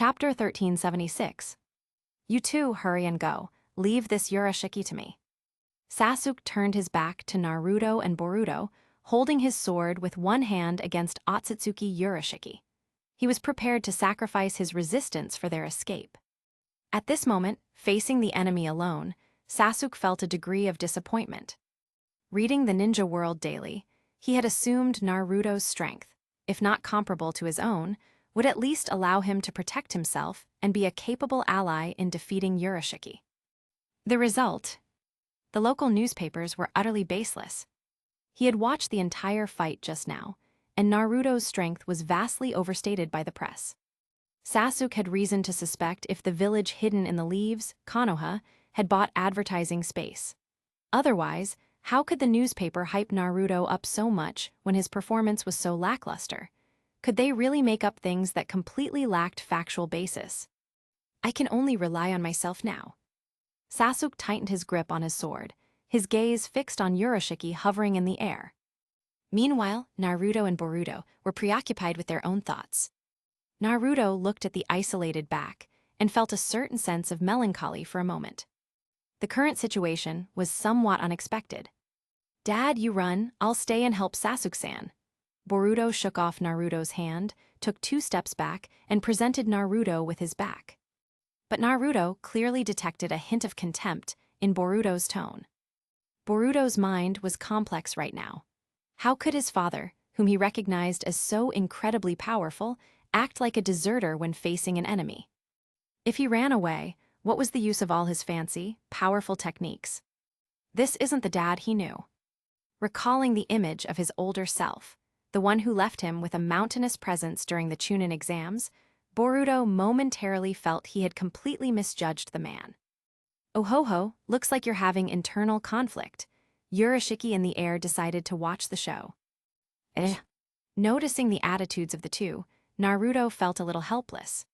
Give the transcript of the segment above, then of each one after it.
Chapter 1376. You two hurry and go. Leave this Urashiki to me. Sasuke turned his back to Naruto and Boruto, holding his sword with one hand against Otsutsuki Urashiki. He was prepared to sacrifice his resistance for their escape. At this moment, facing the enemy alone, Sasuke felt a degree of disappointment. Reading the Ninja World daily, he had assumed Naruto's strength, if not comparable to his own, would at least allow him to protect himself and be a capable ally in defeating Urashiki. The result? The local newspapers were utterly baseless. He had watched the entire fight just now, and Naruto's strength was vastly overstated by the press. Sasuke had reason to suspect if the village hidden in the leaves, Konoha, had bought advertising space. Otherwise, how could the newspaper hype Naruto up so much when his performance was so lackluster? Could they really make up things that completely lacked factual basis? I can only rely on myself now. Sasuke tightened his grip on his sword, his gaze fixed on Urashiki hovering in the air. Meanwhile, Naruto and Boruto were preoccupied with their own thoughts. Naruto looked at the isolated back and felt a certain sense of melancholy for a moment. The current situation was somewhat unexpected. Dad, you run, I'll stay and help Sasuke-san. Boruto shook off Naruto's hand, took 2 steps back, and presented Naruto with his back. But Naruto clearly detected a hint of contempt in Boruto's tone. Boruto's mind was complex right now. How could his father, whom he recognized as so incredibly powerful, act like a deserter when facing an enemy? If he ran away, what was the use of all his fancy, powerful techniques? This isn't the dad he knew. Recalling the image of his older self, the one who left him with a mountainous presence during the Chunin exams, Boruto momentarily felt he had completely misjudged the man. Oh ho ho, looks like you're having internal conflict. Urashiki in the air decided to watch the show. Noticing the attitudes of the two, Naruto felt a little helpless.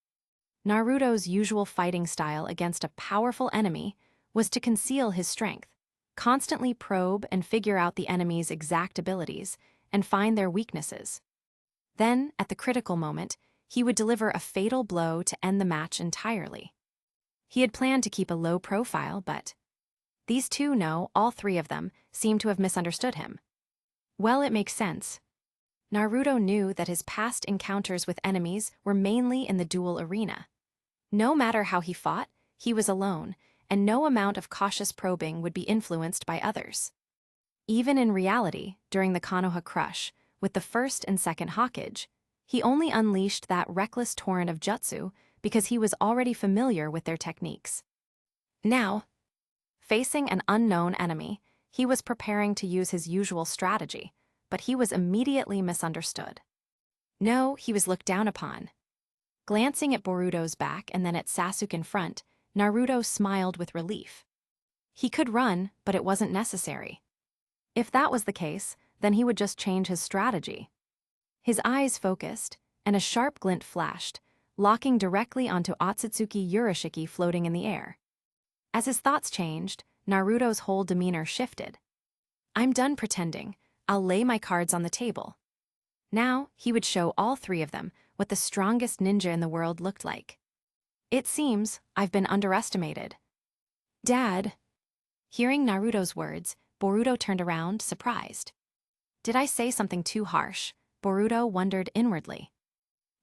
Naruto's usual fighting style against a powerful enemy was to conceal his strength, constantly probe and figure out the enemy's exact abilities, and find their weaknesses. Then, at the critical moment, he would deliver a fatal blow to end the match entirely. He had planned to keep a low profile, but these two all 3 of them, seem to have misunderstood him. Well, it makes sense. Naruto knew that his past encounters with enemies were mainly in the duel arena. No matter how he fought, he was alone, and no amount of cautious probing would be influenced by others. Even in reality, during the Konoha Crush, with the first and second Hokage, he only unleashed that reckless torrent of jutsu because he was already familiar with their techniques. Now, facing an unknown enemy, he was preparing to use his usual strategy, but he was immediately misunderstood. No, he was looked down upon. Glancing at Boruto's back and then at Sasuke in front, Naruto smiled with relief. He could run, but it wasn't necessary. If that was the case, then he would just change his strategy. His eyes focused, and a sharp glint flashed, locking directly onto Otsutsuki Urashiki floating in the air. As his thoughts changed, Naruto's whole demeanor shifted. I'm done pretending. I'll lay my cards on the table. Now, he would show all 3 of them what the strongest ninja in the world looked like. It seems I've been underestimated. Dad. Hearing Naruto's words, Boruto turned around, surprised. Did I say something too harsh? Boruto wondered inwardly.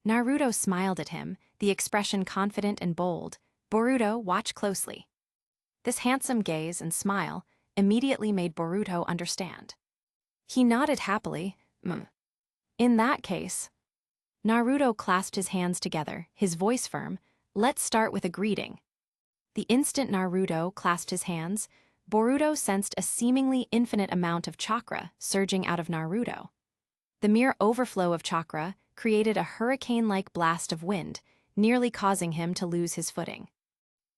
Naruto smiled at him, the expression confident and bold. Boruto, watch closely. This handsome gaze and smile immediately made Boruto understand. He nodded happily. In that case. Naruto clasped his hands together, his voice firm. Let's start with a greeting. The instant Naruto clasped his hands, Boruto sensed a seemingly infinite amount of chakra surging out of Naruto. The mere overflow of chakra created a hurricane-like blast of wind, nearly causing him to lose his footing.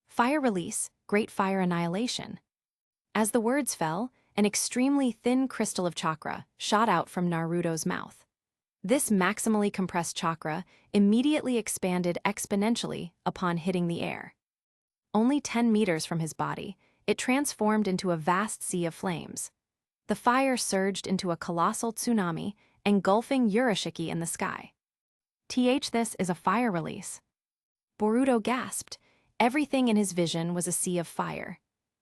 Fire release, great fire annihilation. As the words fell, an extremely thin crystal of chakra shot out from Naruto's mouth. This maximally compressed chakra immediately expanded exponentially upon hitting the air. Only 10 meters from his body, it transformed into a vast sea of flames. The fire surged into a colossal tsunami, engulfing Urashiki in the sky. This is a fire release. Boruto gasped. Everything in his vision was a sea of fire.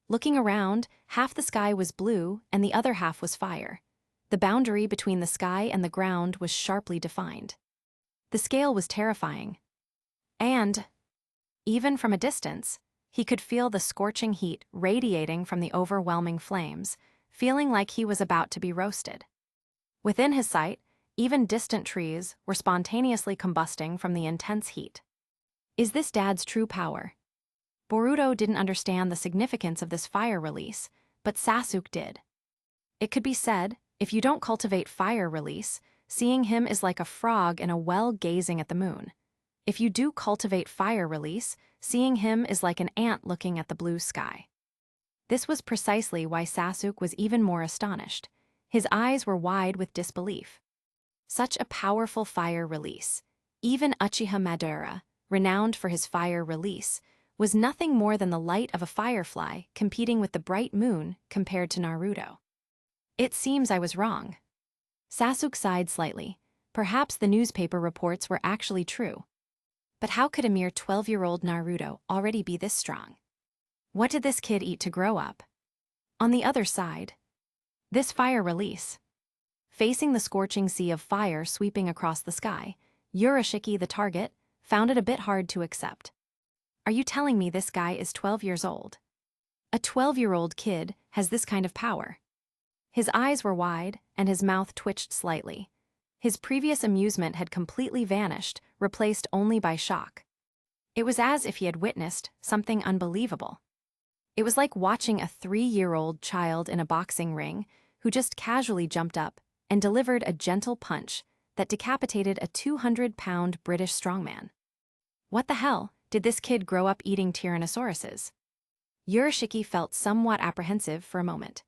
Looking around, half the sky was blue and the other half was fire. The boundary between the sky and the ground was sharply defined. The scale was terrifying. And, even from a distance, he could feel the scorching heat radiating from the overwhelming flames, feeling like he was about to be roasted. Within his sight, even distant trees were spontaneously combusting from the intense heat. Is this Dad's true power? Boruto didn't understand the significance of this fire release, but Sasuke did. It could be said, if you don't cultivate fire release, seeing him is like a frog in a well gazing at the moon. If you do cultivate fire release, seeing him is like an ant looking at the blue sky. This was precisely why Sasuke was even more astonished. His eyes were wide with disbelief. Such a powerful fire release. Even Uchiha Madara, renowned for his fire release, was nothing more than the light of a firefly competing with the bright moon compared to Naruto. It seems I was wrong. Sasuke sighed slightly. Perhaps the newspaper reports were actually true. But how could a mere 12-year-old Naruto already be this strong? What did this kid eat to grow up? On the other side, this fire release. Facing the scorching sea of fire sweeping across the sky, Urashiki, the target, found it a bit hard to accept. Are you telling me this guy is 12 years old? A 12-year-old kid has this kind of power. His eyes were wide, and his mouth twitched slightly. His previous amusement had completely vanished, replaced only by shock. It was as if he had witnessed something unbelievable. It was like watching a 3-year-old child in a boxing ring who just casually jumped up and delivered a gentle punch that decapitated a 200-pound British strongman. What the hell? Did this kid grow up eating tyrannosauruses? Urashiki felt somewhat apprehensive for a moment.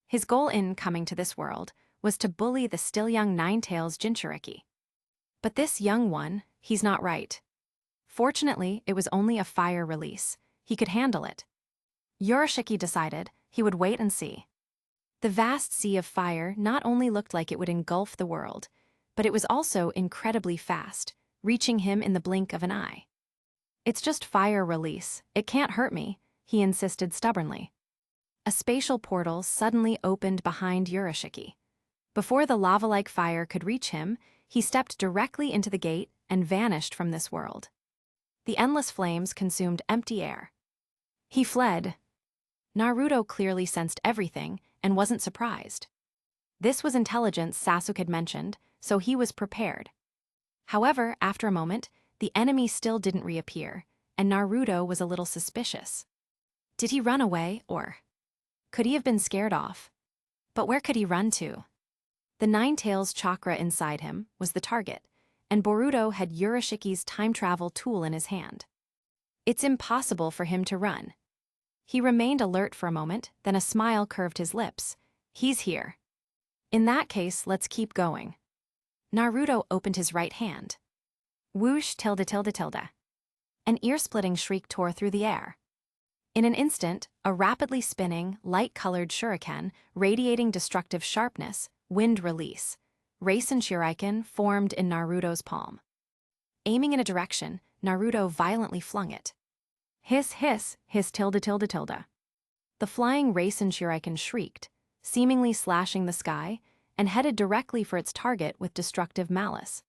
His goal in coming to this world was to bully the still young Ninetales Jinchuriki. But this young one, he's not right. Fortunately, it was only a fire release. He could handle it. Urashiki decided he would wait and see. The vast sea of fire not only looked like it would engulf the world, but it was also incredibly fast, reaching him in the blink of an eye. It's just fire release. It can't hurt me, he insisted stubbornly. A spatial portal suddenly opened behind Urashiki. Before the lava-like fire could reach him, he stepped directly into the gate and vanished from this world. The endless flames consumed empty air. He fled. Naruto clearly sensed everything and wasn't surprised. This was intelligence Sasuke had mentioned, so he was prepared. However, after a moment, the enemy still didn't reappear, and Naruto was a little suspicious. Did he run away, or could he have been scared off? But where could he run to? The Ninetales chakra inside him was the target, and Boruto had Urashiki's time travel tool in his hand. It's impossible for him to run. He remained alert for a moment, then a smile curved his lips. He's here. In that case, let's keep going. Naruto opened his right hand. Whoosh tilde tilde tilde. An ear-splitting shriek tore through the air. In an instant, a rapidly spinning, light-colored shuriken, radiating destructive sharpness, wind release, Raisen Shuriken formed in Naruto's palm. Aiming in a direction, Naruto violently flung it. Hiss hiss, hiss tilde tilde tilde. The flying Raisen Shuriken shrieked, seemingly slashing the sky, and headed directly for its target with destructive malice.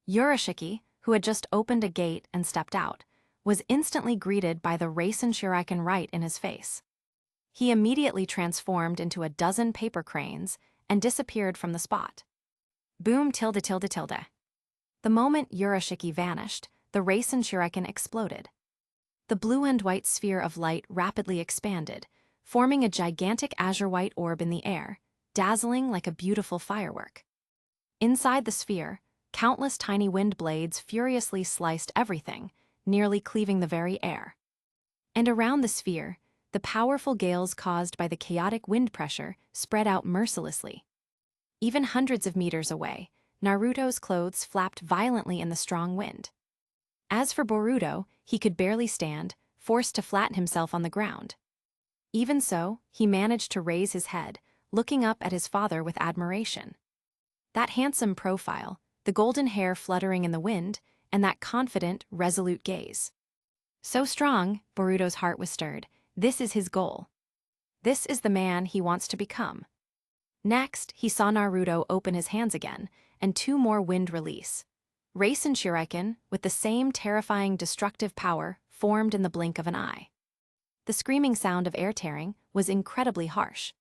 Urashiki, who had just opened a gate and stepped out, was instantly greeted by the Raisen Shuriken right in his face. He immediately transformed into a dozen paper cranes and disappeared from the spot. Boom tilde tilde tilde. The moment Urashiki vanished, the Raisen Shuriken exploded. The blue and white sphere of light rapidly expanded, forming a gigantic azure-white orb in the air, dazzling like a beautiful firework. Inside the sphere, countless tiny wind blades furiously sliced everything, nearly cleaving the very air. And around the sphere, the powerful gales caused by the chaotic wind pressure spread out mercilessly. Even hundreds of meters away, Naruto's clothes flapped violently in the strong wind. As for Boruto, he could barely stand, forced to flatten himself on the ground. Even so, he managed to raise his head, looking up at his father with admiration. That handsome profile, the golden hair fluttering in the wind, and that confident, resolute gaze. So strong, Boruto's heart was stirred. This is his goal. This is the man he wants to become. Next, he saw Naruto open his hands again, and two more wind release. Raisen Shuriken, with the same terrifying destructive power, formed in the blink of an eye. The screaming sound of air tearing was incredibly harsh.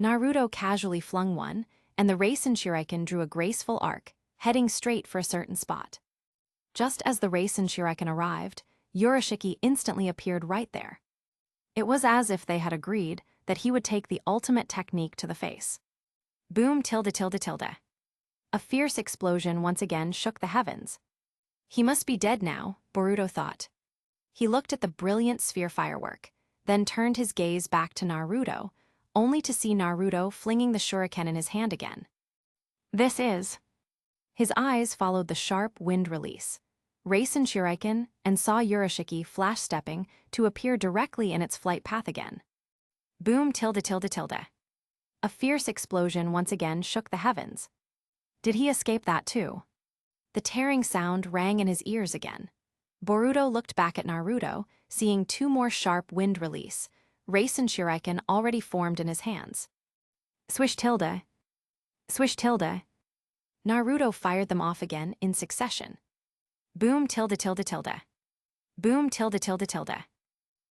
Naruto casually flung one, and the Raisen Shuriken drew a graceful arc, heading straight for a certain spot. Just as the Raisen Shuriken arrived, Urashiki instantly appeared right there. It was as if they had agreed that he would take the ultimate technique to the face. Boom tilde tilde tilde. A fierce explosion once again shook the heavens. He must be dead now, Boruto thought. He looked at the brilliant sphere firework, then turned his gaze back to Naruto, only to see Naruto flinging the shuriken in his hand again. This is... His eyes followed the sharp wind release. Raisen Shuriken, and saw Urashiki flash-stepping to appear directly in its flight path again. Boom tilde tilde tilde. A fierce explosion once again shook the heavens. Did he escape that too? The tearing sound rang in his ears again. Boruto looked back at Naruto, seeing two more sharp wind release, Raisen Shuriken already formed in his hands. Swish tilde. Swish tilde. Naruto fired them off again in succession. Boom tilde tilde tilde. Boom tilde tilde tilde.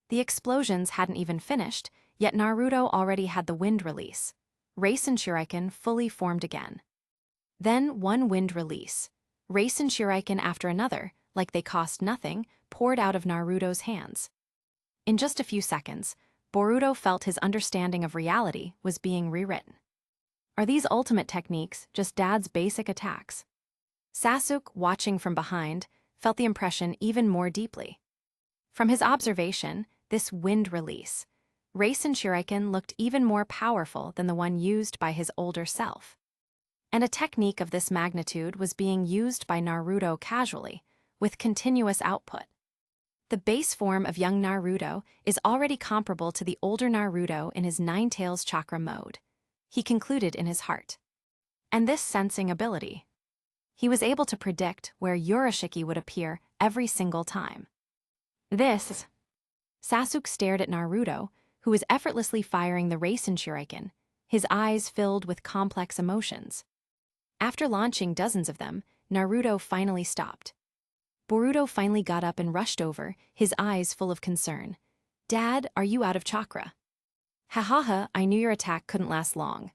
The explosions hadn't even finished, yet Naruto already had the wind release. Raisen Shuriken fully formed again. Then one wind release. Raisen Shuriken after another, like they cost nothing, poured out of Naruto's hands. In just a few seconds, Boruto felt his understanding of reality was being rewritten. Are these ultimate techniques just Dad's basic attacks? Sasuke, watching from behind, felt the impression even more deeply. From his observation, this wind release, Raisen Shuriken looked even more powerful than the one used by his older self. And a technique of this magnitude was being used by Naruto casually, with continuous output. The base form of young Naruto is already comparable to the older Naruto in his Nine Tails chakra mode, he concluded in his heart. And this sensing ability, he was able to predict where Urashiki would appear every single time. Sasuke stared at Naruto, who was effortlessly firing the Raisen Shuriken, his eyes filled with complex emotions. After launching dozens of them, Naruto finally stopped. Boruto finally got up and rushed over, his eyes full of concern. Dad, are you out of chakra? Ha ha ha, I knew your attack couldn't last long.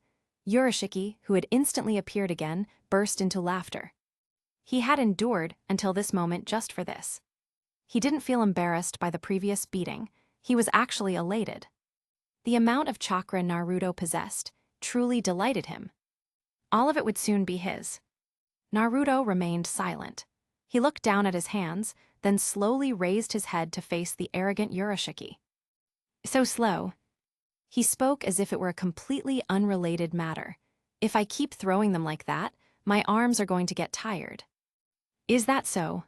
Urashiki, who had instantly appeared again, burst into laughter. He had endured until this moment just for this. He didn't feel embarrassed by the previous beating, he was actually elated. The amount of chakra Naruto possessed truly delighted him. All of it would soon be his. Naruto remained silent. He looked down at his hands, then slowly raised his head to face the arrogant Urashiki. So slow. He spoke as if it were a completely unrelated matter. If I keep throwing them like that, my arms are going to get tired. Is that so?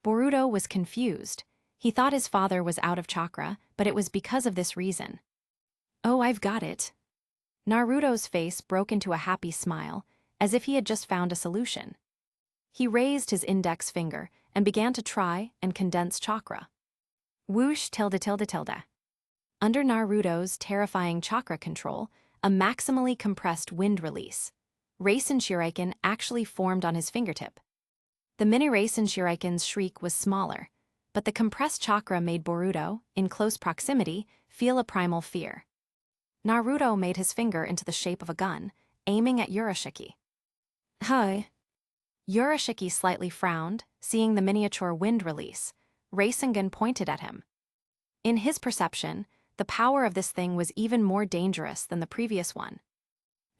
Boruto was confused. He thought his father was out of chakra, but it was because of this reason. Oh, I've got it. Naruto's face broke into a happy smile, as if he had just found a solution. He raised his index finger and began to try and condense chakra. Whoosh tilde tilde tilde. Under Naruto's terrifying chakra control, a maximally compressed wind release, Raisen Shuriken actually formed on his fingertip. The mini Raisen Shuriken's shriek was smaller, but the compressed chakra made Boruto, in close proximity, feel a primal fear. Naruto made his finger into the shape of a gun, aiming at Urashiki. Hi. Urashiki slightly frowned, seeing the miniature wind release. Rasengan pointed at him. In his perception, the power of this thing was even more dangerous than the previous one.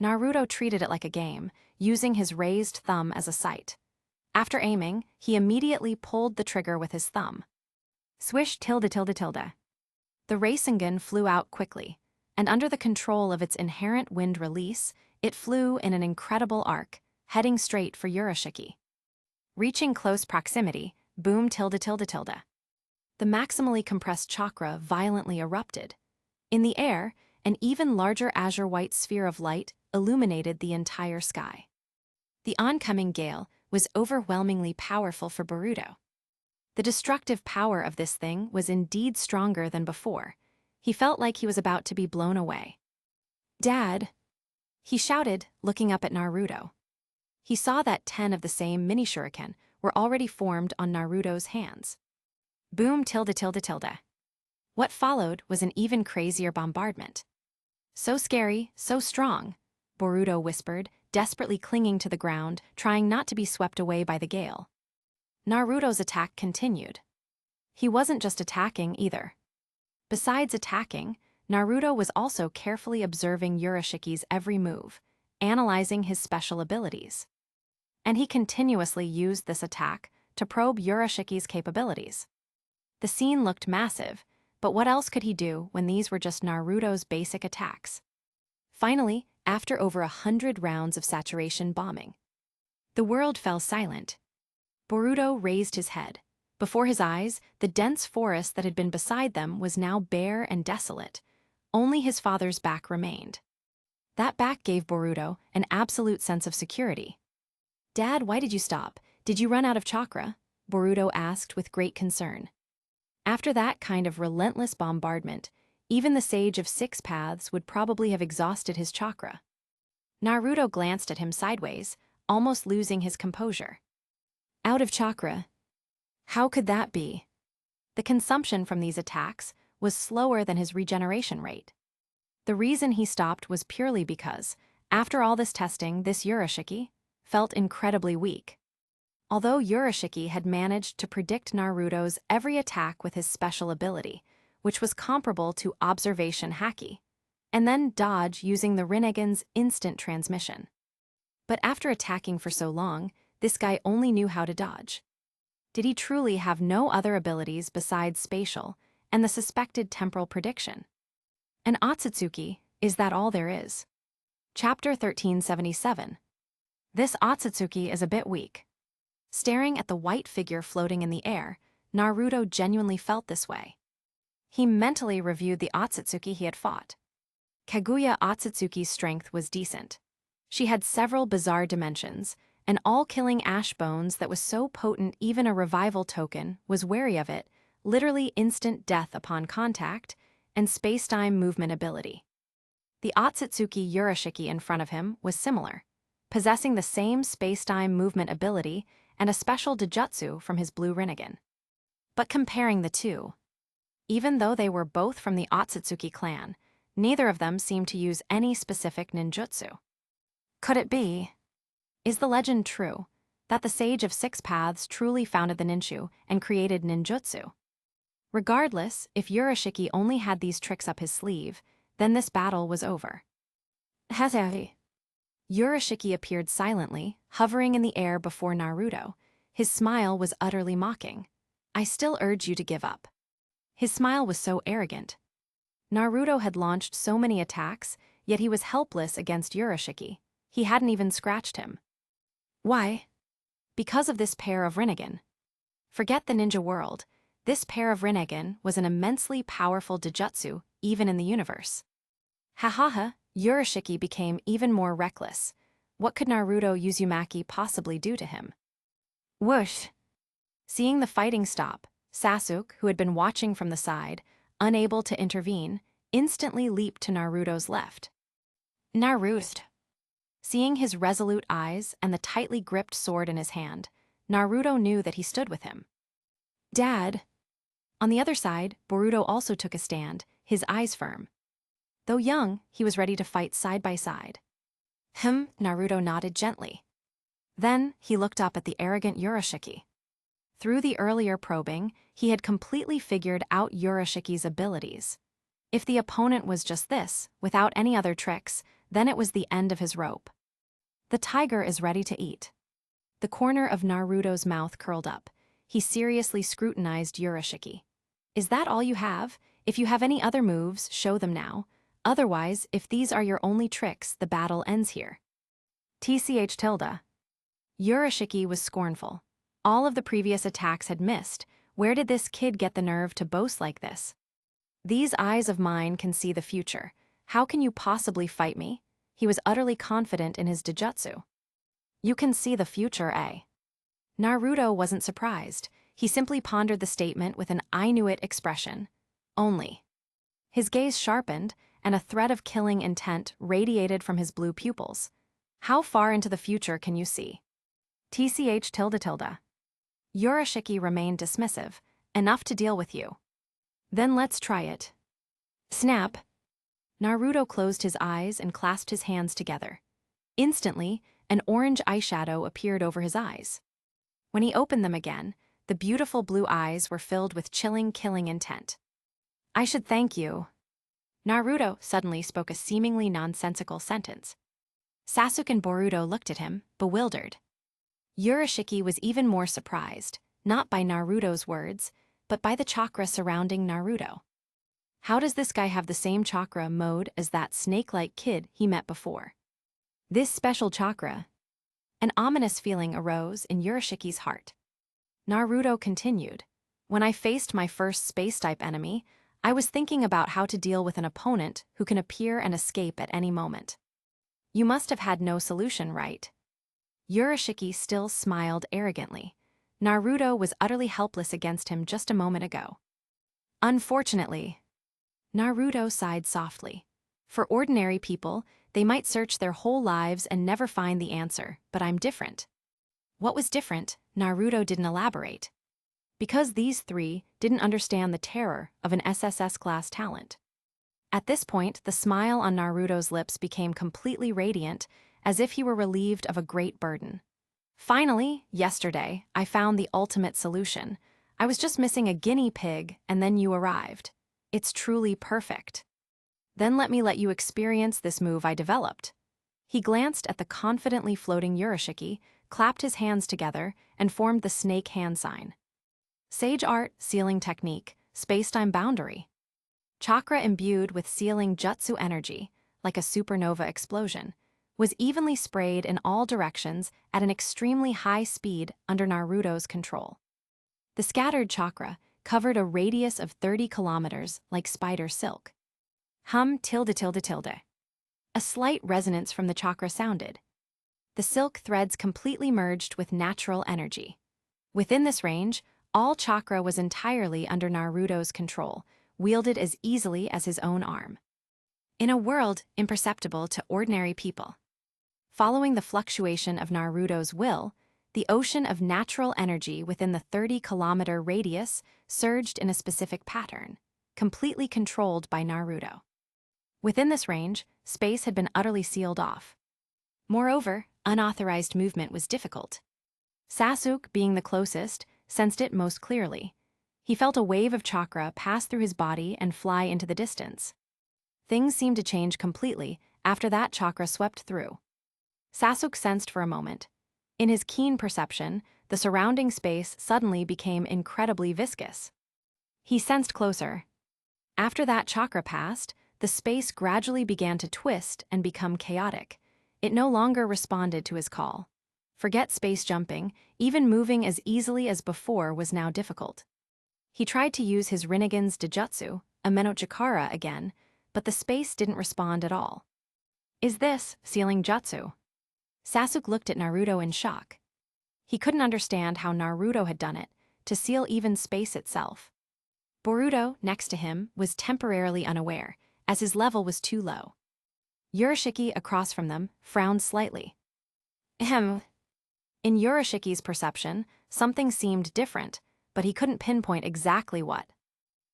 Naruto treated it like a game, using his raised thumb as a sight. After aiming, he immediately pulled the trigger with his thumb. Swish tilde tilde tilde. The Rasengan flew out quickly, and under the control of its inherent wind release, it flew in an incredible arc, heading straight for Urashiki. Reaching close proximity, boom tilde tilde tilde. The maximally compressed chakra violently erupted. In the air, an even larger azure-white sphere of light illuminated the entire sky. The oncoming gale was overwhelmingly powerful for Boruto. The destructive power of this thing was indeed stronger than before. He felt like he was about to be blown away. "Dad!" he shouted, looking up at Naruto. He saw that 10 of the same mini shuriken were already formed on Naruto's hands. Boom tilde tilde tilde. What followed was an even crazier bombardment. "So scary, so strong," Boruto whispered, desperately clinging to the ground, trying not to be swept away by the gale. Naruto's attack continued. He wasn't just attacking either. Besides attacking, Naruto was also carefully observing Urashiki's every move, analyzing his special abilities. And he continuously used this attack to probe Urashiki's capabilities. The scene looked massive, but what else could he do when these were just Naruto's basic attacks? Finally, after over 100 rounds of saturation bombing, the world fell silent. Boruto raised his head. Before his eyes, the dense forest that had been beside them was now bare and desolate. Only his father's back remained. That back gave Boruto an absolute sense of security. "Dad, why did you stop? Did you run out of chakra?" Boruto asked with great concern. After that kind of relentless bombardment, even the Sage of Six Paths would probably have exhausted his chakra. Naruto glanced at him sideways, almost losing his composure. "Out of chakra? How could that be?" The consumption from these attacks was slower than his regeneration rate. The reason he stopped was purely because, after all this testing, this Urashiki felt incredibly weak. Although Urashiki had managed to predict Naruto's every attack with his special ability, which was comparable to observation haki, and then dodge using the Rinnegan's instant transmission. But after attacking for so long, this guy only knew how to dodge. Did he truly have no other abilities besides spatial and the suspected temporal prediction? An Otsutsuki, is that all there is? Chapter 1377. This Otsutsuki is a bit weak. Staring at the white figure floating in the air, Naruto genuinely felt this way. He mentally reviewed the Otsutsuki he had fought. Kaguya Otsutsuki's strength was decent. She had several bizarre dimensions, an all-killing ash bones that was so potent even a revival token was wary of it, literally instant death upon contact, and space-time movement ability. The Otsutsuki Urashiki in front of him was similar, possessing the same space-time movement ability and a special Dojutsu from his blue Rinnegan. But comparing the two, even though they were both from the Otsutsuki clan, neither of them seemed to use any specific ninjutsu. Could it be? Is the legend true, that the Sage of Six Paths truly founded the ninju and created ninjutsu? Regardless, if Urashiki only had these tricks up his sleeve, then this battle was over. Hazari. Urashiki appeared silently, hovering in the air before Naruto. His smile was utterly mocking. "I still urge you to give up." His smile was so arrogant. Naruto had launched so many attacks, yet he was helpless against Urashiki. He hadn't even scratched him. Why? Because of this pair of Rinnegan. Forget the ninja world. This pair of Rinnegan was an immensely powerful Dojutsu, even in the universe. Hahaha, Urashiki became even more reckless. What could Naruto Uzumaki possibly do to him? Whoosh! Seeing the fighting stop, Sasuke, who had been watching from the side, unable to intervene, instantly leaped to Naruto's left. Naruto. Seeing his resolute eyes and the tightly gripped sword in his hand, Naruto knew that he stood with him. Dad. On the other side, Boruto also took a stand, his eyes firm. Though young, he was ready to fight side by side. Naruto nodded gently. Then he looked up at the arrogant Urashiki. Through the earlier probing, he had completely figured out Urashiki's abilities. If the opponent was just this, without any other tricks, then it was the end of his rope. The tiger is ready to eat. The corner of Naruto's mouth curled up. He seriously scrutinized Urashiki. Is that all you have? If you have any other moves, show them now. Otherwise, if these are your only tricks, the battle ends here. Tgthegood. Urashiki was scornful. All of the previous attacks had missed. Where did this kid get the nerve to boast like this? These eyes of mine can see the future. How can you possibly fight me? He was utterly confident in his Dojutsu. You can see the future, eh? Naruto wasn't surprised. He simply pondered the statement with an I knew it expression. Only. His gaze sharpened, and a threat of killing intent radiated from his blue pupils. How far into the future can you see? Tgthegood. Urashiki remained dismissive. Enough to deal with you. Then let's try it. Snap. Naruto closed his eyes and clasped his hands together. Instantly, an orange eyeshadow appeared over his eyes. When he opened them again, the beautiful blue eyes were filled with chilling, killing intent. I should thank you. Naruto suddenly spoke a seemingly nonsensical sentence. Sasuke and Boruto looked at him, bewildered. Urashiki was even more surprised, not by Naruto's words, but by the chakra surrounding Naruto. How does this guy have the same chakra mode as that snake-like kid he met before? This special chakra. An ominous feeling arose in Urashiki's heart. Naruto continued. When I faced my first space-type enemy, I was thinking about how to deal with an opponent who can appear and escape at any moment. You must have had no solution, right? Urashiki still smiled arrogantly. Naruto was utterly helpless against him just a moment ago. Unfortunately. Naruto sighed softly. For ordinary people, they might search their whole lives and never find the answer, but I'm different. What was different? Naruto didn't elaborate. Because these three didn't understand the terror of an SSS-class talent. At this point, the smile on Naruto's lips became completely radiant, as if he were relieved of a great burden. Finally, yesterday, I found the ultimate solution. I was just missing a guinea pig, and then you arrived. It's truly perfect. Then let you experience this move I developed. He glanced at the confidently floating Urashiki, clapped his hands together, and formed the snake hand sign. Sage art, sealing technique, space-time boundary. Chakra imbued with sealing jutsu energy, like a supernova explosion, was evenly sprayed in all directions at an extremely high speed under Naruto's control. The scattered chakra covered a radius of 30 kilometers like spider silk. Tilde. A slight resonance from the chakra sounded. The silk threads completely merged with natural energy. Within this range, all chakra was entirely under Naruto's control, wielded as easily as his own arm. In a world imperceptible to ordinary people. Following the fluctuation of Naruto's will, the ocean of natural energy within the 30-kilometer radius surged in a specific pattern, completely controlled by Naruto. Within this range, space had been utterly sealed off. Moreover, unauthorized movement was difficult. Sasuke, being the closest, sensed it most clearly. He felt a wave of chakra pass through his body and fly into the distance. Things seemed to change completely after that chakra swept through. Sasuke sensed for a moment. In his keen perception, the surrounding space suddenly became incredibly viscous. He sensed closer. After that chakra passed, the space gradually began to twist and become chaotic. It no longer responded to his call. Forget space jumping, even moving as easily as before was now difficult. He tried to use his Rinnegan's Dijutsu, Amenochikara, again, but the space didn't respond at all. Is this sealing jutsu? Sasuke looked at Naruto in shock. He couldn't understand how Naruto had done it, to seal even space itself. Boruto, next to him, was temporarily unaware, as his level was too low. Urashiki, across from them, frowned slightly. Ahem. In Urashiki's perception, something seemed different, but he couldn't pinpoint exactly what.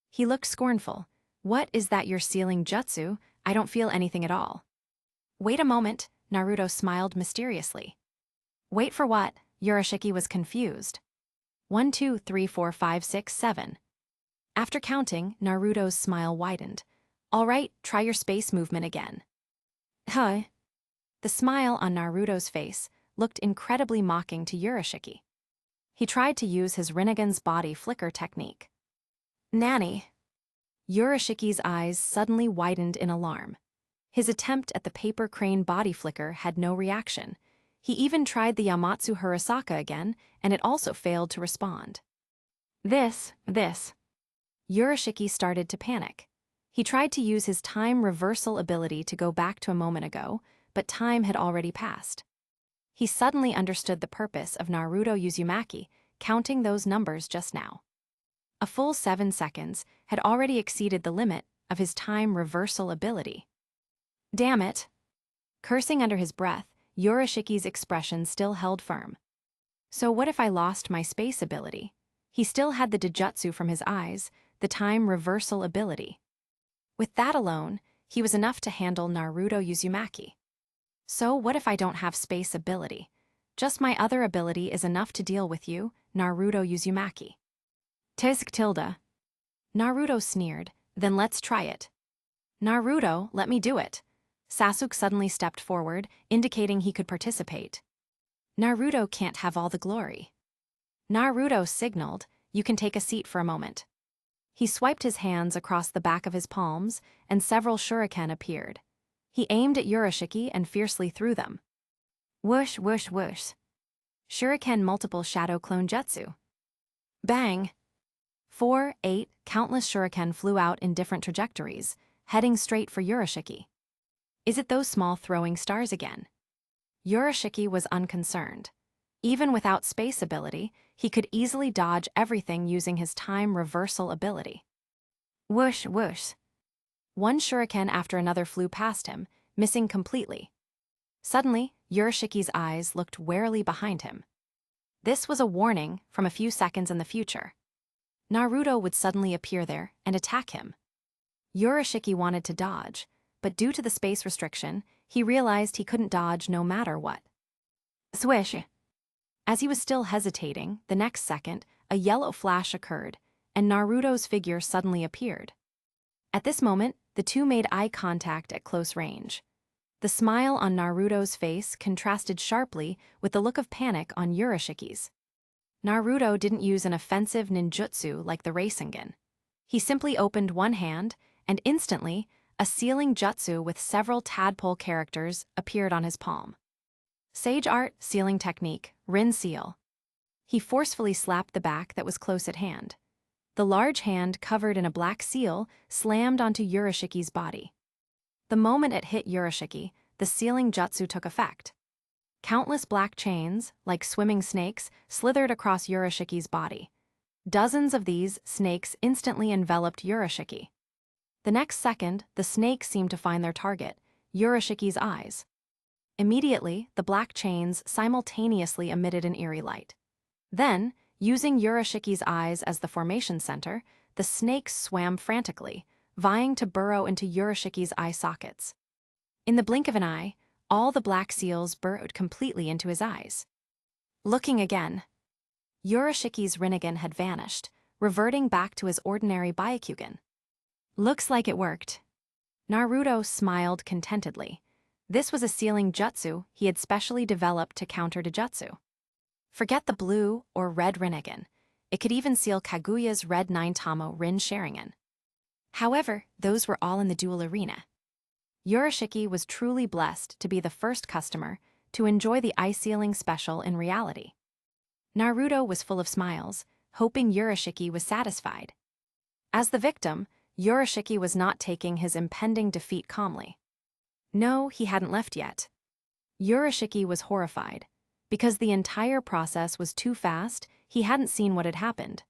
He looked scornful. What is that you're sealing jutsu? I don't feel anything at all. Wait a moment, Naruto smiled mysteriously. Wait for what? Urashiki was confused. 1, 2, 3, 4, 5, 6, 7. After counting, Naruto's smile widened. All right, try your space movement again. Huh? The smile on Naruto's face looked incredibly mocking to Urashiki. He tried to use his Rinnegan's body flicker technique. Nanny. Urashiki's eyes suddenly widened in alarm. His attempt at the paper crane body flicker had no reaction. He even tried the Yamatsu Hirasaka again, and it also failed to respond. This. Urashiki started to panic. He tried to use his time reversal ability to go back to a moment ago, but time had already passed. He suddenly understood the purpose of Naruto Uzumaki, counting those numbers just now. A full 7 seconds had already exceeded the limit of his time reversal ability. Damn it! Cursing under his breath, Yoroshiki's expression still held firm. So what if I lost my space ability? He still had the Dojutsu from his eyes, the time reversal ability. With that alone, he was enough to handle Naruto Uzumaki. So what if I don't have space ability? Just my other ability is enough to deal with you, Naruto Uzumaki. Tgthegood. Naruto sneered, then let's try it. Naruto, let me do it. Sasuke suddenly stepped forward, indicating he could participate. Naruto can't have all the glory. Naruto signaled, you can take a seat for a moment. He swiped his hands across the back of his palms, and several shuriken appeared. He aimed at Yoroshiki and fiercely threw them. Whoosh, whoosh, whoosh. Shuriken multiple shadow clone jutsu. Bang! 4, 8, countless shuriken flew out in different trajectories, heading straight for Yoroshiki. Is it those small throwing stars again? Yoroshiki was unconcerned. Even without space ability, he could easily dodge everything using his time reversal ability. Whoosh, whoosh. One shuriken after another flew past him, missing completely. Suddenly, Yoroshiki's eyes looked warily behind him. This was a warning from a few seconds in the future. Naruto would suddenly appear there and attack him. Yoroshiki wanted to dodge, but due to the space restriction, he realized he couldn't dodge no matter what. Swish! As he was still hesitating, the next second, a yellow flash occurred, and Naruto's figure suddenly appeared. At this moment, the two made eye contact at close range. The smile on Naruto's face contrasted sharply with the look of panic on Yoroshiki's. Naruto didn't use an offensive ninjutsu like the Rasengan. He simply opened one hand, and instantly, a sealing jutsu with several tadpole characters appeared on his palm. Sage Art Sealing Technique, Rin Seal. He forcefully slapped the back that was close at hand. The large hand covered in a black seal slammed onto Yoroshiki's body. The moment it hit Yoroshiki, the sealing jutsu took effect. Countless black chains, like swimming snakes, slithered across Yoroshiki's body. Dozens of these snakes instantly enveloped Yoroshiki. The next second, the snakes seemed to find their target, Yoroshiki's eyes. Immediately, the black chains simultaneously emitted an eerie light. Then, using Yoroshiki's eyes as the formation center, the snakes swam frantically, vying to burrow into Yoroshiki's eye sockets. In the blink of an eye, all the black seals burrowed completely into his eyes. Looking again, Yoroshiki's Rinnegan had vanished, reverting back to his ordinary Byakugan. Looks like it worked. Naruto smiled contentedly. This was a sealing jutsu he had specially developed to counter Dojutsu. Forget the blue or red Rinnegan. It could even seal Kaguya's red 9-tamo Rin Sharingan. However, those were all in the duel arena. Yoroshiki was truly blessed to be the first customer to enjoy the eye sealing special in reality. Naruto was full of smiles, hoping Yoroshiki was satisfied. As the victim, Yoroshiki was not taking his impending defeat calmly. No, he hadn't left yet. Yoroshiki was horrified. Because the entire process was too fast, he hadn't seen what had happened.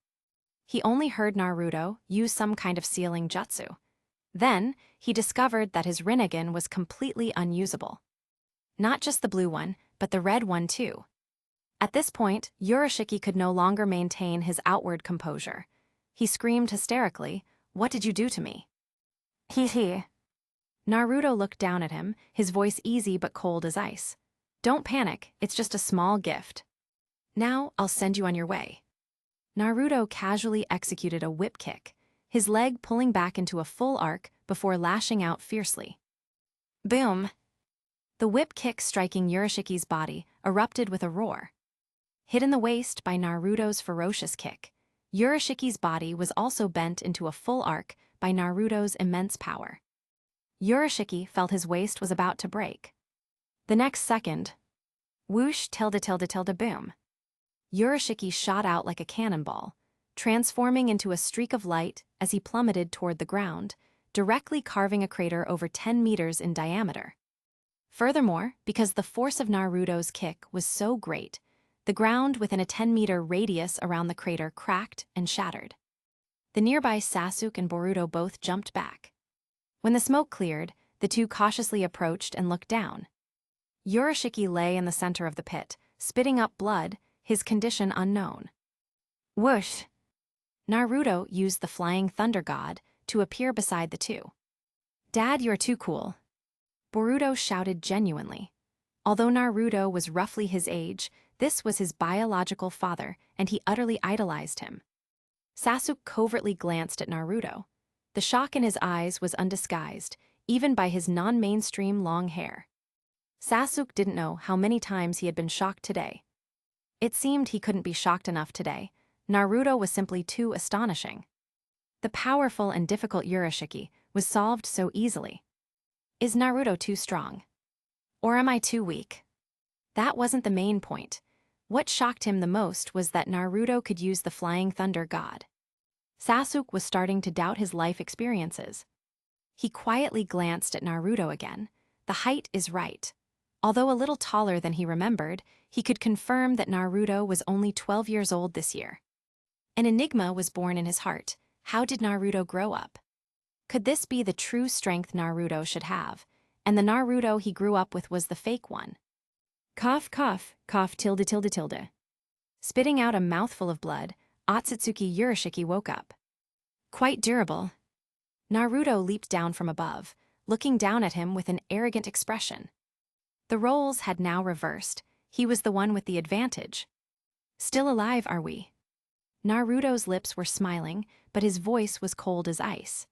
He only heard Naruto use some kind of sealing jutsu. Then, he discovered that his Rinnegan was completely unusable. Not just the blue one, but the red one too. At this point, Yoroshiki could no longer maintain his outward composure. He screamed hysterically, "What did you do to me?" He. Naruto looked down at him, his voice easy but cold as ice. Don't panic, it's just a small gift. Now, I'll send you on your way. Naruto casually executed a whip kick, his leg pulling back into a full arc before lashing out fiercely. Boom! The whip kick striking Yoroshiki's body erupted with a roar. Hit in the waist by Naruto's ferocious kick, Yoroshiki's body was also bent into a full arc by Naruto's immense power. Yoroshiki felt his waist was about to break. The next second, whoosh tilde boom. Yoroshiki shot out like a cannonball, transforming into a streak of light as he plummeted toward the ground, directly carving a crater over 10 meters in diameter. Furthermore, because the force of Naruto's kick was so great, the ground within a 10-meter radius around the crater cracked and shattered. The nearby Sasuke and Boruto both jumped back. When the smoke cleared, the two cautiously approached and looked down. Urashiki lay in the center of the pit, spitting up blood, his condition unknown. Whoosh! Naruto used the flying thunder god to appear beside the two. "Dad, you're too cool," Boruto shouted genuinely. Although Naruto was roughly his age, this was his biological father, and he utterly idolized him. Sasuke covertly glanced at Naruto. The shock in his eyes was undisguised, even by his non-mainstream long hair. Sasuke didn't know how many times he had been shocked today. It seemed he couldn't be shocked enough today. Naruto was simply too astonishing. The powerful and difficult Urashiki was solved so easily. Is Naruto too strong? Or am I too weak? That wasn't the main point. What shocked him the most was that Naruto could use the flying thunder god. Sasuke was starting to doubt his life experiences. He quietly glanced at Naruto again. The height is right. Although a little taller than he remembered, he could confirm that Naruto was only 12 years old this year. An enigma was born in his heart. How did Naruto grow up? Could this be the true strength Naruto should have, and the Naruto he grew up with was the fake one? Cough, cough, cough, tilde, tilde, tilde. Spitting out a mouthful of blood, Otsutsuki Urashiki woke up. Quite durable. Naruto leaped down from above, looking down at him with an arrogant expression. The roles had now reversed. He was the one with the advantage. Still alive, are we? Naruto's lips were smiling, but his voice was cold as ice.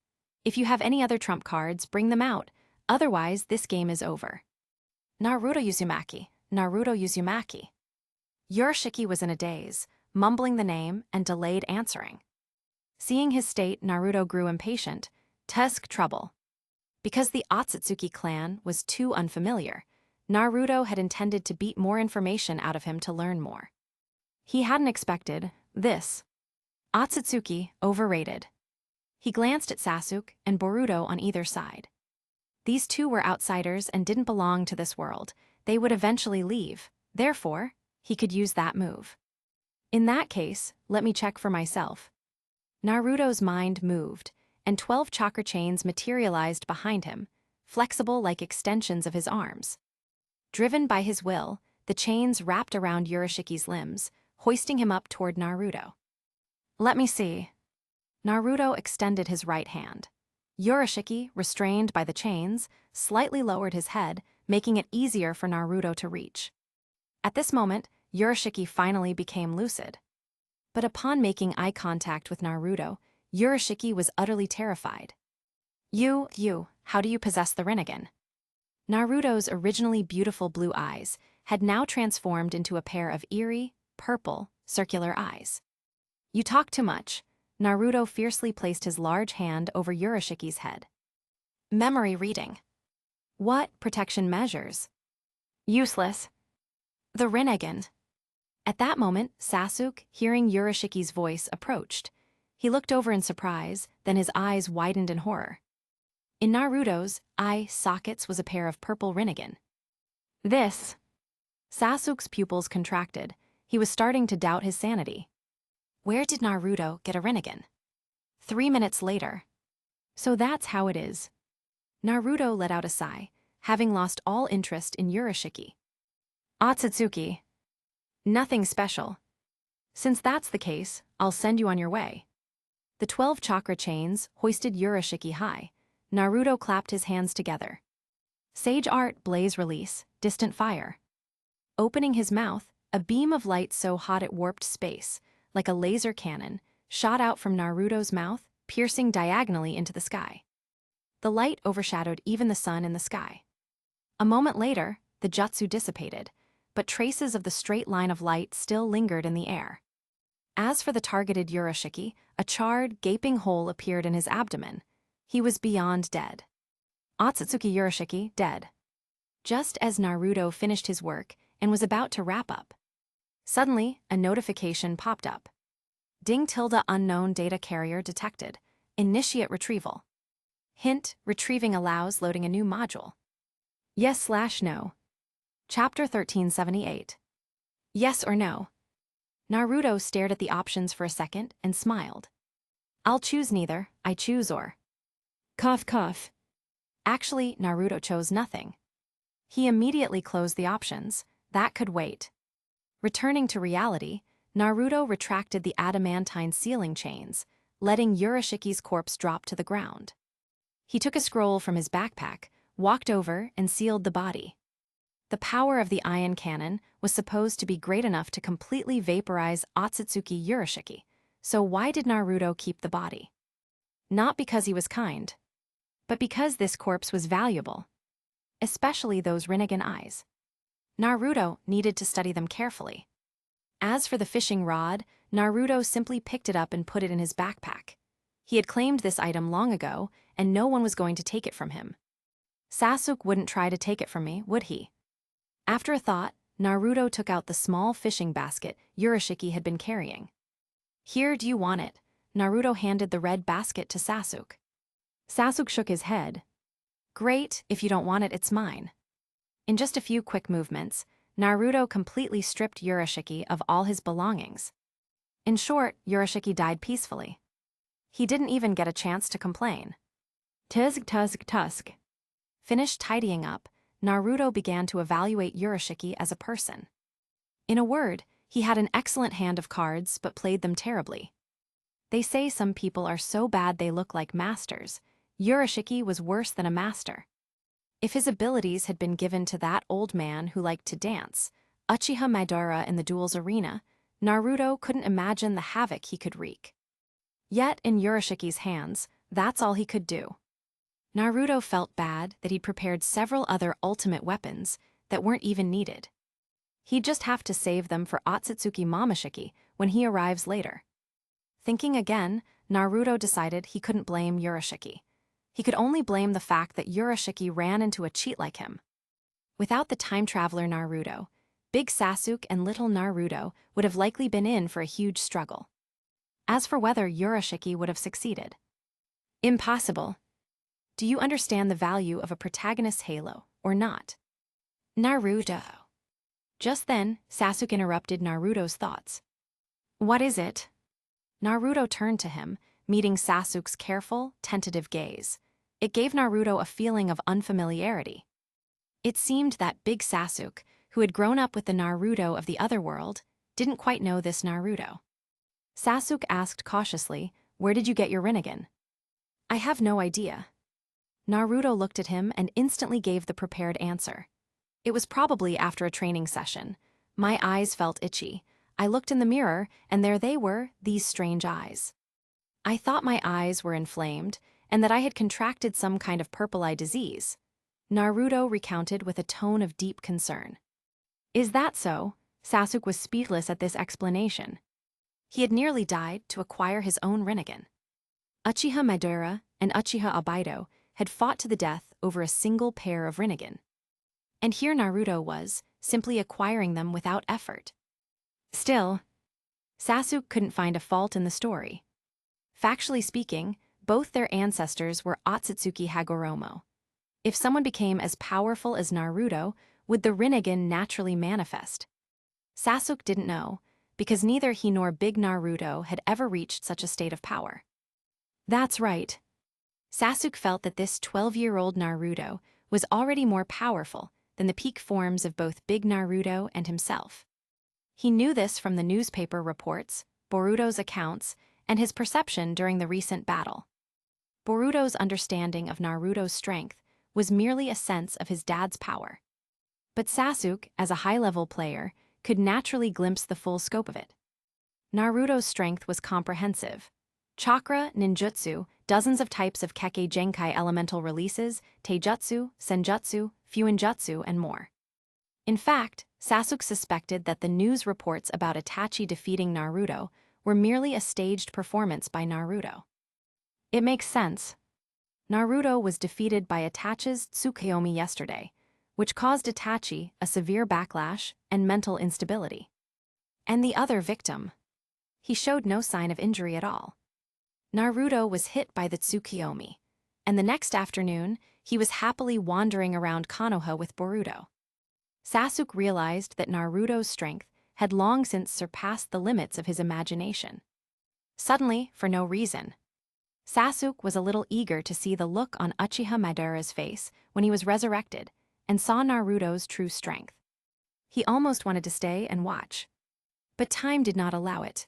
If you have any other trump cards, bring them out. Otherwise, this game is over. Naruto Uzumaki, Naruto Uzumaki. Urashiki was in a daze, mumbling the name and delayed answering. Seeing his state, Naruto grew impatient. Tusk trouble. Because the Otsutsuki clan was too unfamiliar, Naruto had intended to beat more information out of him to learn more. He hadn't expected this. Otsutsuki, overrated. He glanced at Sasuke and Boruto on either side. These two were outsiders and didn't belong to this world. They would eventually leave. Therefore, he could use that move. In that case, let me check for myself. Naruto's mind moved, and 12 chakra chains materialized behind him, flexible like extensions of his arms. Driven by his will, the chains wrapped around Urashiki's limbs, hoisting him up toward Naruto. Let me see. Naruto extended his right hand. Urashiki, restrained by the chains, slightly lowered his head, making it easier for Naruto to reach. At this moment, Urashiki finally became lucid. But upon making eye contact with Naruto, Urashiki was utterly terrified. You, how do you possess the Rinnegan? Naruto's originally beautiful blue eyes had now transformed into a pair of eerie, purple, circular eyes. You talk too much. Naruto fiercely placed his large hand over Urashiki's head. Memory reading. What protection measures? Useless. The Rinnegan. At that moment, Sasuke, hearing Urashiki's voice, approached. He looked over in surprise, then his eyes widened in horror. In Naruto's eye sockets was a pair of purple Rinnegan. This. Sasuke's pupils contracted. He was starting to doubt his sanity. Where did Naruto get a Rinnegan? 3 minutes later. So that's how it is. Naruto let out a sigh, having lost all interest in Urashiki. Otsutsuki. Nothing special. Since that's the case, I'll send you on your way. The 12 chakra chains hoisted Urashiki high. Naruto clapped his hands together. Sage art, blaze release, distant fire. Opening his mouth, a beam of light so hot it warped space, like a laser cannon, shot out from Naruto's mouth, piercing diagonally into the sky. The light overshadowed even the sun in the sky. A moment later, the jutsu dissipated, but traces of the straight line of light still lingered in the air. As for the targeted Urashiki, a charred, gaping hole appeared in his abdomen. He was beyond dead. Otsutsuki Urashiki, dead. Just as Naruto finished his work and was about to wrap up. Suddenly, a notification popped up. Ding tilde unknown data carrier detected. Initiate retrieval. Hint, retrieving allows loading a new module. Yes/no. Chapter 1378. Yes or no? Naruto stared at the options for a second and smiled. I'll choose neither, I choose or. Cough cough. Actually, Naruto chose nothing. He immediately closed the options. That could wait. Returning to reality, Naruto retracted the adamantine ceiling chains, letting Urashiki's corpse drop to the ground. He took a scroll from his backpack, walked over, and sealed the body. The power of the ion cannon was supposed to be great enough to completely vaporize Otsutsuki Urashiki, so why did Naruto keep the body? Not because he was kind, but because this corpse was valuable, especially those Rinnegan eyes. Naruto needed to study them carefully. As for the fishing rod, Naruto simply picked it up and put it in his backpack. He had claimed this item long ago, and no one was going to take it from him. Sasuke wouldn't try to take it from me, would he? After a thought, Naruto took out the small fishing basket Urashiki had been carrying. Here, do you want it? Naruto handed the red basket to Sasuke. Sasuke shook his head. Great, if you don't want it, it's mine. In just a few quick movements, Naruto completely stripped Urashiki of all his belongings. In short, Urashiki died peacefully. He didn't even get a chance to complain. Tusk. Finished tidying up, Naruto began to evaluate Urashiki as a person. In a word, he had an excellent hand of cards but played them terribly. They say some people are so bad they look like masters. Urashiki was worse than a master. If his abilities had been given to that old man who liked to dance, Uchiha Madara in the duel's arena, Naruto couldn't imagine the havoc he could wreak. Yet in Urashiki's hands, that's all he could do. Naruto felt bad that he'd prepared several other ultimate weapons that weren't even needed. He'd just have to save them for Otsutsuki Momoshiki when he arrives later. Thinking again, Naruto decided he couldn't blame Urashiki. He could only blame the fact that Urashiki ran into a cheat like him. Without the time traveler Naruto, Big Sasuke and Little Naruto would have likely been in for a huge struggle. As for whether Urashiki would have succeeded, impossible. Do you understand the value of a protagonist's halo, or not? Naruto. Just then, Sasuke interrupted Naruto's thoughts. What is it? Naruto turned to him, meeting Sasuke's careful, tentative gaze. It gave Naruto a feeling of unfamiliarity. It seemed that Big Sasuke, who had grown up with the Naruto of the other world, didn't quite know this Naruto. Sasuke asked cautiously, "Where did you get your Rinnegan?" "I have no idea." Naruto looked at him and instantly gave the prepared answer. It was probably after a training session. My eyes felt itchy. I looked in the mirror, and there they were, these strange eyes. I thought my eyes were inflamed, and that I had contracted some kind of purple eye disease. Naruto recounted with a tone of deep concern. Is that so? Sasuke was speechless at this explanation. He had nearly died to acquire his own Rinnegan. Uchiha Madara and Uchiha Obito had fought to the death over a single pair of Rinnegan. And here Naruto was, simply acquiring them without effort. Still, Sasuke couldn't find a fault in the story. Factually speaking, both their ancestors were Otsutsuki Hagoromo. If someone became as powerful as Naruto, would the Rinnegan naturally manifest? Sasuke didn't know, because neither he nor Big Naruto had ever reached such a state of power. That's right. Sasuke felt that this 12-year-old Naruto was already more powerful than the peak forms of both Big Naruto and himself. He knew this from the newspaper reports, Boruto's accounts, and his perception during the recent battle. Boruto's understanding of Naruto's strength was merely a sense of his dad's power. But Sasuke, as a high-level player, could naturally glimpse the full scope of it. Naruto's strength was comprehensive. Chakra, ninjutsu, dozens of types of Kekkei Genkai elemental releases, taijutsu, senjutsu, fuinjutsu, and more. In fact, Sasuke suspected that the news reports about Itachi defeating Naruto were merely a staged performance by Naruto. It makes sense. Naruto was defeated by Itachi's Tsukuyomi yesterday, which caused Itachi a severe backlash and mental instability. And the other victim? He showed no sign of injury at all. Naruto was hit by the Tsukuyomi, and the next afternoon, he was happily wandering around Konoha with Boruto. Sasuke realized that Naruto's strength had long since surpassed the limits of his imagination. Suddenly, for no reason, Sasuke was a little eager to see the look on Uchiha Madara's face when he was resurrected and saw Naruto's true strength. He almost wanted to stay and watch. But time did not allow it.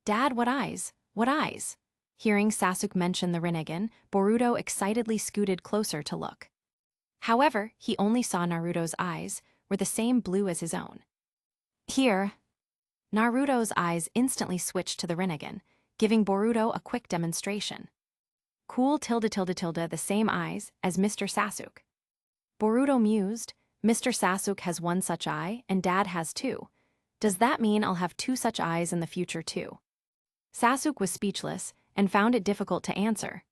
"Dad, what eyes? What eyes?" Hearing Sasuke mention the Rinnegan, Boruto excitedly scooted closer to look. However, he only saw Naruto's eyes were the same blue as his own. Here, Naruto's eyes instantly switched to the Rinnegan, giving Boruto a quick demonstration. "Cool, the same eyes as Mr. Sasuke." Boruto mused, "Mr. Sasuke has one such eye, and Dad has two. Does that mean I'll have two such eyes in the future too?" Sasuke was speechless and found it difficult to answer.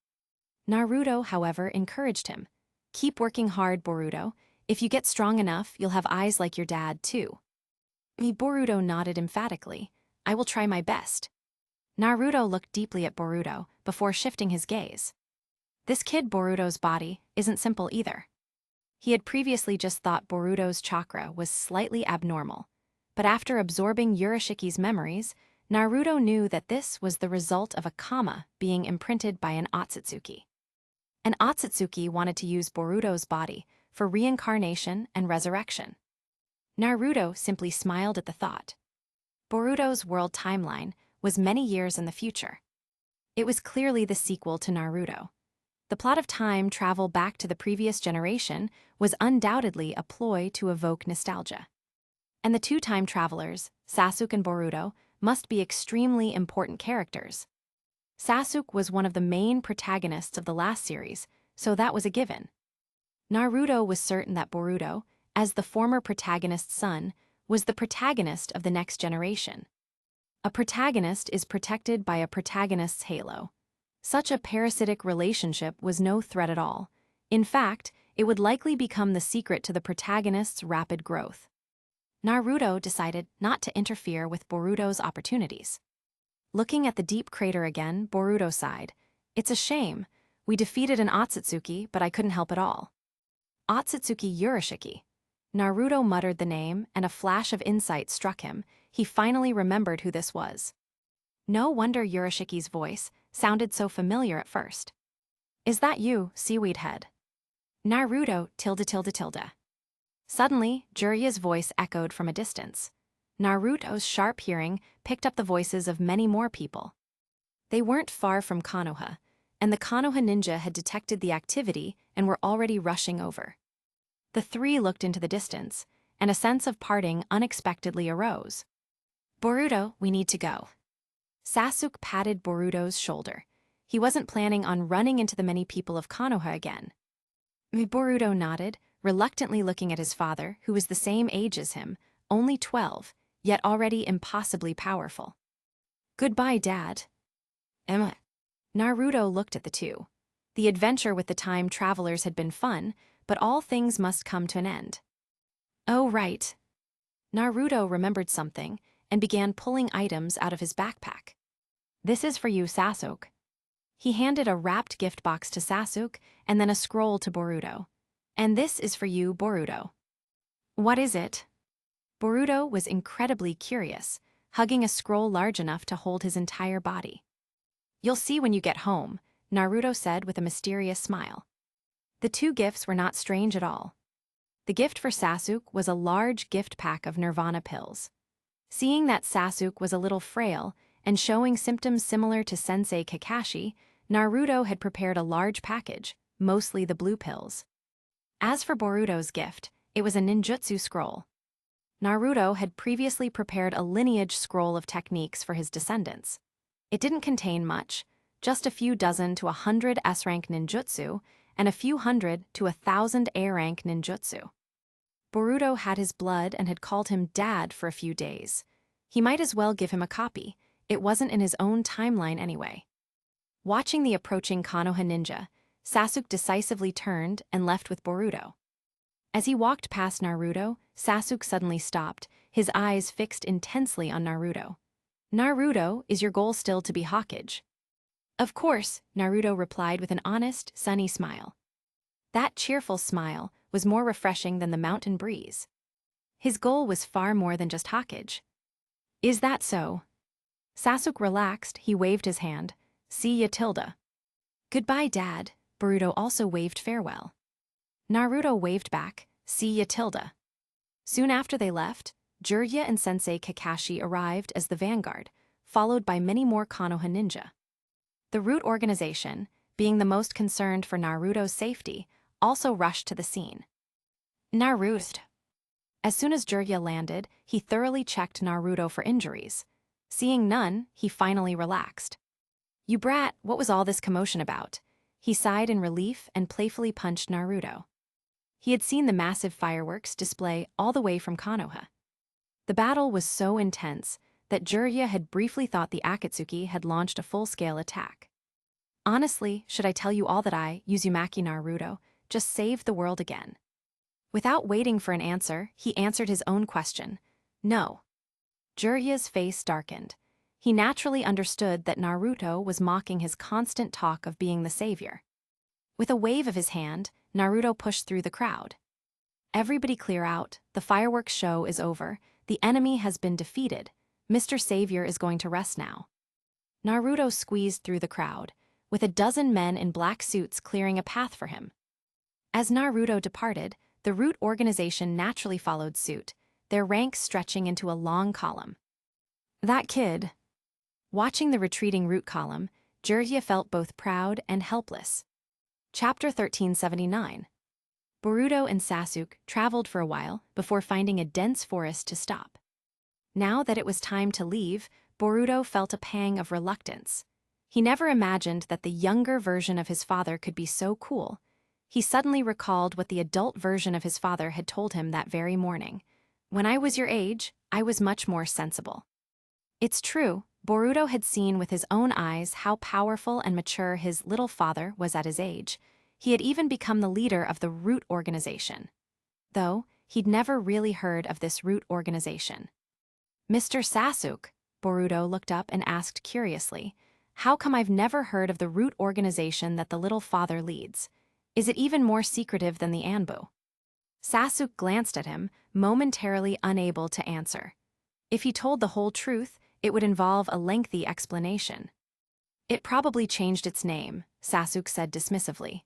Naruto, however, encouraged him. "Keep working hard, Boruto. If you get strong enough, you'll have eyes like your dad too." Boruto nodded emphatically. "I will try my best." Naruto looked deeply at Boruto before shifting his gaze. This kid Boruto's body isn't simple either. He had previously just thought Boruto's chakra was slightly abnormal, but after absorbing Urashiki's memories, Naruto knew that this was the result of a kama being imprinted by an Otsutsuki. An Otsutsuki wanted to use Boruto's body for reincarnation and resurrection. Naruto simply smiled at the thought. Boruto's world timeline was many years in the future. It was clearly the sequel to Naruto. The plot of time travel back to the previous generation was undoubtedly a ploy to evoke nostalgia. And the two time travelers, Sasuke and Boruto, must be extremely important characters. Sasuke was one of the main protagonists of the last series, so that was a given. Naruto was certain that Boruto, as the former protagonist's son, was the protagonist of the next generation. A protagonist is protected by a protagonist's halo. Such a parasitic relationship was no threat at all. In fact, it would likely become the secret to the protagonist's rapid growth. Naruto decided not to interfere with Boruto's opportunities. Looking at the deep crater again, Boruto sighed. "It's a shame. We defeated an Otsutsuki, but I couldn't help at all." Otsutsuki Urashiki. Naruto muttered the name, and a flash of insight struck him. He finally remembered who this was. No wonder Urashiki's voice sounded so familiar at first. "Is that you, Seaweed Head?" Naruto, tilde. Suddenly, Jiraiya's voice echoed from a distance. Naruto's sharp hearing picked up the voices of many more people. They weren't far from Konoha, and the Konoha ninja had detected the activity and were already rushing over. The three looked into the distance, and a sense of parting unexpectedly arose. "Boruto, we need to go." Sasuke patted Boruto's shoulder. He wasn't planning on running into the many people of Konoha again. Boruto nodded, reluctantly looking at his father, who was the same age as him, only 12, yet already impossibly powerful. "Goodbye, Dad." Emma. Naruto looked at the two. The adventure with the time travelers had been fun, but all things must come to an end. "Oh, right." Naruto remembered something and began pulling items out of his backpack. "This is for you, Sasuke." He handed a wrapped gift box to Sasuke and then a scroll to Boruto. "And this is for you, Boruto." "What is it?" Boruto was incredibly curious, hugging a scroll large enough to hold his entire body. "You'll see when you get home," Naruto said with a mysterious smile. The two gifts were not strange at all. The gift for Sasuke was a large gift pack of Nirvana pills. Seeing that Sasuke was a little frail and showing symptoms similar to Sensei Kakashi, Naruto had prepared a large package, mostly the blue pills. As for Boruto's gift, it was a ninjutsu scroll. Naruto had previously prepared a lineage scroll of techniques for his descendants. It didn't contain much, just a few dozen to 100 S-rank ninjutsu, and a few hundred to 1,000 A-rank ninjutsu. Boruto had his blood and had called him Dad for a few days. He might as well give him a copy. It wasn't in his own timeline anyway. Watching the approaching Konoha ninja, Sasuke decisively turned and left with Boruto. As he walked past Naruto, Sasuke suddenly stopped, his eyes fixed intensely on Naruto. "Naruto, is your goal still to be Hokage?" "Of course," Naruto replied with an honest, sunny smile. That cheerful smile was more refreshing than the mountain breeze. His goal was far more than just Hokage. Is that so? Sasuke relaxed, he waved his hand. See ya, Tilda. Goodbye, Dad. Boruto also waved farewell. Naruto waved back, see ya, Tilda. Soon after they left, Jiraiya and Sensei Kakashi arrived as the vanguard, followed by many more Konoha ninja. The Root organization, being the most concerned for Naruto's safety, also rushed to the scene. Naruto. As soon as Jiraiya landed, he thoroughly checked Naruto for injuries. Seeing none, he finally relaxed. You brat, what was all this commotion about? He sighed in relief and playfully punched Naruto. He had seen the massive fireworks display all the way from Konoha. The battle was so intense that Jiraiya had briefly thought the Akatsuki had launched a full-scale attack. Honestly, should I tell you all that I, Uzumaki Naruto, just saved the world again? Without waiting for an answer, he answered his own question. No. Jiraiya's face darkened. He naturally understood that Naruto was mocking his constant talk of being the savior. With a wave of his hand, Naruto pushed through the crowd. Everybody clear out, the fireworks show is over, the enemy has been defeated, Mr. Savior is going to rest now. Naruto squeezed through the crowd, with a dozen men in black suits clearing a path for him. As Naruto departed, the Root organization naturally followed suit, their ranks stretching into a long column. That kid. Watching the retreating Root column, Jiraiya felt both proud and helpless. Chapter 1379. Boruto and Sasuke traveled for a while before finding a dense forest to stop. Now that it was time to leave, Boruto felt a pang of reluctance. He never imagined that the younger version of his father could be so cool. He suddenly recalled what the adult version of his father had told him that very morning. When I was your age, I was much more sensible. It's true, Boruto had seen with his own eyes how powerful and mature his little father was at his age. He had even become the leader of the Root organization. Though, he'd never really heard of this Root organization. Mr. Sasuke, Boruto looked up and asked curiously, how come I've never heard of the Root organization that the little father leads? Is it even more secretive than the Anbu? Sasuke glanced at him, momentarily unable to answer. If he told the whole truth, it would involve a lengthy explanation. It probably changed its name, Sasuke said dismissively.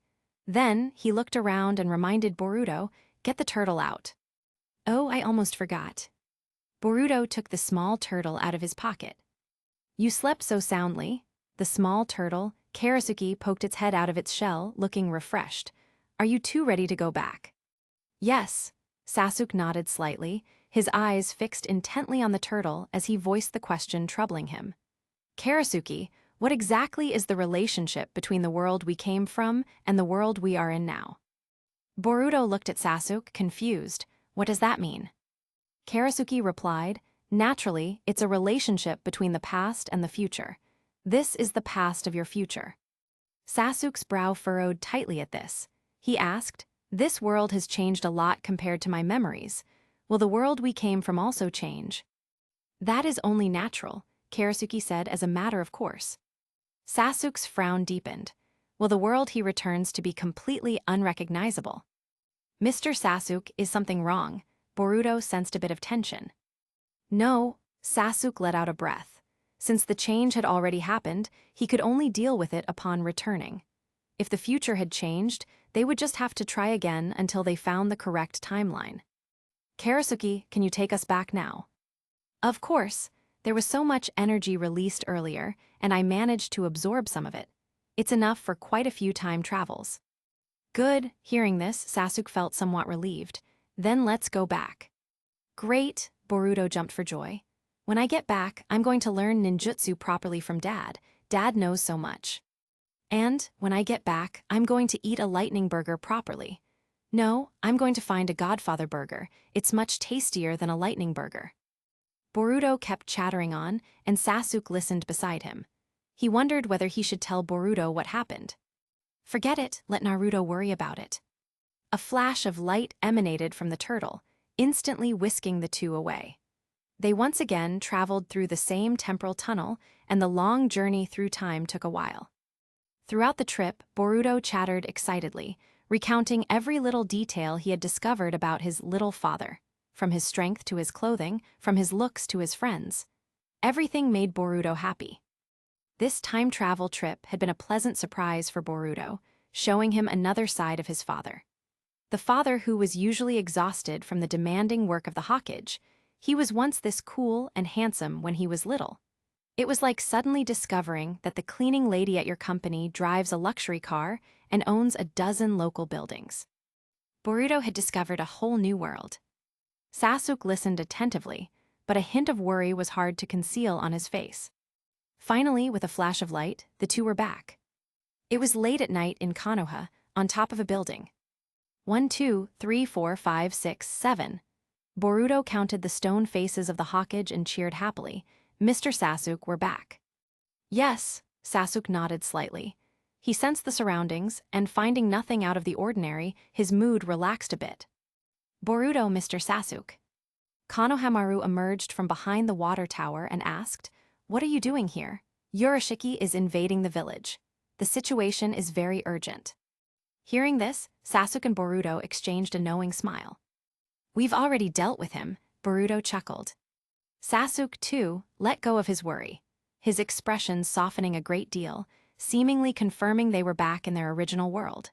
Then, he looked around and reminded Boruto, get the turtle out. Oh, I almost forgot. Boruto took the small turtle out of his pocket. You slept so soundly. The small turtle, Karasuke, poked its head out of its shell, looking refreshed. Are you too ready to go back? Yes. Sasuke nodded slightly, his eyes fixed intently on the turtle as he voiced the question troubling him. Karasuke, what exactly is the relationship between the world we came from and the world we are in now? Boruto looked at Sasuke, confused. What does that mean? Karasuke replied, naturally, it's a relationship between the past and the future. This is the past of your future. Sasuke's brow furrowed tightly at this. He asked, this world has changed a lot compared to my memories. Will the world we came from also change? That is only natural, Karasuke said as a matter of course. Sasuke's frown deepened. Will the world he returns to be completely unrecognizable? Mr. Sasuke, is something wrong? Boruto sensed a bit of tension. No, Sasuke let out a breath. Since the change had already happened, he could only deal with it upon returning. If the future had changed, they would just have to try again until they found the correct timeline. Karasuke, can you take us back now? Of course. There was so much energy released earlier, and I managed to absorb some of it. It's enough for quite a few time travels. Good, hearing this, Sasuke felt somewhat relieved. Then let's go back. Great, Boruto jumped for joy. When I get back, I'm going to learn ninjutsu properly from Dad. Dad knows so much. And, when I get back, I'm going to eat a lightning burger properly. No, I'm going to find a Godfather burger. It's much tastier than a lightning burger. Boruto kept chattering on, and Sasuke listened beside him. He wondered whether he should tell Boruto what happened. Forget it, let Naruto worry about it. A flash of light emanated from the turtle, instantly whisking the two away. They once again traveled through the same temporal tunnel, and the long journey through time took a while. Throughout the trip, Boruto chattered excitedly, recounting every little detail he had discovered about his little father, from his strength to his clothing, from his looks to his friends. Everything made Boruto happy. This time travel trip had been a pleasant surprise for Boruto, showing him another side of his father. The father who was usually exhausted from the demanding work of the Hokage, he was once this cool and handsome when he was little. It was like suddenly discovering that the cleaning lady at your company drives a luxury car and owns a dozen local buildings. Boruto had discovered a whole new world. Sasuke listened attentively, but a hint of worry was hard to conceal on his face. Finally, with a flash of light, the two were back. It was late at night in Konoha, on top of a building. 1, 2, 3, 4, 5, 6, 7. Boruto counted the stone faces of the Hokage and cheered happily. Mr. Sasuke, we're back. Yes, Sasuke nodded slightly. He sensed the surroundings, and finding nothing out of the ordinary, his mood relaxed a bit. Boruto, Mr. Sasuke. Konohamaru emerged from behind the water tower and asked, "What are you doing here? Urashiki is invading the village. The situation is very urgent." Hearing this, Sasuke and Boruto exchanged a knowing smile. "We've already dealt with him," Boruto chuckled. Sasuke, too, let go of his worry, his expression softening a great deal, seemingly confirming they were back in their original world.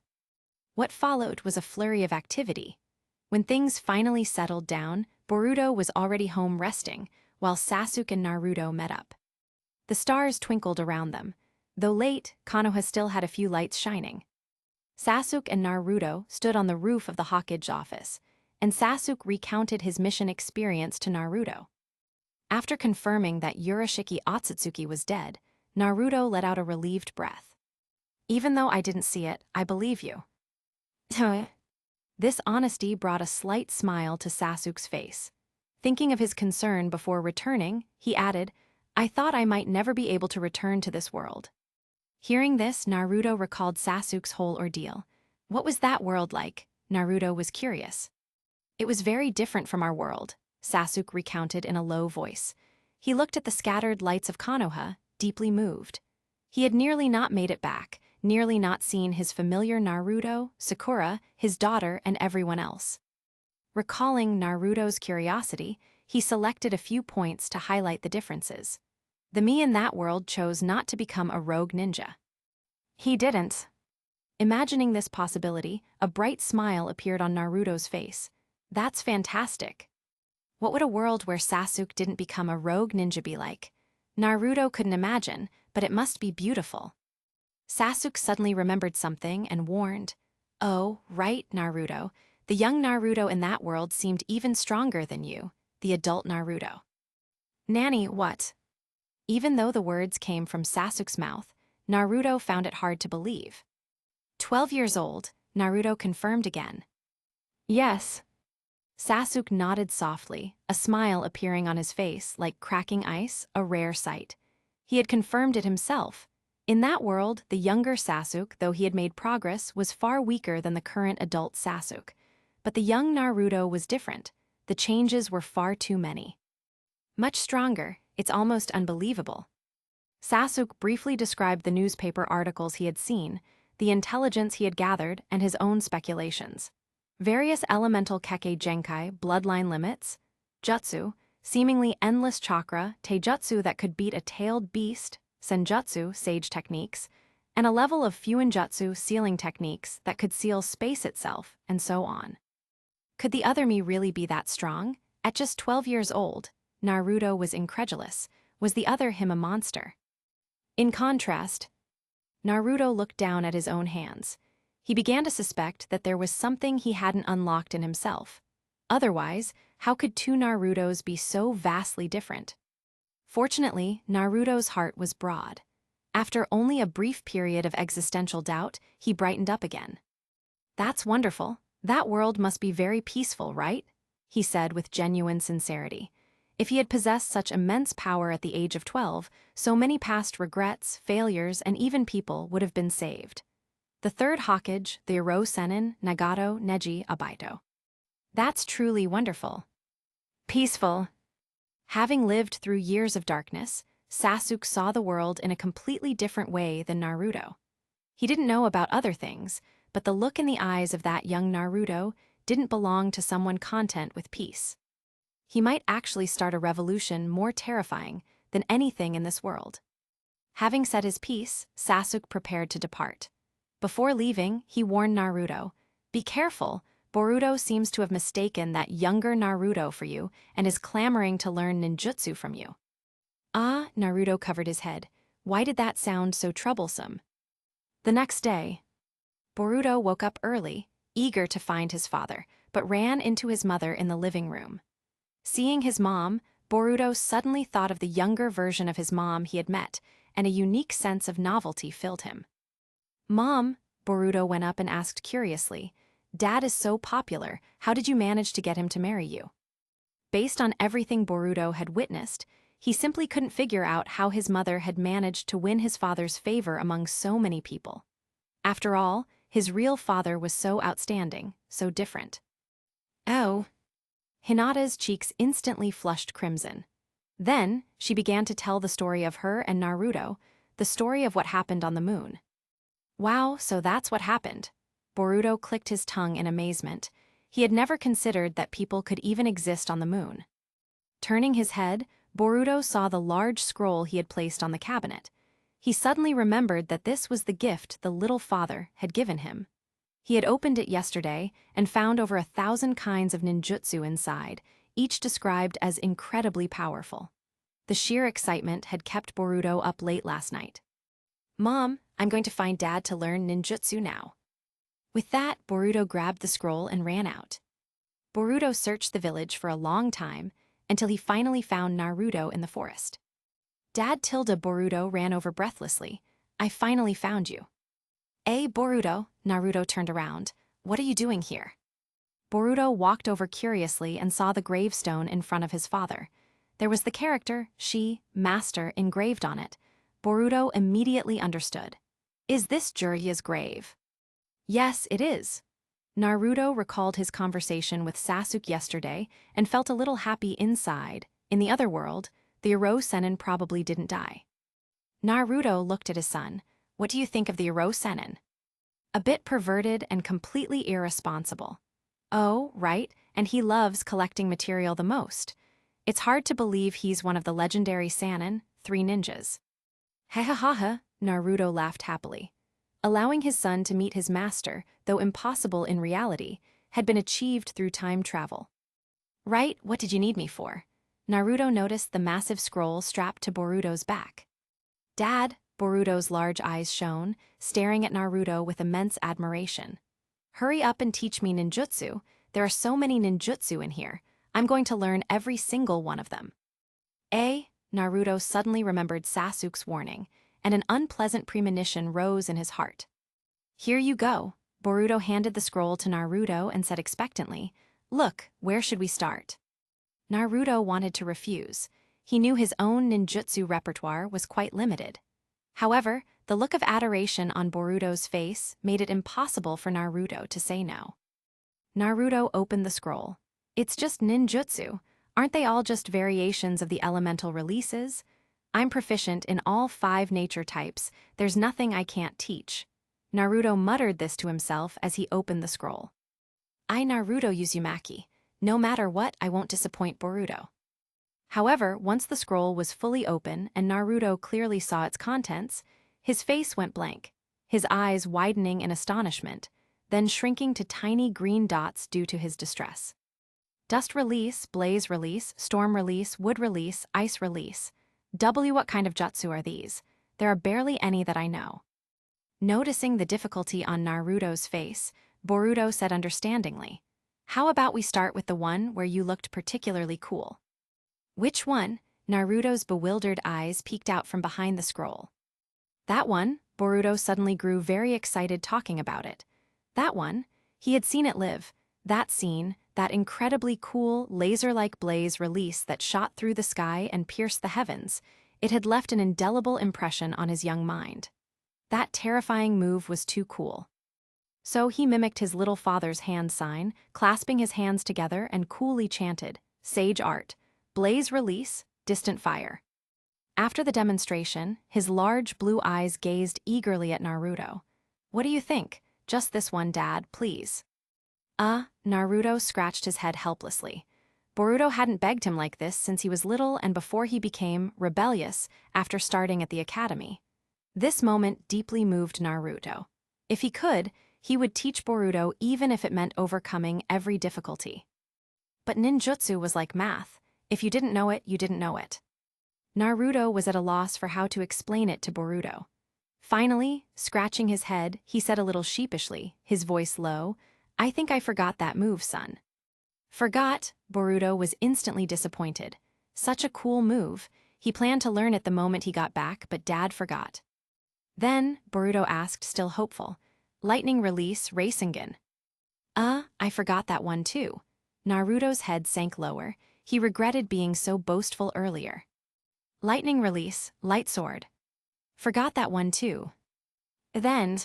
What followed was a flurry of activity. When things finally settled down, Boruto was already home resting, while Sasuke and Naruto met up. The stars twinkled around them. Though late, Konoha still had a few lights shining. Sasuke and Naruto stood on the roof of the Hokage office, and Sasuke recounted his mission experience to Naruto. After confirming that Urashiki Otsutsuki was dead, Naruto let out a relieved breath. "Even though I didn't see it, I believe you." This honesty brought a slight smile to Sasuke's face. Thinking of his concern before returning, he added, "I thought I might never be able to return to this world." Hearing this, Naruto recalled Sasuke's whole ordeal. What was that world like? Naruto was curious. "It was very different from our world," Sasuke recounted in a low voice. He looked at the scattered lights of Konoha, deeply moved. He had nearly not made it back, nearly not seen his familiar Naruto, Sakura, his daughter, and everyone else. Recalling Naruto's curiosity, he selected a few points to highlight the differences. The me in that world chose not to become a rogue ninja. He didn't. Imagining this possibility, a bright smile appeared on Naruto's face. "That's fantastic. What would a world where Sasuke didn't become a rogue ninja be like?" Naruto couldn't imagine, but it must be beautiful. Sasuke suddenly remembered something and warned, "Oh, right, Naruto. The young Naruto in that world seemed even stronger than you, the adult Naruto." "Nanny, what?" Even though the words came from Sasuke's mouth, Naruto found it hard to believe. 12 years old, Naruto confirmed again. "Yes." Sasuke nodded softly, a smile appearing on his face like cracking ice, a rare sight. He had confirmed it himself. In that world, the younger Sasuke, though he had made progress, was far weaker than the current adult Sasuke. But the young Naruto was different. The changes were far too many. Much stronger, it's almost unbelievable. Sasuke briefly described the newspaper articles he had seen, the intelligence he had gathered, and his own speculations. Various elemental Kekkei Genkai bloodline limits, jutsu, seemingly endless chakra, taijutsu that could beat a tailed beast, senjutsu, sage techniques, and a level of fuinjutsu, sealing techniques that could seal space itself, and so on. Could the other me really be that strong? At just 12 years old, Naruto was incredulous. Was the other him a monster? In contrast, Naruto looked down at his own hands. He began to suspect that there was something he hadn't unlocked in himself. Otherwise, how could two Narutos be so vastly different? Fortunately, Naruto's heart was broad. After only a brief period of existential doubt, he brightened up again. "That's wonderful. That world must be very peaceful, right?" he said with genuine sincerity. If he had possessed such immense power at the age of 12, so many past regrets, failures, and even people would have been saved. The third Hokage, the Iro Sennin, Nagato, Neji, Abaito. "That's truly wonderful." Peaceful. Having lived through years of darkness, Sasuke saw the world in a completely different way than Naruto. He didn't know about other things, but the look in the eyes of that young Naruto didn't belong to someone content with peace. He might actually start a revolution more terrifying than anything in this world. Having said his piece, Sasuke prepared to depart. Before leaving, he warned Naruto, "Be careful, Boruto seems to have mistaken that younger Naruto for you and is clamoring to learn ninjutsu from you." Ah, Naruto covered his head. Why did that sound so troublesome? The next day, Boruto woke up early, eager to find his father, but ran into his mother in the living room. Seeing his mom, Boruto suddenly thought of the younger version of his mom he had met, and a unique sense of novelty filled him. "Mom," Boruto went up and asked curiously, "Dad is so popular, how did you manage to get him to marry you?" Based on everything Boruto had witnessed, he simply couldn't figure out how his mother had managed to win his father's favor among so many people. After all, his real father was so outstanding, so different. Oh. Hinata's cheeks instantly flushed crimson. Then, she began to tell the story of her and Naruto, the story of what happened on the moon. Wow, so that's what happened. Boruto clicked his tongue in amazement. He had never considered that people could even exist on the moon. Turning his head, Boruto saw the large scroll he had placed on the cabinet. He suddenly remembered that this was the gift the little father had given him. He had opened it yesterday and found over 1,000 kinds of ninjutsu inside, each described as incredibly powerful. The sheer excitement had kept Boruto up late last night. "Mom, I'm going to find Dad to learn ninjutsu now." With that, Boruto grabbed the scroll and ran out. Boruto searched the village for a long time until he finally found Naruto in the forest. "Dad," Boruto ran over breathlessly, "I finally found you." Boruto," Naruto turned around. "What are you doing here?" Boruto walked over curiously and saw the gravestone in front of his father. There was the character, Master, engraved on it. Boruto immediately understood. "Is this Jiraiya's grave?" "Yes, it is." Naruto recalled his conversation with Sasuke yesterday and felt a little happy inside. In the other world, the Iro Sennin probably didn't die. Naruto looked at his son. "What do you think of the Iro Sennin?" "A bit perverted and completely irresponsible." "Oh, right, and he loves collecting material the most. It's hard to believe he's one of the legendary Sannin, 3 ninjas." "Ha ha ha ha," Naruto laughed happily. Allowing his son to meet his master, though impossible in reality, had been achieved through time travel. "Right, what did you need me for?" Naruto noticed the massive scroll strapped to Boruto's back. "Dad," Boruto's large eyes shone, staring at Naruto with immense admiration. "Hurry up and teach me ninjutsu. There are so many ninjutsu in here. I'm going to learn every single one of them." Naruto suddenly remembered Sasuke's warning, and an unpleasant premonition rose in his heart. "Here you go." Boruto handed the scroll to Naruto and said expectantly, "Look, where should we start?" Naruto wanted to refuse. He knew his own ninjutsu repertoire was quite limited. However, the look of adoration on Boruto's face made it impossible for Naruto to say no. Naruto opened the scroll. "It's just ninjutsu. Aren't they all just variations of the elemental releases? I'm proficient in all 5 nature types. There's nothing I can't teach." Naruto muttered this to himself as he opened the scroll. "I Naruto Uzumaki. No matter what, I won't disappoint Boruto." However, once the scroll was fully open and Naruto clearly saw its contents, his face went blank, his eyes widening in astonishment, then shrinking to tiny green dots due to his distress. "Dust release, blaze release, storm release, wood release, ice release. What kind of jutsu are these? There are barely any that I know." Noticing the difficulty on Naruto's face, Boruto said understandingly, "How about we start with the one where you looked particularly cool?" "Which one?" Naruto's bewildered eyes peeked out from behind the scroll. "That one." Boruto suddenly grew very excited talking about it. That one. He had seen it live. That scene, that incredibly cool, laser-like blaze release that shot through the sky and pierced the heavens, it had left an indelible impression on his young mind. That terrifying move was too cool. So he mimicked his little father's hand sign, clasping his hands together and coolly chanted, "Sage art. Blaze release, distant fire." After the demonstration, his large blue eyes gazed eagerly at Naruto. "What do you think? Just this one, Dad, please. Naruto scratched his head helplessly. Boruto hadn't begged him like this since he was little and before he became rebellious after starting at the academy. This moment deeply moved Naruto. If he could, he would teach Boruto even if it meant overcoming every difficulty. But ninjutsu was like math. If you didn't know it, you didn't know it. Naruto was at a loss for how to explain it to Boruto. Finally, scratching his head, he said a little sheepishly, his voice low, "I think I forgot that move, son." Forgot? Boruto was instantly disappointed. Such a cool move. He planned to learn it the moment he got back, but Dad forgot. Then, Boruto asked, still hopeful, "Lightning release, Rasengan." I forgot that one too." Naruto's head sank lower. He regretted being so boastful earlier. "Lightning release, light sword." Forgot that one too. Then,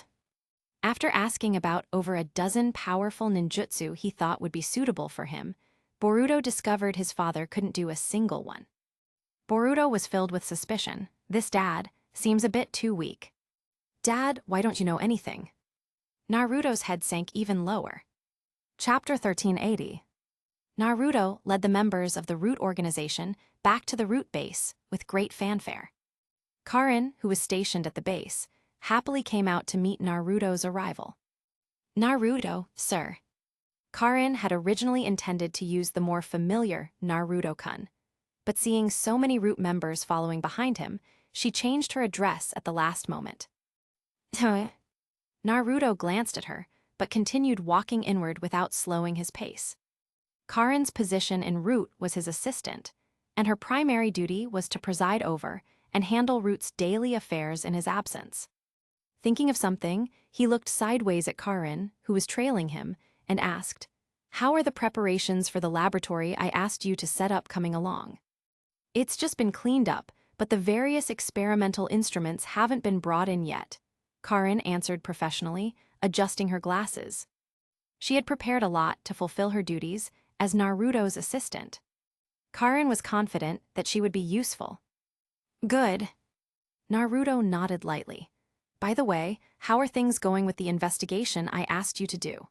after asking about over a dozen powerful ninjutsu he thought would be suitable for him, Boruto discovered his father couldn't do a single one. Boruto was filled with suspicion. This dad seems a bit too weak. "Dad, why don't you know anything?" Naruto's head sank even lower. Chapter 1380. Naruto led the members of the Root organization back to the Root base with great fanfare. Karin, who was stationed at the base, happily came out to meet Naruto's arrival. "Naruto, sir." Karin had originally intended to use the more familiar Naruto-kun, but seeing so many Root members following behind him, she changed her address at the last moment. Naruto glanced at her, but continued walking inward without slowing his pace. Karin's position en route was his assistant, and her primary duty was to preside over and handle Root's daily affairs in his absence. Thinking of something, he looked sideways at Karin, who was trailing him, and asked, "How are the preparations for the laboratory I asked you to set up coming along?" "It's just been cleaned up, but the various experimental instruments haven't been brought in yet," Karin answered professionally, adjusting her glasses. She had prepared a lot to fulfill her duties as Naruto's assistant. Karin was confident that she would be useful. "Good." Naruto nodded lightly. "By the way, how are things going with the investigation I asked you to do?"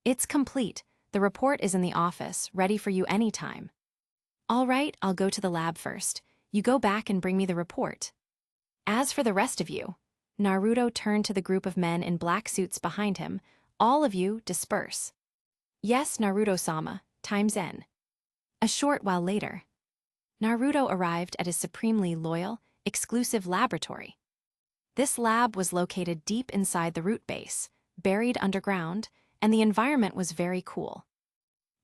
"It's complete. The report is in the office, ready for you anytime." "All right, I'll go to the lab first. You go back and bring me the report. As for the rest of you," Naruto turned to the group of men in black suits behind him, "all of you disperse." "Yes, Naruto-sama, time's in." A short while later, Naruto arrived at his supremely loyal, exclusive laboratory. This lab was located deep inside the Root base, buried underground, and the environment was very cool.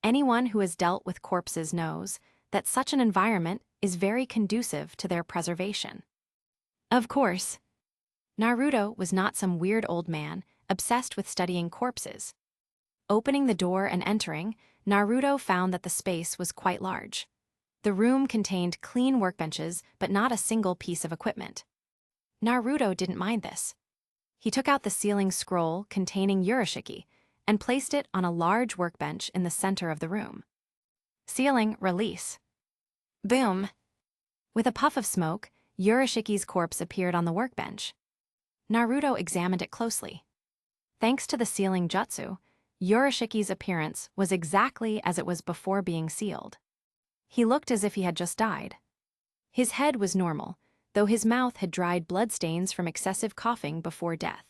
Anyone who has dealt with corpses knows that such an environment is very conducive to their preservation. Of course, Naruto was not some weird old man obsessed with studying corpses. Opening the door and entering, Naruto found that the space was quite large. The room contained clean workbenches, but not a single piece of equipment. Naruto didn't mind this. He took out the sealing scroll containing Urashiki and placed it on a large workbench in the center of the room. Sealing release. Boom! With a puff of smoke, Urashiki's corpse appeared on the workbench. Naruto examined it closely. Thanks to the sealing jutsu, Urashiki's appearance was exactly as it was before being sealed. He looked as if he had just died. His head was normal, though his mouth had dried bloodstains from excessive coughing before death.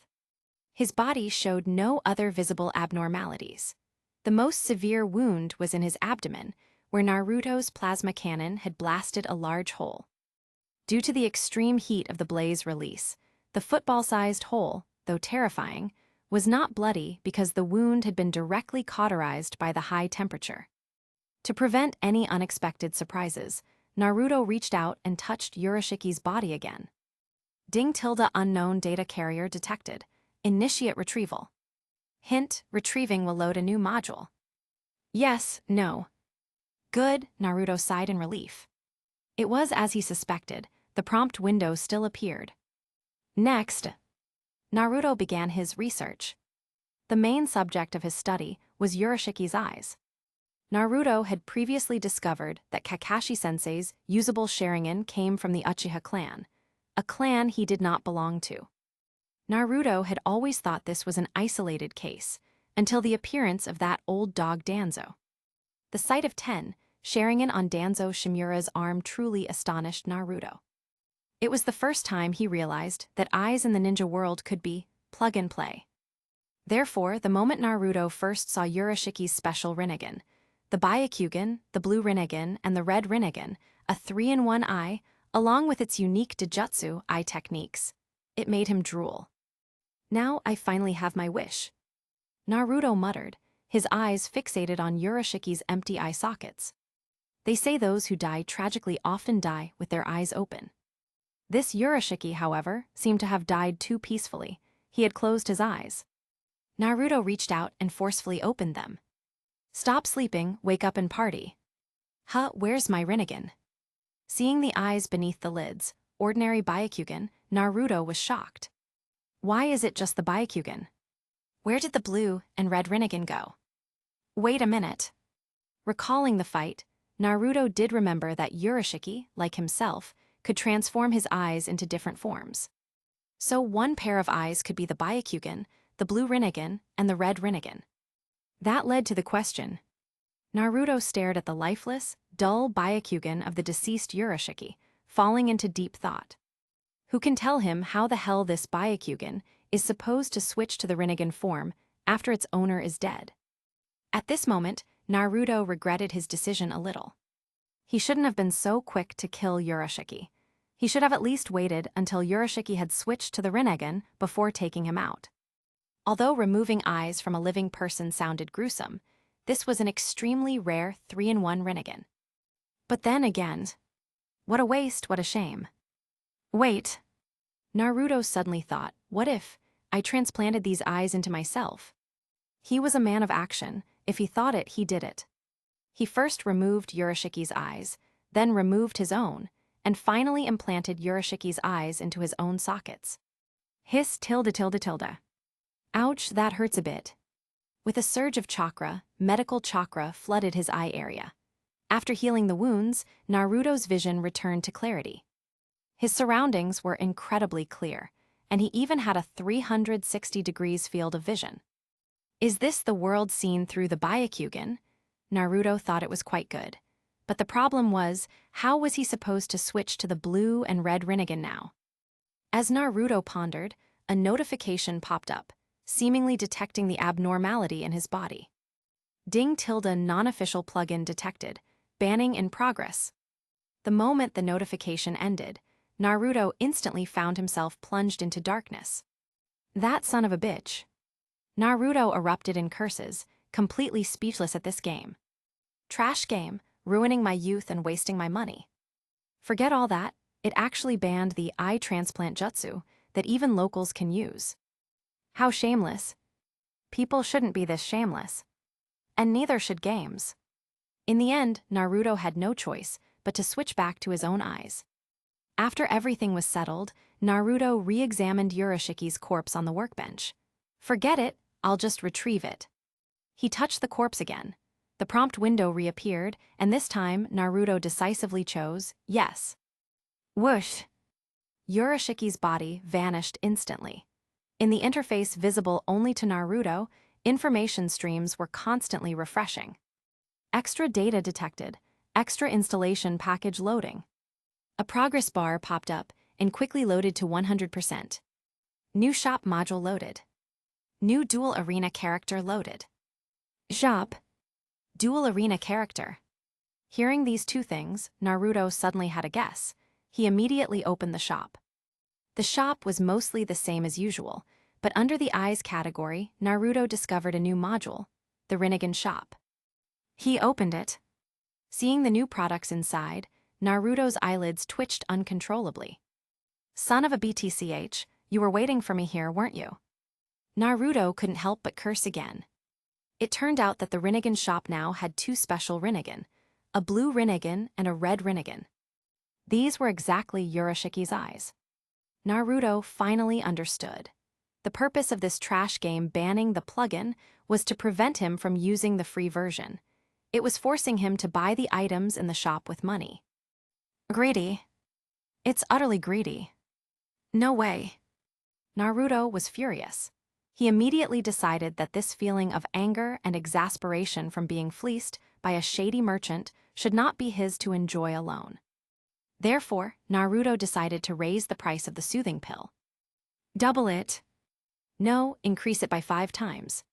His body showed no other visible abnormalities. The most severe wound was in his abdomen, where Naruto's plasma cannon had blasted a large hole. Due to the extreme heat of the blaze release, the football-sized hole, though terrifying, was not bloody because the wound had been directly cauterized by the high temperature. To prevent any unexpected surprises, Naruto reached out and touched Urashiki's body again. Ding tilde unknown data carrier detected. Initiate retrieval. Hint, retrieving will load a new module. Yes, no. Good, Naruto sighed in relief. It was as he suspected, the prompt window still appeared. Next, Naruto began his research. The main subject of his study was Urashiki's eyes. Naruto had previously discovered that Kakashi-sensei's usable Sharingan came from the Uchiha clan, a clan he did not belong to. Naruto had always thought this was an isolated case, until the appearance of that old dog Danzo. The sight of Ten, sharing in on Danzo Shimura's arm truly astonished Naruto. It was the first time he realized that eyes in the ninja world could be plug and play. Therefore, the moment Naruto first saw Urashiki's special Rinnegan, the Byakugan, the blue Rinnegan, and the red Rinnegan, a 3-in-1 eye, along with its unique Dijutsu eye techniques, it made him drool. Now I finally have my wish, Naruto muttered, his eyes fixated on Urashiki's empty eye sockets. They say those who die tragically often die with their eyes open. This Urashiki, however, seemed to have died too peacefully. He had closed his eyes. Naruto reached out and forcefully opened them. Stop sleeping, wake up and party. Huh, where's my Rinnegan? Seeing the eyes beneath the lids, ordinary Byakugan, Naruto was shocked. Why is it just the Byakugan? Where did the blue and red Rinnegan go? Wait a minute. Recalling the fight, Naruto did remember that Urashiki, like himself, could transform his eyes into different forms. So one pair of eyes could be the Byakugan, the blue Rinnegan, and the red Rinnegan. That led to the question. Naruto stared at the lifeless, dull Byakugan of the deceased Urashiki, falling into deep thought. Who can tell him how the hell this Byakugan is supposed to switch to the Rinnegan form after its owner is dead? At this moment, Naruto regretted his decision a little. He shouldn't have been so quick to kill Urashiki. He should have at least waited until Urashiki had switched to the Rinnegan before taking him out. Although removing eyes from a living person sounded gruesome, this was an extremely rare 3-in-1 Rinnegan. But then again, what a waste, what a shame. Wait. Naruto suddenly thought, what if I transplanted these eyes into myself? He was a man of action. If he thought it, he did it. He first removed Urashiki's eyes, then removed his own, and finally implanted Urashiki's eyes into his own sockets. Hiss tilde tilde tilde. Ouch, that hurts a bit. With a surge of chakra, medical chakra flooded his eye area. After healing the wounds, Naruto's vision returned to clarity. His surroundings were incredibly clear, and he even had a 360 degrees field of vision. Is this the world seen through the Byakugan? Naruto thought it was quite good. But the problem was, how was he supposed to switch to the blue and red Rinnegan now? As Naruto pondered, a notification popped up, seemingly detecting the abnormality in his body. Ding tilde non-official plugin detected, banning in progress. The moment the notification ended, Naruto instantly found himself plunged into darkness. That son of a bitch. Naruto erupted in curses, completely speechless at this game. Trash game, ruining my youth and wasting my money. Forget all that, it actually banned the eye transplant jutsu that even locals can use. How shameless. People shouldn't be this shameless. And neither should games. In the end, Naruto had no choice but to switch back to his own eyes. After everything was settled, Naruto re-examined Urashiki's corpse on the workbench. Forget it, I'll just retrieve it. He touched the corpse again. The prompt window reappeared, and this time Naruto decisively chose yes. Whoosh! Urashiki's body vanished instantly. In the interface visible only to Naruto, information streams were constantly refreshing. Extra data detected, extra installation package loading. A progress bar popped up and quickly loaded to 100%. New shop module loaded. New dual arena character loaded. Shop. Dual arena character. Hearing these two things, Naruto suddenly had a guess. He immediately opened the shop. The shop was mostly the same as usual, but under the eyes category, Naruto discovered a new module, the Rinnegan shop. He opened it. Seeing the new products inside, Naruto's eyelids twitched uncontrollably. Son of a BTCH, you were waiting for me here, weren't you? Naruto couldn't help but curse again. It turned out that the Rinnegan shop now had two special Rinnegan, a blue Rinnegan and a red Rinnegan. These were exactly Urashiki's eyes. Naruto finally understood. The purpose of this trash game banning the plugin was to prevent him from using the free version. It was forcing him to buy the items in the shop with money. Greedy. It's utterly greedy. No way. Naruto was furious. He immediately decided that this feeling of anger and exasperation from being fleeced by a shady merchant should not be his to enjoy alone. Therefore, Naruto decided to raise the price of the soothing pill. Double it. No, increase it by 5 times.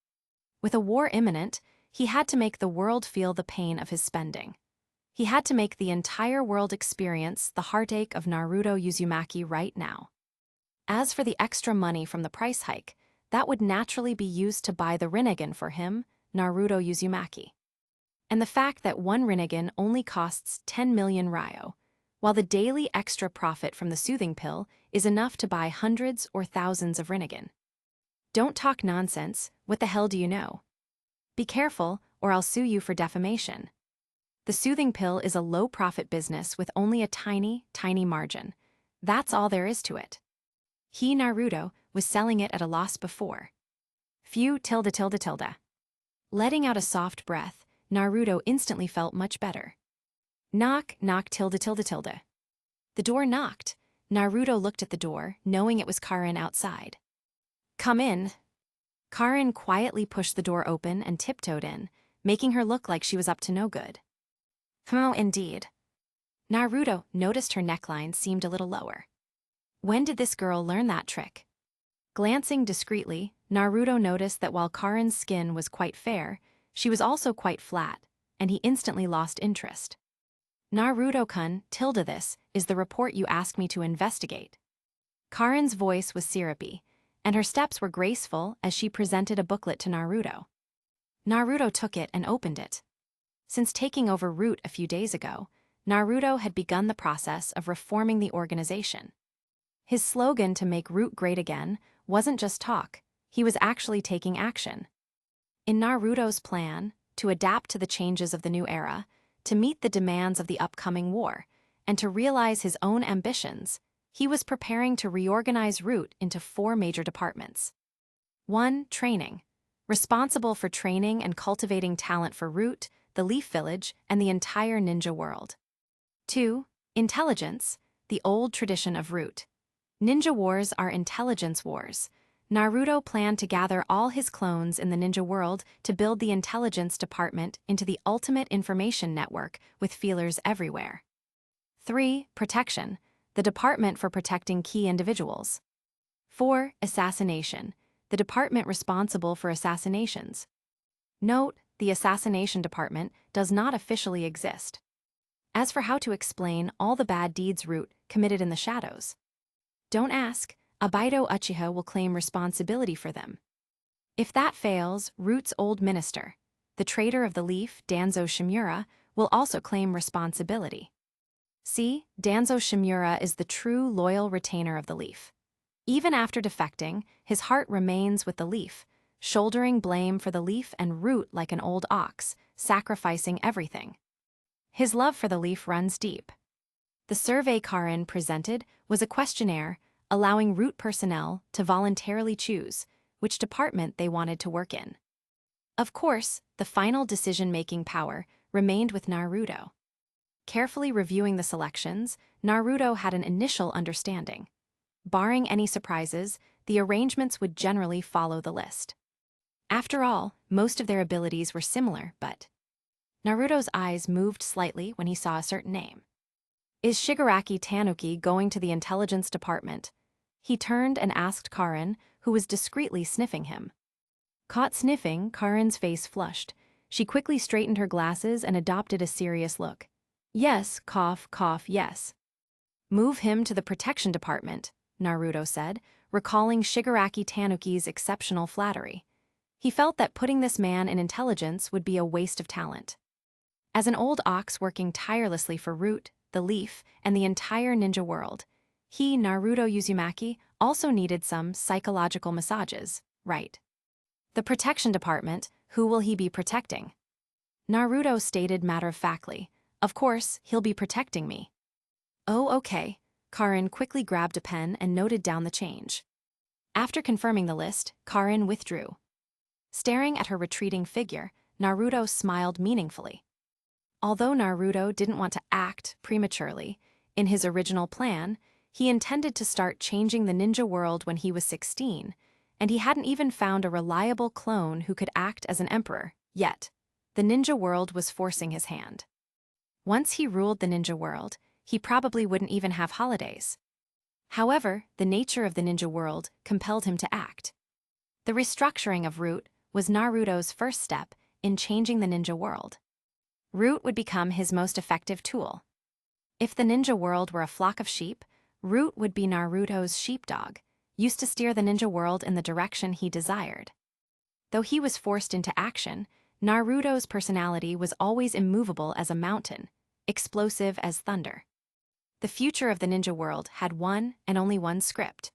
With a war imminent, he had to make the world feel the pain of his spending. He had to make the entire world experience the heartache of Naruto Uzumaki right now. As for the extra money from the price hike, that would naturally be used to buy the Rinnegan for him, Naruto Uzumaki. And the fact that 1 Rinnegan only costs 10 million ryo, while the daily extra profit from the soothing pill is enough to buy hundreds or thousands of Rinnegan. Don't talk nonsense, what the hell do you know? Be careful, or I'll sue you for defamation. The soothing pill is a low-profit business with only a tiny, tiny margin. That's all there is to it. He, Naruto, was selling it at a loss before. Phew, tilde. Letting out a soft breath, Naruto instantly felt much better. Knock, knock, tilde. The door knocked. Naruto looked at the door, knowing it was Karin outside. Come in. Karin quietly pushed the door open and tiptoed in, making her look like she was up to no good. Oh, indeed. Naruto noticed her neckline seemed a little lower. When did this girl learn that trick? Glancing discreetly, Naruto noticed that while Karin's skin was quite fair, she was also quite flat, and he instantly lost interest. Naruto-kun, this is the report you asked me to investigate. Karin's voice was syrupy, and her steps were graceful as she presented a booklet to Naruto. Naruto took it and opened it. Since taking over REINCARNATION a few days ago, Naruto had begun the process of reforming the organization. His slogan to make REINCARNATION great again wasn't just talk, he was actually taking action. In Naruto's plan, to adapt to the changes of the new era, to meet the demands of the upcoming war, and to realize his own ambitions, he was preparing to reorganize REINCARNATION into 4 major departments. 1. Training, responsible for training and cultivating talent for REINCARNATION, the Leaf Village, and the entire ninja world. 2. Intelligence, the old tradition of REINCARNATION. Ninja wars are intelligence wars. Naruto planned to gather all his clones in the ninja world to build the intelligence department into the ultimate information network with feelers everywhere. 3. Protection, the department for protecting key individuals. 4. Assassination, the department responsible for assassinations. Note, the assassination department does not officially exist. As for how to explain all the bad deeds REINCARNATION committed in the shadows, don't ask, Obito Uchiha will claim responsibility for them. If that fails, REINCARNATION's old minister, the traitor of the leaf, Danzo Shimura, will also claim responsibility. See, Danzo Shimura is the true loyal retainer of the leaf. Even after defecting, his heart remains with the leaf, shouldering blame for the leaf and root like an old ox, sacrificing everything. His love for the leaf runs deep. The survey Karin presented was a questionnaire allowing REINCARNATION personnel to voluntarily choose which department they wanted to work in. Of course, the final decision-making power remained with Naruto. Carefully reviewing the selections, Naruto had an initial understanding. Barring any surprises, the arrangements would generally follow the list. After all, most of their abilities were similar, but Naruto's eyes moved slightly when he saw a certain name. Is Shigaraki Tanuki going to the intelligence department? He turned and asked Karin, who was discreetly sniffing him. Caught sniffing, Karin's face flushed. She quickly straightened her glasses and adopted a serious look. Yes, cough, cough, yes. Move him to the protection department, Naruto said, recalling Shigaraki Tanuki's exceptional flattery. He felt that putting this man in intelligence would be a waste of talent. As an old ox working tirelessly for REINCARNATION, the leaf, and the entire ninja world, he, Naruto Uzumaki, also needed some psychological massages, right? The protection department, who will he be protecting? Naruto stated matter-of-factly, of course, he'll be protecting me. Oh, okay. Karin quickly grabbed a pen and noted down the change. After confirming the list, Karin withdrew. Staring at her retreating figure, Naruto smiled meaningfully. Although Naruto didn't want to act prematurely, in his original plan, He intended to start changing the ninja world when he was 16, and he hadn't even found a reliable clone who could act as an emperor, yet. The ninja world was forcing his hand. Once he ruled the ninja world, he probably wouldn't even have holidays. However, the nature of the ninja world compelled him to act. The restructuring of Root was Naruto's first step in changing the ninja world. Root would become his most effective tool. If the ninja world were a flock of sheep, Root would be Naruto's sheepdog, used to steer the ninja world in the direction he desired. Though he was forced into action, Naruto's personality was always immovable as a mountain, explosive as thunder. The future of the ninja world had one and only one script.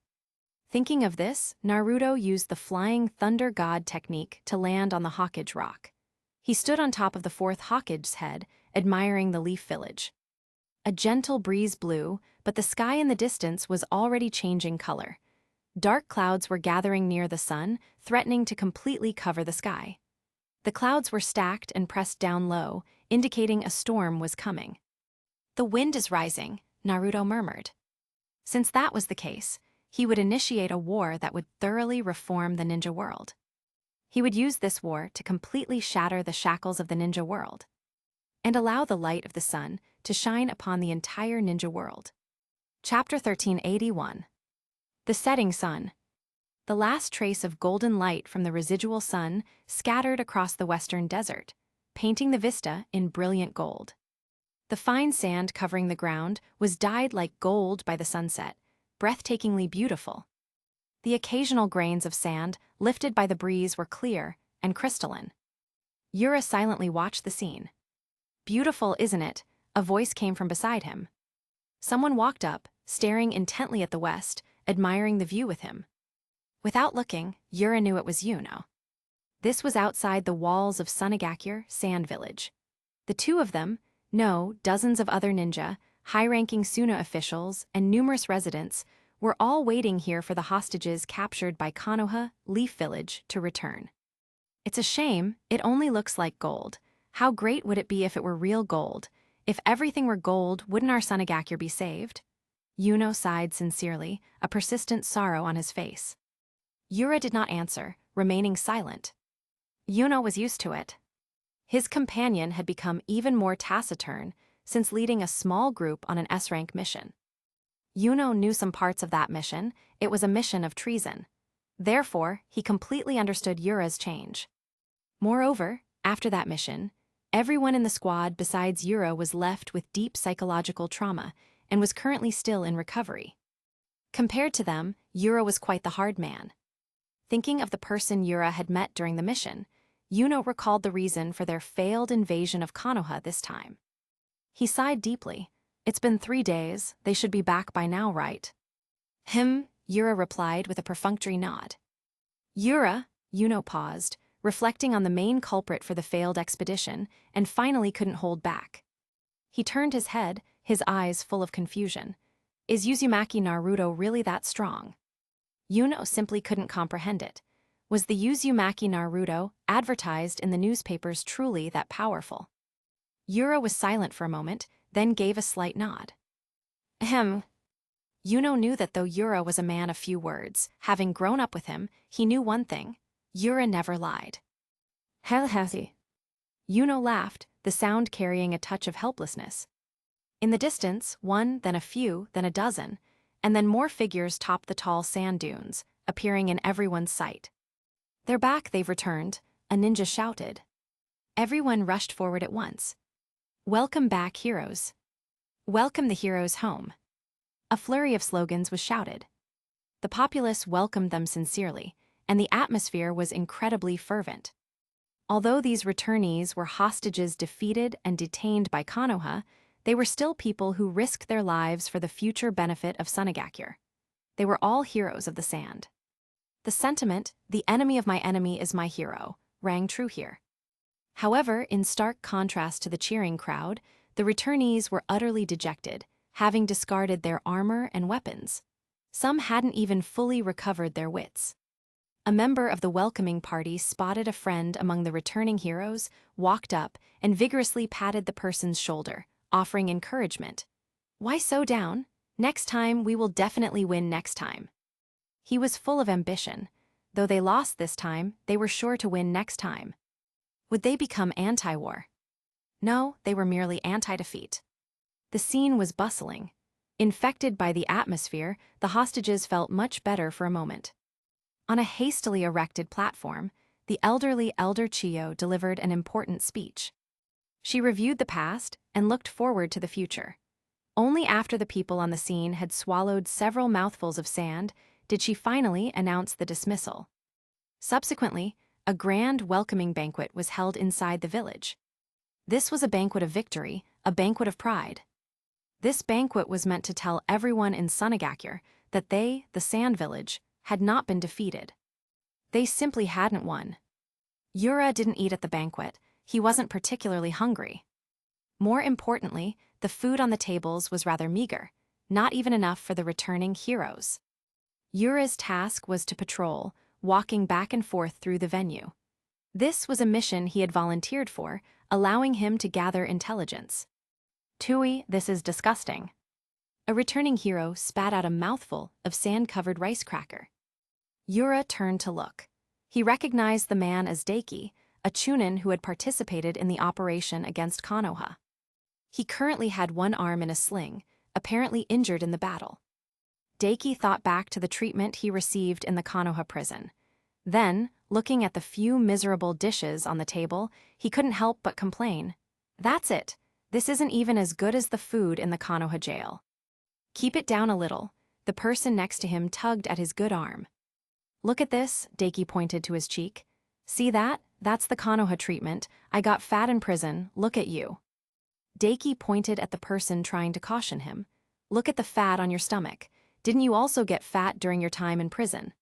Thinking of this, Naruto used the flying thunder god technique to land on the Hokage rock. He stood on top of the fourth Hokage's head, admiring the leaf village. A gentle breeze blew, but the sky in the distance was already changing color. Dark clouds were gathering near the sun, threatening to completely cover the sky. The clouds were stacked and pressed down low, indicating a storm was coming. "The wind is rising," Naruto murmured. Since that was the case, he would initiate a war that would thoroughly reform the ninja world. He would use this war to completely shatter the shackles of the ninja world and allow the light of the sun to shine upon the entire ninja world. Chapter 1381. The Setting Sun. The last trace of golden light from the residual sun scattered across the western desert, painting the vista in brilliant gold. The fine sand covering the ground was dyed like gold by the sunset, breathtakingly beautiful. The occasional grains of sand lifted by the breeze were clear and crystalline. Yura silently watched the scene. "Beautiful, isn't it?" a voice came from beside him. Someone walked up, staring intently at the west, admiring the view with him. Without looking, Yura knew it was Yuno. This was outside the walls of Sunagakure Sand Village. The two of them, no, dozens of other ninja, high-ranking Suna officials, and numerous residents were all waiting here for the hostages captured by Konoha, Leaf Village, to return. "It's a shame, it only looks like gold. How great would it be if it were real gold? If everything were gold, wouldn't our Sunagakure be saved?" Yuno sighed sincerely, a persistent sorrow on his face. Yura did not answer, remaining silent. Yuno was used to it. His companion had become even more taciturn since leading a small group on an S-rank mission. Yuno knew some parts of that mission. It was a mission of treason. Therefore, he completely understood Yura's change. Moreover, after that mission, everyone in the squad besides Yura was left with deep psychological trauma and was currently still in recovery. Compared to them, Yura was quite the hard man. Thinking of the person Yura had met during the mission, Yuno recalled the reason for their failed invasion of Konoha this time. He sighed deeply. "It's been 3 days, they should be back by now, right?" Yura replied with a perfunctory nod. "Yura," Yuno paused, reflecting on the main culprit for the failed expedition, and finally couldn't hold back. He turned his head, his eyes full of confusion. "Is Uzumaki Naruto really that strong?" Yuno simply couldn't comprehend it. Was the Uzumaki Naruto advertised in the newspapers truly that powerful? Yura was silent for a moment, then gave a slight nod. Yuno knew that though Yura was a man of few words, having grown up with him, he knew one thing: Yura never lied. Yuno laughed, the sound carrying a touch of helplessness. In the distance, one, then a few, then a dozen, and then more figures topped the tall sand dunes, appearing in everyone's sight. "They're back, they've returned," a ninja shouted. Everyone rushed forward at once. "Welcome back, heroes. Welcome the heroes home." A flurry of slogans was shouted. The populace welcomed them sincerely, and the atmosphere was incredibly fervent. Although these returnees were hostages defeated and detained by Konoha, they were still people who risked their lives for the future benefit of Sunagakure. They were all heroes of the sand. The sentiment, "the enemy of my enemy is my hero," rang true here. However, in stark contrast to the cheering crowd, the returnees were utterly dejected, having discarded their armor and weapons. Some hadn't even fully recovered their wits. A member of the welcoming party spotted a friend among the returning heroes, walked up, and vigorously patted the person's shoulder, offering encouragement. "Why so down? Next time, we will definitely win next time. He was full of ambition. Though they lost this time, they were sure to win next time. Would they become anti-war? No, they were merely anti-defeat. The scene was bustling. Infected by the atmosphere, the hostages felt much better for a moment. On a hastily erected platform, the elderly Elder Chiyo delivered an important speech. She reviewed the past and looked forward to the future. Only after the people on the scene had swallowed several mouthfuls of sand did she finally announce the dismissal. Subsequently, a grand welcoming banquet was held inside the village. This was a banquet of victory, a banquet of pride. This banquet was meant to tell everyone in Sunagakure that they, the Sand Village, had not been defeated. They simply hadn't won. Yura didn't eat at the banquet. He wasn't particularly hungry. More importantly, the food on the tables was rather meager, not even enough for the returning heroes. Yura's task was to patrol, walking back and forth through the venue. This was a mission he had volunteered for, allowing him to gather intelligence. Tui, this is disgusting. A returning hero spat out a mouthful of sand-covered rice cracker. Yura turned to look. He recognized the man as Daiki, a Chunin who had participated in the operation against Konoha. He currently had one arm in a sling, apparently injured in the battle. Daiki thought back to the treatment he received in the Konoha prison. Then, looking at the few miserable dishes on the table, he couldn't help but complain. That's it. This isn't even as good as the food in the Konoha jail. Keep it down a little. The person next to him tugged at his good arm. Look at this, Daiki pointed to his cheek. See that? That's the Konoha treatment. I got fat in prison, look at you. Daiki pointed at the person trying to caution him. Look at the fat on your stomach. Didn't you also get fat during your time in prison?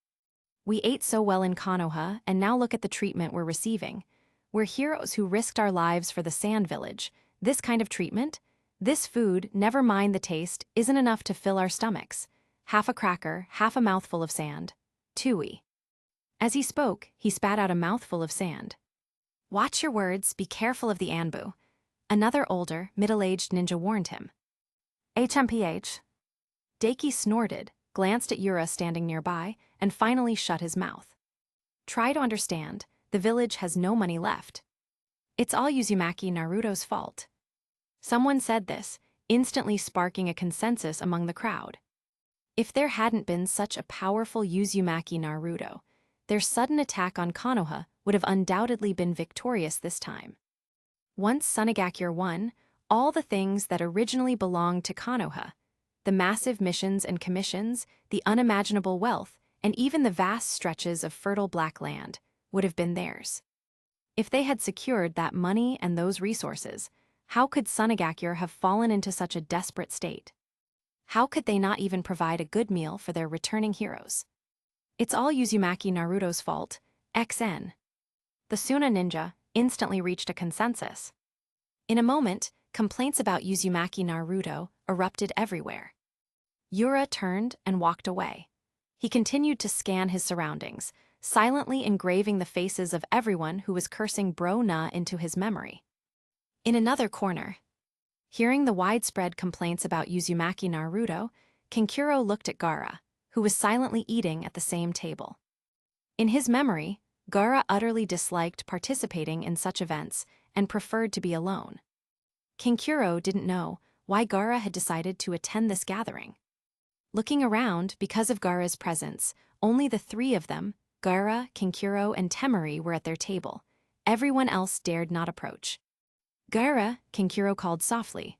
We ate so well in Konoha, and now look at the treatment we're receiving. We're heroes who risked our lives for the Sand Village. This kind of treatment? This food, never mind the taste, isn't enough to fill our stomachs. Half a cracker, half a mouthful of sand. Tui. As he spoke, he spat out a mouthful of sand. Watch your words, be careful of the Anbu. Another older, middle-aged ninja warned him. HMPH. Daiki snorted, glanced at Yura standing nearby, and finally shut his mouth. Try to understand, the village has no money left. It's all Uzumaki Naruto's fault. Someone said this, instantly sparking a consensus among the crowd. If there hadn't been such a powerful Uzumaki Naruto, their sudden attack on Konoha would have undoubtedly been victorious this time. Once Sunagakure won, all the things that originally belonged to Konoha, the massive missions and commissions, the unimaginable wealth, and even the vast stretches of fertile black land, would have been theirs. If they had secured that money and those resources, how could Sunagakure have fallen into such a desperate state? How could they not even provide a good meal for their returning heroes? It's all Uzumaki Naruto's fault, XN. The Suna ninja instantly reached a consensus. In a moment, complaints about Uzumaki Naruto erupted everywhere. Yura turned and walked away. He continued to scan his surroundings, silently engraving the faces of everyone who was cursing Bro Na into his memory. In another corner, hearing the widespread complaints about Uzumaki Naruto, Kankuro looked at Gaara, who was silently eating at the same table. In his memory, Gaara utterly disliked participating in such events and preferred to be alone. Kankuro didn't know why Gaara had decided to attend this gathering. Looking around, because of Gaara's presence, only the three of them, Gaara, Kankuro, and Temari, were at their table. Everyone else dared not approach. Gaara, Kankuro called softly.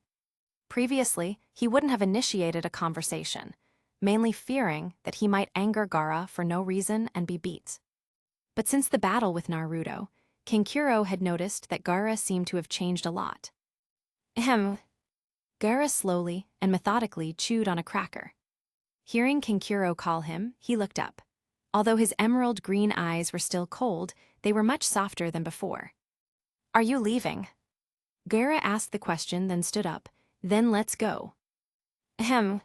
Previously, he wouldn't have initiated a conversation, mainly fearing that he might anger Gaara for no reason and be beat. But since the battle with Naruto, Kankuro had noticed that Gaara seemed to have changed a lot. Ahem. Gaara slowly and methodically chewed on a cracker. Hearing Kankuro call him, he looked up. Although his emerald green eyes were still cold, they were much softer than before. Are you leaving? Gaara asked the question, then stood up. Then let's go. Ahem.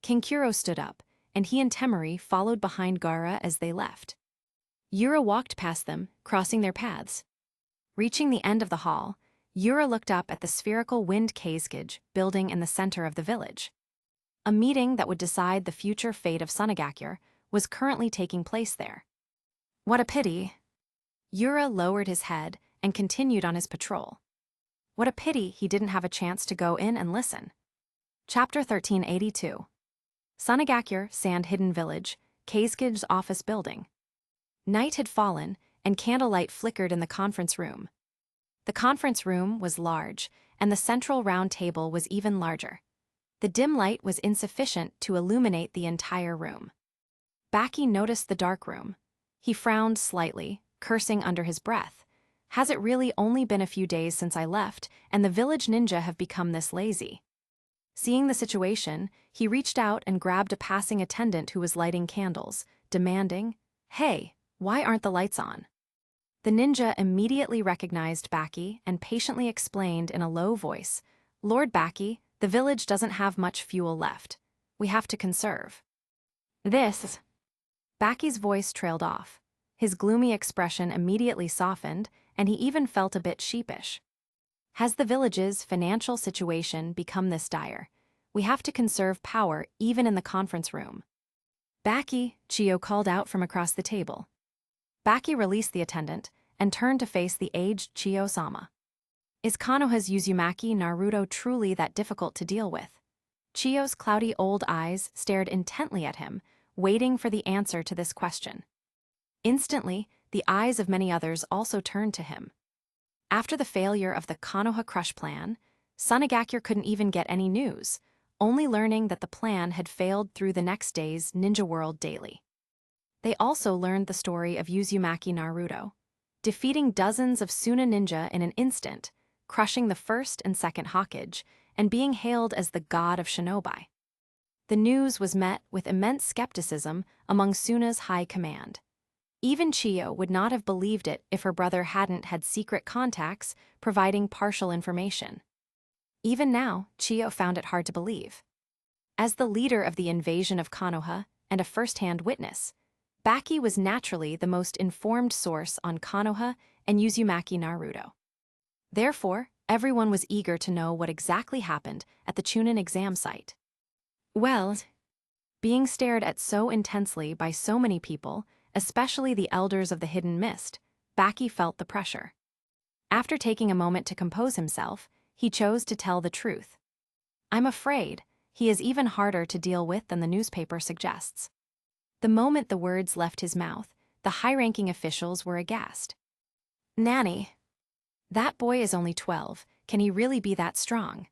Kankuro stood up, and he and Temari followed behind Gaara as they left. Yura walked past them, crossing their paths. Reaching the end of the hall, Yura looked up at the spherical wind Tgthegood building in the center of the village. A meeting that would decide the future fate of Sunagakure was currently taking place there. What a pity. Yura lowered his head and continued on his patrol. What a pity he didn't have a chance to go in and listen. Chapter 1382. Sunagakure Sand Hidden Village, Tgthegood's office building. Night had fallen, and candlelight flickered in the conference room. The conference room was large, and the central round table was even larger. The dim light was insufficient to illuminate the entire room. Baki noticed the dark room. He frowned slightly, cursing under his breath. Has it really only been a few days since I left, and the village ninja have become this lazy? Seeing the situation, he reached out and grabbed a passing attendant who was lighting candles, demanding, "Hey, why aren't the lights on?" The ninja immediately recognized Baki and patiently explained in a low voice, "Lord Baki, the village doesn't have much fuel left. We have to conserve." This. Baki's voice trailed off. His gloomy expression immediately softened, and he even felt a bit sheepish. Has the village's financial situation become this dire? We have to conserve power even in the conference room. Baki, Chiyo called out from across the table. Baki released the attendant and turned to face the aged Chiyo-sama. Is Konoha's Uzumaki Naruto truly that difficult to deal with? Chiyo's cloudy old eyes stared intently at him, waiting for the answer to this question. Instantly, the eyes of many others also turned to him. After the failure of the Konoha Crush plan, Sunagakure couldn't even get any news, only learning that the plan had failed through the next day's Ninja World Daily. They also learned the story of Uzumaki Naruto, defeating dozens of Suna ninja in an instant, crushing the first and second Hokage, and being hailed as the god of shinobi. The news was met with immense skepticism among Suna's high command. Even Chiyo would not have believed it if her brother hadn't had secret contacts providing partial information. Even now, Chiyo found it hard to believe. As the leader of the invasion of Konoha and a first-hand witness, Baki was naturally the most informed source on Konoha and Uzumaki Naruto. Therefore, everyone was eager to know what exactly happened at the Chunin exam site. Well, being stared at so intensely by so many people, especially the elders of the Hidden Mist, Baki felt the pressure. After taking a moment to compose himself, he chose to tell the truth. I'm afraid he is even harder to deal with than the newspaper suggests. The moment the words left his mouth, the high-ranking officials were aghast. Nanny, that boy is only 12. Can he really be that strong?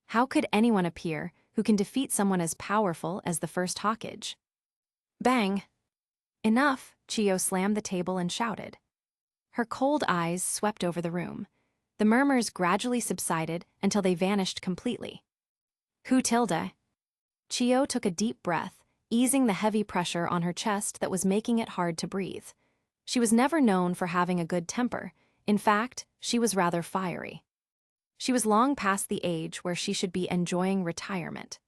How could anyone appear who can defeat someone as powerful as the first Hokage? Bang! Enough, Chiyo slammed the table and shouted. Her cold eyes swept over the room. The murmurs gradually subsided until they vanished completely. Who tilde? Chiyo took a deep breath, easing the heavy pressure on her chest that was making it hard to breathe. She was never known for having a good temper. In fact, she was rather fiery. She was long past the age where she should be enjoying retirement.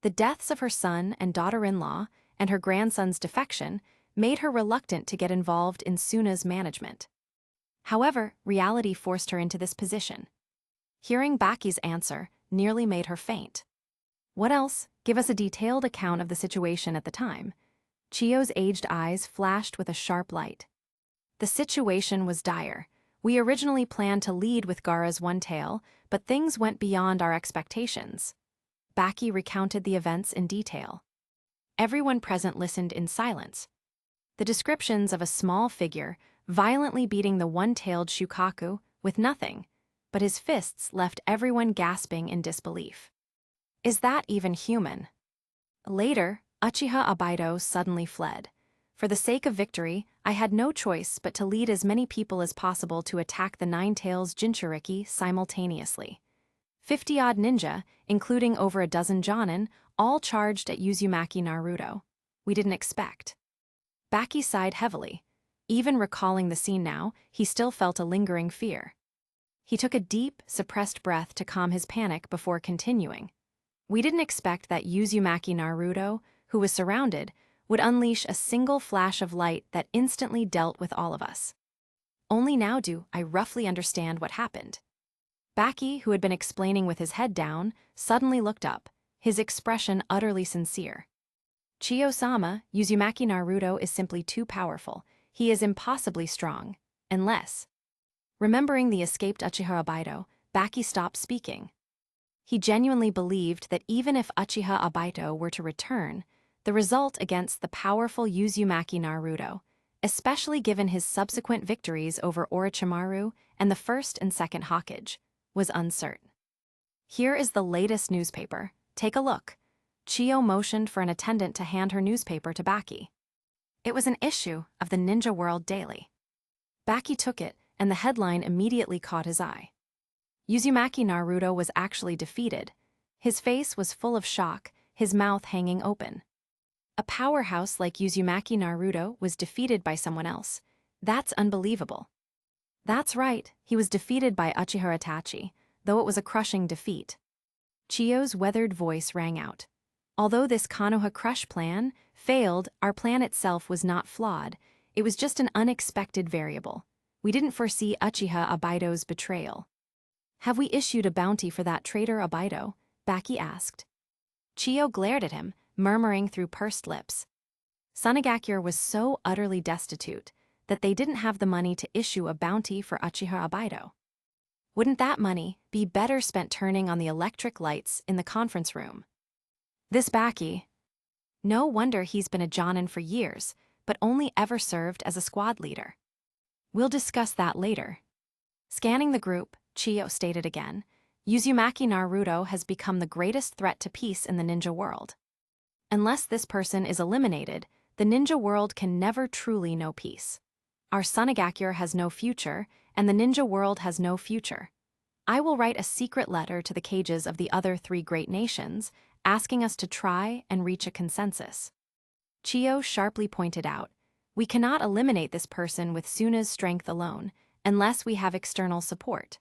The deaths of her son and daughter-in-law and her grandson's defection made her reluctant to get involved in Suna's management. However, reality forced her into this position. Hearing Baki's answer nearly made her faint. What else? Give us a detailed account of the situation at the time. Chiyo's aged eyes flashed with a sharp light. The situation was dire. We originally planned to lead with Gaara's one tail, but things went beyond our expectations. Baki recounted the events in detail. Everyone present listened in silence. The descriptions of a small figure violently beating the one-tailed Shukaku with nothing, but his fists left everyone gasping in disbelief. Is that even human? Later, Uchiha Abido suddenly fled. For the sake of victory, I had no choice but to lead as many people as possible to attack the Nine-Tails Jinchuriki simultaneously. 50-odd ninja, including over a dozen Jonin, all charged at Uzumaki Naruto. We didn't expect. Baki sighed heavily. Even recalling the scene now, he still felt a lingering fear. He took a deep, suppressed breath to calm his panic before continuing. We didn't expect that Uzumaki Naruto, who was surrounded, would unleash a single flash of light that instantly dealt with all of us. Only now do I roughly understand what happened. Baki, who had been explaining with his head down, suddenly looked up, his expression utterly sincere. "Chiyo-sama, Uzumaki Naruto is simply too powerful. He is impossibly strong. Unless..." Remembering the escaped Uchiha Obito, Baki stopped speaking. He genuinely believed that even if Uchiha Obito were to return, the result against the powerful Uzumaki Naruto, especially given his subsequent victories over Orochimaru and the first and second Hokage, was uncertain. "Here is the latest newspaper. Take a look." Chiyo motioned for an attendant to hand her newspaper to Baki. It was an issue of the Ninja World Daily. Baki took it, and the headline immediately caught his eye. Uzumaki Naruto was actually defeated. His face was full of shock, his mouth hanging open. A powerhouse like Uzumaki Naruto was defeated by someone else. That's unbelievable. That's right, he was defeated by Uchiha Itachi, though it was a crushing defeat. Chiyo's weathered voice rang out. "Although this Konoha Crush plan failed, our plan itself was not flawed. It was just an unexpected variable. We didn't foresee Uchiha Obito's betrayal." "Have we issued a bounty for that traitor Obito?" Baki asked. Chiyo glared at him, murmuring through pursed lips. Sunagakure was so utterly destitute that they didn't have the money to issue a bounty for Uchiha Obito. Wouldn't that money be better spent turning on the electric lights in the conference room? This Baki. No wonder he's been a Jonin for years, but only ever served as a squad leader. "We'll discuss that later." Scanning the group, Chiyo stated again, "Uzumaki Naruto has become the greatest threat to peace in the ninja world. Unless this person is eliminated, the ninja world can never truly know peace. Our Sunagakure has no future, and the ninja world has no future. I will write a secret letter to the cages of the other 3 great nations, asking us to try and reach a consensus." Chiyo sharply pointed out, "We cannot eliminate this person with Suna's strength alone, unless we have external support.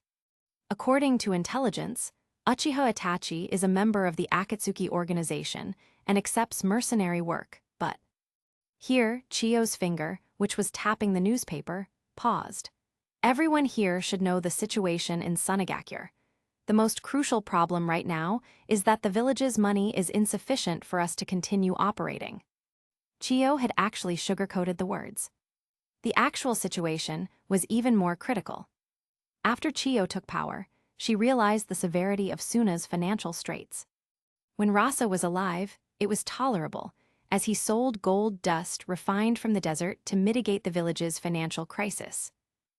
According to intelligence, Uchiha Itachi is a member of the Akatsuki organization and accepts mercenary work, but..." Here, Chiyo's finger, which was tapping the newspaper, paused. "Everyone here should know the situation in Sunagakure. The most crucial problem right now is that the village's money is insufficient for us to continue operating." Chiyo had actually sugarcoated the words. The actual situation was even more critical. After Chiyo took power, she realized the severity of Suna's financial straits. When Rasa was alive, it was tolerable, as he sold gold dust refined from the desert to mitigate the village's financial crisis.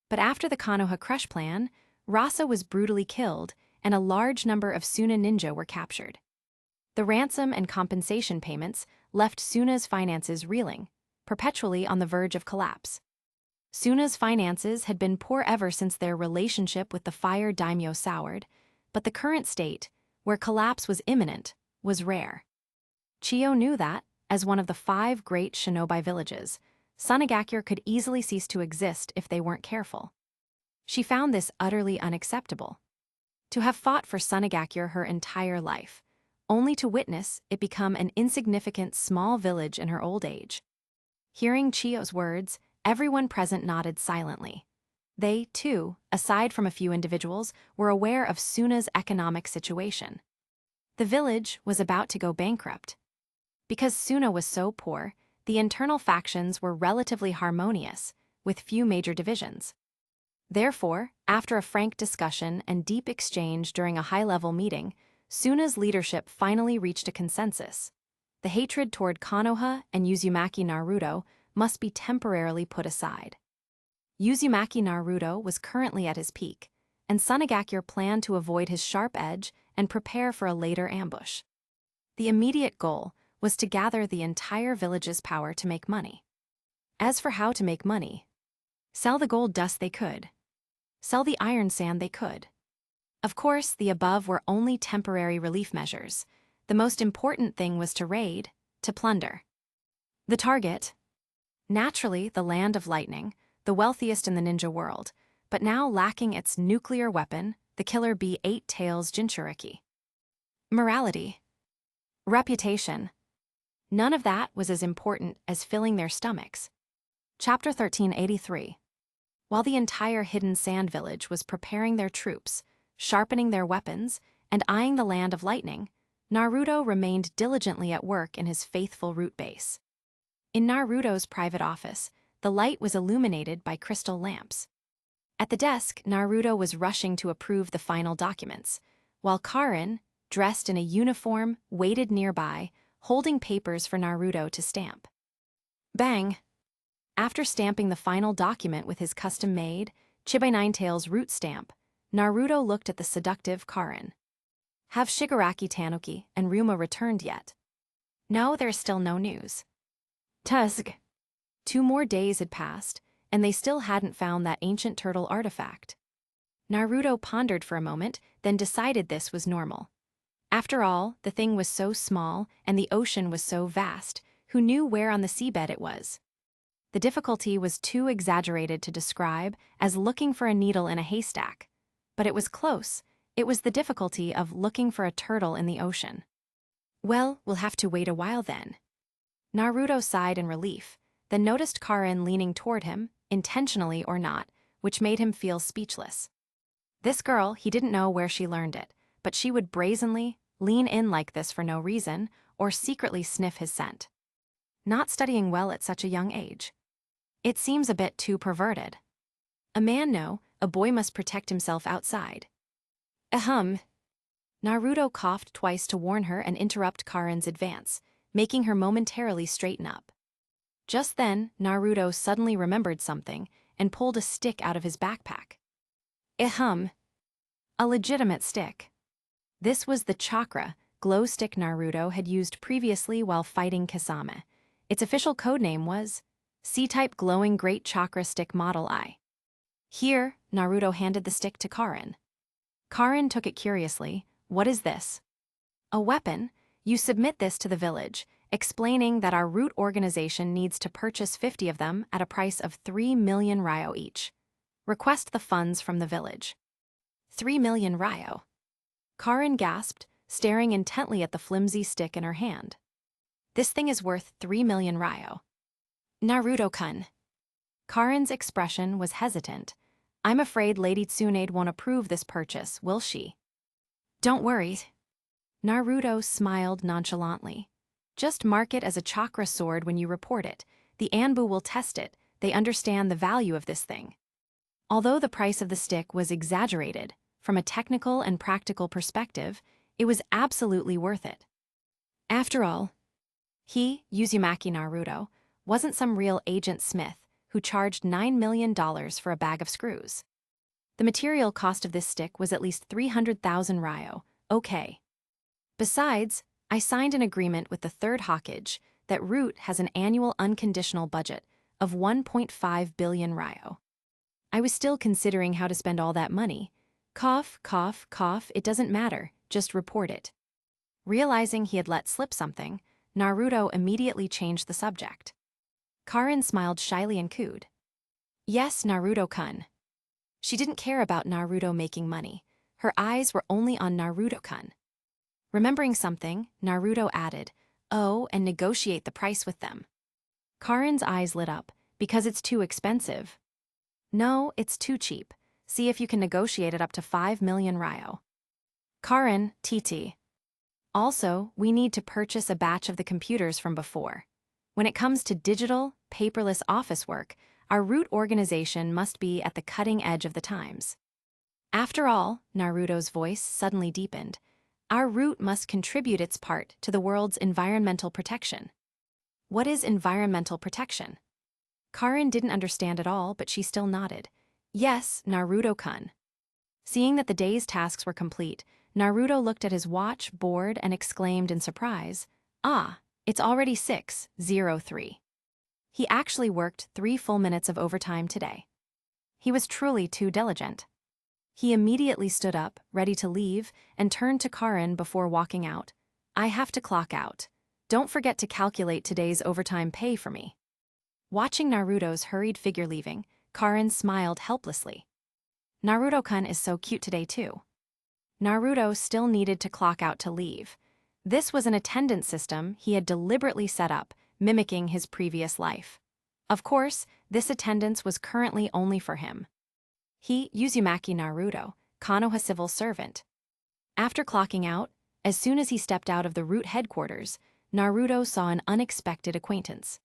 But after the Konoha Crush plan, Rasa was brutally killed, and a large number of Suna ninja were captured. The ransom and compensation payments left Suna's finances reeling, perpetually on the verge of collapse. Suna's finances had been poor ever since their relationship with the fire daimyo soured, but the current state, where collapse was imminent, was rare. Chiyo knew that, as one of the 5 great shinobi villages, Sunagakure could easily cease to exist if they weren't careful. She found this utterly unacceptable. To have fought for Sunagakure her entire life, only to witness it become an insignificant small village in her old age. Hearing Chiyo's words, everyone present nodded silently. They, too, aside from a few individuals, were aware of Suna's economic situation. The village was about to go bankrupt. Because Suna was so poor, the internal factions were relatively harmonious, with few major divisions. Therefore, after a frank discussion and deep exchange during a high-level meeting, Suna's leadership finally reached a consensus. The hatred toward Konoha and Uzumaki Naruto must be temporarily put aside. Uzumaki Naruto was currently at his peak, and Sunagakure planned to avoid his sharp edge and prepare for a later ambush. The immediate goal was to gather the entire village's power to make money. As for how to make money, sell the gold dust they could. Sell the iron sand they could. Of course, the above were only temporary relief measures. The most important thing was to raid, to plunder. The target? Naturally, the Land of Lightning, the wealthiest in the ninja world, but now lacking its nuclear weapon, the killer bee 8 Tails Jinchuriki. Morality. Reputation. None of that was as important as filling their stomachs. Chapter 1383. While the entire Hidden Sand Village was preparing their troops, sharpening their weapons, and eyeing the Land of Lightning, Naruto remained diligently at work in his faithful root base. In Naruto's private office, the light was illuminated by crystal lamps. At the desk, Naruto was rushing to approve the final documents, while Karin, dressed in a uniform, waited nearby, holding papers for Naruto to stamp. Bang! After stamping the final document with his custom-made, Chibi Ninetails root stamp, Naruto looked at the seductive Karin. Have Shigaraki Tanuki and Ryuma returned yet? No, there's still no news. Tusk. 2 more days had passed, and they still hadn't found that ancient turtle artifact. Naruto pondered for a moment, then decided this was normal. After all, the thing was so small, and the ocean was so vast, who knew where on the seabed it was? The difficulty was too exaggerated to describe as looking for a needle in a haystack. But it was close. It was the difficulty of looking for a turtle in the ocean. Well, we'll have to wait a while then. Naruto sighed in relief, then noticed Karin leaning toward him, intentionally or not, which made him feel speechless. This girl, he didn't know where she learned it, but she would brazenly lean in like this for no reason, or secretly sniff his scent. Not studying well at such a young age. It seems a bit too perverted. A man no, a boy must protect himself outside. Ahem. Naruto coughed twice to warn her and interrupt Karin's advance, making her momentarily straighten up. Just then, Naruto suddenly remembered something and pulled a stick out of his backpack. Ahem. A legitimate stick. This was the chakra glow stick Naruto had used previously while fighting Kisame. Its official codename was C-type glowing great chakra stick model I. Here, Naruto handed the stick to Karin. Karin took it curiously. What is this? A weapon. You submit this to the village, explaining that our root organization needs to purchase 50 of them at a price of 3 million ryo each. Request the funds from the village. 3 million ryo. Karin gasped, staring intently at the flimsy stick in her hand. This thing is worth 3 million ryo. Naruto-kun. Karin's expression was hesitant. I'm afraid Lady Tsunade won't approve this purchase, will she? Don't worry. Naruto smiled nonchalantly. Just mark it as a chakra sword when you report it. The Anbu will test it. They understand the value of this thing. Although the price of the stick was exaggerated, from a technical and practical perspective, it was absolutely worth it. After all, he, Uzumaki Naruto, wasn't some real Agent Smith who charged $9 million for a bag of screws. The material cost of this stick was at least 300,000 ryo, okay. Besides, I signed an agreement with the third Hokage that Root has an annual unconditional budget of 1.5 billion ryo. I was still considering how to spend all that money. Cough, cough, cough, it doesn't matter, just report it. Realizing he had let slip something, Naruto immediately changed the subject. Karin smiled shyly and cooed. Yes, Naruto-kun. She didn't care about Naruto making money. Her eyes were only on Naruto-kun. Remembering something, Naruto added, oh, and negotiate the price with them. Karin's eyes lit up, because it's too expensive. No, it's too cheap. See if you can negotiate it up to 5 million ryo. Karin, TT. Also, we need to purchase a batch of the computers from before. When it comes to digital, paperless office work, our root organization must be at the cutting edge of the times. After all, Naruto's voice suddenly deepened, our root must contribute its part to the world's environmental protection. What is environmental protection? Karin didn't understand at all, but she still nodded. Yes, Naruto-kun. Seeing that the day's tasks were complete, Naruto looked at his watch, bored, and exclaimed in surprise, ah, it's already 6:03. He actually worked 3 full minutes of overtime today. He was truly too diligent. He immediately stood up, ready to leave, and turned to Karin before walking out. I have to clock out. Don't forget to calculate today's overtime pay for me. Watching Naruto's hurried figure leaving, Karin smiled helplessly. Naruto-kun is so cute today too. Naruto still needed to clock out to leave. This was an attendance system he had deliberately set up, mimicking his previous life. Of course, this attendance was currently only for him. He, Uzumaki Naruto, Konoha civil servant. After clocking out, As soon as he stepped out of the root headquarters, Naruto saw an unexpected acquaintance.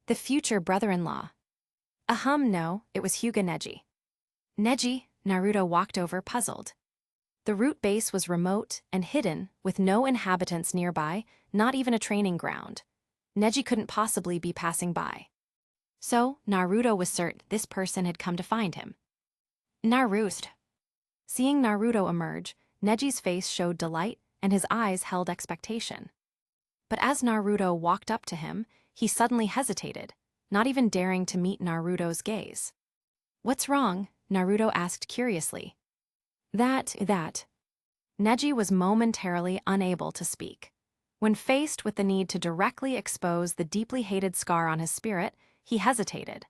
The future brother-in-law. No, it was Hyuga Neji. Neji, Naruto walked over, puzzled. The root base was remote and hidden, with no inhabitants nearby, not even a training ground. Neji couldn't possibly be passing by. So, Naruto was certain this person had come to find him. Naruto. Seeing Naruto emerge, Neji's face showed delight and his eyes held expectation. But as Naruto walked up to him, he suddenly hesitated, not even daring to meet Naruto's gaze. "What's wrong?" Naruto asked curiously. That. Neji was momentarily unable to speak. When faced with the need to directly expose the deeply hated scar on his spirit, he hesitated.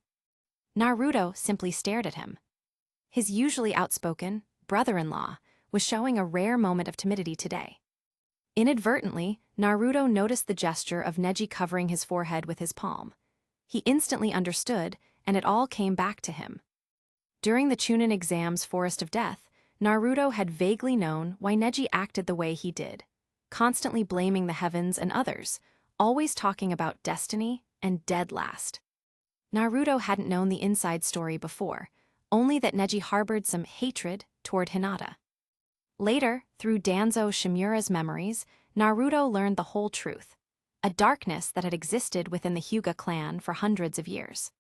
Naruto simply stared at him. His usually outspoken brother-in-law was showing a rare moment of timidity today. Inadvertently, Naruto noticed the gesture of Neji covering his forehead with his palm. He instantly understood, and it all came back to him. During the Chunin exam's Forest of Death, Naruto had vaguely known why Neji acted the way he did, constantly blaming the heavens and others, always talking about destiny and dead last. Naruto hadn't known the inside story before, only that Neji harbored some hatred toward Hinata. Later, through Danzo Shimura's memories, Naruto learned the whole truth, a darkness that had existed within the Hyuga clan for hundreds of years.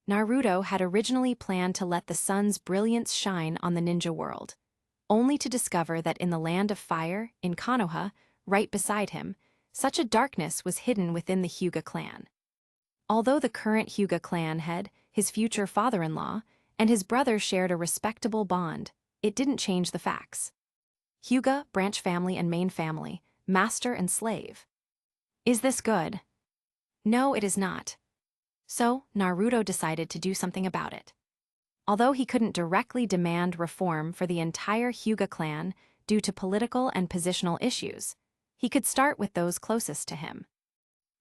Naruto had originally planned to let the sun's brilliance shine on the ninja world, only to discover that in the Land of Fire, in Konoha, right beside him, such a darkness was hidden within the Hyuga clan. Although the current Hyuga clan head, his future father-in-law, and his brother shared a respectable bond, it didn't change the facts. Hyuga, branch family and main family, master and slave. Is this good? No, it is not. So, Naruto decided to do something about it. Although he couldn't directly demand reform for the entire Hyuga clan due to political and positional issues, he could start with those closest to him.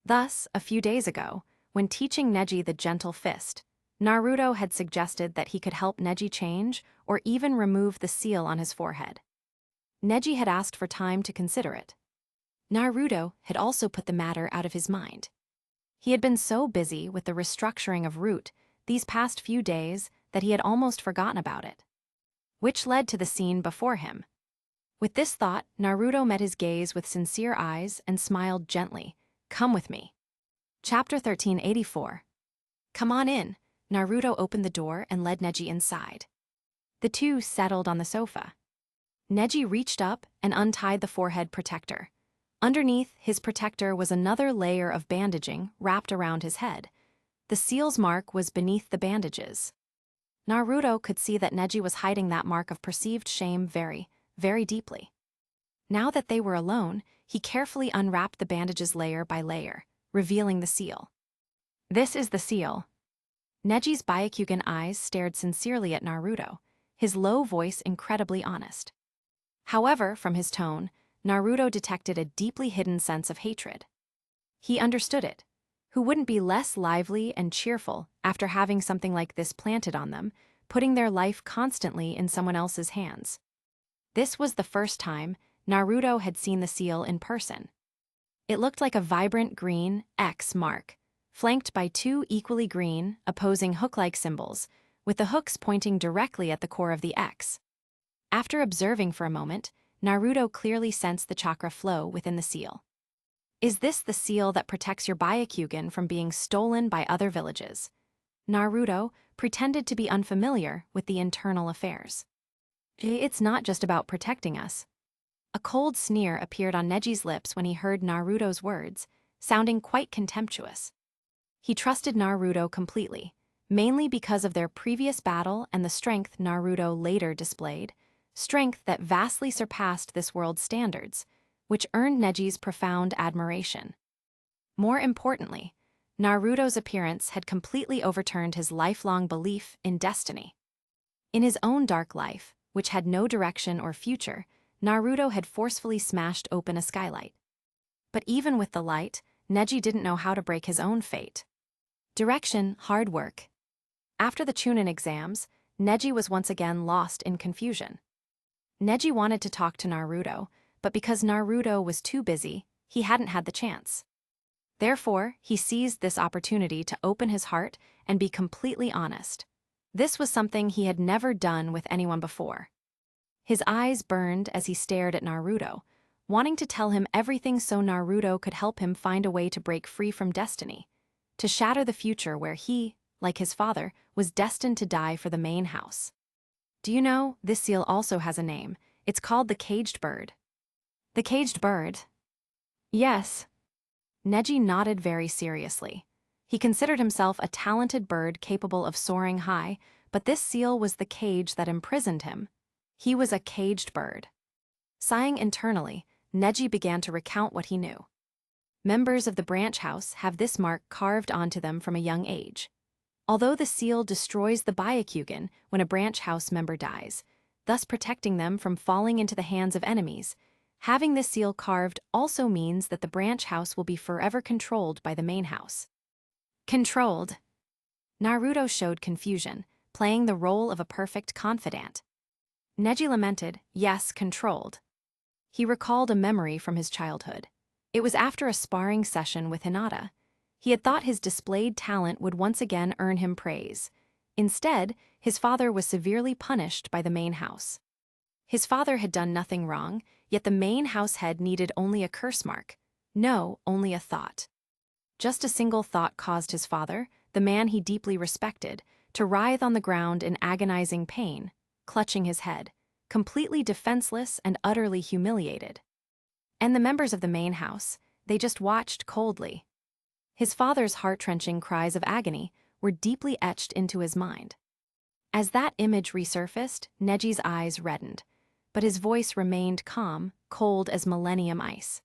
Thus, a few days ago, when teaching Neji the gentle fist, Naruto had suggested that he could help Neji change or even remove the seal on his forehead. Neji had asked for time to consider it. Naruto had also put the matter out of his mind. He had been so busy with the restructuring of Root these past few days that he had almost forgotten about it. Which led to the scene before him. With this thought, Naruto met his gaze with sincere eyes and smiled gently. "Come with me." Chapter 1384. Come on in. Naruto opened the door and led Neji inside. The two settled on the sofa. Neji reached up and untied the forehead protector. Underneath his protector was another layer of bandaging wrapped around his head. The seal's mark was beneath the bandages. Naruto could see that Neji was hiding that mark of perceived shame very, very deeply. Now that they were alone, he carefully unwrapped the bandages layer by layer, revealing the seal. This is the seal. Neji's Byakugan eyes stared sincerely at Naruto, his low voice incredibly honest. However, from his tone, Naruto detected a deeply hidden sense of hatred. He understood it. Who wouldn't be less lively and cheerful after having something like this planted on them, putting their life constantly in someone else's hands? This was the first time Naruto had seen the seal in person. It looked like a vibrant green X mark, flanked by two equally green, opposing hook-like symbols, with the hooks pointing directly at the core of the X. After observing for a moment, Naruto clearly sensed the chakra flow within the seal. Is this the seal that protects your Byakugan from being stolen by other villages? Naruto pretended to be unfamiliar with the internal affairs. It's not just about protecting us. A cold sneer appeared on Neji's lips when he heard Naruto's words, sounding quite contemptuous. He trusted Naruto completely, mainly because of their previous battle and the strength Naruto later displayed, strength that vastly surpassed this world's standards, which earned Neji's profound admiration. More importantly, Naruto's appearance had completely overturned his lifelong belief in destiny. In his own dark life, which had no direction or future, Naruto had forcefully smashed open a skylight. But even with the light, Neji didn't know how to break his own fate. Direction, hard work. After the Chunin exams, Neji was once again lost in confusion. Neji wanted to talk to Naruto, but because Naruto was too busy, he hadn't had the chance. Therefore, he seized this opportunity to open his heart and be completely honest. This was something he had never done with anyone before. His eyes burned as he stared at Naruto, wanting to tell him everything so Naruto could help him find a way to break free from destiny, to shatter the future where he, like his father, was destined to die for the main house. Do you know, this seal also has a name. It's called the caged bird. The caged bird? Yes. Neji nodded very seriously. He considered himself a talented bird capable of soaring high, but this seal was the cage that imprisoned him. He was a caged bird. Sighing internally, Neji began to recount what he knew. Members of the branch house have this mark carved onto them from a young age. Although the seal destroys the Byakugan when a branch house member dies, thus protecting them from falling into the hands of enemies, having this seal carved also means that the branch house will be forever controlled by the main house. Controlled. Naruto showed confusion, playing the role of a perfect confidant. Neji lamented, yes, controlled. He recalled a memory from his childhood. It was after a sparring session with Hinata. He had thought his displayed talent would once again earn him praise. Instead, his father was severely punished by the main house. His father had done nothing wrong, yet the main house head needed only a curse mark. No, only a thought. Just a single thought caused his father, the man he deeply respected, to writhe on the ground in agonizing pain, clutching his head, completely defenseless and utterly humiliated. And the members of the main house, they just watched coldly. His father's heart-wrenching cries of agony were deeply etched into his mind. As that image resurfaced, Neji's eyes reddened, but his voice remained calm, cold as millennium ice.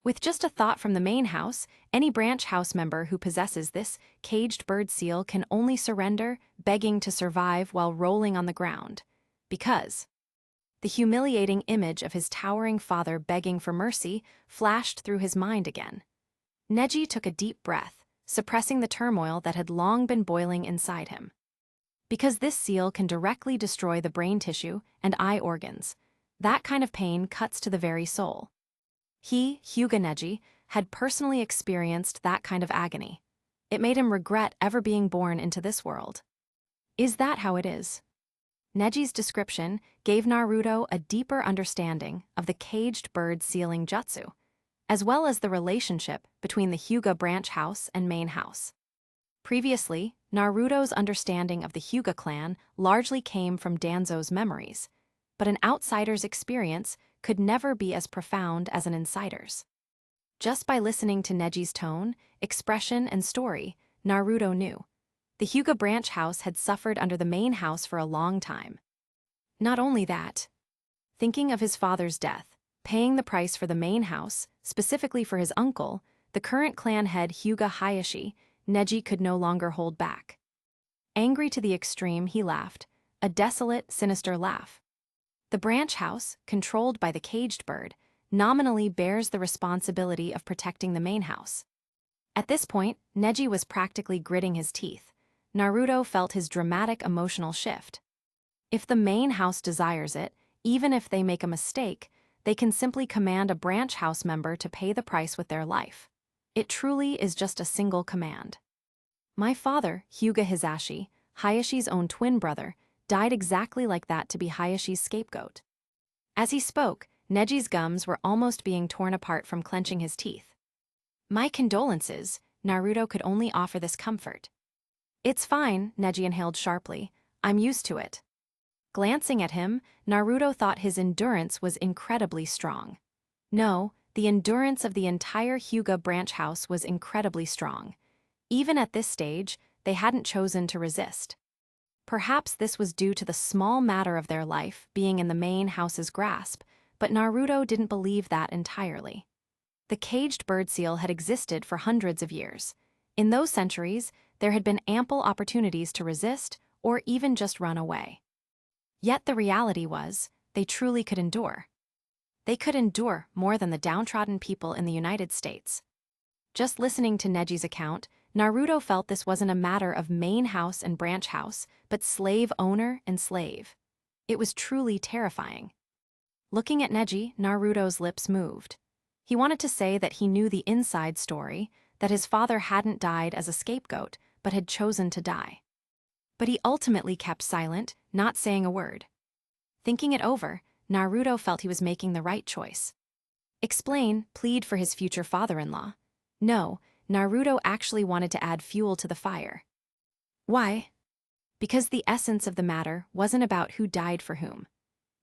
With just a thought from the main house, any branch house member who possesses this caged bird seal can only surrender, begging to survive while rolling on the ground. Because the humiliating image of his towering father begging for mercy flashed through his mind again. Neji took a deep breath, suppressing the turmoil that had long been boiling inside him. Because this seal can directly destroy the brain tissue and eye organs, that kind of pain cuts to the very soul. He, Hyuga Neji, had personally experienced that kind of agony. It made him regret ever being born into this world. Is that how it is? Neji's description gave Naruto a deeper understanding of the caged bird sealing jutsu, as well as the relationship between the Hyuga branch house and main house. Previously, Naruto's understanding of the Hyuga clan largely came from Danzo's memories, but an outsider's experience could never be as profound as an insider's. Just by listening to Neji's tone, expression, and story, Naruto knew. The Hyuga branch house had suffered under the main house for a long time. Not only that, thinking of his father's death, paying the price for the main house, specifically for his uncle, the current clan head Hyuga Hayashi, Neji could no longer hold back. Angry to the extreme, he laughed, a desolate, sinister laugh. The branch house, controlled by the caged bird, nominally bears the responsibility of protecting the main house. At this point, Neji was practically gritting his teeth. Naruto felt his dramatic emotional shift. If the main house desires it, even if they make a mistake, they can simply command a branch house member to pay the price with their life. It truly is just a single command. My father, Hyuga Hisashi, Hayashi's own twin brother, died exactly like that to be Hayashi's scapegoat. As he spoke, Neji's gums were almost being torn apart from clenching his teeth. My condolences, Naruto could only offer this comfort. It's fine, Neji inhaled sharply. I'm used to it. Glancing at him, Naruto thought his endurance was incredibly strong. No, the endurance of the entire Hyuga branch house was incredibly strong. Even at this stage, they hadn't chosen to resist. Perhaps this was due to the small matter of their life being in the main house's grasp, but Naruto didn't believe that entirely. The caged bird seal had existed for hundreds of years. In those centuries, there had been ample opportunities to resist or even just run away. Yet the reality was, they truly could endure. They could endure more than the downtrodden people in the United States. Just listening to Neji's account, Naruto felt this wasn't a matter of main house and branch house, but slave owner and slave. It was truly terrifying. Looking at Neji, Naruto's lips moved. He wanted to say that he knew the inside story, that his father hadn't died as a scapegoat, but had chosen to die. But he ultimately kept silent, not saying a word. Thinking it over, Naruto felt he was making the right choice. Explain, plead for his future father-in-law. No, Naruto actually wanted to add fuel to the fire. Why? Because the essence of the matter wasn't about who died for whom.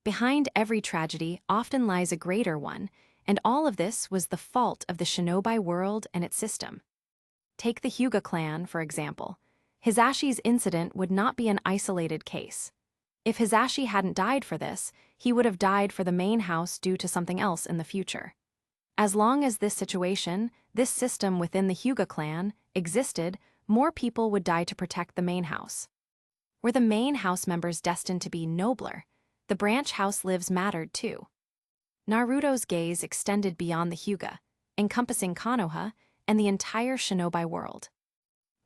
Behind every tragedy often lies a greater one, and all of this was the fault of the shinobi world and its system. Take the Hyuga clan, for example. Hisashi's incident would not be an isolated case. If Hisashi hadn't died for this, he would have died for the main house due to something else in the future. As long as this situation, this system within the Hyuga clan, existed, more people would die to protect the main house. Were the main house members destined to be nobler, the branch house lives mattered too. Naruto's gaze extended beyond the Hyuga, encompassing Konoha and the entire shinobi world.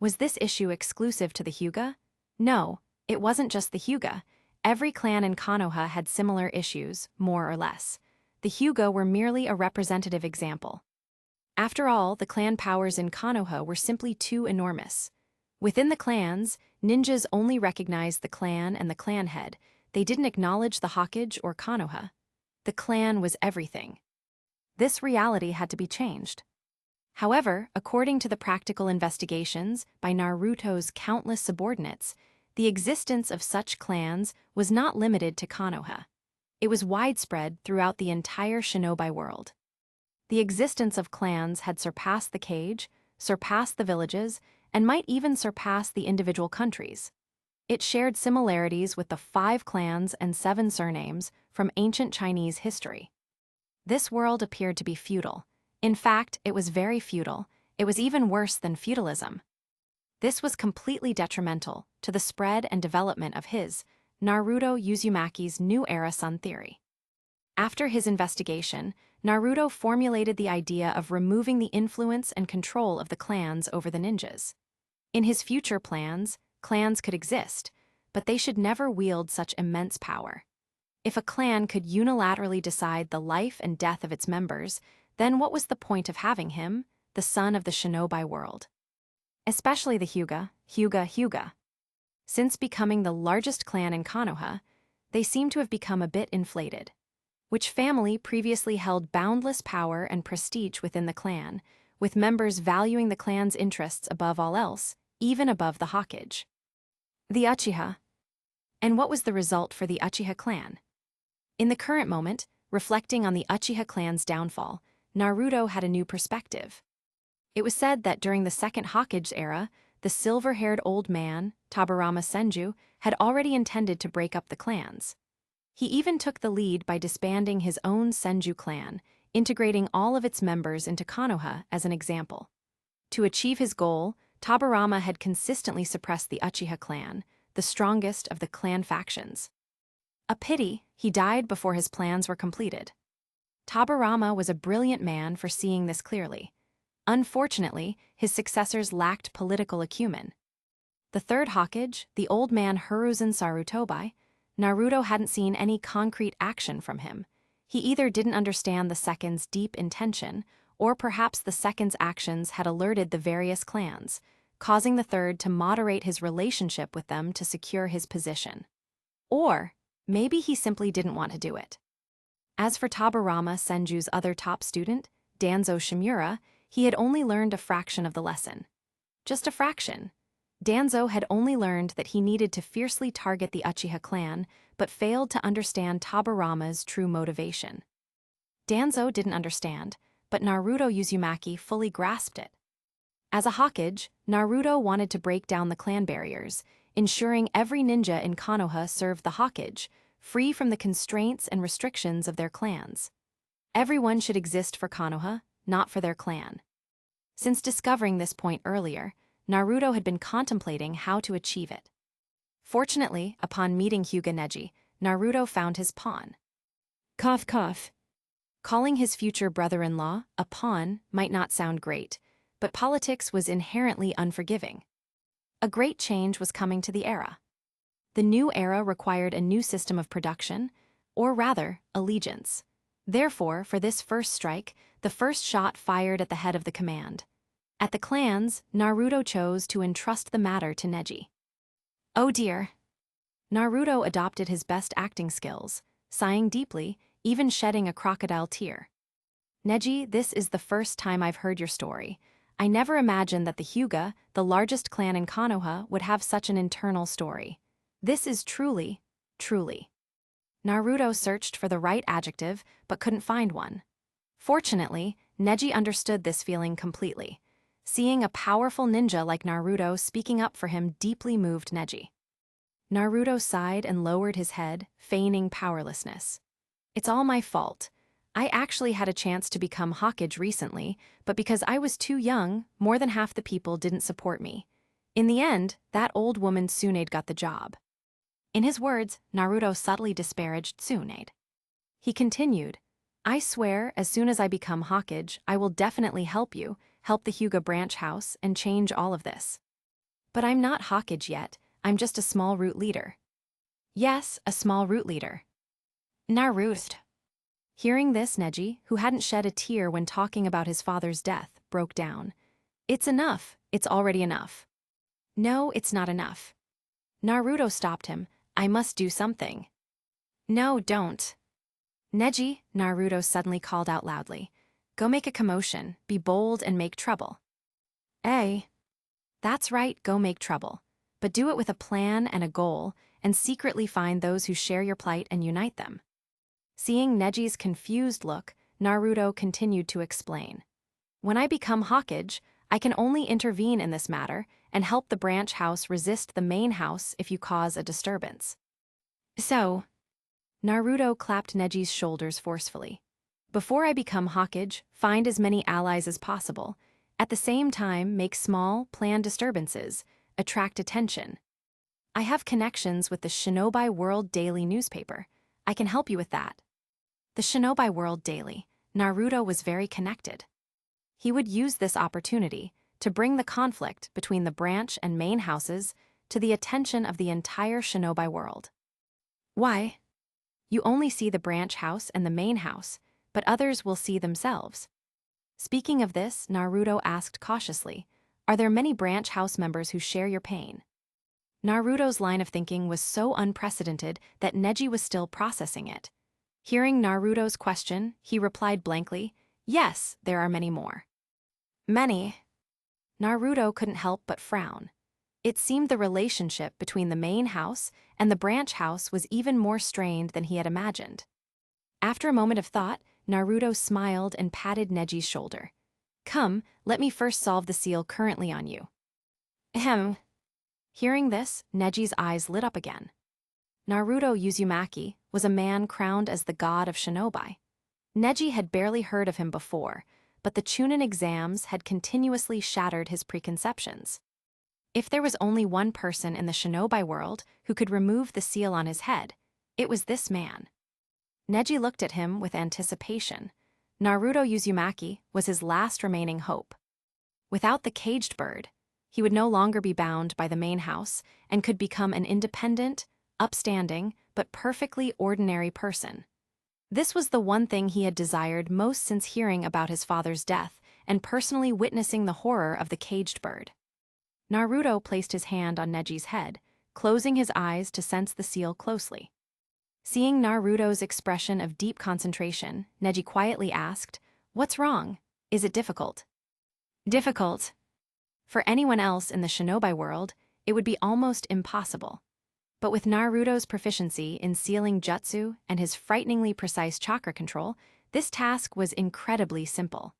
Was this issue exclusive to the Hyuga? No, it wasn't just the Hyuga. Every clan in Konoha had similar issues, more or less. The Hyuga were merely a representative example. After all, the clan powers in Konoha were simply too enormous. Within the clans, ninjas only recognized the clan and the clan head. They didn't acknowledge the Hokage or Konoha. The clan was everything. This reality had to be changed. However, according to the practical investigations by Naruto's countless subordinates, the existence of such clans was not limited to Konoha. It was widespread throughout the entire shinobi world. The existence of clans had surpassed the cage, surpassed the villages, and might even surpass the individual countries. It shared similarities with the 5 clans and 7 surnames from ancient Chinese history. This world appeared to be feudal. In fact, it was very feudal. It was even worse than feudalism. This was completely detrimental to the spread and development of his, Naruto Uzumaki's New Era Sun theory. After his investigation, Naruto formulated the idea of removing the influence and control of the clans over the ninjas. In his future plans, clans could exist, but they should never wield such immense power. If a clan could unilaterally decide the life and death of its members, then what was the point of having him, the son of the shinobi world? Especially the Hyuga. Since becoming the largest clan in Konoha, they seem to have become a bit inflated. Which family previously held boundless power and prestige within the clan, with members valuing the clan's interests above all else, even above the Hokage? The Uchiha. And what was the result for the Uchiha clan? In the current moment, reflecting on the Uchiha clan's downfall, Naruto had a new perspective. It was said that during the second Hokage era, the silver-haired old man, Tobirama Senju, had already intended to break up the clans. He even took the lead by disbanding his own Senju clan, integrating all of its members into Konoha as an example. To achieve his goal, Tobirama had consistently suppressed the Uchiha clan, the strongest of the clan factions. A pity, he died before his plans were completed. Tobirama was a brilliant man for seeing this clearly. Unfortunately, his successors lacked political acumen. The third Hokage, the old man Hiruzen Sarutobi, Naruto hadn't seen any concrete action from him. He either didn't understand the second's deep intention, or perhaps the second's actions had alerted the various clans, causing the third to moderate his relationship with them to secure his position. Or maybe he simply didn't want to do it. As for Tobirama Senju's other top student, Danzo Shimura, he had only learned a fraction of the lesson. Just a fraction. Danzo had only learned that he needed to fiercely target the Uchiha clan, but failed to understand Tobirama's true motivation. Danzo didn't understand, but Naruto Uzumaki fully grasped it. As a Hokage, Naruto wanted to break down the clan barriers, ensuring every ninja in Konoha served the Hokage, free from the constraints and restrictions of their clans. Everyone should exist for Konoha, not for their clan. Since discovering this point earlier, Naruto had been contemplating how to achieve it. Fortunately, upon meeting Hyuga Neji, Naruto found his pawn. Cough cough. Calling his future brother-in-law a pawn might not sound great, but politics was inherently unforgiving. A great change was coming to the era. The new era required a new system of production, or rather, allegiance. Therefore, for this first strike, the first shot fired at the head of the command. At the clans, Naruto chose to entrust the matter to Neji. Oh dear. Naruto adopted his best acting skills, sighing deeply, even shedding a crocodile tear. Neji, this is the first time I've heard your story. I never imagined that the Hyuga, the largest clan in Konoha, would have such an internal story. This is truly. Naruto searched for the right adjective, but couldn't find one. Fortunately, Neji understood this feeling completely. Seeing a powerful ninja like Naruto speaking up for him deeply moved Neji. Naruto sighed and lowered his head, feigning powerlessness. It's all my fault. I actually had a chance to become Hokage recently, but because I was too young, more than half the people didn't support me. In the end, that old woman Tsunade got the job. In his words, Naruto subtly disparaged Tsunade. He continued, I swear, as soon as I become Hokage, I will definitely help you, help the Hyuga branch house, and change all of this. But I'm not Hokage yet, I'm just a small root leader. Yes, a small root leader. Naruto. Hearing this, Neji, who hadn't shed a tear when talking about his father's death, broke down. It's enough, it's already enough. No, it's not enough. Naruto stopped him. I must do something. No, don't. Neji, Naruto suddenly called out loudly. Go make a commotion, be bold and make trouble. That's right, go make trouble. But do it with a plan and a goal, and secretly find those who share your plight and unite them. Seeing Neji's confused look, Naruto continued to explain. When I become Hokage, I can only intervene in this matter and help the branch house resist the main house if you cause a disturbance. So, Naruto clapped Neji's shoulders forcefully. Before I become Hokage, find as many allies as possible. At the same time, make small, planned disturbances, attract attention. I have connections with the Shinobi World Daily newspaper. I can help you with that. The Shinobi World Daily, Naruto was very connected. He would use this opportunity to bring the conflict between the branch and main houses to the attention of the entire Shinobi world. Why? You only see the branch house and the main house, but others will see themselves. Speaking of this, Naruto asked cautiously, are there many branch house members who share your pain? Naruto's line of thinking was so unprecedented that Neji was still processing it. Hearing Naruto's question, he replied blankly, yes, there are many more. Many? Naruto couldn't help but frown. It seemed the relationship between the main house and the branch house was even more strained than he had imagined. After a moment of thought, Naruto smiled and patted Neji's shoulder. Come, let me first solve the seal currently on you. Ahem. Hearing this, Neji's eyes lit up again. Naruto Uzumaki was a man crowned as the god of shinobi. Neji had barely heard of him before, but the Chunin exams had continuously shattered his preconceptions. If there was only one person in the shinobi world who could remove the seal on his head, it was this man. Neji looked at him with anticipation. Naruto Uzumaki was his last remaining hope. Without the caged bird, he would no longer be bound by the main house and could become an independent, upstanding, but perfectly ordinary person. This was the one thing he had desired most since hearing about his father's death and personally witnessing the horror of the caged bird. Naruto placed his hand on Neji's head, closing his eyes to sense the seal closely. Seeing Naruto's expression of deep concentration, Neji quietly asked, "What's wrong? Is it difficult?" Difficult? For anyone else in the shinobi world, it would be almost impossible. But with Naruto's proficiency in sealing jutsu and his frighteningly precise chakra control, this task was incredibly simple.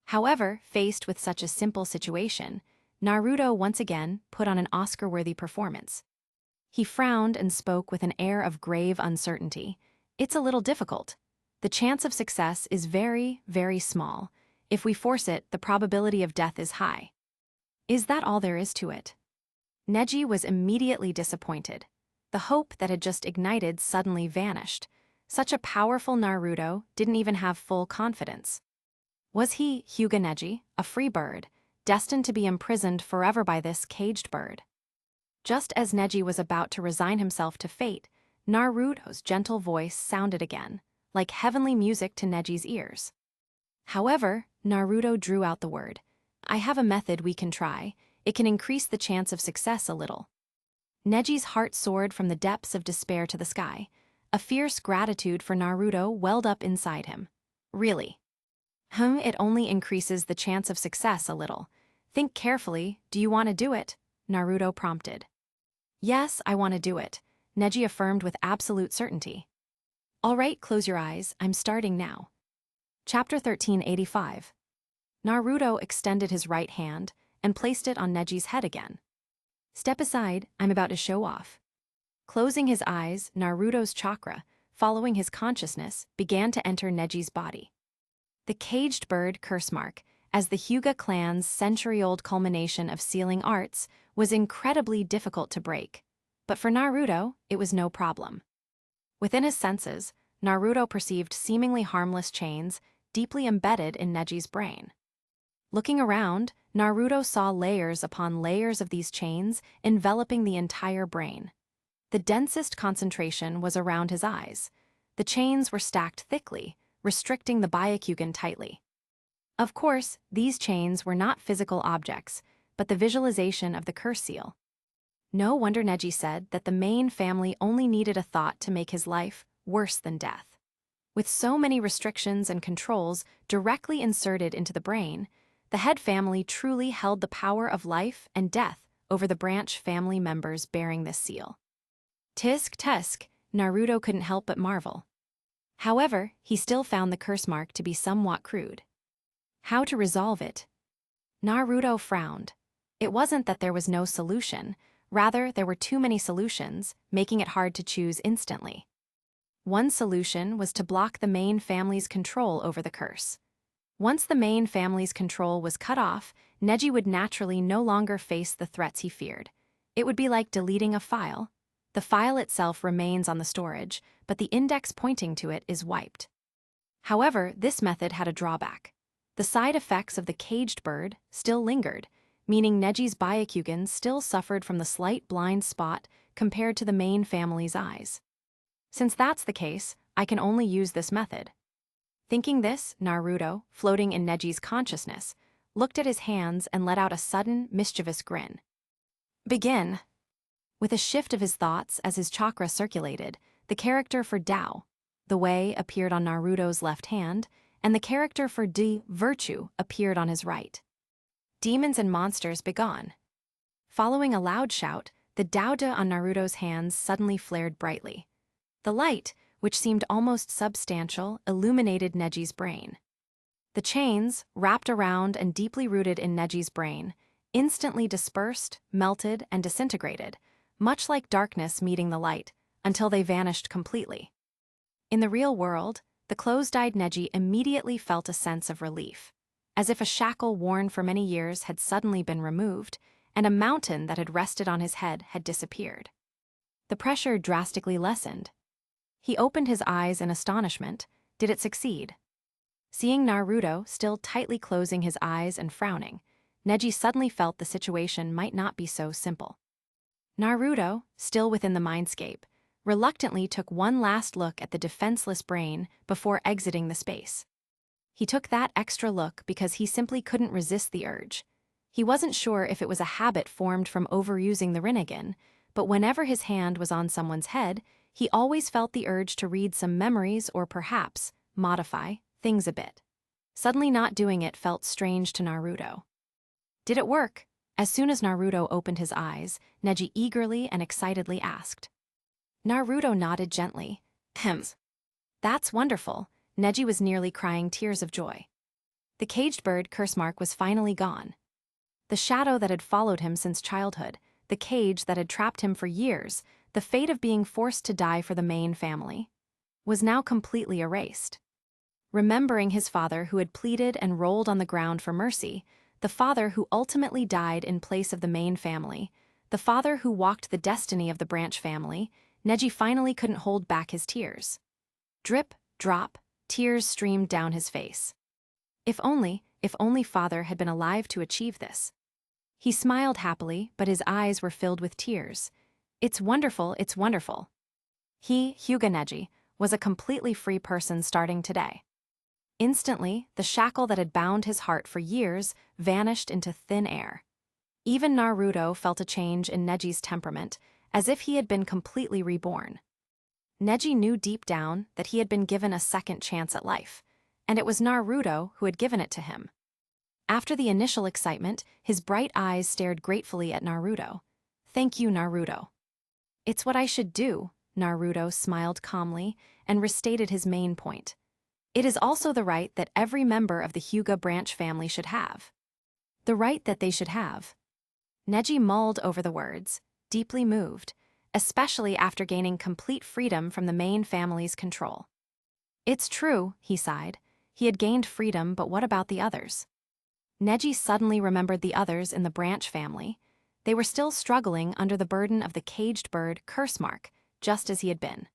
However, faced with such a simple situation, Naruto once again put on an Oscar-worthy performance. He frowned and spoke with an air of grave uncertainty. It's a little difficult. The chance of success is very, very small. If we force it, the probability of death is high. Is that all there is to it? Neji was immediately disappointed. The hope that had just ignited suddenly vanished. Such a powerful Naruto didn't even have full confidence. Was he, Hyuga Neji, a free bird, destined to be imprisoned forever by this caged bird? Just as Neji was about to resign himself to fate, Naruto's gentle voice sounded again, like heavenly music to Neji's ears. However, Naruto drew out the word. I have a method we can try. It can increase the chance of success a little. Neji's heart soared from the depths of despair to the sky. A fierce gratitude for Naruto welled up inside him. Really? It only increases the chance of success a little. Think carefully, do you want to do it? Naruto prompted. Yes, I want to do it, Neji affirmed with absolute certainty. All right, close your eyes, I'm starting now. Chapter 1385. Naruto extended his right hand and placed it on Neji's head again. Step aside, I'm about to show off. Closing his eyes, Naruto's chakra, following his consciousness, began to enter Neji's body. The caged bird curse mark, as the Hyuga clan's century-old culmination of sealing arts, was incredibly difficult to break. But for Naruto, it was no problem. Within his senses, Naruto perceived seemingly harmless chains deeply embedded in Neji's brain. Looking around, Naruto saw layers upon layers of these chains enveloping the entire brain. The densest concentration was around his eyes. The chains were stacked thickly, restricting the Byakugan tightly. Of course, these chains were not physical objects, but the visualization of the curse seal. No wonder Neji said that the main family only needed a thought to make his life worse than death. With so many restrictions and controls directly inserted into the brain, the head family truly held the power of life and death over the branch family members bearing this seal. Tisk, Naruto couldn't help but marvel. However, he still found the curse mark to be somewhat crude. How to resolve it? Naruto frowned. It wasn't that there was no solution, rather there were too many solutions, making it hard to choose instantly. One solution was to block the main family's control over the curse. Once the main family's control was cut off, Neji would naturally no longer face the threats he feared. It would be like deleting a file. The file itself remains on the storage, but the index pointing to it is wiped. However, this method had a drawback. The side effects of the caged bird still lingered, meaning Neji's Byakugan still suffered from the slight blind spot compared to the main family's eyes. Since that's the case, I can only use this method. Thinking this, Naruto, floating in Neji's consciousness, looked at his hands and let out a sudden, mischievous grin. Begin. With a shift of his thoughts as his chakra circulated, the character for Tao, the way, appeared on Naruto's left hand, and the character for virtue appeared on his right. Demons and monsters begone. Following a loud shout, the Dao on Naruto's hands suddenly flared brightly. The light, which seemed almost substantial, illuminated Neji's brain. The chains, wrapped around and deeply rooted in Neji's brain, instantly dispersed, melted, and disintegrated, much like darkness meeting the light, until they vanished completely. In the real world, the closed-eyed Neji immediately felt a sense of relief, as if a shackle worn for many years had suddenly been removed, and a mountain that had rested on his head had disappeared. The pressure drastically lessened. He opened his eyes in astonishment. Did it succeed? Seeing Naruto still tightly closing his eyes and frowning, Neji suddenly felt the situation might not be so simple. Naruto, still within the mindscape, reluctantly took one last look at the defenseless brain before exiting the space. He took that extra look because he simply couldn't resist the urge. He wasn't sure if it was a habit formed from overusing the Rinnegan, but whenever his hand was on someone's head, he always felt the urge to read some memories or perhaps modify things a bit. Suddenly not doing it felt strange to Naruto. Did it work? As soon as Naruto opened his eyes, Neji eagerly and excitedly asked. Naruto nodded gently. That's wonderful. Neji was nearly crying tears of joy. The caged bird curse mark was finally gone. The shadow that had followed him since childhood, the cage that had trapped him for years, the fate of being forced to die for the main family, was now completely erased. Remembering his father who had pleaded and rolled on the ground for mercy, the father who ultimately died in place of the main family, the father who walked the destiny of the branch family, Neji finally couldn't hold back his tears. Drip, drop, tears streamed down his face. If only father had been alive to achieve this. He smiled happily, but his eyes were filled with tears. It's wonderful, it's wonderful. He, Hyuga Neji, was a completely free person starting today. Instantly, the shackle that had bound his heart for years vanished into thin air. Even Naruto felt a change in Neji's temperament, as if he had been completely reborn. Neji knew deep down that he had been given a second chance at life, and it was Naruto who had given it to him. After the initial excitement, his bright eyes stared gratefully at Naruto. "Thank you, Naruto." "It's what I should do," Naruto smiled calmly and restated his main point. "It is also the right that every member of the Hyuga branch family should have." The right that they should have. Neji mulled over the words, deeply moved, especially after gaining complete freedom from the main family's control. It's true, he sighed. He had gained freedom, but what about the others? Neji suddenly remembered the others in the branch family. They were still struggling under the burden of the caged bird curse mark, just as he had been.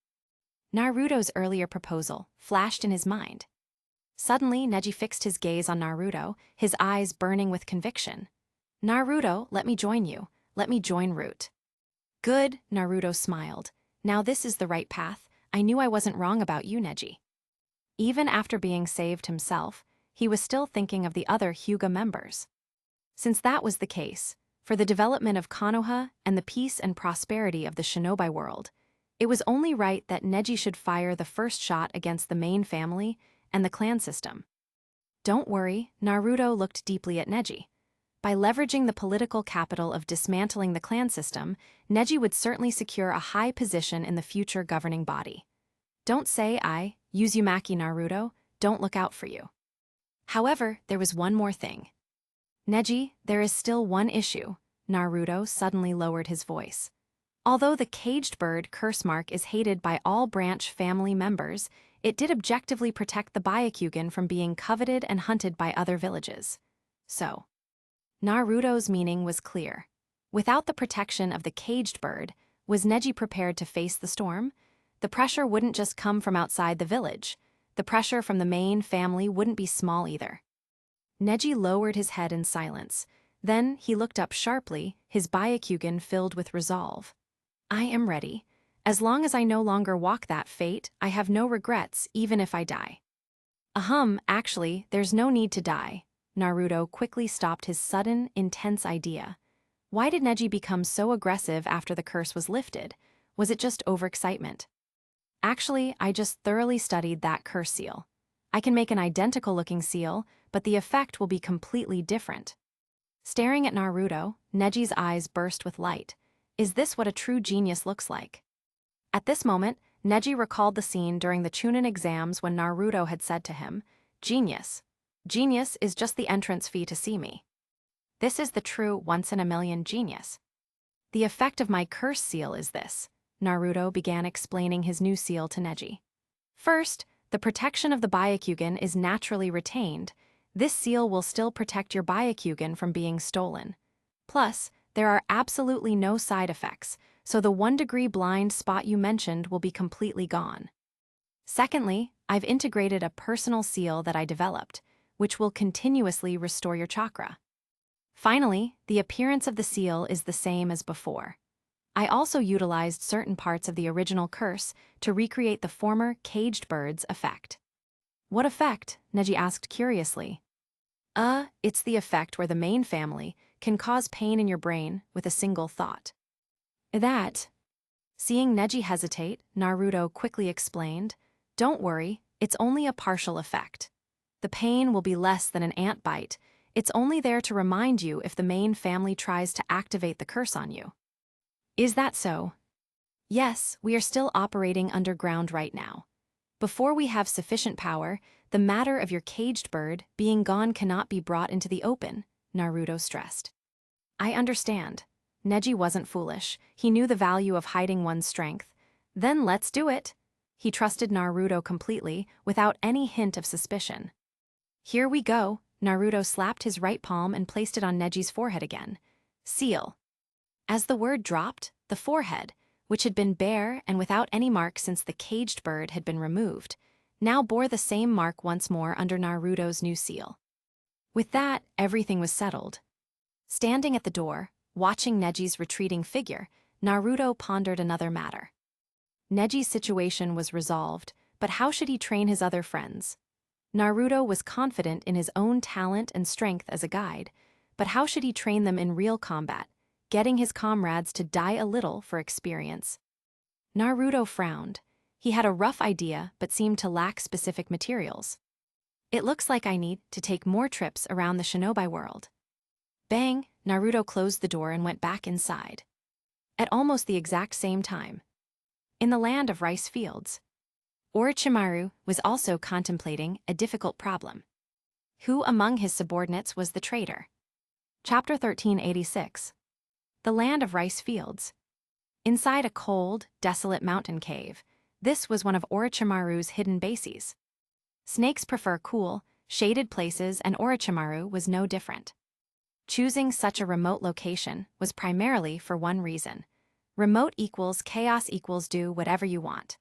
Naruto's earlier proposal flashed in his mind. Suddenly, Neji fixed his gaze on Naruto, his eyes burning with conviction. "Naruto, let me join you. Let me join Root." "Good," Naruto smiled. "Now this is the right path. I knew I wasn't wrong about you, Neji." Even after being saved himself, he was still thinking of the other Hyuga members. Since that was the case, for the development of Konoha and the peace and prosperity of the shinobi world, it was only right that Neji should fire the first shot against the main family and the clan system. Don't worry, Naruto looked deeply at Neji. By leveraging the political capital of dismantling the clan system, Neji would certainly secure a high position in the future governing body. Don't say I, Uzumaki Naruto, don't look out for you. However, there was one more thing. "Neji, there is still one issue," Naruto suddenly lowered his voice. "Although the caged bird curse mark is hated by all branch family members, it did objectively protect the Byakugan from being coveted and hunted by other villages. So." Naruto's meaning was clear. Without the protection of the caged bird, was Neji prepared to face the storm? The pressure wouldn't just come from outside the village. The pressure from the main family wouldn't be small either. Neji lowered his head in silence. Then he looked up sharply, his Byakugan filled with resolve. "I am ready. As long as I no longer walk that fate, I have no regrets, even if I die." Actually, there's no need to die." Naruto quickly stopped his sudden, intense idea. Why did Neji become so aggressive after the curse was lifted? Was it just overexcitement? "Actually, I just thoroughly studied that curse seal. I can make an identical-looking seal, but the effect will be completely different." Staring at Naruto, Neji's eyes burst with light. Is this what a true genius looks like? At this moment, Neji recalled the scene during the Chunin exams when Naruto had said to him, "Genius. Genius is just the entrance fee to see me. This is the true once-in-a-million genius. The effect of my curse seal is this." Naruto began explaining his new seal to Neji. "First, the protection of the Byakugan is naturally retained. This seal will still protect your Byakugan from being stolen. Plus, there are absolutely no side effects, so the 1-degree blind spot you mentioned will be completely gone. Secondly, I've integrated a personal seal that I developed, which will continuously restore your chakra. Finally, the appearance of the seal is the same as before. I also utilized certain parts of the original curse to recreate the former caged bird's effect." "What effect?" Neji asked curiously. It's the effect where the main family can cause pain in your brain with a single thought." "That?" Seeing Neji hesitate, Naruto quickly explained, "Don't worry, it's only a partial effect. The pain will be less than an ant bite. It's only there to remind you if the main family tries to activate the curse on you." "Is that so?" "Yes, we are still operating underground right now. Before we have sufficient power, the matter of your caged bird being gone cannot be brought into the open," Naruto stressed. "I understand." Neji wasn't foolish. He knew the value of hiding one's strength. "Then let's do it." He trusted Naruto completely, without any hint of suspicion. "Here we go." Naruto slapped his right palm and placed it on Neji's forehead again. "Seal." As the word dropped, the forehead, which had been bare and without any mark since the caged bird had been removed, now bore the same mark once more under Naruto's new seal. With that, everything was settled. Standing at the door, watching Neji's retreating figure, Naruto pondered another matter. Neji's situation was resolved, but how should he train his other friends? Naruto was confident in his own talent and strength as a guide, but how should he train them in real combat, getting his comrades to die a little for experience? Naruto frowned. He had a rough idea but seemed to lack specific materials. It looks like I need to take more trips around the shinobi world. Bang! Naruto closed the door and went back inside. At almost the exact same time, in the land of rice fields, Orochimaru was also contemplating a difficult problem. Who among his subordinates was the traitor? Chapter 1386. The land of rice fields. Inside a cold, desolate mountain cave, this was one of Orochimaru's hidden bases. Snakes prefer cool, shaded places, and Orochimaru was no different. Choosing such a remote location was primarily for one reason. Remote equals chaos equals do whatever you want.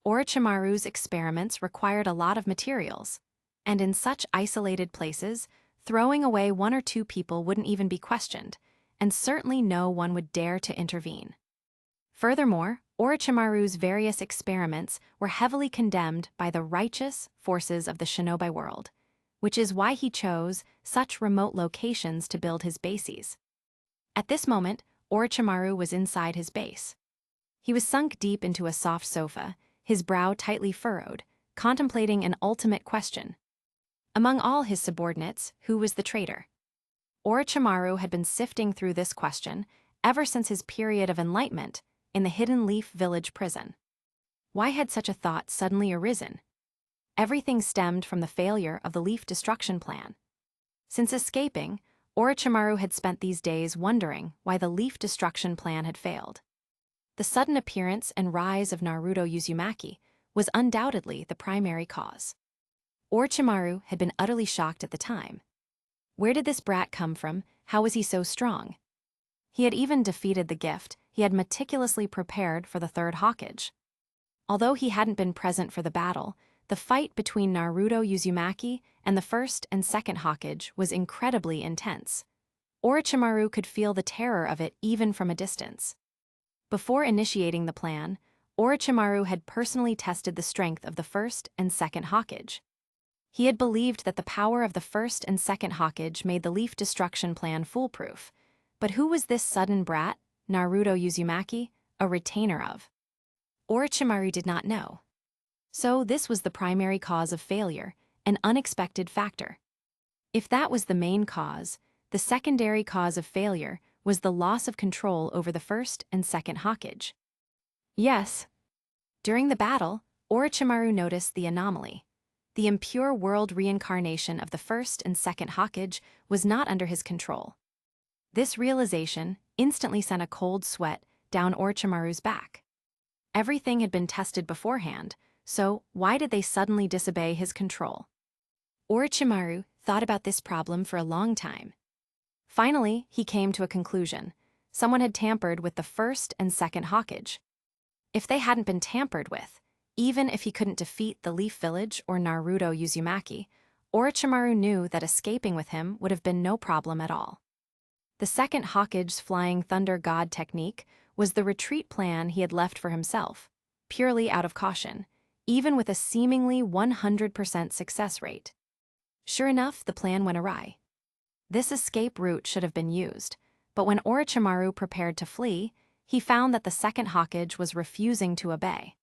Orochimaru's experiments required a lot of materials, and in such isolated places, throwing away one or two people wouldn't even be questioned, and certainly no one would dare to intervene. Furthermore, Orochimaru's various experiments were heavily condemned by the righteous forces of the shinobi world, which is why he chose such remote locations to build his bases. At this moment, Orochimaru was inside his base. He was sunk deep into a soft sofa, his brow tightly furrowed, contemplating an ultimate question. Among all his subordinates, who was the traitor? Orochimaru had been sifting through this question ever since his period of enlightenment in the Hidden Leaf Village prison. Why had such a thought suddenly arisen? Everything stemmed from the failure of the leaf destruction plan. Since escaping, Orochimaru had spent these days wondering why the leaf destruction plan had failed. The sudden appearance and rise of Naruto Uzumaki was undoubtedly the primary cause. Orochimaru had been utterly shocked at the time. Where did this brat come from? How was he so strong? He had even defeated the gift he had meticulously prepared for the third Hokage. Although he hadn't been present for the battle, the fight between Naruto Uzumaki and the first and second Hokage was incredibly intense. Orochimaru could feel the terror of it even from a distance. Before initiating the plan, Orochimaru had personally tested the strength of the first and second Hokage. He had believed that the power of the first and second Hokage made the leaf destruction plan foolproof. But who was this sudden brat, Naruto Uzumaki, a retainer of? Orochimaru did not know. So this was the primary cause of failure, an unexpected factor. If that was the main cause, the secondary cause of failure was the loss of control over the first and second Hokage. Yes. During the battle, Orochimaru noticed the anomaly. The impure world reincarnation of the first and second Hokage was not under his control. This realization instantly sent a cold sweat down Orochimaru's back. Everything had been tested beforehand, so why did they suddenly disobey his control? Orochimaru thought about this problem for a long time. Finally, he came to a conclusion. Someone had tampered with the first and second Hokage. If they hadn't been tampered with, even if he couldn't defeat the Leaf Village or Naruto Uzumaki, Orochimaru knew that escaping with him would have been no problem at all. The second Hokage's Flying Thunder God technique was the retreat plan he had left for himself, purely out of caution, even with a seemingly 100% success rate. Sure enough, the plan went awry. This escape route should have been used, but when Orochimaru prepared to flee, he found that the second Hokage was refusing to obey.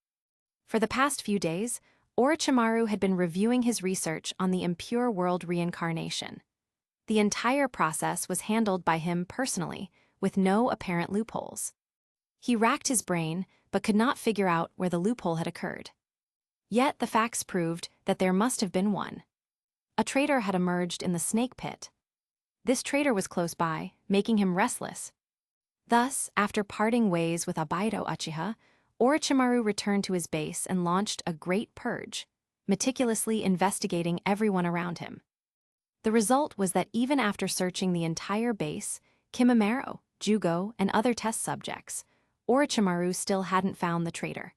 For the past few days, Orochimaru had been reviewing his research on the impure world reincarnation. The entire process was handled by him personally, with no apparent loopholes. He racked his brain, but could not figure out where the loophole had occurred. Yet the facts proved that there must have been one. A traitor had emerged in the snake pit. This traitor was close by, making him restless. Thus, after parting ways with Abaido Uchiha, Orochimaru returned to his base and launched a great purge, meticulously investigating everyone around him. The result was that even after searching the entire base, Kimimaro, Jugo, and other test subjects, Orochimaru still hadn't found the traitor.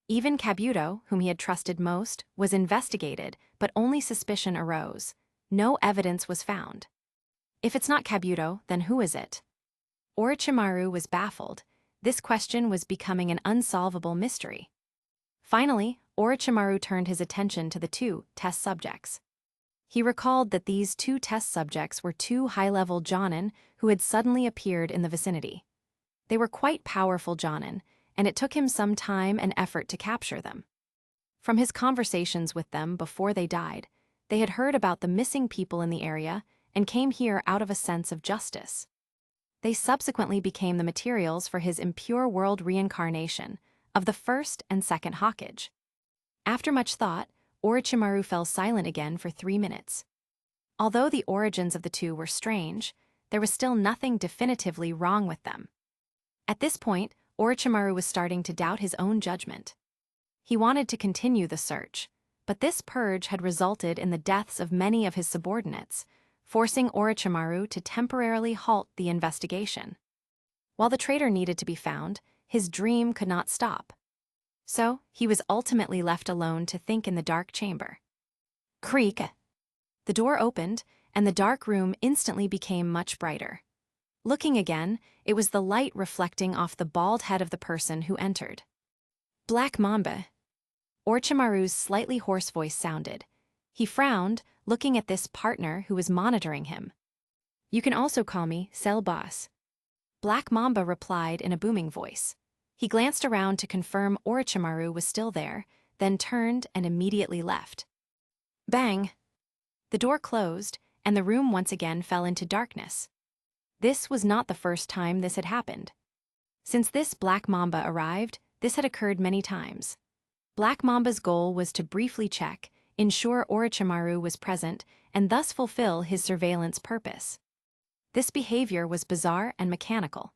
Even Kabuto, whom he had trusted most, was investigated, but only suspicion arose. No evidence was found. If it's not Kabuto, then who is it? Orochimaru was baffled. This question was becoming an unsolvable mystery. Finally, Orochimaru turned his attention to the two test subjects. He recalled that these two test subjects were two high-level Jonin who had suddenly appeared in the vicinity. They were quite powerful Jonin, and it took him some time and effort to capture them. From his conversations with them before they died, they had heard about the missing people in the area and came here out of a sense of justice. They subsequently became the materials for his impure world reincarnation of the first and second Hokage. After much thought, Orochimaru fell silent again for 3 minutes. Although the origins of the two were strange, there was still nothing definitively wrong with them. At this point, Orochimaru was starting to doubt his own judgment. He wanted to continue the search, but this purge had resulted in the deaths of many of his subordinates, forcing Orochimaru to temporarily halt the investigation. While the traitor needed to be found, his dream could not stop. So, he was ultimately left alone to think in the dark chamber. Creak! The door opened, and the dark room instantly became much brighter. Looking again, it was the light reflecting off the bald head of the person who entered. Black Mamba. Orochimaru's slightly hoarse voice sounded. He frowned, looking at this partner who was monitoring him. You can also call me Cell Boss. Black Mamba replied in a booming voice. He glanced around to confirm Orochimaru was still there, then turned and immediately left. Bang! The door closed, and the room once again fell into darkness. This was not the first time this had happened. Since this Black Mamba arrived, this had occurred many times. Black Mamba's goal was to briefly check, ensure Orochimaru was present, and thus fulfill his surveillance purpose. This behavior was bizarre and mechanical.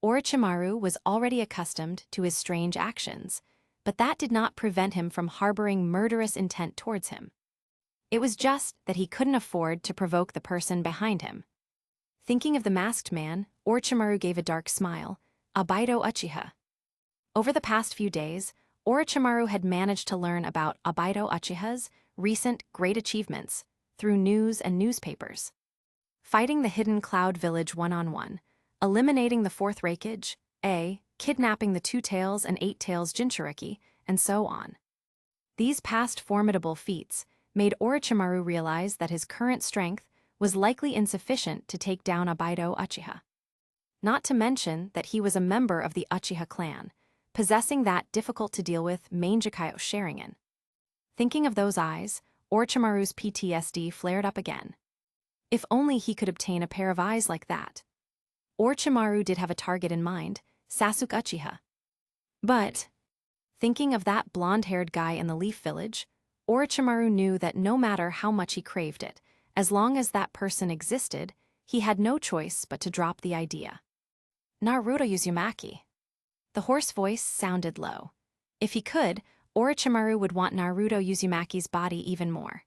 Orochimaru was already accustomed to his strange actions, but that did not prevent him from harboring murderous intent towards him. It was just that he couldn't afford to provoke the person behind him. Thinking of the masked man, Orochimaru gave a dark smile. Obaido Uchiha. Over the past few days, Orochimaru had managed to learn about Obaido Uchiha's recent great achievements through news and newspapers. Fighting the hidden cloud village one-on-one, eliminating the fourth Reikage, kidnapping the Two Tails and Eight Tails Jinchuriki, and so on. These past formidable feats made Orochimaru realize that his current strength was likely insufficient to take down Obaido Uchiha. Not to mention that he was a member of the Uchiha clan, possessing that difficult-to-deal-with Mangekyou Sharingan. Thinking of those eyes, Orochimaru's PTSD flared up again. If only he could obtain a pair of eyes like that. Orochimaru did have a target in mind, Sasuke Uchiha. But, thinking of that blonde-haired guy in the Leaf Village, Orochimaru knew that no matter how much he craved it, as long as that person existed, he had no choice but to drop the idea. Naruto Uzumaki. The hoarse voice sounded low. If he could, Orochimaru would want Naruto Uzumaki's body even more.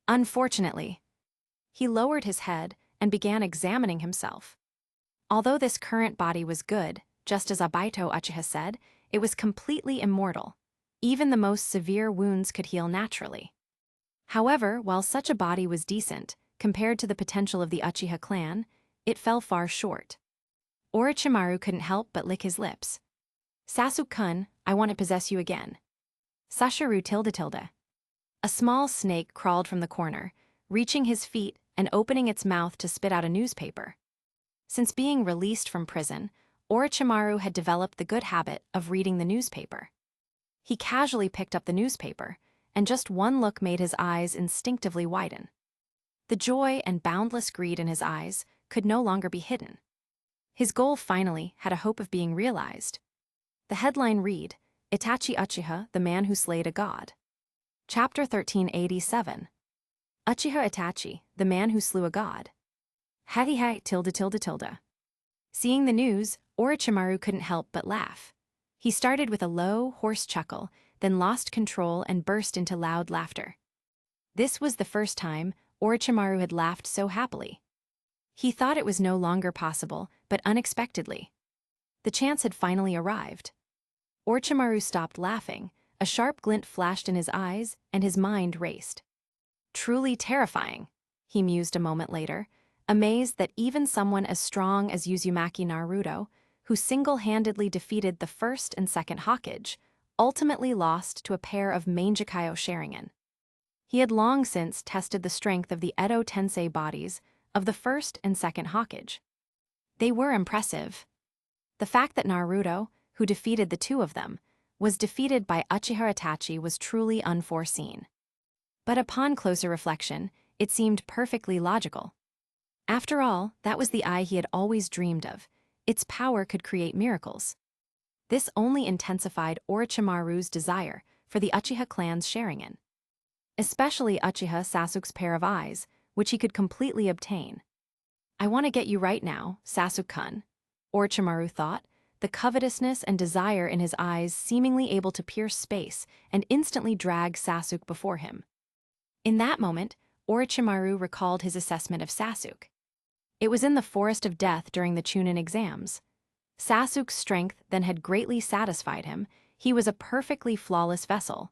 Unfortunately, he lowered his head and began examining himself. Although this current body was good, just as Obaido Uchiha said, it was completely immortal. Even the most severe wounds could heal naturally. However, while such a body was decent, compared to the potential of the Uchiha clan, it fell far short. Orochimaru couldn't help but lick his lips. Sasuke-kun, I want to possess you again. Sashiru tilde. A small snake crawled from the corner, reaching his feet and opening its mouth to spit out a newspaper. Since being released from prison, Orochimaru had developed the good habit of reading the newspaper. He casually picked up the newspaper, and just one look made his eyes instinctively widen. The joy and boundless greed in his eyes could no longer be hidden. His goal finally had a hope of being realized. The headline read, Itachi Uchiha, the man who slayed a god. Chapter 1387. Uchiha Itachi, the man who slew a god. Tilde. Seeing the news, Orochimaru couldn't help but laugh. He started with a low, hoarse chuckle, then lost control and burst into loud laughter. This was the first time Orochimaru had laughed so happily. He thought it was no longer possible, but unexpectedly. The chance had finally arrived. Orochimaru stopped laughing, a sharp glint flashed in his eyes, and his mind raced. Truly terrifying, he mused a moment later, amazed that even someone as strong as Uzumaki Naruto, who single-handedly defeated the first and second Hokage, ultimately lost to a pair of Mangekyo Sharingan. He had long since tested the strength of the Edo Tensei bodies of the first and second Hokage. They were impressive. The fact that Naruto, who defeated the two of them, was defeated by Uchiha Itachi was truly unforeseen. But upon closer reflection, it seemed perfectly logical. After all, that was the eye he had always dreamed of. Its power could create miracles. This only intensified Orochimaru's desire for the Uchiha clan's Sharingan, especially Uchiha Sasuke's pair of eyes, which he could completely obtain. "I want to get you right now, Sasuke-kun," Orochimaru thought, the covetousness and desire in his eyes seemingly able to pierce space and instantly drag Sasuke before him. In that moment, Orochimaru recalled his assessment of Sasuke. It was in the Forest of Death during the Chunin exams. Sasuke's strength then had greatly satisfied him. He was a perfectly flawless vessel.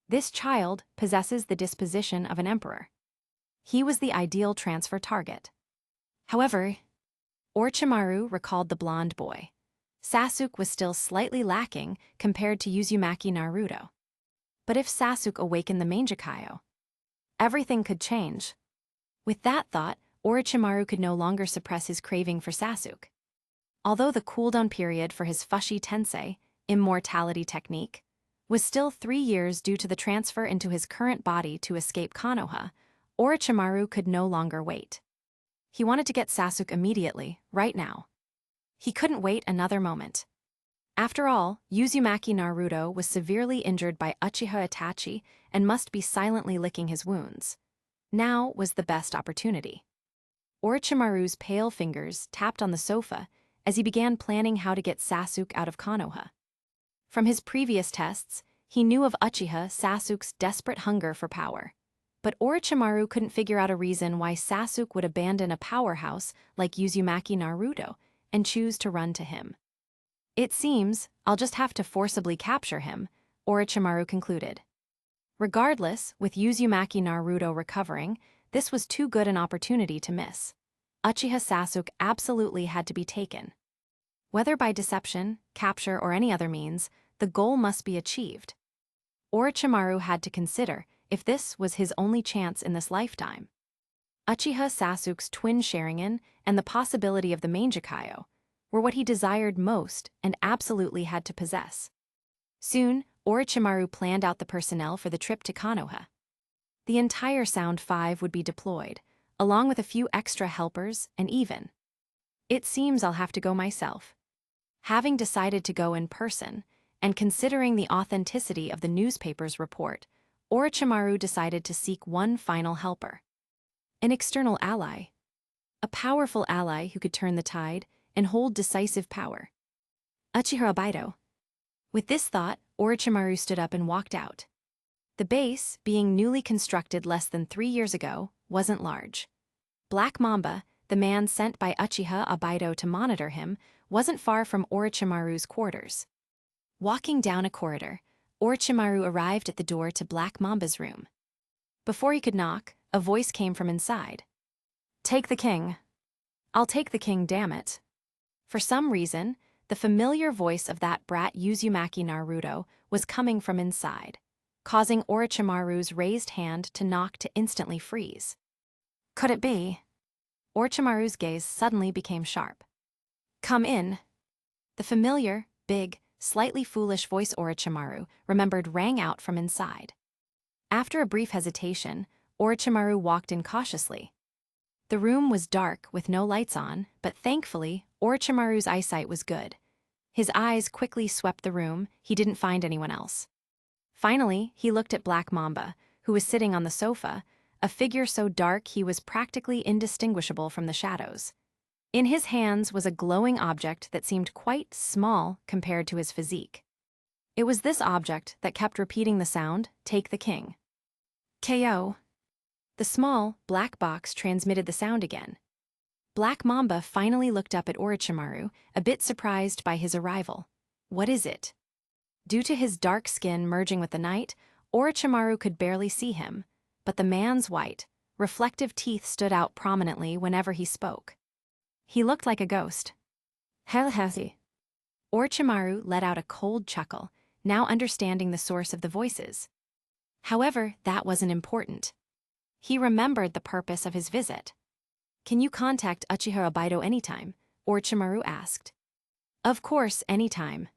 This child possesses the disposition of an emperor. He was the ideal transfer target. However, Orochimaru recalled the blonde boy. Sasuke was still slightly lacking compared to Uzumaki Naruto. But if Sasuke awakened the Mangekyo, everything could change. With that thought, Orochimaru could no longer suppress his craving for Sasuke. Although the cooldown period for his Fushi Tensei, immortality technique, was still 3 years due to the transfer into his current body to escape Konoha, Orochimaru could no longer wait. He wanted to get Sasuke immediately, right now. He couldn't wait another moment. After all, Uzumaki Naruto was severely injured by Uchiha Itachi and must be silently licking his wounds. Now was the best opportunity. Orochimaru's pale fingers tapped on the sofa as he began planning how to get Sasuke out of Konoha. From his previous tests, he knew of Uchiha Sasuke's desperate hunger for power. But Orochimaru couldn't figure out a reason why Sasuke would abandon a powerhouse like Uzumaki Naruto and choose to run to him. "It seems I'll just have to forcibly capture him," Orochimaru concluded. Regardless, with Uzumaki Naruto recovering, this was too good an opportunity to miss. Uchiha Sasuke absolutely had to be taken. Whether by deception, capture, or any other means, the goal must be achieved. Orochimaru had to consider if this was his only chance in this lifetime. Uchiha Sasuke's twin Sharingan and the possibility of the Mangekyo were what he desired most and absolutely had to possess. Soon, Orochimaru planned out the personnel for the trip to Konoha. The entire Sound 5 would be deployed, along with a few extra helpers and even. "It seems I'll have to go myself." Having decided to go in person, and considering the authenticity of the newspaper's report, Orochimaru decided to seek one final helper. An external ally. A powerful ally who could turn the tide and hold decisive power. Uchiha Obaido. With this thought, Orochimaru stood up and walked out. The base, being newly constructed less than 3 years ago, wasn't large. Black Mamba, the man sent by Uchiha Obaido to monitor him, wasn't far from Orochimaru's quarters. Walking down a corridor, Orochimaru arrived at the door to Black Mamba's room. Before he could knock, a voice came from inside. "Take the king." "I'll take the king, damn it." For some reason, the familiar voice of that brat Uzumaki Naruto was coming from inside, causing Orochimaru's raised hand to knock to instantly freeze. Could it be? Orochimaru's gaze suddenly became sharp. "Come in." The familiar, big, slightly foolish voice Orochimaru remembered rang out from inside. After a brief hesitation, Orochimaru walked in cautiously. The room was dark with no lights on, but thankfully, Orochimaru's eyesight was good. His eyes quickly swept the room. He didn't find anyone else. Finally, he looked at Black Mamba, who was sitting on the sofa, a figure so dark he was practically indistinguishable from the shadows. In his hands was a glowing object that seemed quite small compared to his physique. It was this object that kept repeating the sound, "Take the king." "KO." The small, black box transmitted the sound again. Black Mamba finally looked up at Orochimaru, a bit surprised by his arrival. "What is it?" Due to his dark skin merging with the night, Orochimaru could barely see him, but the man's white, reflective teeth stood out prominently whenever he spoke. He looked like a ghost. "Hellhathi." Orochimaru let out a cold chuckle, now understanding the source of the voices. However, that wasn't important. He remembered the purpose of his visit. "Can you contact Uchiha Obaido anytime?" Orochimaru asked. "Of course, anytime.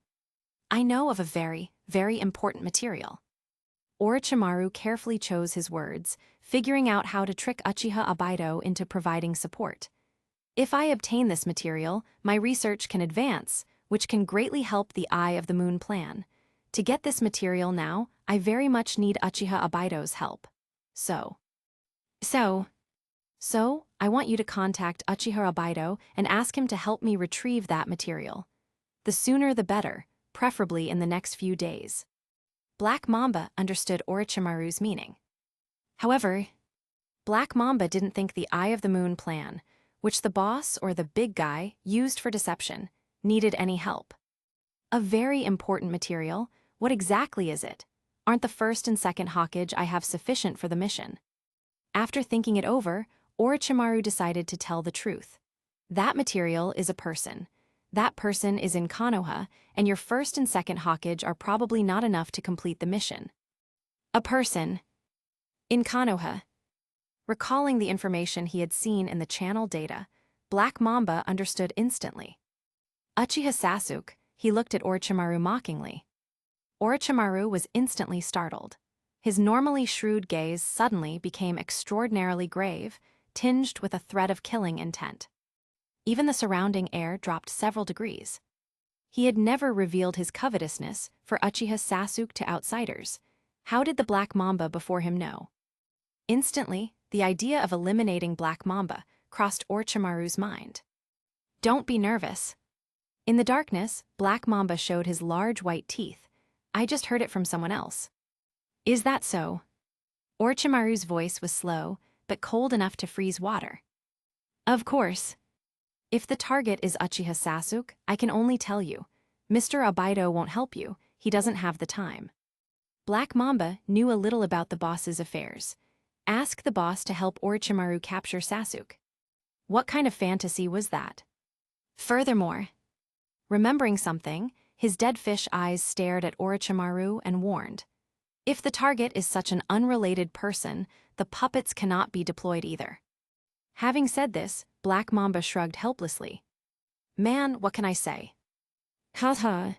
I know of a very, very important material." Orochimaru carefully chose his words, figuring out how to trick Uchiha Obaido into providing support. "If I obtain this material, my research can advance, which can greatly help the Eye of the Moon plan. To get this material now, I very much need Uchiha Obaido's help. So, I want you to contact Uchiha Obaido and ask him to help me retrieve that material. The sooner the better, preferably in the next few days." Black Mamba understood Orochimaru's meaning. However, Black Mamba didn't think the Eye of the Moon plan, which the boss or the big guy used for deception, needed any help. "A very important material? What exactly is it? Aren't the first and second Hokage I have sufficient for the mission?" After thinking it over, Orochimaru decided to tell the truth. "That material is a person. That person is in Konoha, and your first and second Hokage are probably not enough to complete the mission." A person in Konoha. Recalling the information he had seen in the channel data, Black Mamba understood instantly. "Uchiha Sasuke," he looked at Orochimaru mockingly. Orochimaru was instantly startled. His normally shrewd gaze suddenly became extraordinarily grave, tinged with a threat of killing intent. Even the surrounding air dropped several degrees. He had never revealed his covetousness for Uchiha Sasuke to outsiders. How did the Black Mamba before him know? Instantly, the idea of eliminating Black Mamba crossed Orochimaru's mind. "Don't be nervous." In the darkness, Black Mamba showed his large white teeth. "I just heard it from someone else." "Is that so?" Orochimaru's voice was slow, but cold enough to freeze water. "Of course. If the target is Uchiha Sasuke, I can only tell you. Mr. Obaido won't help you, he doesn't have the time." Black Mamba knew a little about the boss's affairs. Ask the boss to help Orochimaru capture Sasuke. What kind of fantasy was that? Furthermore, remembering something, his dead fish eyes stared at Orochimaru and warned. "If the target is such an unrelated person, the puppets cannot be deployed either." Having said this, Black Mamba shrugged helplessly. "Man, what can I say?" "Ha."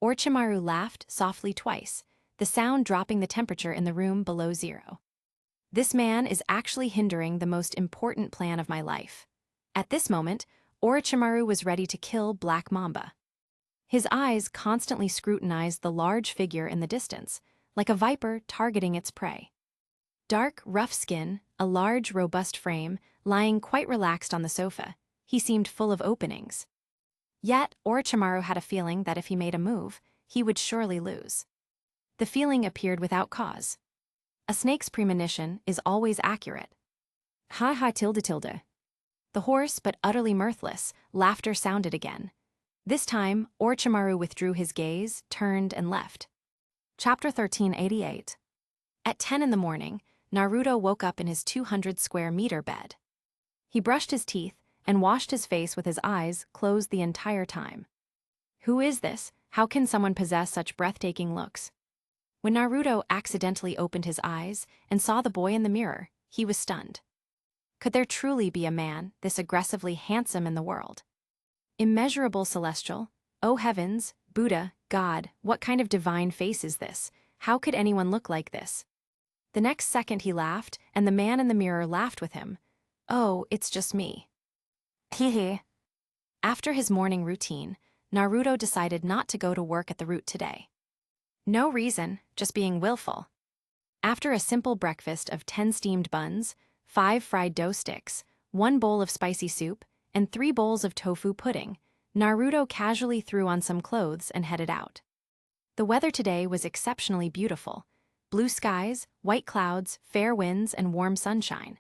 Orochimaru laughed softly twice, the sound dropping the temperature in the room below zero. "This man is actually hindering the most important plan of my life." At this moment, Orochimaru was ready to kill Black Mamba. His eyes constantly scrutinized the large figure in the distance, like a viper targeting its prey. Dark, rough skin, a large, robust frame, lying quite relaxed on the sofa, he seemed full of openings. Yet, Orochimaru had a feeling that if he made a move, he would surely lose. The feeling appeared without cause. A snake's premonition is always accurate. Ha tilde. The hoarse but utterly mirthless laughter sounded again. This time, Orochimaru withdrew his gaze, turned, and left. Chapter 1388. At 10 in the morning, Naruto woke up in his 200-square-meter bed. He brushed his teeth and washed his face with his eyes closed the entire time. Who is this? How can someone possess such breathtaking looks? When Naruto accidentally opened his eyes and saw the boy in the mirror, he was stunned. Could there truly be a man this aggressively handsome in the world? Immeasurable celestial, oh heavens, Buddha, God, what kind of divine face is this? How could anyone look like this? The next second he laughed, and the man in the mirror laughed with him. "Oh, it's just me." Hehe. After his morning routine, Naruto decided not to go to work at the root today. No reason, just being willful. After a simple breakfast of 10 steamed buns, 5 fried dough sticks, 1 bowl of spicy soup, and 3 bowls of tofu pudding, Naruto casually threw on some clothes and headed out. The weather today was exceptionally beautiful. Blue skies, white clouds, fair winds, and warm sunshine.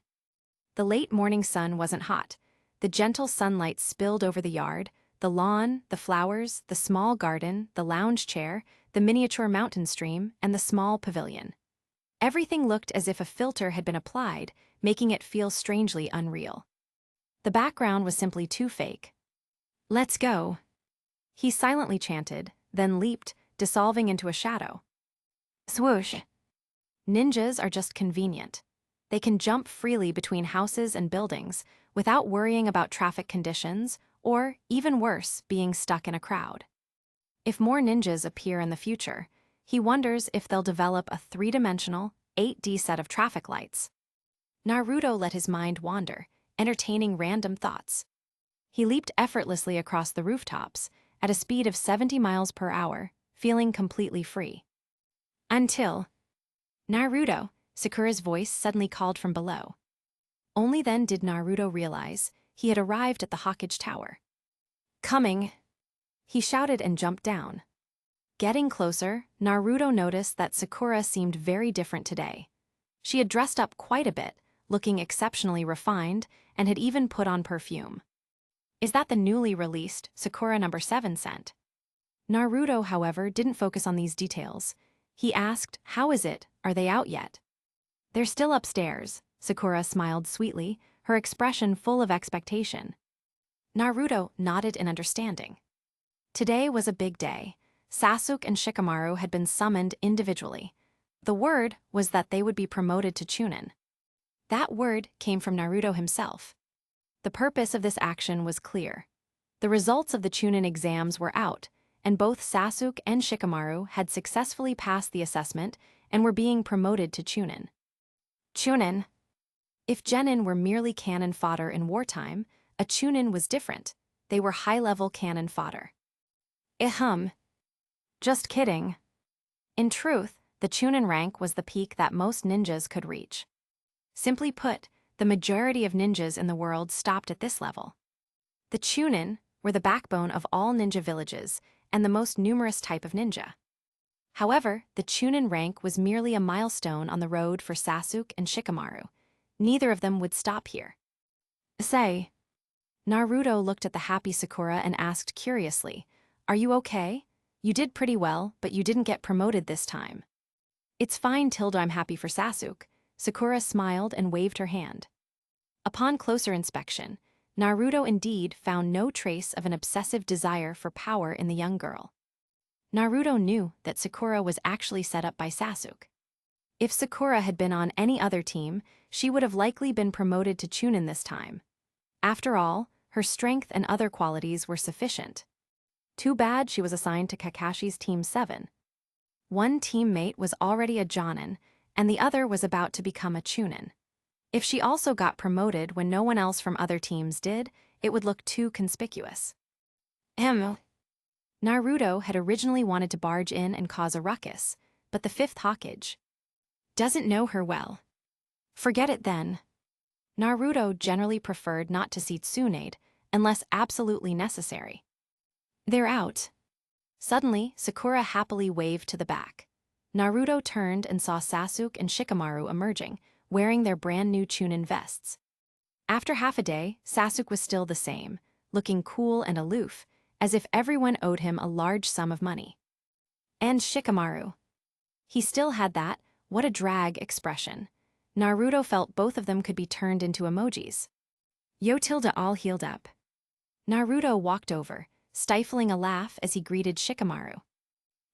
The late morning sun wasn't hot. The gentle sunlight spilled over the yard, the lawn, the flowers, the small garden, the lounge chair, the miniature mountain stream, and the small pavilion. Everything looked as if a filter had been applied, making it feel strangely unreal. The background was simply too fake. "Let's go." He silently chanted, then leaped, dissolving into a shadow. Swoosh! Ninjas are just convenient. They can jump freely between houses and buildings without worrying about traffic conditions or, even worse, being stuck in a crowd. If more ninjas appear in the future, he wonders if they'll develop a three-dimensional, 8D set of traffic lights. Naruto let his mind wander, entertaining random thoughts. He leaped effortlessly across the rooftops at a speed of 70 miles per hour, feeling completely free. Until Naruto, Sakura's voice suddenly called from below. Only then did Naruto realize he had arrived at the Hokage Tower. Coming! He shouted and jumped down. Getting closer, Naruto noticed that Sakura seemed very different today. She had dressed up quite a bit, looking exceptionally refined, and had even put on perfume. Is that the newly released Sakura No. 7 scent? Naruto, however, didn't focus on these details. He asked, "How is it? Are they out yet?" "They're still upstairs," Sakura smiled sweetly, her expression full of expectation. Naruto nodded in understanding. Today was a big day. Sasuke and Shikamaru had been summoned individually. The word was that they would be promoted to Chunin. That word came from Naruto himself. The purpose of this action was clear. The results of the Chunin exams were out, and both Sasuke and Shikamaru had successfully passed the assessment and were being promoted to Chunin. Chunin. If Genin were merely cannon fodder in wartime, a Chunin was different. They were high-level cannon fodder. Just kidding. In truth, the Chunin rank was the peak that most ninjas could reach. Simply put, the majority of ninjas in the world stopped at this level. The Chunin were the backbone of all ninja villages and the most numerous type of ninja. However, the Chunin rank was merely a milestone on the road for Sasuke and Shikamaru. Neither of them would stop here. Say, Naruto looked at the happy Sakura and asked curiously, "Are you okay? You did pretty well, but you didn't get promoted this time." "It's fine, Tilda, I'm happy for Sasuke." Sakura smiled and waved her hand. Upon closer inspection, Naruto indeed found no trace of an obsessive desire for power in the young girl. Naruto knew that Sakura was actually set up by Sasuke. If Sakura had been on any other team, she would have likely been promoted to Chunin this time. After all, her strength and other qualities were sufficient. Too bad she was assigned to Kakashi's Team 7. One teammate was already a Jonin, and the other was about to become a Chunin. If she also got promoted when no one else from other teams did, it would look too conspicuous. Naruto had originally wanted to barge in and cause a ruckus, but the fifth Hokage doesn't know her well. Forget it then. Naruto generally preferred not to see Tsunade unless absolutely necessary. They're out. Suddenly, Sakura happily waved to the back. Naruto turned and saw Sasuke and Shikamaru emerging, wearing their brand new Chunin vests. After half a day, Sasuke was still the same, looking cool and aloof, as if everyone owed him a large sum of money. And Shikamaru. He still had that "what a drag" expression. Naruto felt both of them could be turned into emojis. Yo Tilda all healed up. Naruto walked over, stifling a laugh as he greeted Shikamaru.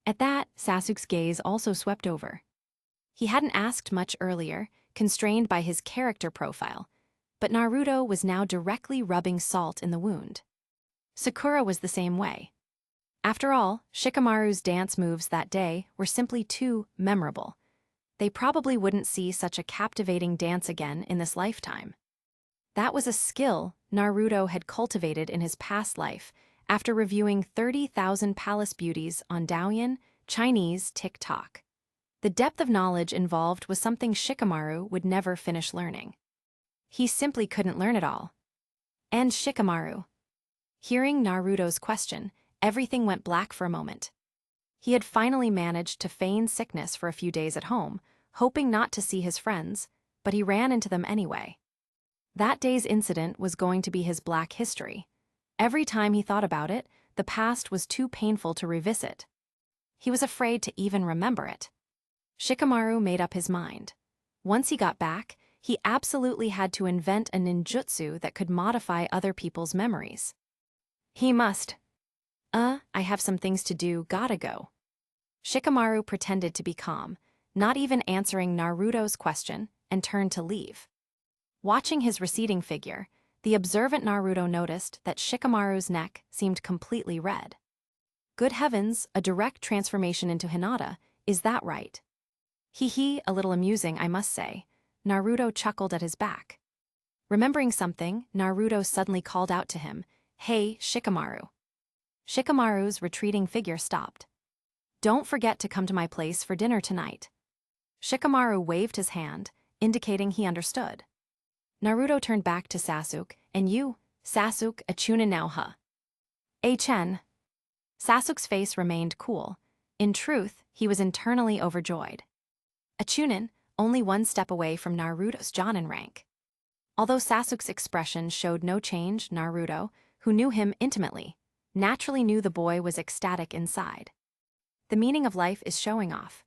At that, Sasuke's gaze also swept over. He hadn't asked much earlier, constrained by his character profile, but Naruto was now directly rubbing salt in the wound. Sakura was the same way. After all, Shikamaru's dance moves that day were simply too memorable. They probably wouldn't see such a captivating dance again in this lifetime. That was a skill Naruto had cultivated in his past life after reviewing 30,000 palace beauties on Douyin, Chinese TikTok. The depth of knowledge involved was something Shikamaru would never finish learning. He simply couldn't learn it all. And Shikamaru. Hearing Naruto's question, everything went black for a moment. He had finally managed to feign sickness for a few days at home, hoping not to see his friends, but he ran into them anyway. That day's incident was going to be his black history. Every time he thought about it, the past was too painful to revisit. He was afraid to even remember it. Shikamaru made up his mind. Once he got back, he absolutely had to invent a ninjutsu that could modify other people's memories. He must. I have some things to do, gotta go. Shikamaru pretended to be calm, not even answering Naruto's question, and turned to leave. Watching his receding figure, the observant Naruto noticed that Shikamaru's neck seemed completely red. Good heavens, a direct transformation into Hinata, is that right? Hee, a little amusing, I must say. Naruto chuckled at his back. Remembering something, Naruto suddenly called out to him, "Hey, Shikamaru." Shikamaru's retreating figure stopped. "Don't forget to come to my place for dinner tonight." Shikamaru waved his hand, indicating he understood. Naruto turned back to Sasuke, "And you, Sasuke, a chunin now, huh?" Chen. Sasuke's face remained cool. In truth, he was internally overjoyed. A chunin, only one step away from Naruto's Jonin rank. Although Sasuke's expression showed no change, Naruto, who knew him intimately, naturally knew the boy was ecstatic inside. The meaning of life is showing off.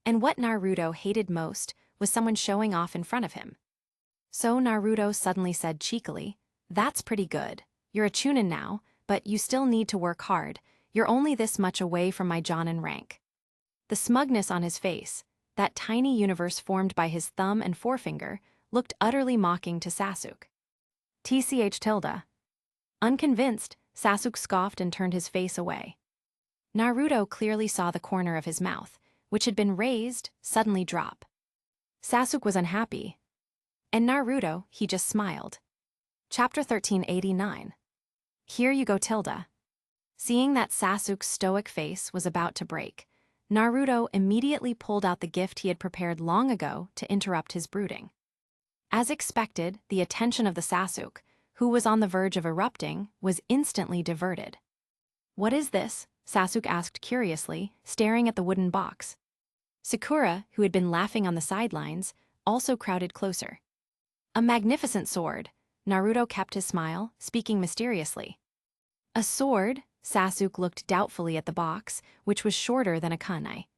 And what Naruto hated most was someone showing off in front of him. So Naruto suddenly said cheekily, "That's pretty good. You're a chunin now, but you still need to work hard. You're only this much away from my Jonin rank." The smugness on his face, that tiny universe formed by his thumb and forefinger, looked utterly mocking to Sasuke. Tilde. Unconvinced, Sasuke scoffed and turned his face away. Naruto clearly saw the corner of his mouth, which had been raised, suddenly drop. Sasuke was unhappy. And Naruto, he just smiled. Chapter 1389. Here you go, Tilde. Seeing that Sasuke's stoic face was about to break, Naruto immediately pulled out the gift he had prepared long ago to interrupt his brooding. As expected, the attention of the Sasuke, who was on the verge of erupting, was instantly diverted. "What is this?" Sasuke asked curiously, staring at the wooden box. Sakura, who had been laughing on the sidelines, also crowded closer. "A magnificent sword." Naruto kept his smile, speaking mysteriously. "A sword?" Sasuke looked doubtfully at the box, which was shorter than a kunai.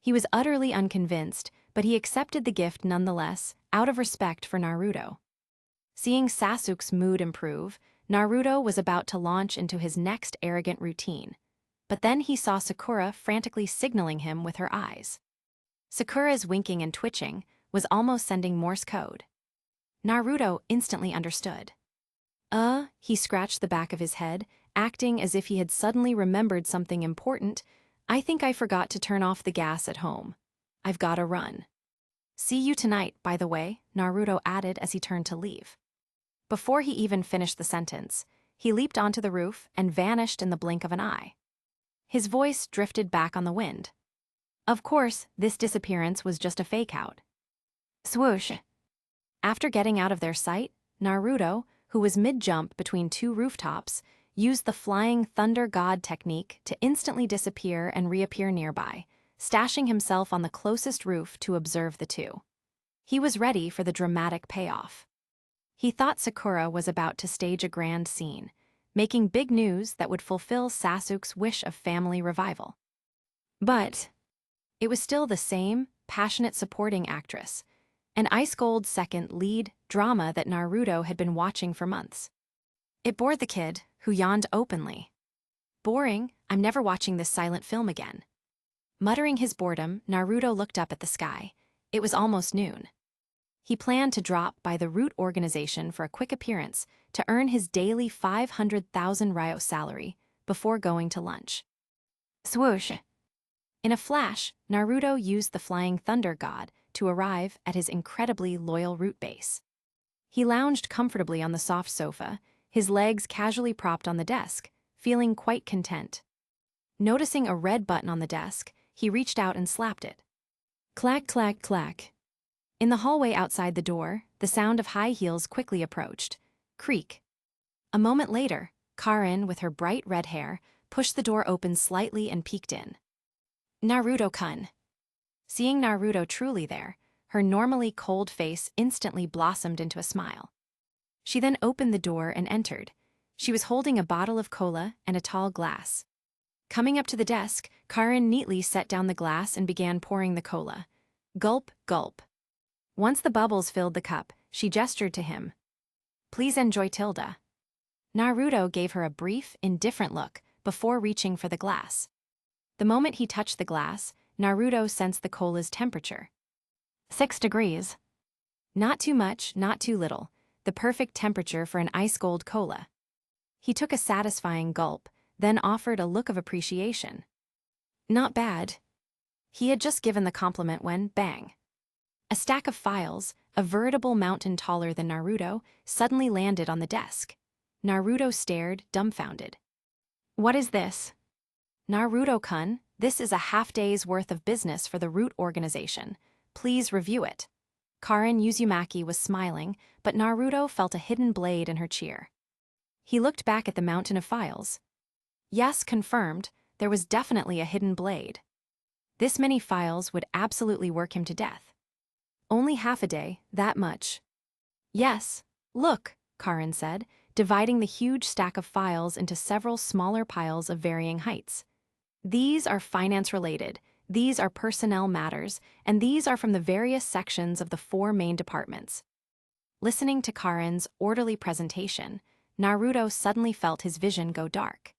He was utterly unconvinced, but he accepted the gift nonetheless, out of respect for Naruto. Seeing Sasuke's mood improve, Naruto was about to launch into his next arrogant routine. But then he saw Sakura frantically signaling him with her eyes. Sakura's winking and twitching was almost sending Morse code. Naruto instantly understood. He scratched the back of his head, acting as if he had suddenly remembered something important. "I think I forgot to turn off the gas at home. I've gotta run. See you tonight, by the way," Naruto added as he turned to leave. Before he even finished the sentence, he leaped onto the roof and vanished in the blink of an eye. His voice drifted back on the wind. Of course, this disappearance was just a fake-out. Swoosh! After getting out of their sight, Naruto, who was mid-jump between two rooftops, used the flying thunder god technique to instantly disappear and reappear nearby, stashing himself on the closest roof to observe the two. He was ready for the dramatic payoff. He thought Sakura was about to stage a grand scene, making big news that would fulfill Sasuke's wish of family revival. But it was still the same passionate supporting actress, an ice-cold second lead drama that Naruto had been watching for months. It bored the kid, who yawned openly. "Boring, I'm never watching this silent film again." Muttering his boredom, Naruto looked up at the sky. It was almost noon. He planned to drop by the Root organization for a quick appearance to earn his daily 500,000 ryo salary before going to lunch. Swoosh! In a flash, Naruto used the flying thunder god to arrive at his incredibly loyal Root base. He lounged comfortably on the soft sofa, his legs casually propped on the desk, feeling quite content. Noticing a red button on the desk, he reached out and slapped it. Clack, clack, clack. In the hallway outside the door, the sound of high heels quickly approached. Creak. A moment later, Karin, with her bright red hair, pushed the door open slightly and peeked in. Naruto-kun. Seeing Naruto truly there, her normally cold face instantly blossomed into a smile. She then opened the door and entered. She was holding a bottle of cola and a tall glass. Coming up to the desk, Karin neatly set down the glass and began pouring the cola. Gulp, gulp. Once the bubbles filled the cup, she gestured to him. "Please enjoy, Tilde." Naruto gave her a brief, indifferent look, before reaching for the glass. The moment he touched the glass, Naruto sensed the cola's temperature. 6 degrees. Not too much, not too little, the perfect temperature for an ice-cold cola. He took a satisfying gulp, then offered a look of appreciation. Not bad. He had just given the compliment when, bang. A stack of files, a veritable mountain taller than Naruto, suddenly landed on the desk. Naruto stared, dumbfounded. What is this? Naruto-kun, this is a half-day's worth of business for the Root organization. Please review it. Karin Uzumaki was smiling, but Naruto felt a hidden blade in her cheer. He looked back at the mountain of files. Yes, confirmed, there was definitely a hidden blade. This many files would absolutely work him to death. Only half a day, that much. Yes, look, Karin said, dividing the huge stack of files into several smaller piles of varying heights. These are finance-related, these are personnel matters, and these are from the various sections of the 4 main departments. Listening to Karin's orderly presentation, Naruto suddenly felt his vision go dark.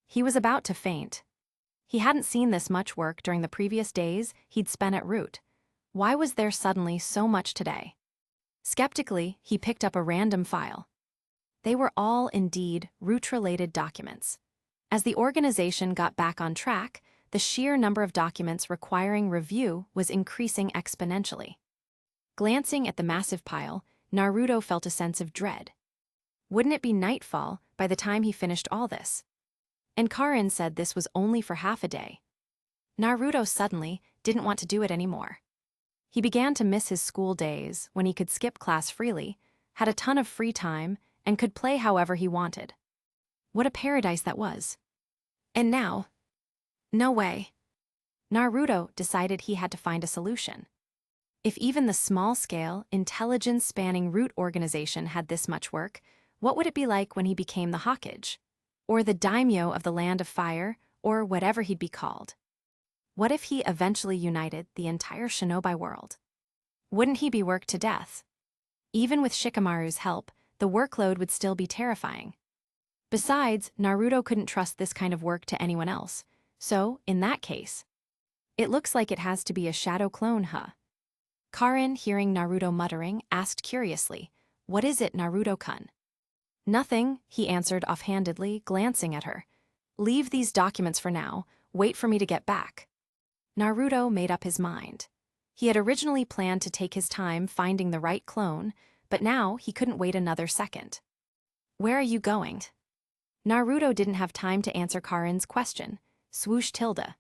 He was about to faint. He hadn't seen this much work during the previous days he'd spent at Root. Why was there suddenly so much today? Skeptically, he picked up a random file. They were all indeed Root-related documents. As the organization got back on track, the sheer number of documents requiring review was increasing exponentially. Glancing at the massive pile, Naruto felt a sense of dread. Wouldn't it be nightfall by the time he finished all this? And Karin said this was only for half a day. Naruto suddenly didn't want to do it anymore. He began to miss his school days when he could skip class freely, had a ton of free time, and could play however he wanted. What a paradise that was. And now, no way. Naruto decided he had to find a solution. If even the small-scale, intelligence-spanning Root organization had this much work, what would it be like when he became the Hokage? Or the daimyo of the Land of Fire, or whatever he'd be called? What if he eventually united the entire shinobi world? Wouldn't he be worked to death? Even with Shikamaru's help, the workload would still be terrifying. Besides, Naruto couldn't trust this kind of work to anyone else, so, in that case, it looks like it has to be a shadow clone, huh? Karin, hearing Naruto muttering, asked curiously, "What is it, Naruto-kun?" "Nothing," he answered offhandedly, glancing at her. "Leave these documents for now, wait for me to get back." Naruto made up his mind. He had originally planned to take his time finding the right clone, but now he couldn't wait another second. "Where are you going?" Naruto didn't have time to answer Karin's question. Swoosh tilde.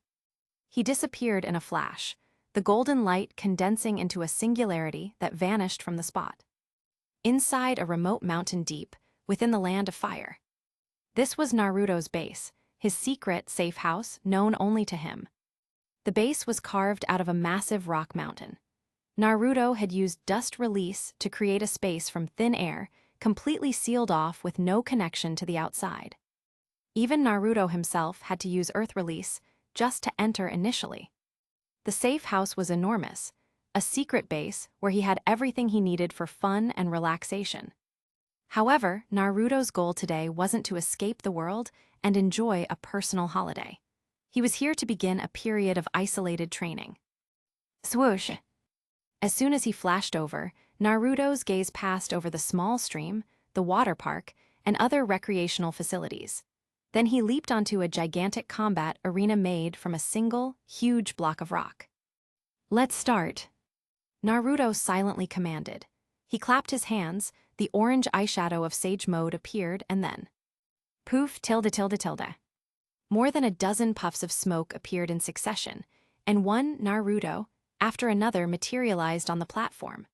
He disappeared in a flash, the golden light condensing into a singularity that vanished from the spot. Inside a remote mountain deep, within the Land of Fire. This was Naruto's base, his secret safe house known only to him. The base was carved out of a massive rock mountain. Naruto had used dust release to create a space from thin air, completely sealed off with no connection to the outside. Even Naruto himself had to use earth release just to enter initially. The safe house was enormous, a secret base where he had everything he needed for fun and relaxation. However, Naruto's goal today wasn't to escape the world and enjoy a personal holiday. He was here to begin a period of isolated training. Swoosh! As soon as he flashed over, Naruto's gaze passed over the small stream, the water park, and other recreational facilities. Then he leaped onto a gigantic combat arena made from a single, huge block of rock. "Let's start," Naruto silently commanded. He clapped his hands, the orange eyeshadow of Sage Mode appeared, and then poof, tilde tilde tilde. More than a dozen puffs of smoke appeared in succession, and one Naruto, after another, materialized on the platform.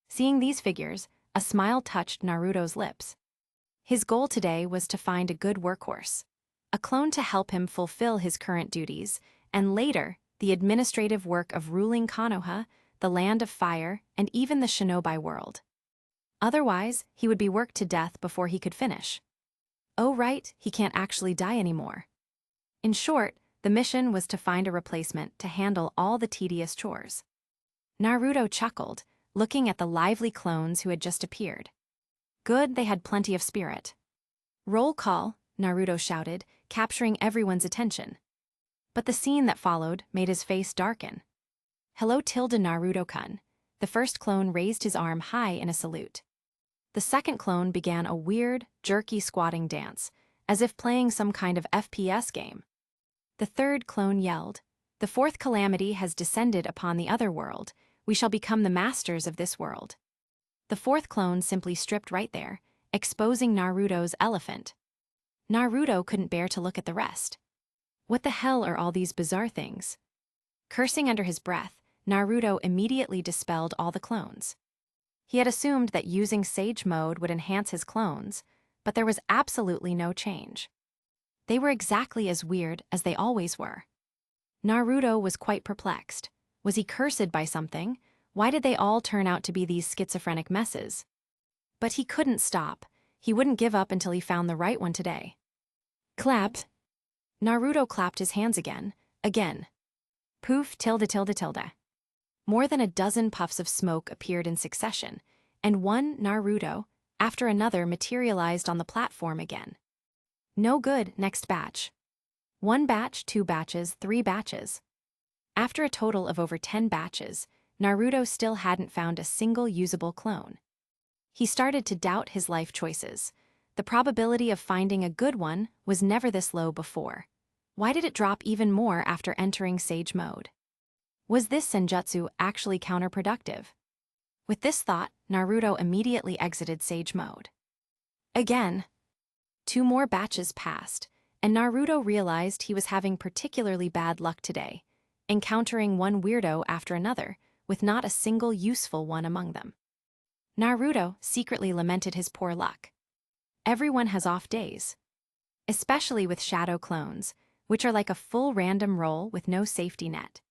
Seeing these figures, a smile touched Naruto's lips. His goal today was to find a good workhorse, a clone to help him fulfill his current duties, and later, the administrative work of ruling Konoha, the Land of Fire, and even the shinobi world. Otherwise, he would be worked to death before he could finish. Oh right, he can't actually die anymore. In short, the mission was to find a replacement to handle all the tedious chores. Naruto chuckled, looking at the lively clones who had just appeared. Good, they had plenty of spirit. Roll call, Naruto shouted, capturing everyone's attention. But the scene that followed made his face darken. Hello Naruto-kun. The first clone raised his arm high in a salute. The second clone began a weird, jerky squatting dance, as if playing some kind of FPS game. The third clone yelled, "The fourth calamity has descended upon the other world. We shall become the masters of this world." The fourth clone simply stripped right there, exposing Naruto's elephant. Naruto couldn't bear to look at the rest. What the hell are all these bizarre things? Cursing under his breath, Naruto immediately dispelled all the clones. He had assumed that using Sage Mode would enhance his clones, but there was absolutely no change. They were exactly as weird as they always were. Naruto was quite perplexed. Was he cursed by something? Why did they all turn out to be these schizophrenic messes? But he couldn't stop. He wouldn't give up until he found the right one today. Clap. Naruto clapped his hands again. Poof, tilde. More than a dozen puffs of smoke appeared in succession, and one Naruto, after another, materialized on the platform again. No good, next batch. 1 batch, 2 batches, 3 batches. After a total of over 10 batches, Naruto still hadn't found a single usable clone. He started to doubt his life choices. The probability of finding a good one was never this low before. Why did it drop even more after entering Sage Mode? Was this Senjutsu actually counterproductive? With this thought, Naruto immediately exited Sage Mode. Again. 2 more batches passed, and Naruto realized he was having particularly bad luck today, encountering one weirdo after another, with not a single useful one among them. Naruto secretly lamented his poor luck. Everyone has off days. Especially with shadow clones, which are like a full random roll with no safety net.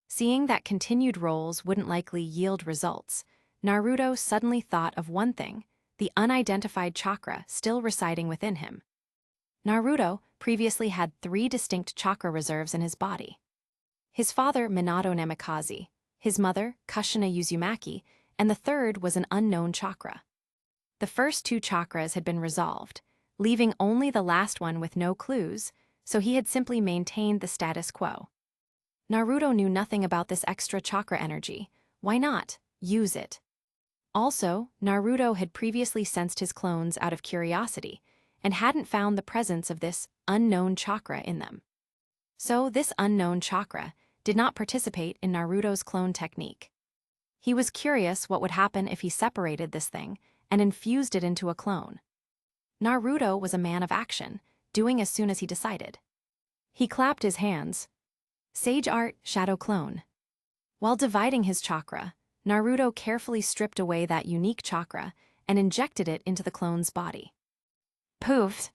Seeing that continued rolls wouldn't likely yield results, Naruto suddenly thought of one thing: the unidentified chakra still residing within him. Naruto previously had 3 distinct chakra reserves in his body. His father, Minato Namikaze, his mother, Kushina Uzumaki, and the third was an unknown chakra. The first 2 chakras had been resolved, leaving only the last one with no clues, so he had simply maintained the status quo. Naruto knew nothing about this extra chakra energy. Why not use it? Also, Naruto had previously sensed his clones out of curiosity and hadn't found the presence of this unknown chakra in them. So this unknown chakra did not participate in Naruto's clone technique. He was curious what would happen if he separated this thing and infused it into a clone. Naruto was a man of action, doing as soon as he decided. He clapped his hands. Sage Art, Shadow Clone. While dividing his chakra, Naruto carefully stripped away that unique chakra and injected it into the clone's body. Poof!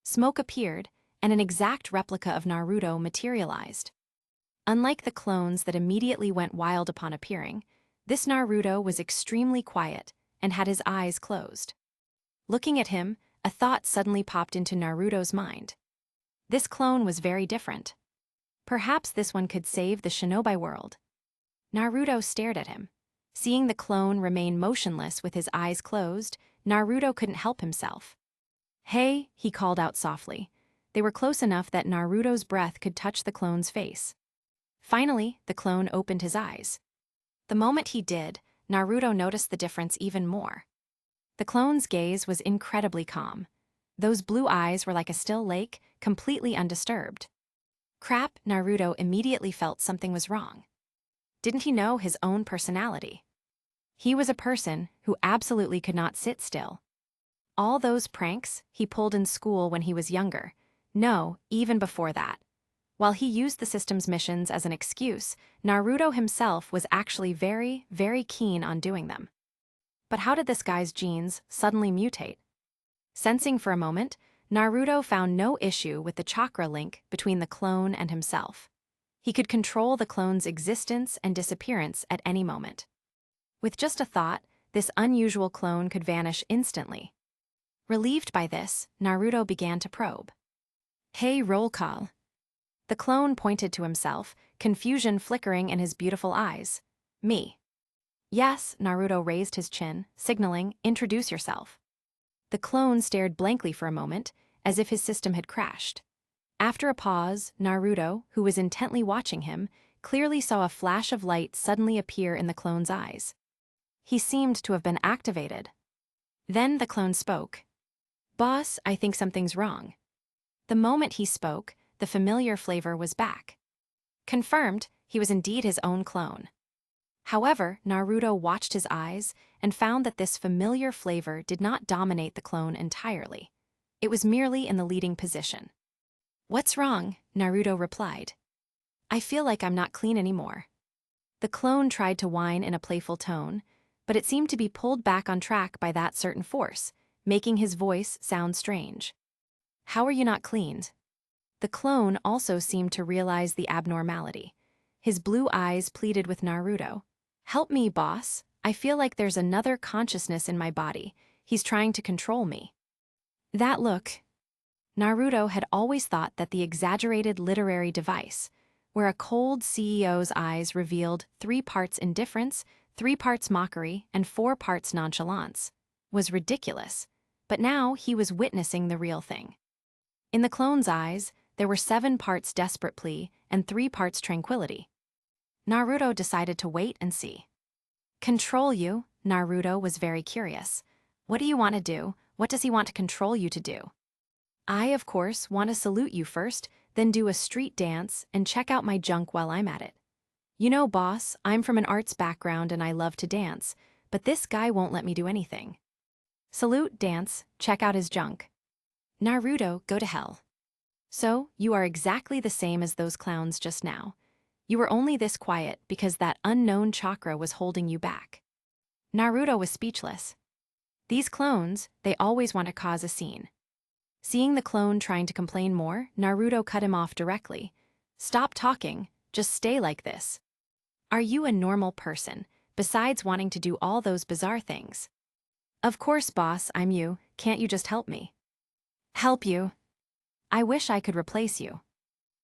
Smoke appeared, and an exact replica of Naruto materialized. Unlike the clones that immediately went wild upon appearing, this Naruto was extremely quiet and had his eyes closed. Looking at him, a thought suddenly popped into Naruto's mind. This clone was very different. Perhaps this one could save the shinobi world. Naruto stared at him. Seeing the clone remain motionless with his eyes closed, Naruto couldn't help himself. Hey, he called out softly. They were close enough that Naruto's breath could touch the clone's face. Finally, the clone opened his eyes. The moment he did, Naruto noticed the difference even more. The clone's gaze was incredibly calm. Those blue eyes were like a still lake, completely undisturbed. Crap, Naruto immediately felt something was wrong. Didn't he know his own personality? He was a person who absolutely could not sit still. All those pranks he pulled in school when he was younger, no, even before that. While he used the system's missions as an excuse, Naruto himself was actually very, very keen on doing them. But how did this guy's genes suddenly mutate? Sensing for a moment, Naruto found no issue with the chakra link between the clone and himself. He could control the clone's existence and disappearance at any moment. With just a thought, this unusual clone could vanish instantly. Relieved by this, Naruto began to probe. Hey, roll call. The clone pointed to himself, confusion flickering in his beautiful eyes. Me. Yes, Naruto raised his chin, signaling, introduce yourself. The clone stared blankly for a moment, as if his system had crashed. After a pause, Naruto, who was intently watching him, clearly saw a flash of light suddenly appear in the clone's eyes. He seemed to have been activated. Then the clone spoke. "Boss, I think something's wrong." The moment he spoke, the familiar flavor was back. Confirmed, he was indeed his own clone. However, Naruto watched his eyes and found that this familiar flavor did not dominate the clone entirely. It was merely in the leading position. "What's wrong?" Naruto replied. "I feel like I'm not clean anymore." The clone tried to whine in a playful tone, but it seemed to be pulled back on track by that certain force, making his voice sound strange. "How are you not cleaned?" The clone also seemed to realize the abnormality. His blue eyes pleaded with Naruto. "Help me, boss. I feel like there's another consciousness in my body. He's trying to control me." That look. Naruto had always thought that the exaggerated literary device, where a cold CEO's eyes revealed 3 parts indifference, 3 parts mockery, and 4 parts nonchalance, was ridiculous, but now he was witnessing the real thing. In the clone's eyes, there were 7 parts desperate plea and 3 parts tranquility. Naruto decided to wait and see. "Control you?" Naruto was very curious. "What do you want to do? What does he want to control you to do?" "I, of course, want to salute you first, then do a street dance and check out my junk while I'm at it. You know, boss, I'm from an arts background and I love to dance, but this guy won't let me do anything." Salute, dance, check out his junk. Naruto, go to hell. "So, you are exactly the same as those clowns just now. You were only this quiet because that unknown chakra was holding you back." Naruto was speechless. These clones, they always want to cause a scene. Seeing the clone trying to complain more, Naruto cut him off directly. "Stop talking, just stay like this. Are you a normal person, besides wanting to do all those bizarre things?" "Of course, boss, I'm you. Can't you just help me?" "Help you? I wish I could replace you."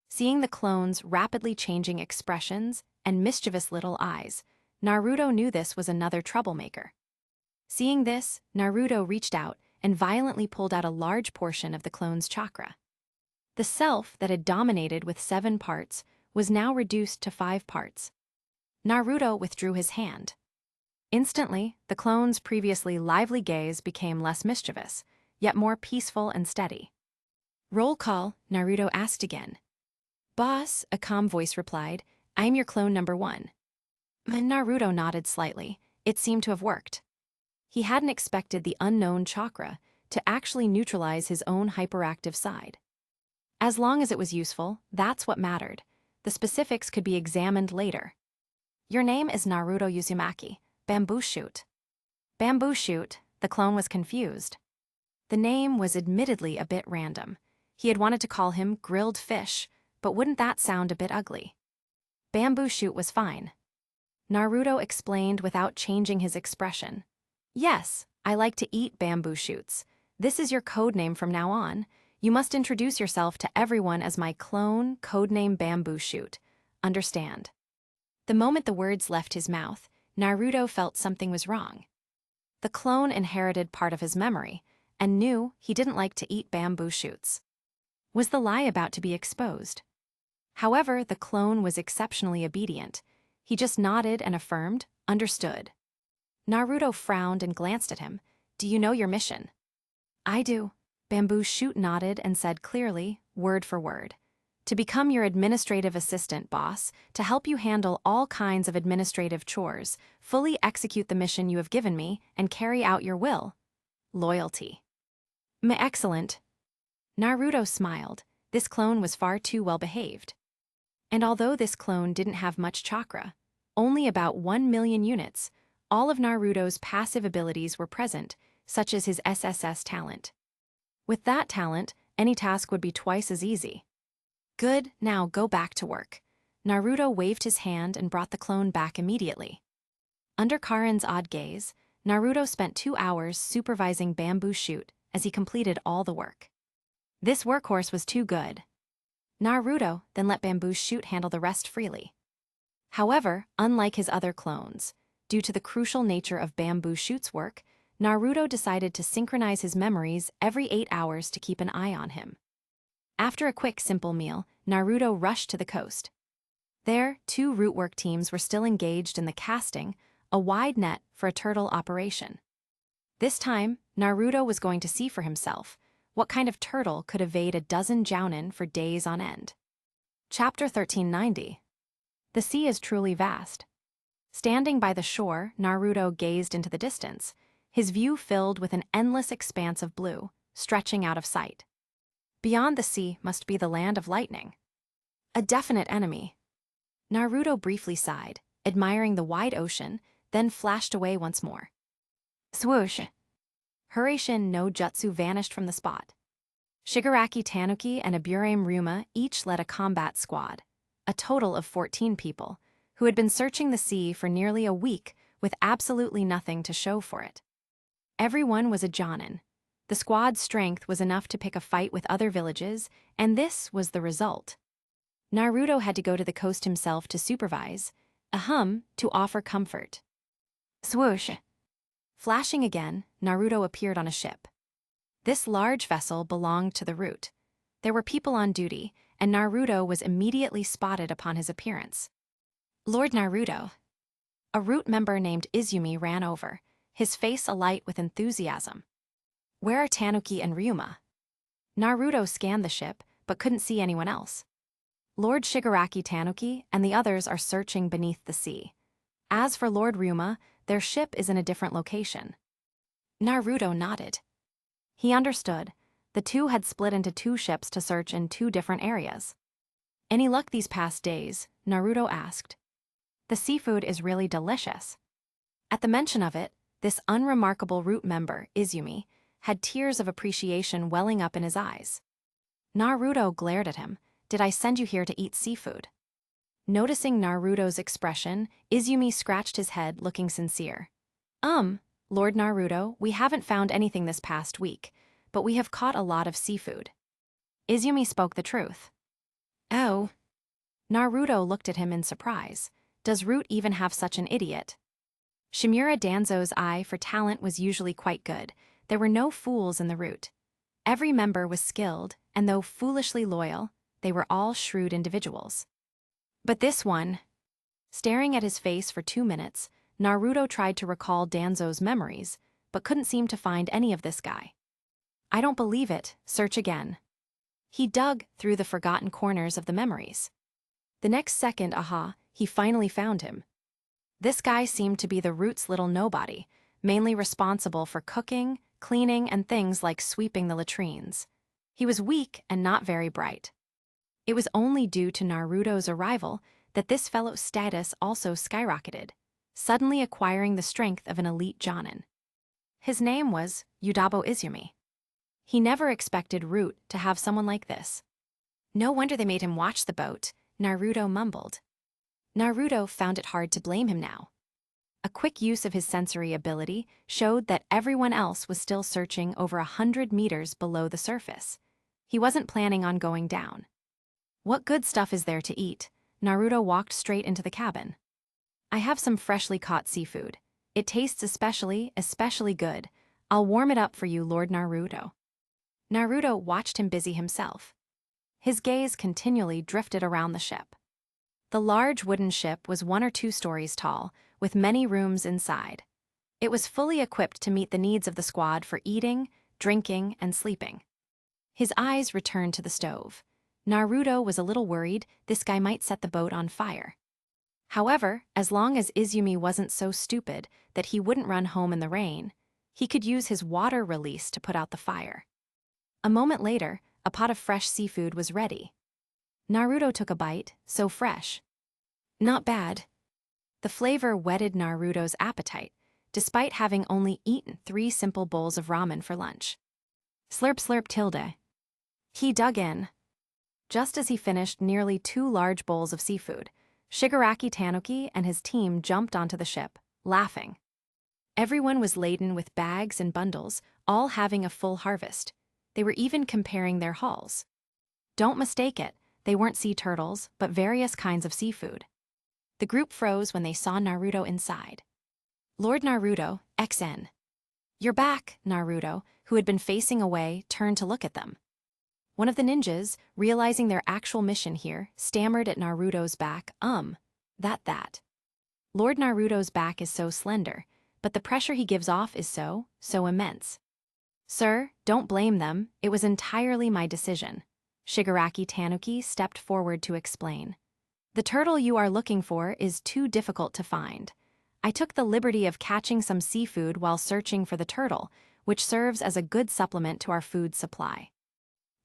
Seeing the clone's rapidly changing expressions and mischievous little eyes, Naruto knew this was another troublemaker. Seeing this, Naruto reached out and violently pulled out a large portion of the clone's chakra. The self that had dominated with 7 parts was now reduced to 5 parts. Naruto withdrew his hand. Instantly, the clone's previously lively gaze became less mischievous, yet more peaceful and steady. "Roll call," Naruto asked again. "Boss," a calm voice replied, "I'm your clone number 1. Naruto nodded slightly. It seemed to have worked. He hadn't expected the unknown chakra to actually neutralize his own hyperactive side. As long as it was useful, that's what mattered. The specifics could be examined later. "Your name is Naruto Uzumaki, Bamboo Shoot." Bamboo Shoot, the clone was confused. The name was admittedly a bit random. He had wanted to call him Grilled Fish, but wouldn't that sound a bit ugly? Bamboo Shoot was fine. Naruto explained without changing his expression. "Yes, I like to eat bamboo shoots. This is your code name from now on. You must introduce yourself to everyone as my clone, codename Bamboo Shoot. Understand?" The moment the words left his mouth, Naruto felt something was wrong. The clone inherited part of his memory and knew he didn't like to eat bamboo shoots. Was the lie about to be exposed? However, the clone was exceptionally obedient. He just nodded and affirmed, "Understood." Naruto frowned and glanced at him. "Do you know your mission?" "I do." Bamboo Shoot nodded and said clearly, word for word. "To become your administrative assistant, boss, to help you handle all kinds of administrative chores, fully execute the mission you have given me, and carry out your will. Loyalty." Excellent." Naruto smiled. This clone was far too well behaved. And although this clone didn't have much chakra, only about 1 million units, all of Naruto's passive abilities were present, such as his SSS talent. With that talent, any task would be twice as easy. "Good, now go back to work." Naruto waved his hand and brought the clone back immediately. Under Karin's odd gaze, Naruto spent 2 hours supervising Bamboo Shoot as he completed all the work. This workhorse was too good. Naruto then let Bamboo Shoot handle the rest freely. However, unlike his other clones, due to the crucial nature of Bamboo Shoot's work, Naruto decided to synchronize his memories every 8 hours to keep an eye on him. After a quick, simple meal, Naruto rushed to the coast. There, 2 rootwork teams were still engaged in the casting a wide net for a turtle operation. This time, Naruto was going to see for himself what kind of turtle could evade a dozen jounin for days on end. Chapter 1390. The sea is truly vast. Standing by the shore, Naruto gazed into the distance, his view filled with an endless expanse of blue, stretching out of sight. Beyond the sea must be the land of lightning. A definite enemy. Naruto briefly sighed, admiring the wide ocean, then flashed away once more. Swoosh! Hurricane no Jutsu vanished from the spot. Shigaraki Tanuki and Aburame Ryuma each led a combat squad, a total of 14 people, who had been searching the sea for nearly a week with absolutely nothing to show for it. Everyone was a jonin. The squad's strength was enough to pick a fight with other villages, and this was the result. Naruto had to go to the coast himself to supervise, to offer comfort. Swoosh! Flashing again, Naruto appeared on a ship. This large vessel belonged to the root. There were people on duty, and Naruto was immediately spotted upon his appearance. Lord Naruto. A root member named Izumi ran over, his face alight with enthusiasm. Where are Tanuki and Ryuma? Naruto scanned the ship, but couldn't see anyone else. Lord Shigaraki Tanuki and the others are searching beneath the sea. As for Lord Ryuma, their ship is in a different location. Naruto nodded. He understood. The two had split into 2 ships to search in 2 different areas. Any luck these past days? Naruto asked. The seafood is really delicious. At the mention of it, this unremarkable root member, Izumi, had tears of appreciation welling up in his eyes. Naruto glared at him. Did I send you here to eat seafood? Noticing Naruto's expression, Izumi scratched his head, looking sincere. Lord Naruto, we haven't found anything this past week, but we have caught a lot of seafood. Izumi spoke the truth. Oh. Naruto looked at him in surprise. Does Root even have such an idiot? Shimura Danzo's eye for talent was usually quite good. There were no fools in the Root. Every member was skilled, and though foolishly loyal, they were all shrewd individuals. But this one... Staring at his face for 2 minutes, Naruto tried to recall Danzo's memories, but couldn't seem to find any of this guy. I don't believe it, search again. He dug through the forgotten corners of the memories. The next second, he finally found him. This guy seemed to be the Root's little nobody, mainly responsible for cooking, cleaning, and things like sweeping the latrines. He was weak and not very bright. It was only due to Naruto's arrival that this fellow's status also skyrocketed, suddenly acquiring the strength of an elite jonin. His name was Yudabo Izumi. He never expected Root to have someone like this. No wonder they made him watch the boat, Naruto mumbled. Naruto found it hard to blame him now. A quick use of his sensory ability showed that everyone else was still searching over 100 meters below the surface. He wasn't planning on going down. What good stuff is there to eat? Naruto walked straight into the cabin. I have some freshly caught seafood. It tastes especially good. I'll warm it up for you, Lord Naruto. Naruto watched him busy himself. His gaze continually drifted around the ship. The large wooden ship was 1 or 2 stories tall, with many rooms inside. It was fully equipped to meet the needs of the squad for eating, drinking, and sleeping. His eyes returned to the stove. Naruto was a little worried this guy might set the boat on fire. However, as long as Izumi wasn't so stupid that he wouldn't run home in the rain, he could use his water release to put out the fire. A moment later, a pot of fresh seafood was ready. Naruto took a bite, so fresh. Not bad. The flavor whetted Naruto's appetite, despite having only eaten 3 simple bowls of ramen for lunch. Slurp slurp tilde. He dug in. Just as he finished nearly 2 large bowls of seafood, Shigaraki Tanuki and his team jumped onto the ship, laughing. Everyone was laden with bags and bundles, all having a full harvest. They were even comparing their hauls. Don't mistake it, they weren't sea turtles, but various kinds of seafood. The group froze when they saw Naruto inside. Lord Naruto, XN. You're back, Naruto, who had been facing away, turned to look at them. One of the ninjas, realizing their actual mission here, stammered at Naruto's back, that. Lord Naruto's back is so slender, but the pressure he gives off is so immense. Sir, don't blame them, it was entirely my decision. Shigaraki Tanuki stepped forward to explain. The turtle you are looking for is too difficult to find. I took the liberty of catching some seafood while searching for the turtle, which serves as a good supplement to our food supply.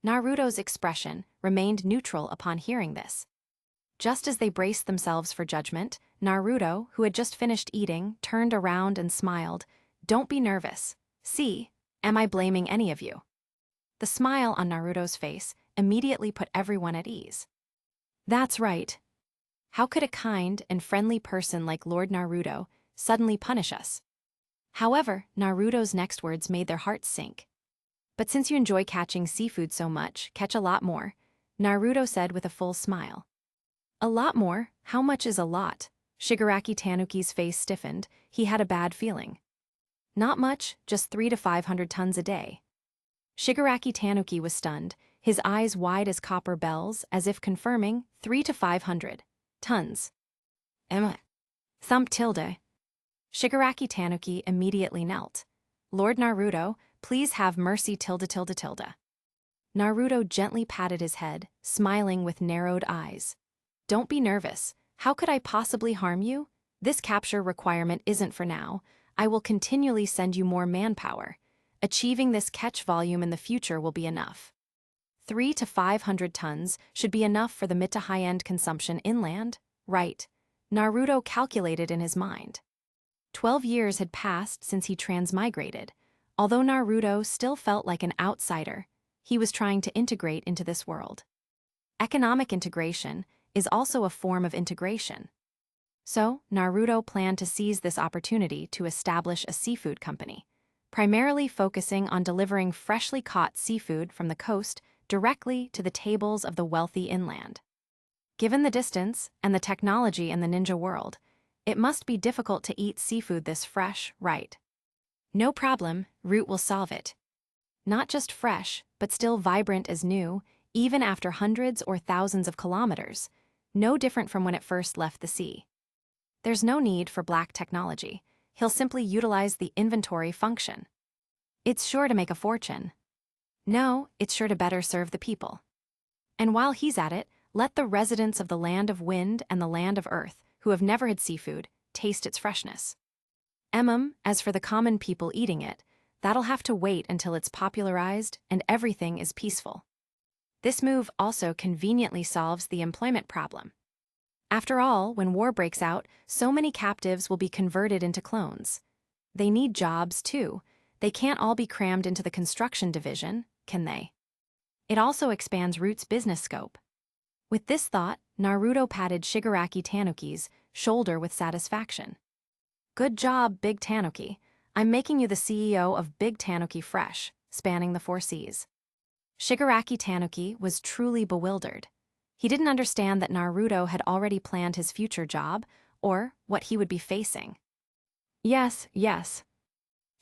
Naruto's expression remained neutral upon hearing this. Just as they braced themselves for judgment, Naruto, who had just finished eating, turned around and smiled. Don't be nervous. See, am I blaming any of you? The smile on Naruto's face immediately put everyone at ease. That's right. How could a kind and friendly person like Lord Naruto suddenly punish us? However, Naruto's next words made their hearts sink. But since you enjoy catching seafood so much, catch a lot more, Naruto said with a full smile. A lot more? How much is a lot? Shigaraki Tanuki's face stiffened. He had a bad feeling. Not much, just 300 to 500 tons a day. Shigaraki Tanuki was stunned, his eyes wide as copper bells, as if confirming 300 to 500 tons. Thump tilde. Shigaraki Tanuki immediately knelt. Lord Naruto, please have mercy tilde. Naruto gently patted his head, smiling with narrowed eyes. Don't be nervous. How could I possibly harm you? This capture requirement isn't for now. I will continually send you more manpower. Achieving this catch volume in the future will be enough. 300 to 500 tons should be enough for the mid to high-end consumption inland, right? Naruto calculated in his mind. 12 years had passed since he transmigrated. Although Naruto still felt like an outsider, he was trying to integrate into this world. Economic integration is also a form of integration. So, Naruto planned to seize this opportunity to establish a seafood company, primarily focusing on delivering freshly caught seafood from the coast directly to the tables of the wealthy inland. Given the distance and the technology in the ninja world, it must be difficult to eat seafood this fresh, right? No problem, Root will solve it. Not just fresh, but still vibrant as new, even after hundreds or thousands of kilometers, no different from when it first left the sea. There's no need for black technology. He'll simply utilize the inventory function. It's sure to make a fortune. No, it's sure to better serve the people. And while he's at it, let the residents of the land of wind and the land of earth, who have never had seafood, taste its freshness. As for the common people eating it, that'll have to wait until it's popularized and everything is peaceful. This move also conveniently solves the employment problem. After all, when war breaks out, so many captives will be converted into clones. They need jobs, too. They can't all be crammed into the construction division, can they? It also expands Root's business scope. With this thought, Naruto patted Shigaraki Tanuki's shoulder with satisfaction. Good job, Big Tanuki. I'm making you the CEO of Big Tanuki Fresh, spanning the 4 seas. Shigaraki Tanuki was truly bewildered. He didn't understand that Naruto had already planned his future job, or what he would be facing. Yes.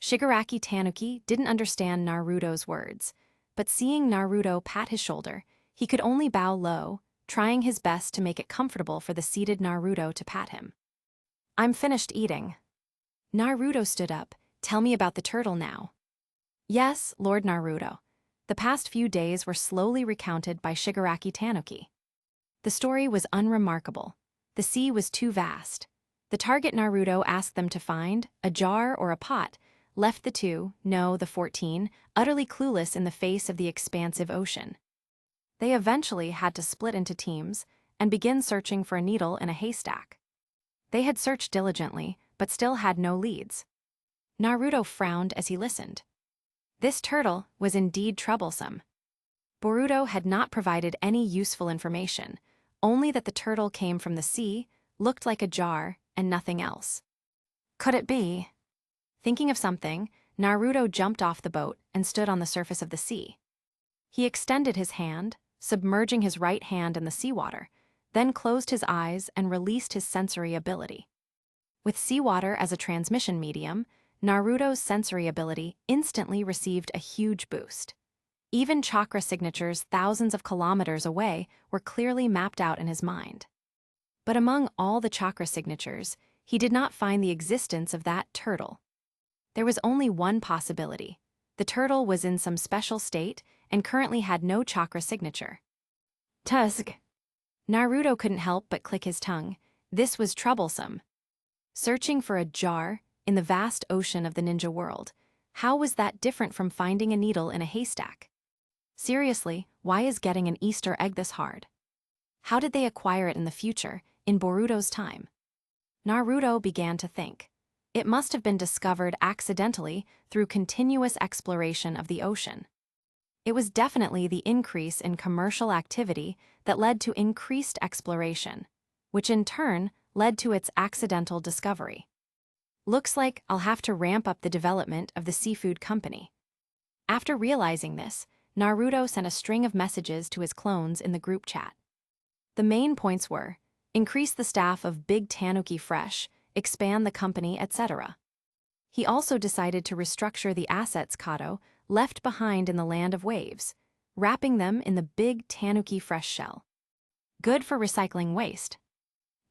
Shigaraki Tanuki didn't understand Naruto's words, but seeing Naruto pat his shoulder, he could only bow low, trying his best to make it comfortable for the seated Naruto to pat him. I'm finished eating. Naruto stood up. Tell me about the turtle now. Yes, Lord Naruto. The past few days were slowly recounted by Shigaraki Tanuki. The story was unremarkable. The sea was too vast. The target Naruto asked them to find, a jar or a pot, left the 14, utterly clueless in the face of the expansive ocean. They eventually had to split into teams and begin searching for a needle in a haystack. They had searched diligently, but still had no leads. Naruto frowned as he listened. This turtle was indeed troublesome. Boruto had not provided any useful information, only that the turtle came from the sea, looked like a jar, and nothing else. Could it be? Thinking of something, Naruto jumped off the boat and stood on the surface of the sea. He extended his hand, submerging his right hand in the seawater, then closed his eyes and released his sensory ability. With seawater as a transmission medium, Naruto's sensory ability instantly received a huge boost. Even chakra signatures thousands of kilometers away were clearly mapped out in his mind. But among all the chakra signatures, he did not find the existence of that turtle. There was only one possibility. The turtle was in some special state and currently had no chakra signature. Tusk. Naruto couldn't help but click his tongue. This was troublesome. Searching for a jar in the vast ocean of the ninja world, how was that different from finding a needle in a haystack? Seriously, why is getting an Easter egg this hard? How did they acquire it in the future, in Boruto's time? Naruto began to think. It must have been discovered accidentally through continuous exploration of the ocean. It was definitely the increase in commercial activity that led to increased exploration, which in turn led to its accidental discovery. Looks like I'll have to ramp up the development of the seafood company. After realizing this, Naruto sent a string of messages to his clones in the group chat. The main points were, increase the staff of Big Tanuki Fresh, expand the company, etc. He also decided to restructure the assets Kato left behind in the Land of Waves, wrapping them in the Big Tanuki Fresh shell. Good for recycling waste.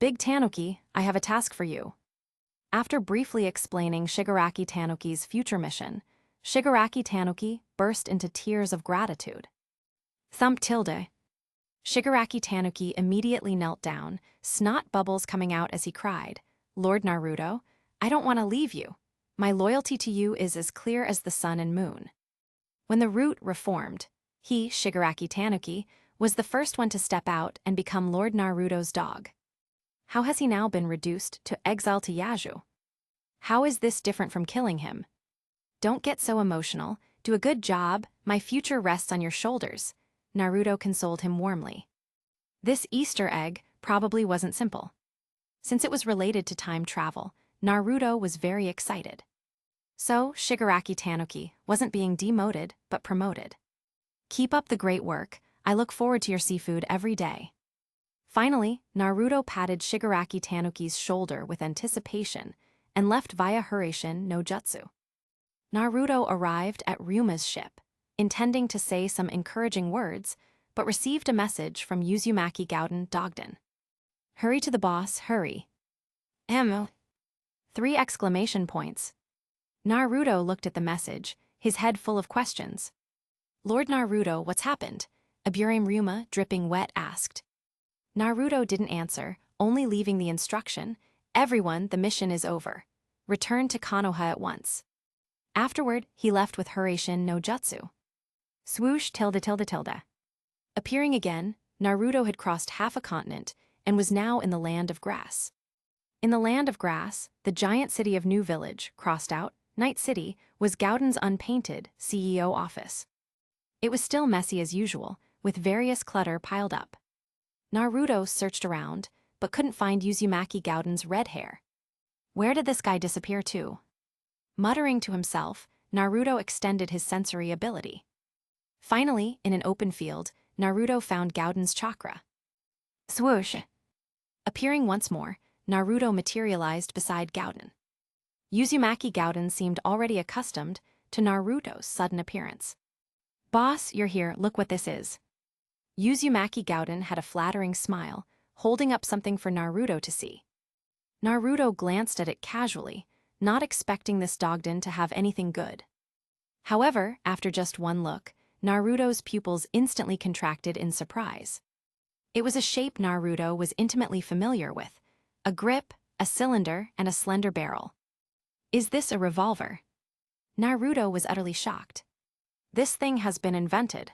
Big Tanuki, I have a task for you. After briefly explaining Shigaraki Tanuki's future mission, Shigaraki Tanuki burst into tears of gratitude. Thump tilde. Shigaraki Tanuki immediately knelt down, snot bubbles coming out as he cried, Lord Naruto, I don't want to leave you. My loyalty to you is as clear as the sun and moon. When the root reformed, he, Shigaraki Tanuki, was the first one to step out and become Lord Naruto's dog. How has he now been reduced to exile to Yaju? How is this different from killing him? Don't get so emotional. Do a good job. My future rests on your shoulders. Naruto consoled him warmly. This Easter egg probably wasn't simple. Since it was related to time travel, Naruto was very excited. So, Shigaraki Tanuki wasn't being demoted, but promoted. Keep up the great work. I look forward to your seafood every day. Finally, Naruto patted Shigaraki Tanuki's shoulder with anticipation and left via Hiraishin no Jutsu. Naruto arrived at Ryuma's ship, intending to say some encouraging words, but received a message from Uzumaki Gauden Dogden. Hurry to the boss, hurry. 3 exclamation points. Naruto looked at the message, his head full of questions. Lord Naruto, what's happened? Aburame Ryuma, dripping wet, asked. Naruto didn't answer, only leaving the instruction, everyone, the mission is over. Return to Konoha at once. Afterward, he left with Hiraishin no Jutsu. Swoosh tilde tilde tilde. Appearing again, Naruto had crossed half a continent and was now in the Land of Grass. In the Land of Grass, the giant city of New Village, crossed out, Night City, was Gauden's unpainted CEO office. It was still messy as usual, with various clutter piled up. Naruto searched around, but couldn't find Uzumaki Gauden's red hair. Where did this guy disappear to? Muttering to himself, Naruto extended his sensory ability. Finally, in an open field, Naruto found Gauden's chakra. Swoosh! Appearing once more, Naruto materialized beside Gauden. Uzumaki Gauden seemed already accustomed to Naruto's sudden appearance. Boss, you're here, look what this is. Uzumaki Gauden had a flattering smile, holding up something for Naruto to see. Naruto glanced at it casually, not expecting this Dogden to have anything good. However, after just one look, Naruto's pupils instantly contracted in surprise. It was a shape Naruto was intimately familiar with, a grip, a cylinder, and a slender barrel. Is this a revolver? Naruto was utterly shocked. This thing has been invented.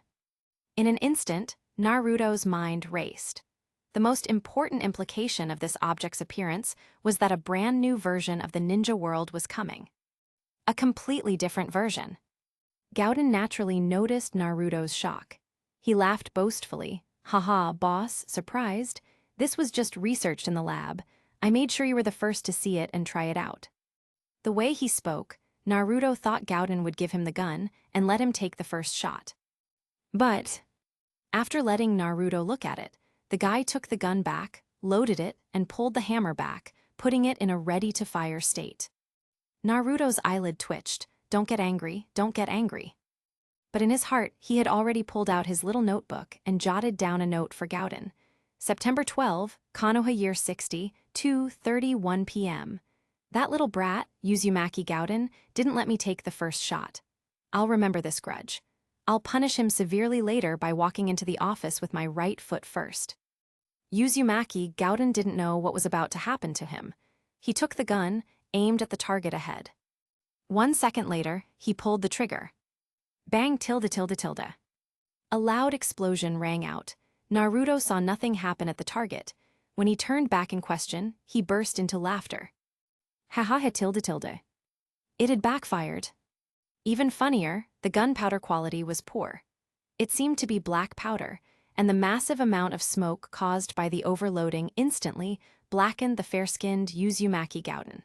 In an instant, Naruto's mind raced. The most important implication of this object's appearance was that a brand new version of the ninja world was coming. A completely different version. Gauden naturally noticed Naruto's shock. He laughed boastfully. Haha, boss, surprised? This was just researched in the lab. I made sure you were the first to see it and try it out. The way he spoke, Naruto thought Gauden would give him the gun and let him take the first shot. But, after letting Naruto look at it, the guy took the gun back, loaded it, and pulled the hammer back, putting it in a ready-to-fire state. Naruto's eyelid twitched. Don't get angry, don't get angry. But in his heart, he had already pulled out his little notebook and jotted down a note for Gauden. September 12, Konoha year 60, 2:31 p.m. That little brat, Uzumaki Gauden, didn't let me take the first shot. I'll remember this grudge. I'll punish him severely later by walking into the office with my right foot first. Uzumaki Gauden didn't know what was about to happen to him. He took the gun, aimed at the target ahead. 1 second later, he pulled the trigger. Bang tilde tilde tilde. A loud explosion rang out. Naruto saw nothing happen at the target. When he turned back in question, he burst into laughter. Haha tilde tilde. It had backfired. Even funnier, the gunpowder quality was poor. It seemed to be black powder, and the massive amount of smoke caused by the overloading instantly blackened the fair-skinned Uzumaki Gauden.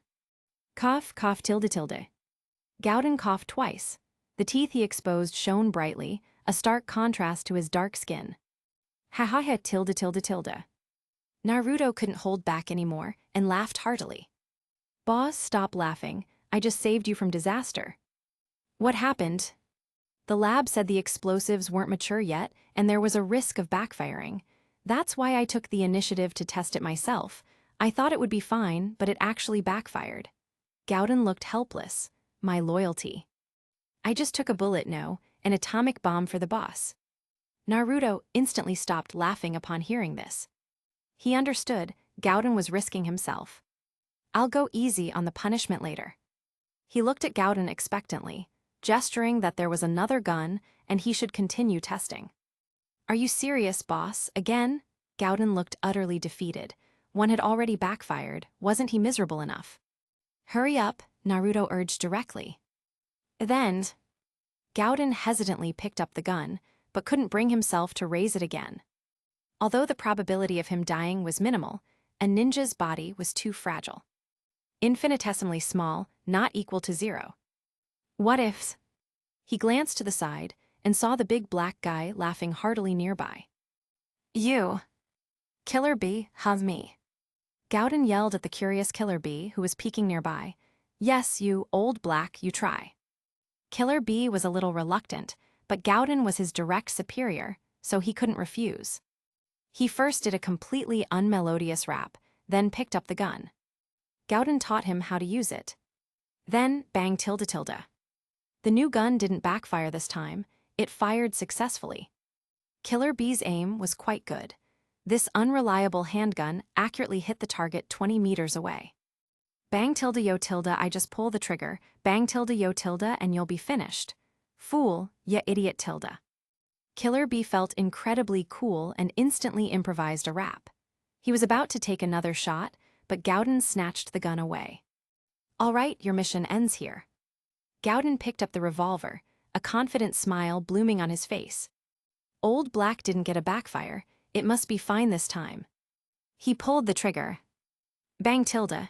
Cough, cough tilde tilde. Gauden coughed twice. The teeth he exposed shone brightly, a stark contrast to his dark skin. Haha tilde tilde tilde. Naruto couldn't hold back anymore and laughed heartily. Boss, stop laughing. I just saved you from disaster. What happened? The lab said the explosives weren't mature yet and there was a risk of backfiring. That's why I took the initiative to test it myself. I thought it would be fine, but it actually backfired. Gauden looked helpless. My loyalty. I just took a bullet, no, an atomic bomb for the boss. Naruto instantly stopped laughing upon hearing this. He understood Gauden was risking himself. I'll go easy on the punishment later. He looked at Gauden expectantly, gesturing that there was another gun and he should continue testing. Are you serious, boss? Again? Gauden looked utterly defeated. One had already backfired. Wasn't he miserable enough? Hurry up, Naruto urged directly. Then, Gauden hesitantly picked up the gun, but couldn't bring himself to raise it again. Although the probability of him dying was minimal, a ninja's body was too fragile. Infinitesimally small, not equal to 0. What ifs? He glanced to the side and saw the big black guy laughing heartily nearby. You. Killer Bee, have me. Gauden yelled at the curious Killer Bee who was peeking nearby. Yes, you old black, you try. Killer Bee was a little reluctant, but Gauden was his direct superior, so he couldn't refuse. He first did a completely unmelodious rap, then picked up the gun. Gauden taught him how to use it. Then, bang tilde tilde. The new gun didn't backfire this time, it fired successfully. Killer Bee's aim was quite good. This unreliable handgun accurately hit the target 20 meters away. Bang tilde yo tilde, I just pull the trigger, bang tilde yo tilde and you'll be finished. Fool, ya idiot tilde. Killer Bee felt incredibly cool and instantly improvised a rap. He was about to take another shot, but Gauden snatched the gun away. All right, your mission ends here. Gauden picked up the revolver, a confident smile blooming on his face. Old Black didn't get a backfire, it must be fine this time. He pulled the trigger. Bang tilde.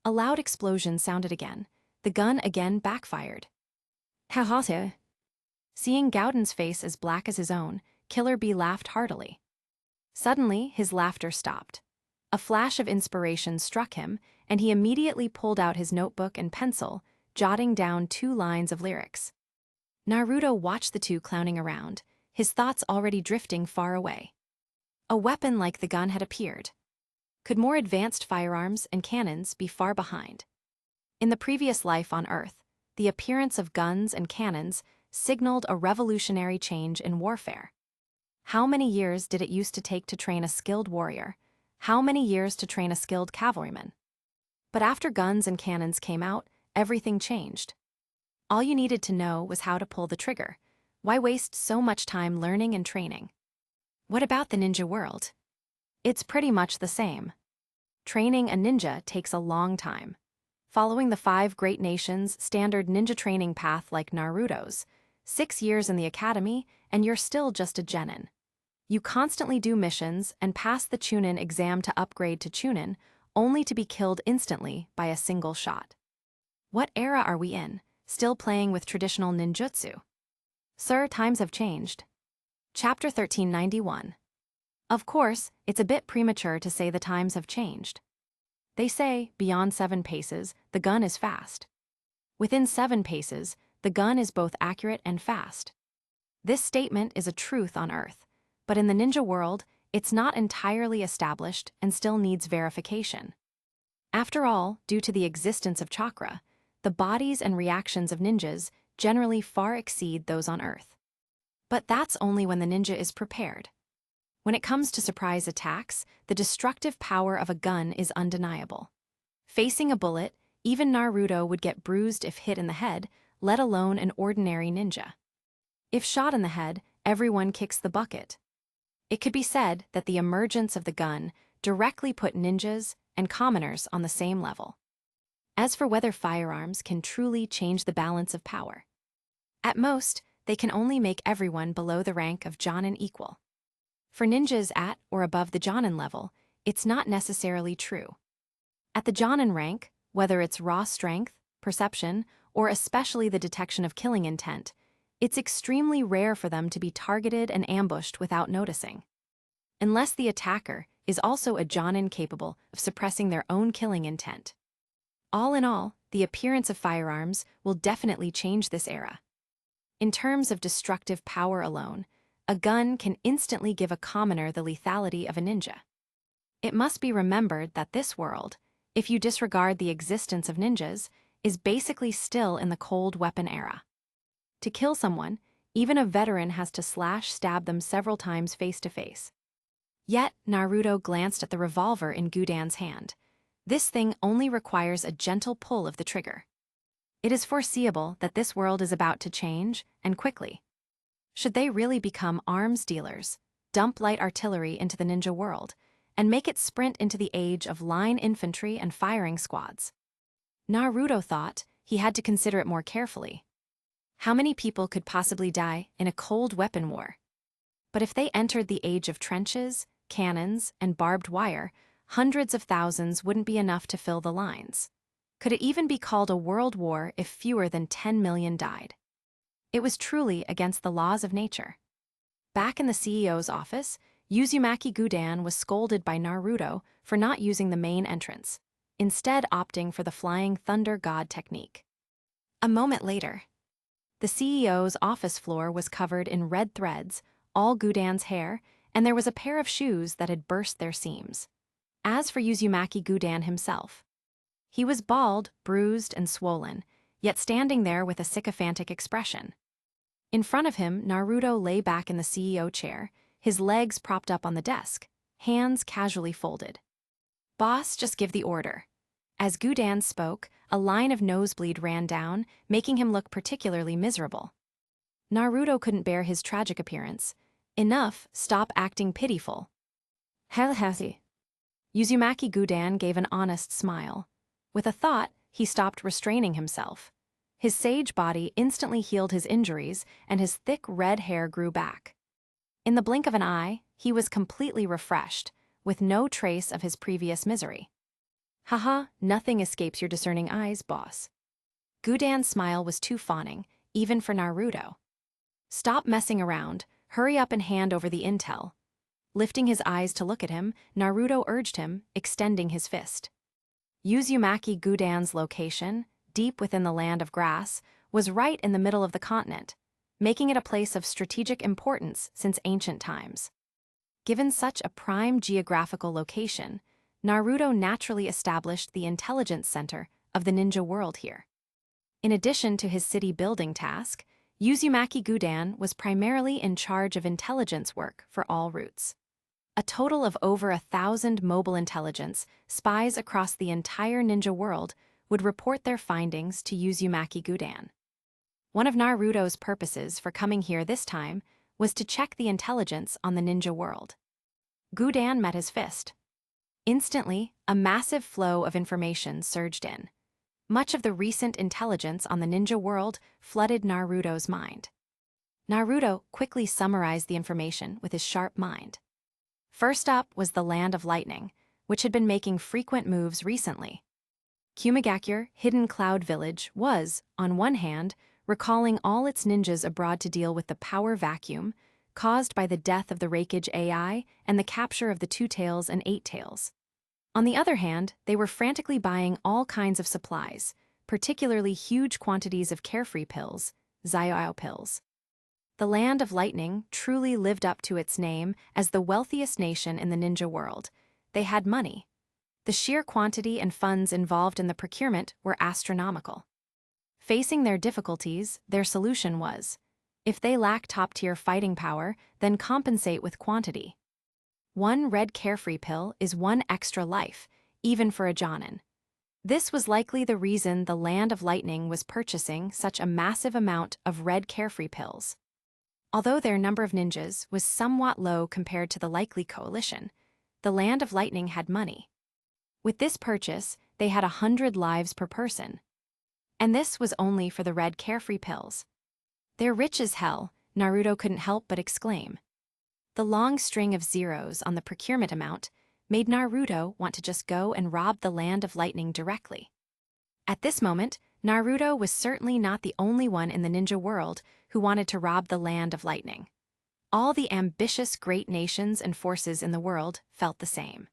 A loud explosion sounded again. The gun again backfired. Ha. Seeing Gauden's face as black as his own, Killer Bee laughed heartily. Suddenly, his laughter stopped. A flash of inspiration struck him, and he immediately pulled out his notebook and pencil, jotting down 2 lines of lyrics. Naruto watched the two clowning around, his thoughts already drifting far away. A weapon like the gun had appeared. Could more advanced firearms and cannons be far behind? In the previous life on Earth, the appearance of guns and cannons signaled a revolutionary change in warfare. How many years did it used to take to train a skilled warrior? How many years to train a skilled cavalryman? But after guns and cannons came out, everything changed. All you needed to know was how to pull the trigger. Why waste so much time learning and training? What about the ninja world? It's pretty much the same. Training a ninja takes a long time. Following the 5 great nations' standard ninja training path like Naruto's, 6 years in the academy and you're still just a genin. You constantly do missions and pass the Chunin exam to upgrade to Chunin, only to be killed instantly by a single shot. What era are we in? Still playing with traditional ninjutsu? Sir, times have changed. Chapter 1391. Of course, it's a bit premature to say the times have changed. They say, beyond 7 paces, the gun is fast. Within 7 paces, the gun is both accurate and fast. This statement is a truth on Earth, but in the ninja world, it's not entirely established and still needs verification. After all, due to the existence of chakra, the bodies and reactions of ninjas generally far exceed those on Earth. But that's only when the ninja is prepared. When it comes to surprise attacks, the destructive power of a gun is undeniable. Facing a bullet, even Naruto would get bruised if hit in the head, let alone an ordinary ninja. If shot in the head, everyone kicks the bucket. It could be said that the emergence of the gun directly put ninjas and commoners on the same level. As for whether firearms can truly change the balance of power, at most, they can only make everyone below the rank of Jonin equal. For ninjas at or above the Jonin level, it's not necessarily true. At the Jonin rank, whether it's raw strength, perception, or especially the detection of killing intent, it's extremely rare for them to be targeted and ambushed without noticing. Unless the attacker is also a Jonin capable of suppressing their own killing intent. All in all, the appearance of firearms will definitely change this era. In terms of destructive power alone, a gun can instantly give a commoner the lethality of a ninja. It must be remembered that this world, if you disregard the existence of ninjas, is basically still in the cold weapon era. To kill someone, even a veteran has to stab them several times face to face. Yet, Naruto glanced at the revolver in Gudan's hand. This thing only requires a gentle pull of the trigger. It is foreseeable that this world is about to change, and quickly. Should they really become arms dealers, dump light artillery into the ninja world, and make it sprint into the age of line infantry and firing squads? Naruto thought he had to consider it more carefully. How many people could possibly die in a cold weapon war? But if they entered the age of trenches, cannons, and barbed wire, hundreds of thousands wouldn't be enough to fill the lines. Could it even be called a world war if fewer than 10 million died? It was truly against the laws of nature. Back in the CEO's office, Uzumaki Gudan was scolded by Naruto for not using the main entrance, instead opting for the flying thunder god technique. A moment later, the CEO's office floor was covered in red threads, all Gudan's hair, and there was a pair of shoes that had burst their seams. As for Uzumaki Gudan himself, he was bald, bruised, and swollen, yet standing there with a sycophantic expression. In front of him, Naruto lay back in the CEO chair, his legs propped up on the desk, hands casually folded. "Boss, just give the order." As Gudan spoke, a line of nosebleed ran down, making him look particularly miserable. Naruto couldn't bear his tragic appearance. "Enough, stop acting pitiful." "Hell-hassy." Uzumaki Gudan gave an honest smile. With a thought, he stopped restraining himself. His sage body instantly healed his injuries, and his thick red hair grew back. In the blink of an eye, he was completely refreshed, with no trace of his previous misery. "Haha, nothing escapes your discerning eyes, boss." Gudan's smile was too fawning, even for Naruto. "Stop messing around, hurry up and hand over the intel." Lifting his eyes to look at him, Naruto urged him, extending his fist. Uzumaki Gudan's location, deep within the land of grass, was right in the middle of the continent, making it a place of strategic importance since ancient times. Given such a prime geographical location, Naruto naturally established the intelligence center of the ninja world here. In addition to his city-building task, Uzumaki Gudan was primarily in charge of intelligence work for all routes. A total of over 1,000 mobile intelligence spies across the entire ninja world would report their findings to Uzumaki Gudan. One of Naruto's purposes for coming here this time was to check the intelligence on the ninja world. Gudan met his fist. Instantly, a massive flow of information surged in. Much of the recent intelligence on the ninja world flooded Naruto's mind. Naruto quickly summarized the information with his sharp mind. First up was the Land of Lightning, which had been making frequent moves recently. Kumigakure, Hidden Cloud Village, was, on one hand, recalling all its ninjas abroad to deal with the power vacuum caused by the death of the Reikage AI and the capture of the Two Tails and Eight Tails. On the other hand, they were frantically buying all kinds of supplies, particularly huge quantities of carefree pills, Zio pills. The Land of Lightning truly lived up to its name as the wealthiest nation in the ninja world. They had money. The sheer quantity and funds involved in the procurement were astronomical. Facing their difficulties, their solution was, if they lack top-tier fighting power, then compensate with quantity. One red carefree pill is one extra life, even for a Jonin. This was likely the reason the Land of Lightning was purchasing such a massive amount of red carefree pills. Although their number of ninjas was somewhat low compared to the likely coalition, the Land of Lightning had money. With this purchase, they had 100 lives per person. And this was only for the red carefree pills. They're rich as hell, Naruto couldn't help but exclaim. The long string of zeros on the procurement amount made Naruto want to just go and rob the Land of Lightning directly. At this moment, Naruto was certainly not the only one in the ninja world who wanted to rob the Land of Lightning. All the ambitious great nations and forces in the world felt the same.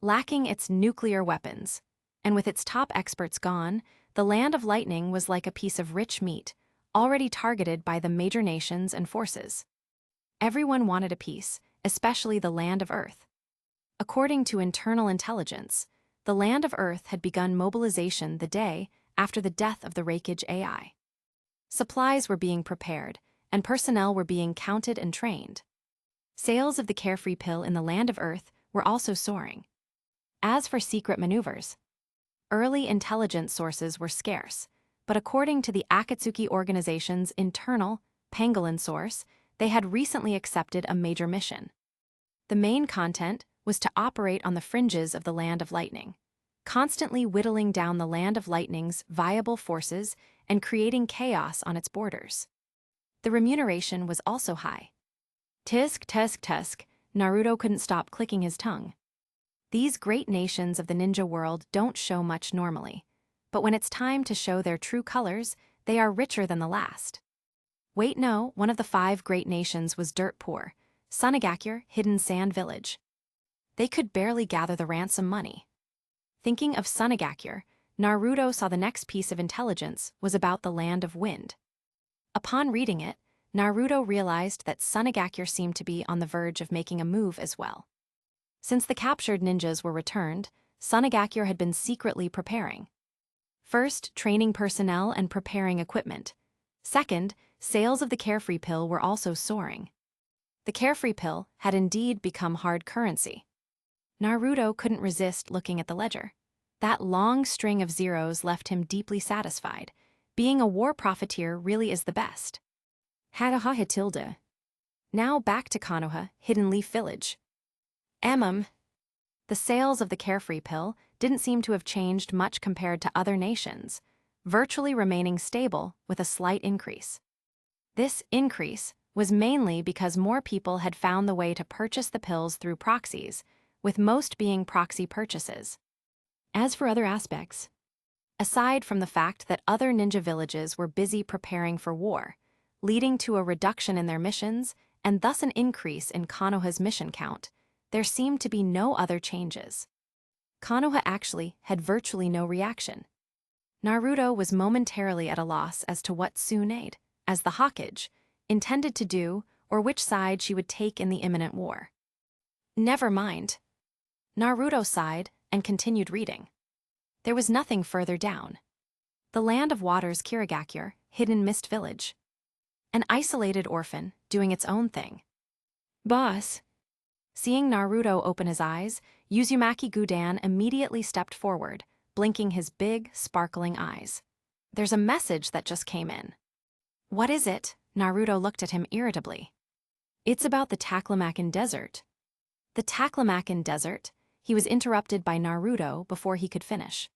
Lacking its nuclear weapons, and with its top experts gone, the Land of Lightning was like a piece of rich meat, already targeted by the major nations and forces. Everyone wanted a piece, especially the Land of Earth. According to internal intelligence, the Land of Earth had begun mobilization the day after the death of the Reikage AI. Supplies were being prepared, and personnel were being counted and trained. Sales of the carefree pill in the Land of Earth were also soaring. As for secret maneuvers, early intelligence sources were scarce, but according to the Akatsuki organization's internal, pangolin source, they had recently accepted a major mission. The main content was to operate on the fringes of the Land of Lightning, constantly whittling down the Land of Lightning's viable forces and creating chaos on its borders. The remuneration was also high. Tisk, Naruto couldn't stop clicking his tongue. These great nations of the ninja world don't show much normally, but when it's time to show their true colors, they are richer than the last. Wait, no, one of the 5 great nations was dirt poor, Sunagakur Hidden Sand Village. They could barely gather the ransom money. Thinking of Sunagakur, Naruto saw the next piece of intelligence was about the Land of Wind. Upon reading it, Naruto realized that Sunagakur seemed to be on the verge of making a move as well. Since the captured ninjas were returned, Sunagakur had been secretly preparing. First, training personnel and preparing equipment. Second, sales of the carefree pill were also soaring. The carefree pill had indeed become hard currency. Naruto couldn't resist looking at the ledger. That long string of zeros left him deeply satisfied. Being a war profiteer really is the best. Hadaha tilde. Now back to Konoha, Hidden Leaf Village. The sales of the carefree pill didn't seem to have changed much compared to other nations, virtually remaining stable with a slight increase. This increase was mainly because more people had found the way to purchase the pills through proxies, with most being proxy purchases. As for other aspects, aside from the fact that other ninja villages were busy preparing for war, leading to a reduction in their missions and thus an increase in Konoha's mission count, there seemed to be no other changes. Konoha actually had virtually no reaction. Naruto was momentarily at a loss as to what Tsunade, as the Hokage, intended to do or which side she would take in the imminent war. Never mind. Naruto sighed and continued reading. There was nothing further down. The Land of Water's Kirigakure, Hidden Mist Village. An isolated orphan doing its own thing. Boss. Seeing Naruto open his eyes, Uzumaki Gudan immediately stepped forward, blinking his big, sparkling eyes. There's a message that just came in. What is it? Naruto looked at him irritably. It's about the Taklamakan Desert. The Taklamakan Desert? He was interrupted by Naruto before he could finish.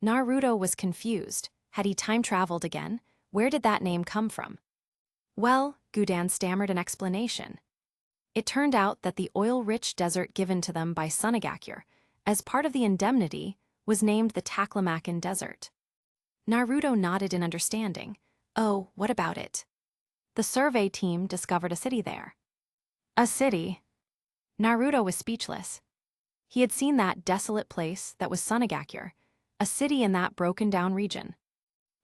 Naruto was confused. Had he time-traveled again? Where did that name come from? Well, Gudan stammered an explanation. It turned out that the oil-rich desert given to them by Sunagakur, as part of the indemnity, was named the Taklamakan Desert. Naruto nodded in understanding. Oh, what about it? The survey team discovered a city there. A city? Naruto was speechless. He had seen that desolate place that was Sunagakur, a city in that broken-down region.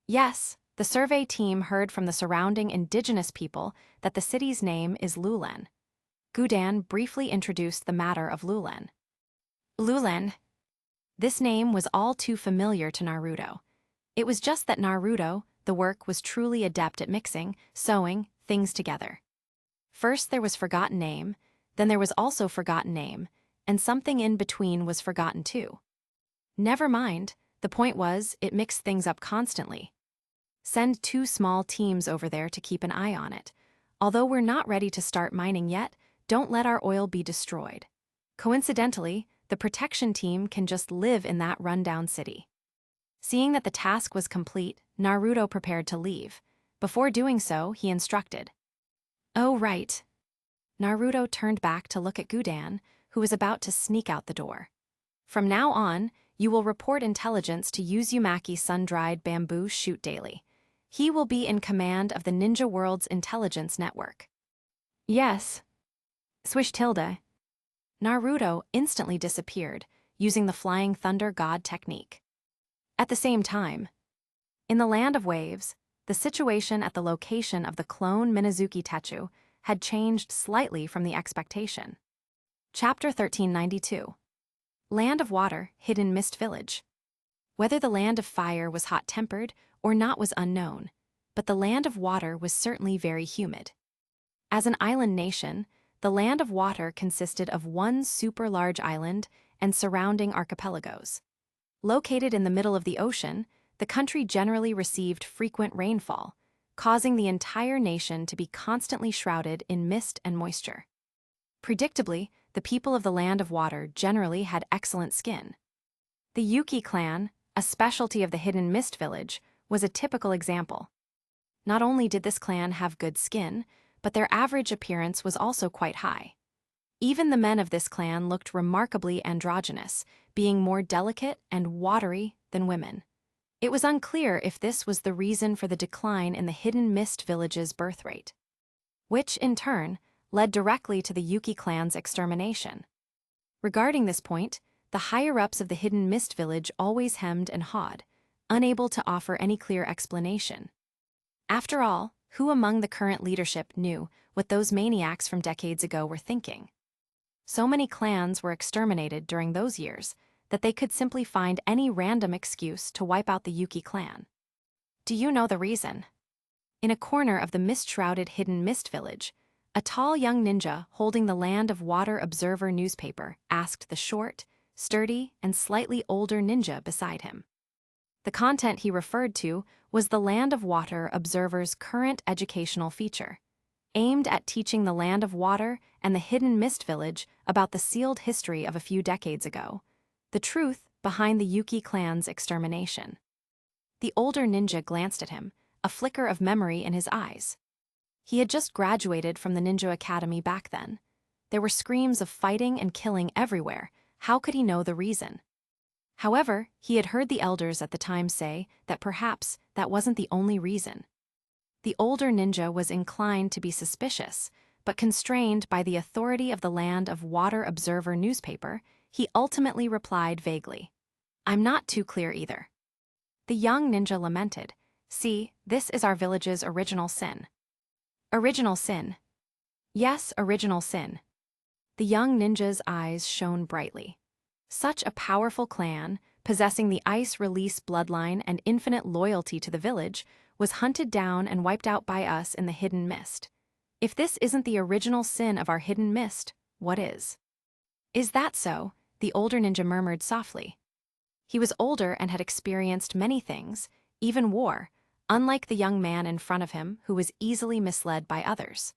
Yes, the survey team heard from the surrounding indigenous people that the city's name is Lulen. Gudan briefly introduced the matter of Lulen. Lulen. This name was all too familiar to Naruto. It was just that Naruto, the work, was truly adept at mixing, sewing, things together. First there was Forgotten Name, then there was also Forgotten Name, and something in between was forgotten too. Never mind, the point was, it mixed things up constantly. Send 2 small teams over there to keep an eye on it. Although we're not ready to start mining yet, don't let our oil be destroyed. Coincidentally, the protection team can just live in that rundown city. Seeing that the task was complete, Naruto prepared to leave. Before doing so, he instructed. Oh, right. Naruto turned back to look at Gudan, who was about to sneak out the door. From now on, you will report intelligence to Uzumaki sun-dried bamboo shoot daily. He will be in command of the Ninja World's intelligence network. Yes. Swish tilde. Naruto instantly disappeared, using the Flying Thunder God technique. At the same time, in the Land of Waves, the situation at the location of the clone Minazuki Techu had changed slightly from the expectation. Chapter 1392. Land of Water, Hidden Mist Village. Whether the Land of Fire was hot-tempered or not was unknown, but the Land of Water was certainly very humid. As an island nation, the Land of Water consisted of one super large island and surrounding archipelagos. Located in the middle of the ocean, the country generally received frequent rainfall, causing the entire nation to be constantly shrouded in mist and moisture. Predictably, the people of the Land of Water generally had excellent skin. The Yuki clan, a specialty of the Hidden Mist Village, was a typical example. Not only did this clan have good skin, but their average appearance was also quite high. Even the men of this clan looked remarkably androgynous, being more delicate and watery than women. It was unclear if this was the reason for the decline in the Hidden Mist Village's birth rate, which, in turn, led directly to the Yuki clan's extermination. Regarding this point, the higher-ups of the Hidden Mist Village always hemmed and hawed, unable to offer any clear explanation. After all, who among the current leadership knew what those maniacs from decades ago were thinking? So many clans were exterminated during those years that they could simply find any random excuse to wipe out the Yuki clan. Do you know the reason? In a corner of the mist-shrouded Hidden Mist Village, a tall young ninja holding the Land of Water Observer newspaper asked the short, sturdy, and slightly older ninja beside him. The content he referred to was the Land of Water Observer's current educational feature, aimed at teaching the Land of Water and the Hidden Mist Village about the sealed history of a few decades ago, the truth behind the Yuki clan's extermination. The older ninja glanced at him, a flicker of memory in his eyes. He had just graduated from the Ninja Academy back then. There were screams of fighting and killing everywhere. How could he know the reason? However, he had heard the elders at the time say that perhaps that wasn't the only reason. The older ninja was inclined to be suspicious, but constrained by the authority of the Land of Water Observer newspaper, he ultimately replied vaguely, "I'm not too clear either." The young ninja lamented, "See, this is our village's original sin." Original sin. Yes, original sin. The young ninja's eyes shone brightly. Such a powerful clan, possessing the ice release bloodline and infinite loyalty to the village, was hunted down and wiped out by us in the Hidden Mist. If this isn't the original sin of our Hidden Mist, what is? Is that so? The older ninja murmured softly. He was older and had experienced many things, even war, unlike the young man in front of him who was easily misled by others.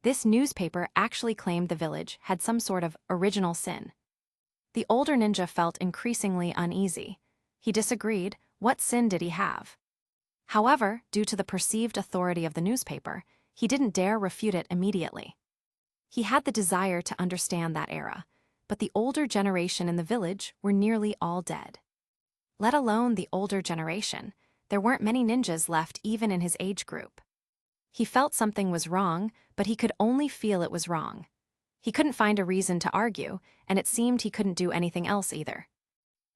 This newspaper actually claimed the village had some sort of original sin. The older ninja felt increasingly uneasy. He disagreed. What sin did he have? However, due to the perceived authority of the newspaper, he didn't dare refute it immediately. He had the desire to understand that era, but the older generation in the village were nearly all dead. Let alone the older generation, there weren't many ninjas left even in his age group. He felt something was wrong, but he could only feel it was wrong. He couldn't find a reason to argue, and it seemed he couldn't do anything else either.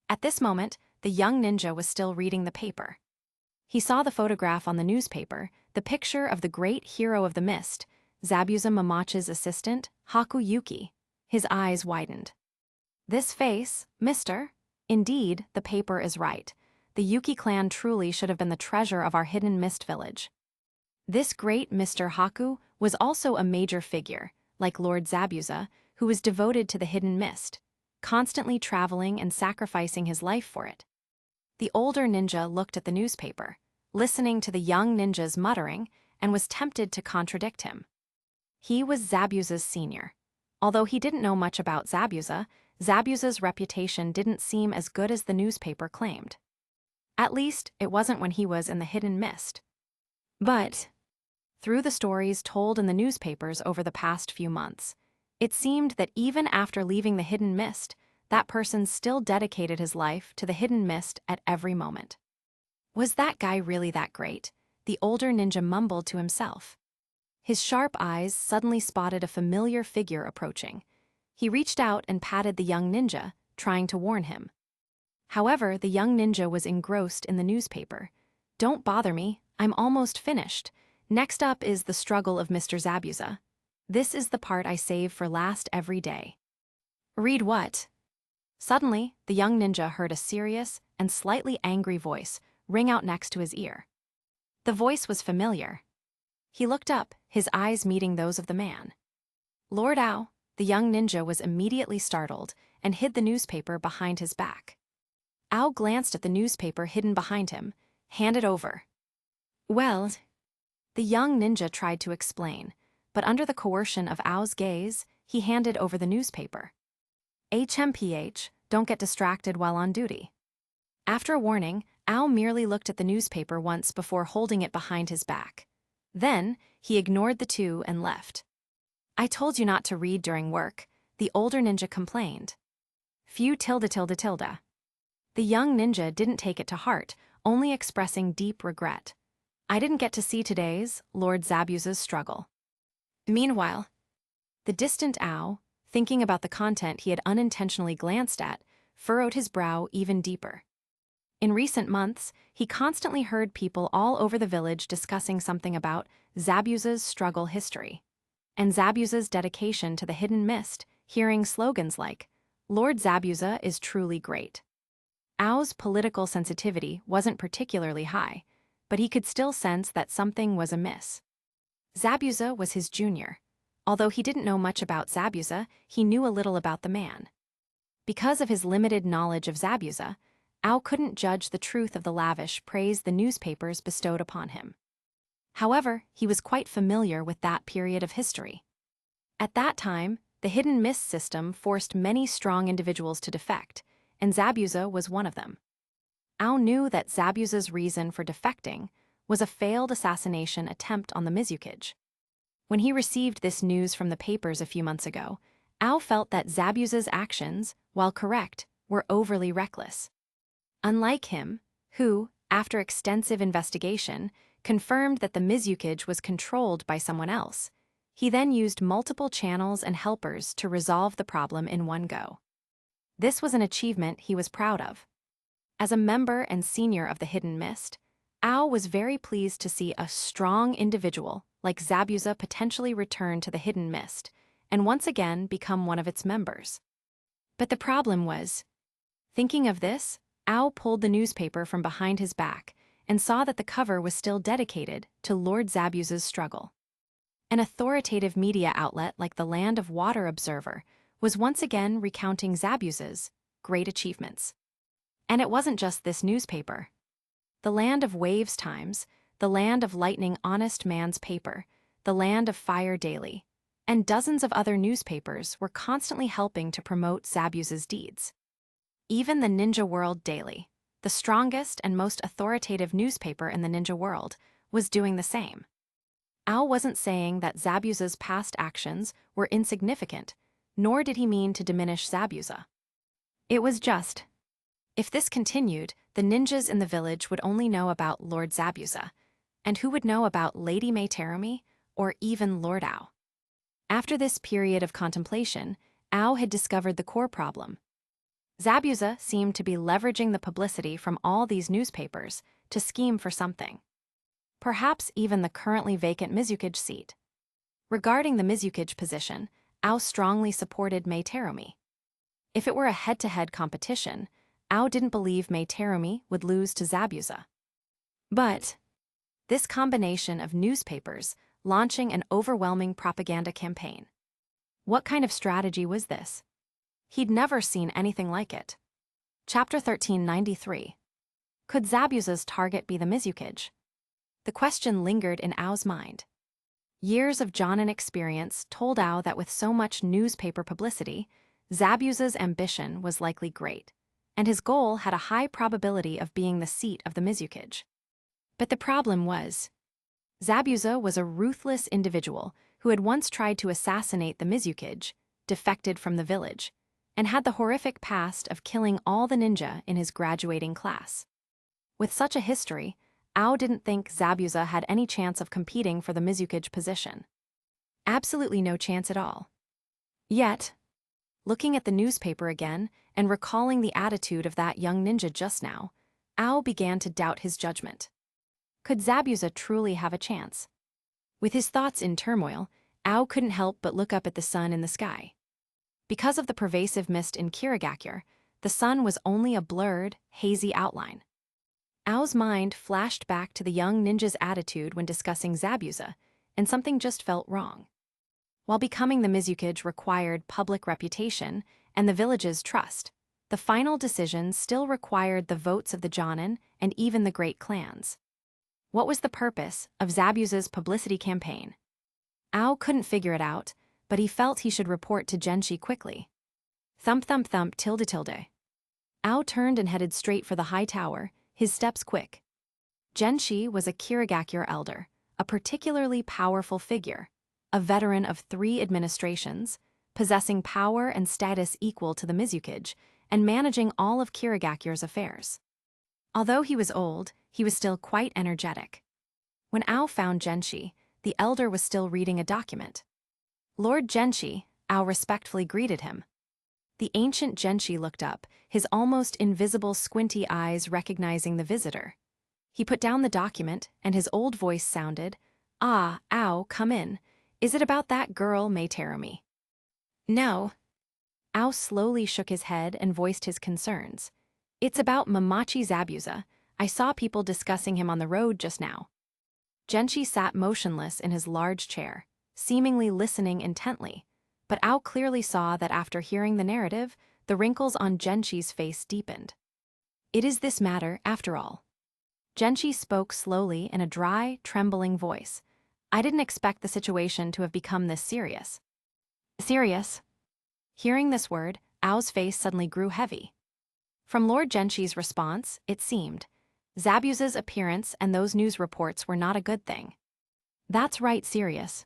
At this moment, the young ninja was still reading the paper. He saw the photograph on the newspaper, the picture of the great hero of the mist, Zabuza Mamachi's assistant, Haku Yuki. His eyes widened. This face, mister? Indeed, the paper is right. The Yuki clan truly should have been the treasure of our hidden mist village. This great Mr. Haku was also a major figure, like Lord Zabuza, who was devoted to the hidden mist, constantly traveling and sacrificing his life for it. The older ninja looked at the newspaper, listening to the young ninja's muttering, and was tempted to contradict him. He was Zabuza's senior. Although he didn't know much about Zabuza, Zabuza's reputation didn't seem as good as the newspaper claimed. At least, it wasn't when he was in the hidden mist. But through the stories told in the newspapers over the past few months, it seemed that even after leaving the hidden mist, that person still dedicated his life to the hidden mist at every moment. Was that guy really that great? The older ninja mumbled to himself. His sharp eyes suddenly spotted a familiar figure approaching. He reached out and patted the young ninja, trying to warn him. However, the young ninja was engrossed in the newspaper. "Don't bother me, I'm almost finished. Next up is the struggle of Mr. Zabuza. This is the part I save for last every day." "Read what?" Suddenly, the young ninja heard a serious and slightly angry voice ring out next to his ear. The voice was familiar. He looked up, his eyes meeting those of the man. Lord Ao. The young ninja was immediately startled and hid the newspaper behind his back. Ao glanced at the newspaper hidden behind him. "Hand it over." "Well," the young ninja tried to explain, but under the coercion of Ao's gaze, he handed over the newspaper. "HMPH, don't get distracted while on duty." After a warning, Ao merely looked at the newspaper once before holding it behind his back. Then, he ignored the two and left. "I told you not to read during work," the older ninja complained. "Few tilde. The young ninja didn't take it to heart, only expressing deep regret. "I didn't get to see today's Lord Zabuza's struggle." Meanwhile, the distant Ao, thinking about the content he had unintentionally glanced at, furrowed his brow even deeper. In recent months, he constantly heard people all over the village discussing something about Zabuza's struggle history, and Zabuza's dedication to the hidden mist, hearing slogans like, "Lord Zabuza is truly great." Ao's political sensitivity wasn't particularly high, but he could still sense that something was amiss. Zabuza was his junior. Although he didn't know much about Zabuza, he knew a little about the man. Because of his limited knowledge of Zabuza, Ao couldn't judge the truth of the lavish praise the newspapers bestowed upon him. However, he was quite familiar with that period of history. At that time, the hidden mist system forced many strong individuals to defect, and Zabuza was one of them. Ao knew that Zabuza's reason for defecting was a failed assassination attempt on the Mizukage. When he received this news from the papers a few months ago, Ao felt that Zabuza's actions, while correct, were overly reckless. Unlike him, who, after extensive investigation, confirmed that the Mizukage was controlled by someone else, he then used multiple channels and helpers to resolve the problem in one go. This was an achievement he was proud of. As a member and senior of the Hidden Mist, Ao was very pleased to see a strong individual like Zabuza potentially return to the Hidden Mist and once again become one of its members. But the problem was, thinking of this, Ao pulled the newspaper from behind his back and saw that the cover was still dedicated to Lord Zabuza's struggle. An authoritative media outlet like the Land of Water Observer was once again recounting Zabuza's great achievements. And it wasn't just this newspaper. The Land of Waves Times, the Land of Lightning Honest Man's Paper, the Land of Fire Daily, and dozens of other newspapers were constantly helping to promote Zabuza's deeds. Even the Ninja World Daily, the strongest and most authoritative newspaper in the ninja world, was doing the same. Ao wasn't saying that Zabuza's past actions were insignificant, nor did he mean to diminish Zabuza. It was just, if this continued, the ninjas in the village would only know about Lord Zabuza, and who would know about Lady May Terumi, or even Lord Ao? After this period of contemplation, Ao had discovered the core problem. Zabuza seemed to be leveraging the publicity from all these newspapers to scheme for something. Perhaps even the currently vacant Mizukage seat. Regarding the Mizukage position, Ao strongly supported Mei Terumi. If it were a head-to-head competition, Ao didn't believe Mei Terumi would lose to Zabuza. But this combination of newspapers launching an overwhelming propaganda campaign. What kind of strategy was this? He'd never seen anything like it. Chapter 1393. Could Zabuza's target be the Mizukage? The question lingered in Ao's mind. Years of Jonin experience told Ao that with so much newspaper publicity, Zabuza's ambition was likely great, and his goal had a high probability of being the seat of the Mizukage. But the problem was, Zabuza was a ruthless individual who had once tried to assassinate the Mizukage, defected from the village, and had the horrific past of killing all the ninja in his graduating class. With such a history, Ao didn't think Zabuza had any chance of competing for the Mizukage position. Absolutely no chance at all. Yet, looking at the newspaper again and recalling the attitude of that young ninja just now, Ao began to doubt his judgment. Could Zabuza truly have a chance? With his thoughts in turmoil, Ao couldn't help but look up at the sun in the sky. Because of the pervasive mist in Kirigakure, the sun was only a blurred, hazy outline. Ao's mind flashed back to the young ninja's attitude when discussing Zabuza, and something just felt wrong. While becoming the Mizukage required public reputation and the village's trust, the final decision still required the votes of the Jonin and even the great clans. What was the purpose of Zabuza's publicity campaign? Ao couldn't figure it out, but he felt he should report to Genshi quickly. Thump thump thump tilde tilde. Ao turned and headed straight for the high tower, his steps quick. Genshi was a Kirigakure elder, a particularly powerful figure, a veteran of 3 administrations, possessing power and status equal to the Mizukage, and managing all of Kirigakure's affairs. Although he was old, he was still quite energetic. When Ao found Genshi, the elder was still reading a document. Lord Genshi, Ao respectfully greeted him. The ancient Genshi looked up, his almost invisible squinty eyes recognizing the visitor. He put down the document, and his old voice sounded, "Ah, Ao, come in. Is it about that girl, Mei Terumi?" "No." Ao slowly shook his head and voiced his concerns. "It's about Mamachi Zabuza. I saw people discussing him on the road just now." Genshi sat motionless in his large chair, seemingly listening intently, but Ao clearly saw that after hearing the narrative, the wrinkles on Genshi's face deepened. "It is this matter, after all." Genshi spoke slowly in a dry, trembling voice. "I didn't expect the situation to have become this serious." "Serious?" Hearing this word, Ao's face suddenly grew heavy. From Lord Genshi's response, it seemed, Zabuza's appearance and those news reports were not a good thing. "That's right, serious."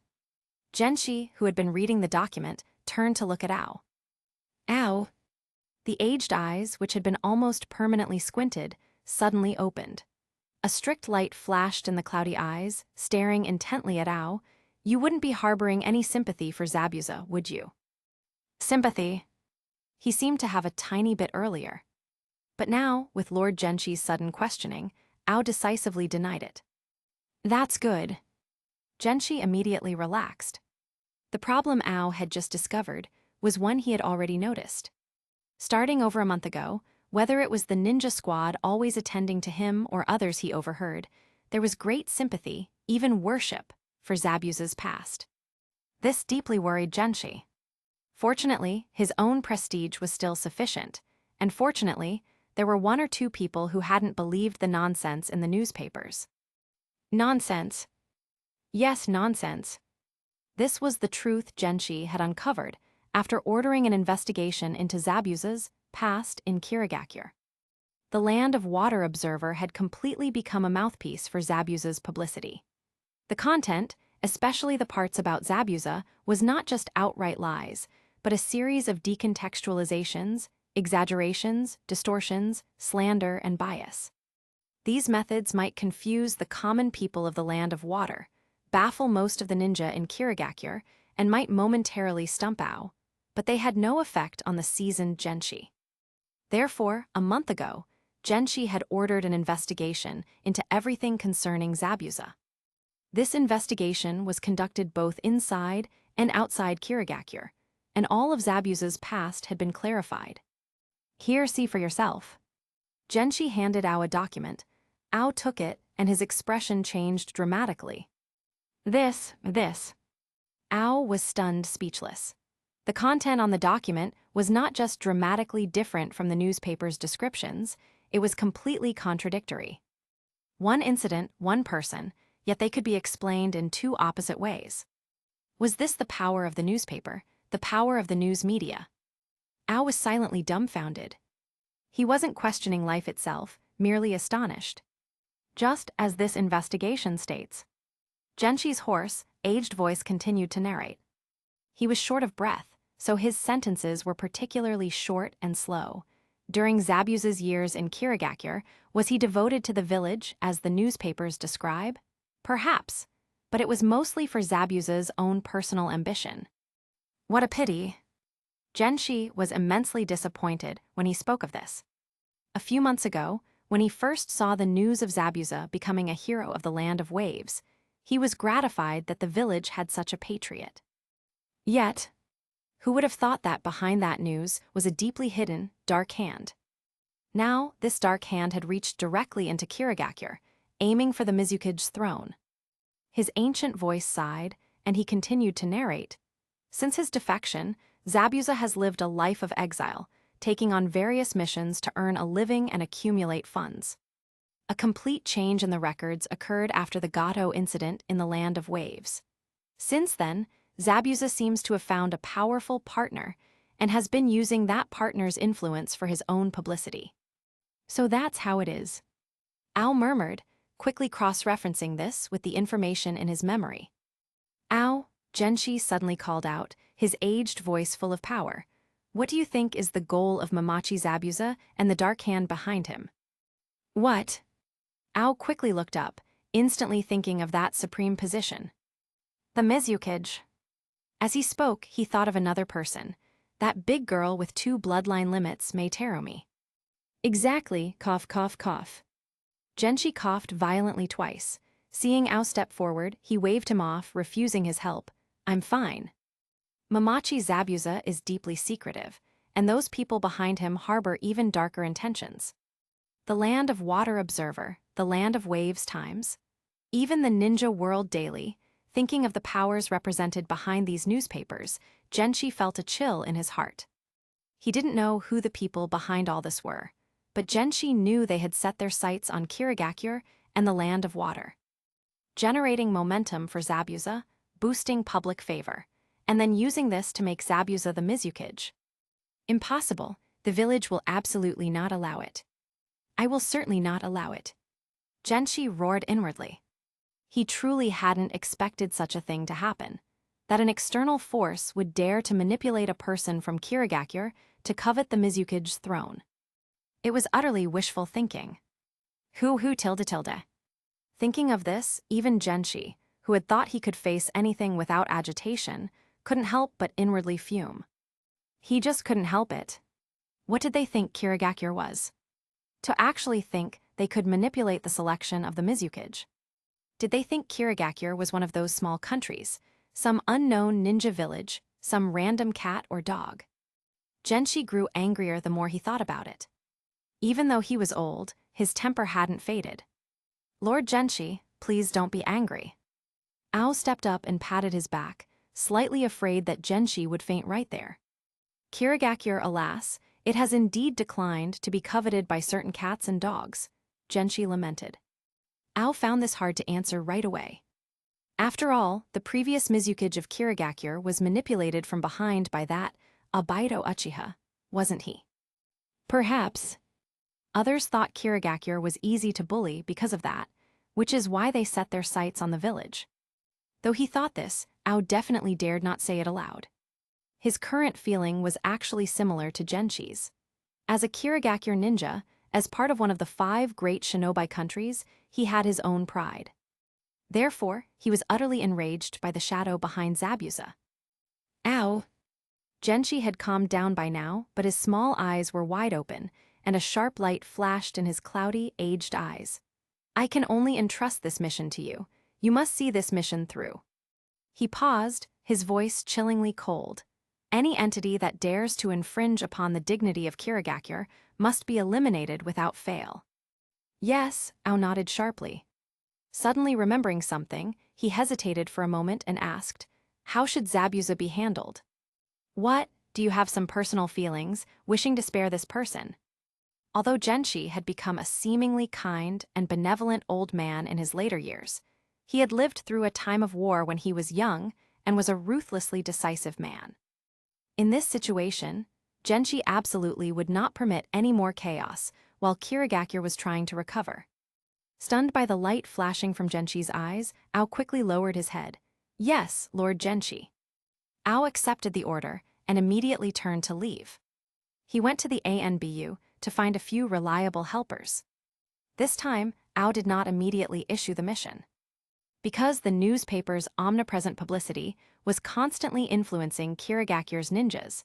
Genshi, who had been reading the document, turned to look at Ao. "Ao." The aged eyes, which had been almost permanently squinted, suddenly opened. A strict light flashed in the cloudy eyes, staring intently at Ao. "You wouldn't be harboring any sympathy for Zabuza, would you?" "Sympathy?" He seemed to have a tiny bit earlier. But now, with Lord Genshi's sudden questioning, Ao decisively denied it. "That's good." Genshi immediately relaxed. The problem Ao had just discovered was one he had already noticed. Starting over a month ago, whether it was the ninja squad always attending to him or others he overheard, there was great sympathy, even worship, for Zabuza's past. This deeply worried Genshi. Fortunately, his own prestige was still sufficient, and fortunately, there were 1 or 2 people who hadn't believed the nonsense in the newspapers. Nonsense. Yes, nonsense. This was the truth Genshi had uncovered after ordering an investigation into Zabuza's past in Kirigakure. The Land of Water Observer had completely become a mouthpiece for Zabuza's publicity. The content, especially the parts about Zabuza, was not just outright lies, but a series of decontextualizations, exaggerations, distortions, slander, and bias. These methods might confuse the common people of the Land of Water, baffle most of the ninja in Kirigakure, and might momentarily stump Ao, but they had no effect on the seasoned Genshi. Therefore, a month ago, Genshi had ordered an investigation into everything concerning Zabuza. This investigation was conducted both inside and outside Kirigakure, and all of Zabuza's past had been clarified. Here, see for yourself. Genshi handed Ao a document. Ao took it, and his expression changed dramatically. This. Ao was stunned, speechless. The content on the document was not just dramatically different from the newspaper's descriptions, it was completely contradictory. One incident, one person, yet they could be explained in two opposite ways. Was this the power of the newspaper, the power of the news media? Ao was silently dumbfounded. He wasn't questioning life itself, merely astonished. Just as this investigation states. Genshi's hoarse, aged voice continued to narrate. He was short of breath, so his sentences were particularly short and slow. During Zabuza's years in Kirigakure, was he devoted to the village as the newspapers describe? Perhaps, but it was mostly for Zabuza's own personal ambition. What a pity. Genshi was immensely disappointed when he spoke of this. A few months ago, when he first saw the news of Zabuza becoming a hero of the land of waves, he was gratified that the village had such a patriot. Yet, who would have thought that behind that news was a deeply hidden, dark hand? Now, this dark hand had reached directly into Kirigakure, aiming for the Mizukige's throne. His ancient voice sighed, and he continued to narrate. Since his defection, Zabuza has lived a life of exile, taking on various missions to earn a living and accumulate funds. A complete change in the records occurred after the Gato incident in the Land of Waves. Since then, Zabuza seems to have found a powerful partner and has been using that partner's influence for his own publicity. So that's how it is. Ao murmured, quickly cross-referencing this with the information in his memory. Ao, Genshi suddenly called out, his aged voice full of power. What do you think is the goal of Mamachi Zabuza and the dark hand behind him? What? Ao quickly looked up, instantly thinking of that supreme position. The Mizukige. As he spoke, he thought of another person, that big girl with 2 bloodline limits, Mei Terumi. Exactly, cough, cough, cough. Genshi coughed violently twice. Seeing Ao step forward, he waved him off, refusing his help. I'm fine. Mamachi Zabuza is deeply secretive, and those people behind him harbor even darker intentions. The Land of Water Observer, the Land of Waves Times, even the Ninja World Daily. Thinking of the powers represented behind these newspapers, Genshi felt a chill in his heart. He didn't know who the people behind all this were, but Genshi knew they had set their sights on Kirigakure and the Land of Water. Generating momentum for Zabuza, boosting public favor, and then using this to make Zabuza the Mizukige. Impossible, the village will absolutely not allow it. I will certainly not allow it. Genshi roared inwardly. He truly hadn't expected such a thing to happen, that an external force would dare to manipulate a person from Kirigakure to covet the Mizukige's throne. It was utterly wishful thinking. Tilde. Thinking of this, even Genshi, who had thought he could face anything without agitation, couldn't help but inwardly fume. He just couldn't help it. What did they think Kirigakure was? To actually think they could manipulate the selection of the Mizukige. Did they think Kirigakure was one of those small countries, some unknown ninja village, some random cat or dog? Genshi grew angrier the more he thought about it. Even though he was old, his temper hadn't faded. Lord Genshi, please don't be angry. Ao stepped up and patted his back, slightly afraid that Genshi would faint right there. Kirigakure, alas, it has indeed declined to be coveted by certain cats and dogs, Genshi lamented. Ao found this hard to answer right away. After all, the previous Mizukige of Kirigakure was manipulated from behind by that Abaido Uchiha, wasn't he? Perhaps. Others thought Kirigakure was easy to bully because of that, which is why they set their sights on the village. Though he thought this, Ao definitely dared not say it aloud. His current feeling was actually similar to Genshi's. As a Kirigakure ninja, as part of one of the 5 great shinobi countries, he had his own pride. Therefore, he was utterly enraged by the shadow behind Zabuza. Ao! Genshi had calmed down by now, but his small eyes were wide open, and a sharp light flashed in his cloudy, aged eyes. I can only entrust this mission to you. You must see this mission through. He paused, his voice chillingly cold. Any entity that dares to infringe upon the dignity of Kirigakure must be eliminated without fail. Yes, Ao nodded sharply. Suddenly remembering something, he hesitated for a moment and asked, how should Zabuza be handled? What, do you have some personal feelings, wishing to spare this person? Although Genshi had become a seemingly kind and benevolent old man in his later years, he had lived through a time of war when he was young and was a ruthlessly decisive man. In this situation, Genshi absolutely would not permit any more chaos while Kirigakure was trying to recover. Stunned by the light flashing from Genshi's eyes, Ao quickly lowered his head. Yes, Lord Genshi. Ao accepted the order and immediately turned to leave. He went to the ANBU to find a few reliable helpers. This time, Ao did not immediately issue the mission. Because the newspaper's omnipresent publicity was constantly influencing Kirigakure's ninjas,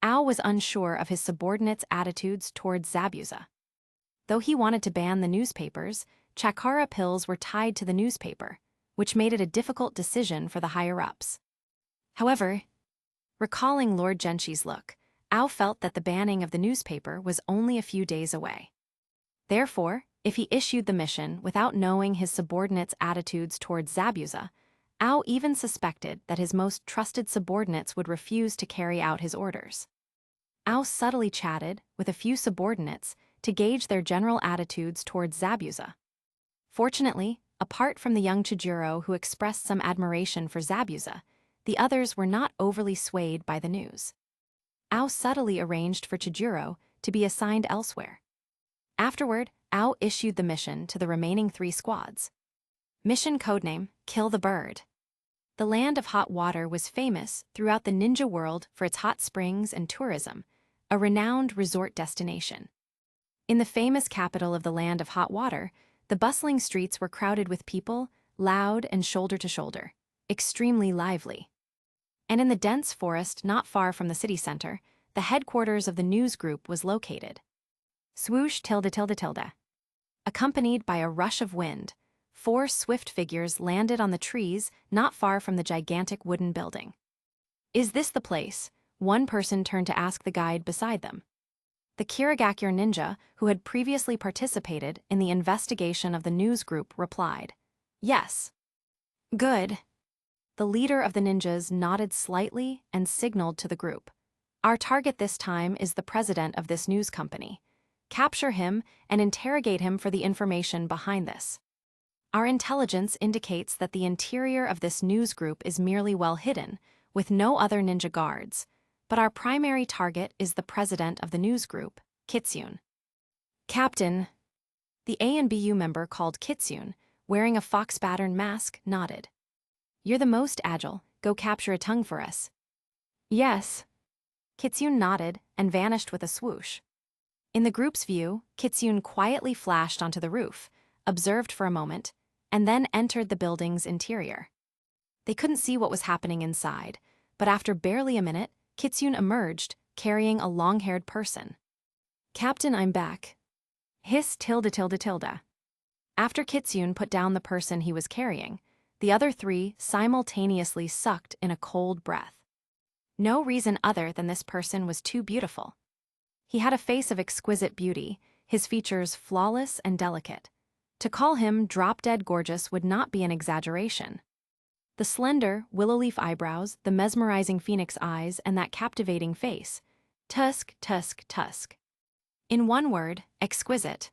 Ao was unsure of his subordinates' attitudes towards Zabuza. Though he wanted to ban the newspapers, Chakara pills were tied to the newspaper, which made it a difficult decision for the higher-ups. However, recalling Lord Genshi's look, Ao felt that the banning of the newspaper was only a few days away. Therefore, if he issued the mission without knowing his subordinates' attitudes towards Zabuza, Ao even suspected that his most trusted subordinates would refuse to carry out his orders. Ao subtly chatted with a few subordinates to gauge their general attitudes towards Zabuza. Fortunately, apart from the young Chijiro who expressed some admiration for Zabuza, the others were not overly swayed by the news. Ao subtly arranged for Chijiro to be assigned elsewhere. Afterward, Ao issued the mission to the remaining 3 squads. Mission codename, Kill the Bird. The land of hot water was famous throughout the ninja world for its hot springs and tourism, a renowned resort destination. In the famous capital of the land of hot water, the bustling streets were crowded with people, loud and shoulder to shoulder, extremely lively. And in the dense forest not far from the city center, the headquarters of the news group was located. Swoosh tilde tilde tilde. Accompanied by a rush of wind, 4 swift figures landed on the trees not far from the gigantic wooden building. Is this the place? One person turned to ask the guide beside them. The Kirigakure ninja, who had previously participated in the investigation of the news group, replied, Yes. Good. The leader of the ninjas nodded slightly and signaled to the group. Our target this time is the president of this news company. Capture him and interrogate him for the information behind this. Our intelligence indicates that the interior of this news group is merely well hidden, with no other ninja guards, but our primary target is the president of the news group, Kitsune. Captain, the ANBU member called Kitsune, wearing a fox pattern mask, nodded. You're the most agile, go capture a tongue for us. Yes. Kitsune nodded and vanished with a swoosh. In the group's view, Kitsune quietly flashed onto the roof, observed for a moment, and then entered the building's interior. They couldn't see what was happening inside, but after barely a minute, Kitsune emerged, carrying a long-haired person. Captain, I'm back. Hiss tilde tilde tilde. After Kitsune put down the person he was carrying, the other 3 simultaneously sucked in a cold breath. No reason other than this person was too beautiful. He had a face of exquisite beauty, his features flawless and delicate. To call him drop-dead gorgeous would not be an exaggeration. The slender, willow-leaf eyebrows, the mesmerizing phoenix eyes, and that captivating face. Tusk, tusk, tusk. In one word, exquisite.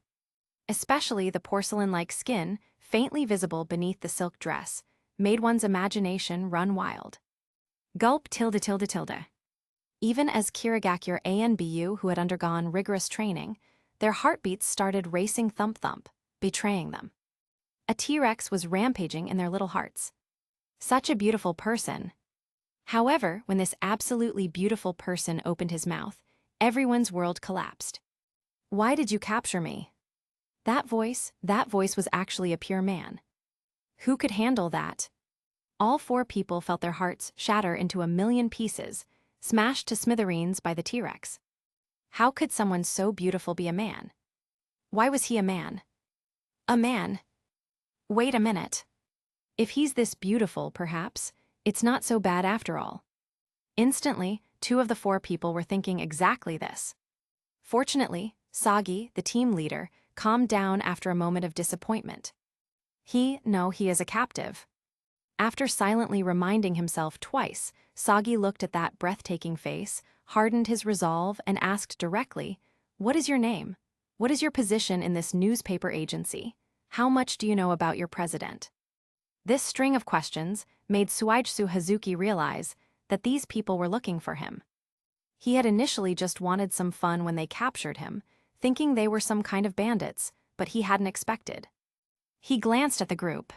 Especially the porcelain-like skin, faintly visible beneath the silk dress, made one's imagination run wild. Gulp tilde tilde tilde. Even as Kirigakure ANBU, who had undergone rigorous training, their heartbeats started racing thump-thump, betraying them. A T-Rex was rampaging in their little hearts. Such a beautiful person. However, when this absolutely beautiful person opened his mouth, everyone's world collapsed. Why did you capture me? That voice was actually a pure man. Who could handle that? All 4 people felt their hearts shatter into a million pieces, smashed to smithereens by the T-Rex. How could someone so beautiful be a man? Why was he a man? A man? Wait a minute. If he's this beautiful, perhaps, it's not so bad after all. Instantly, 2 of the 4 people were thinking exactly this. Fortunately, Sagi, the team leader, calmed down after a moment of disappointment. He is a captive. After silently reminding himself twice, Sagi looked at that breathtaking face, hardened his resolve, and asked directly, "What is your name? What is your position in this newspaper agency? How much do you know about your president?" This string of questions made Suigetsu Hazuki realize that these people were looking for him. He had initially just wanted some fun when they captured him, thinking they were some kind of bandits, but he hadn't expected. He glanced at the group.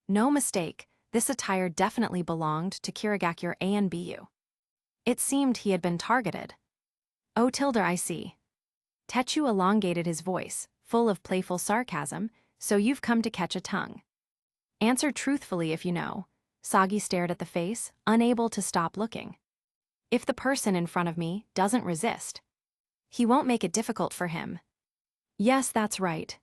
No mistake, this attire definitely belonged to Kirigakure ANBU. It seemed he had been targeted. "Oh, I see." Techu elongated his voice, full of playful sarcasm, "So you've come to catch a tongue. Answer truthfully if you know." Sagi stared at the face, unable to stop looking. "If the person in front of me doesn't resist, he won't make it difficult for him." "Yes, that's right."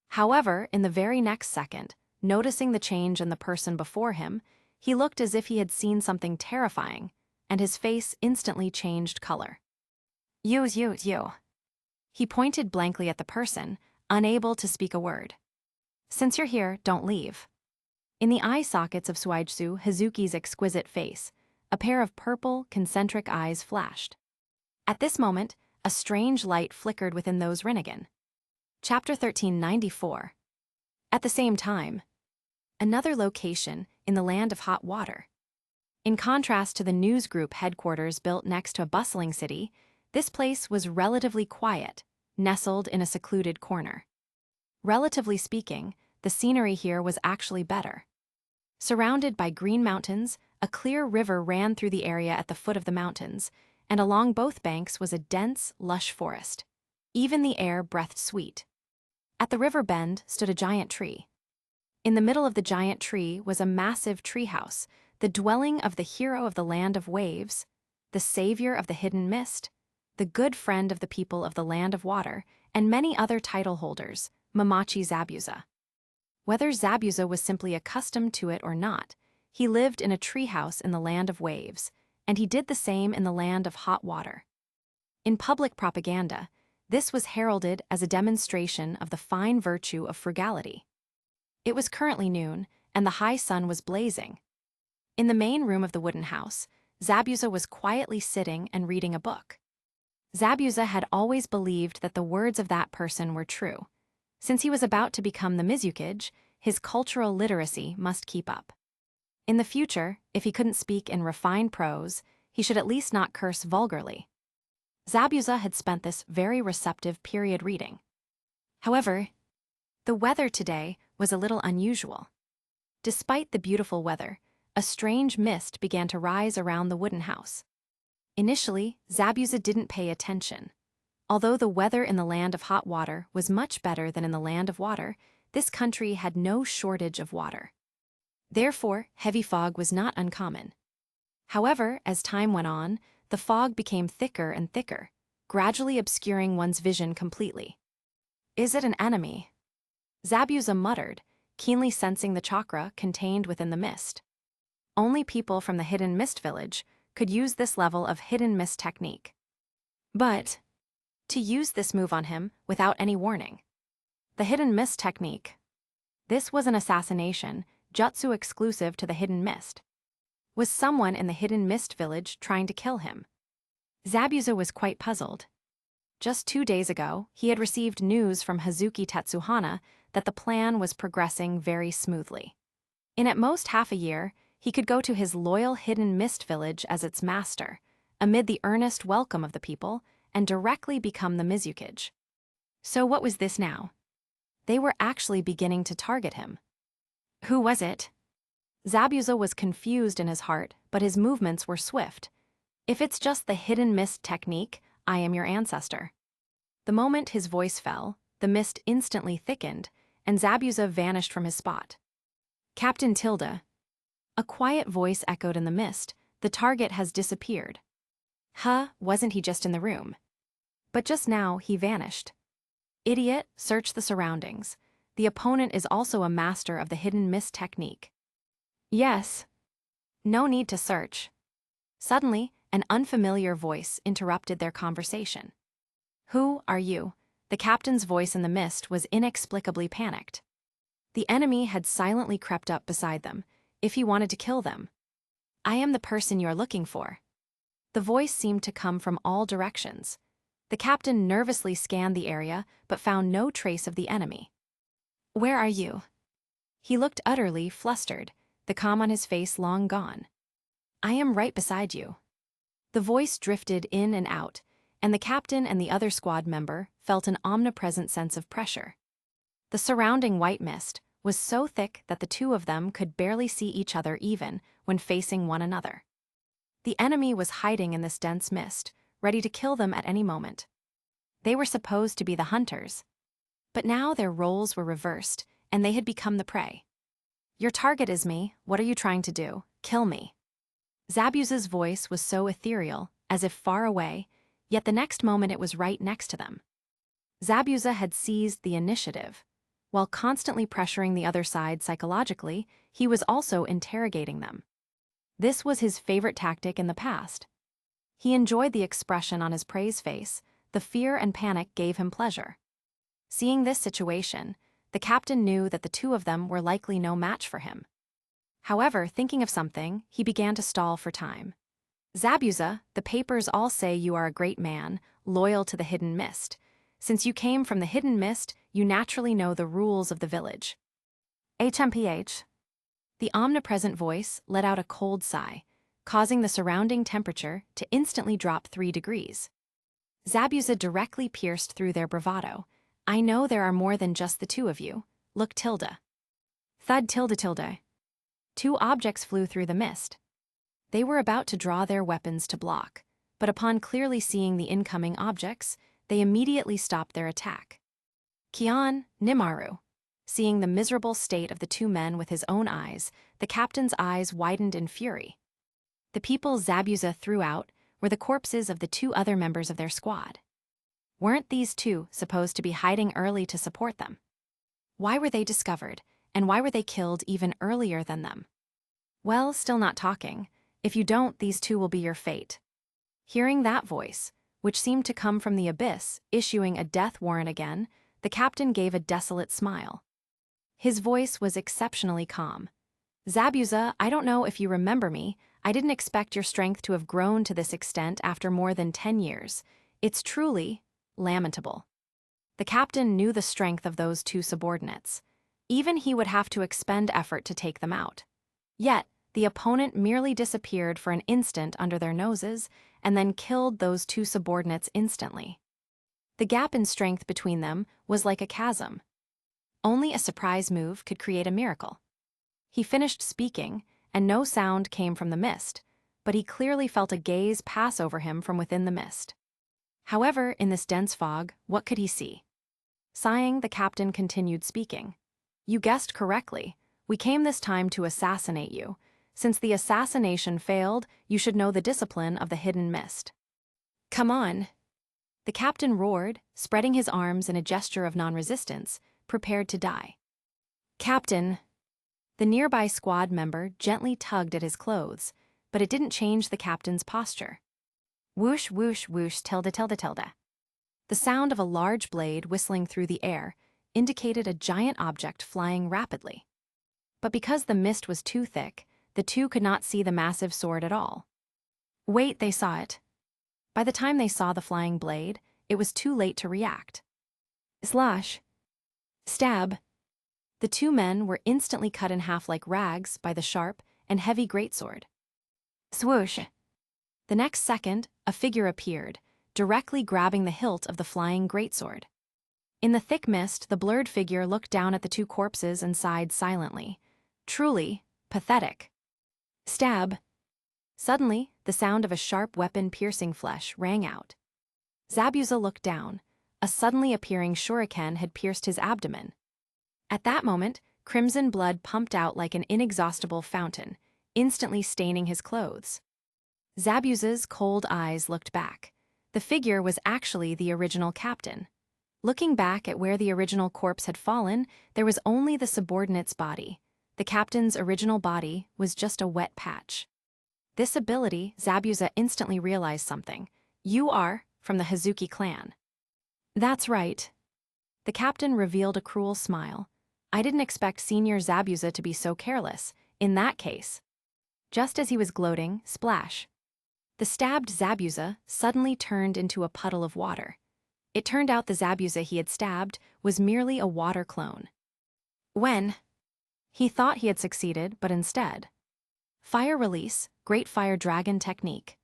However, in the very next second, noticing the change in the person before him, he looked as if he had seen something terrifying, and his face instantly changed color. You. He pointed blankly at the person, unable to speak a word. "Since you're here, don't leave." In the eye sockets of Suigetsu Hazuki's exquisite face, a pair of purple, concentric eyes flashed. At this moment, a strange light flickered within those Rinnegan. Chapter 1394. At the same time, another location in the land of hot water. In contrast to the news group headquarters built next to a bustling city, this place was relatively quiet, nestled in a secluded corner. Relatively speaking, the scenery here was actually better. Surrounded by green mountains, a clear river ran through the area at the foot of the mountains, and along both banks was a dense, lush forest. Even the air breathed sweet. At the river bend stood a giant tree. In the middle of the giant tree was a massive treehouse, the dwelling of the hero of the land of waves, the savior of the hidden mist, the good friend of the people of the land of water, and many other title holders, Mamachi Zabuza. Whether Zabuza was simply accustomed to it or not, he lived in a treehouse in the land of waves, and he did the same in the land of hot water. In public propaganda, this was heralded as a demonstration of the fine virtue of frugality. It was currently noon, and the high sun was blazing. In the main room of the wooden house, Zabuza was quietly sitting and reading a book. Zabuza had always believed that the words of that person were true. Since he was about to become the Mizukage, his cultural literacy must keep up. In the future, if he couldn't speak in refined prose, he should at least not curse vulgarly. Zabuza had spent this very receptive period reading. However, the weather today was a little unusual. Despite the beautiful weather, a strange mist began to rise around the wooden house. Initially, Zabuza didn't pay attention. Although the weather in the land of hot water was much better than in the land of water, this country had no shortage of water. Therefore, heavy fog was not uncommon. However, as time went on, the fog became thicker and thicker, gradually obscuring one's vision completely. "Is it an enemy?" Zabuza muttered, keenly sensing the chakra contained within the mist. Only people from the hidden mist village could use this level of hidden mist technique. But to use this move on him without any warning. The hidden mist technique. This was an assassination, jutsu exclusive to the hidden mist. Was someone in the hidden mist village trying to kill him? Zabuza was quite puzzled. Just 2 days ago, he had received news from Hazuki Tetsuhana that the plan was progressing very smoothly. In at most half a year, he could go to his loyal hidden mist village as its master, amid the earnest welcome of the people, and directly become the Mizukage. So what was this now? They were actually beginning to target him. Who was it? Zabuza was confused in his heart, but his movements were swift. If it's just the hidden mist technique, I am your ancestor. The moment his voice fell, the mist instantly thickened, and Zabuza vanished from his spot. Captain Tilda. A quiet voice echoed in the mist. The target has disappeared. Wasn't he just in the room? But just now, he vanished. Idiot, search the surroundings. The opponent is also a master of the hidden mist technique. Yes. No need to search. Suddenly, an unfamiliar voice interrupted their conversation. Who are you? The captain's voice in the mist was inexplicably panicked. The enemy had silently crept up beside them, if he wanted to kill them. I am the person you're looking for. The voice seemed to come from all directions. The captain nervously scanned the area but found no trace of the enemy. Where are you? He looked utterly flustered, the calm on his face long gone. I am right beside you. The voice drifted in and out, and the captain and the other squad member felt an omnipresent sense of pressure. The surrounding white mist was so thick that the two of them could barely see each other even when facing one another. The enemy was hiding in this dense mist, ready to kill them at any moment. They were supposed to be the hunters, but now their roles were reversed, and they had become the prey. Your target is me. What are you trying to do? Kill me. Zabuza's voice was so ethereal, as if far away, yet the next moment it was right next to them. Zabuza had seized the initiative. While constantly pressuring the other side psychologically, he was also interrogating them. This was his favorite tactic in the past. He enjoyed the expression on his prey's face. The fear and panic gave him pleasure. Seeing this situation, the captain knew that the two of them were likely no match for him. However, thinking of something, he began to stall for time. Zabuza, the papers all say you are a great man, loyal to the hidden mist. Since you came from the hidden mist, you naturally know the rules of the village. HMPH. The omnipresent voice let out a cold sigh, causing the surrounding temperature to instantly drop 3 degrees. Zabuza directly pierced through their bravado. I know there are more than just the two of you. Look tilde. Thud tilde tilde. 2 objects flew through the mist. They were about to draw their weapons to block, but upon clearly seeing the incoming objects, they immediately stopped their attack. Kion, Nimaru. Seeing the miserable state of the 2 men with his own eyes, the captain's eyes widened in fury. The people Zabuza threw out were the corpses of the 2 other members of their squad. Weren't these 2 supposed to be hiding early to support them? Why were they discovered, and why were they killed even earlier than them? Well, still not talking. If you don't, these 2 will be your fate. Hearing that voice, which seemed to come from the abyss, issuing a death warrant again, the captain gave a desolate smile. His voice was exceptionally calm. Zabuza, I don't know if you remember me. I didn't expect your strength to have grown to this extent after more than 10 years. It's truly lamentable. The captain knew the strength of those 2 subordinates. Even he would have to expend effort to take them out. Yet, the opponent merely disappeared for an instant under their noses and then killed those 2 subordinates instantly. The gap in strength between them was like a chasm. Only a surprise move could create a miracle. He finished speaking, and no sound came from the mist, but he clearly felt a gaze pass over him from within the mist. However, in this dense fog, what could he see? Sighing, the captain continued speaking. You guessed correctly. We came this time to assassinate you. Since the assassination failed, you should know the discipline of the hidden mist. Come on. The captain roared, spreading his arms in a gesture of non-resistance, prepared to die. Captain. The nearby squad member gently tugged at his clothes, but it didn't change the captain's posture. Whoosh, whoosh, whoosh, tilde, tilde, tilde. The sound of a large blade whistling through the air indicated a giant object flying rapidly. But because the mist was too thick, the 2 could not see the massive sword at all. Wait, they saw it. By the time they saw the flying blade, it was too late to react. Slash. Stab. The 2 men were instantly cut in half like rags by the sharp and heavy greatsword. Swoosh. The next second, a figure appeared, directly grabbing the hilt of the flying greatsword. In the thick mist, the blurred figure looked down at the 2 corpses and sighed silently. Truly pathetic. Stab. Suddenly, the sound of a sharp weapon piercing flesh rang out. Zabuza looked down. A suddenly appearing shuriken had pierced his abdomen. At that moment, crimson blood pumped out like an inexhaustible fountain, instantly staining his clothes. Zabuza's cold eyes looked back. The figure was actually the original captain. Looking back at where the original corpse had fallen, there was only the subordinate's body. The captain's original body was just a wet patch. This ability, Zabuza instantly realized something. You are from the Hazuki clan. That's right. The captain revealed a cruel smile. I didn't expect Senior Zabuza to be so careless. In that case. Just as he was gloating, splash. The stabbed Zabuza suddenly turned into a puddle of water. It turned out the Zabuza he had stabbed was merely a water clone. When? He thought he had succeeded, but instead. Fire release, Great Fire Dragon technique.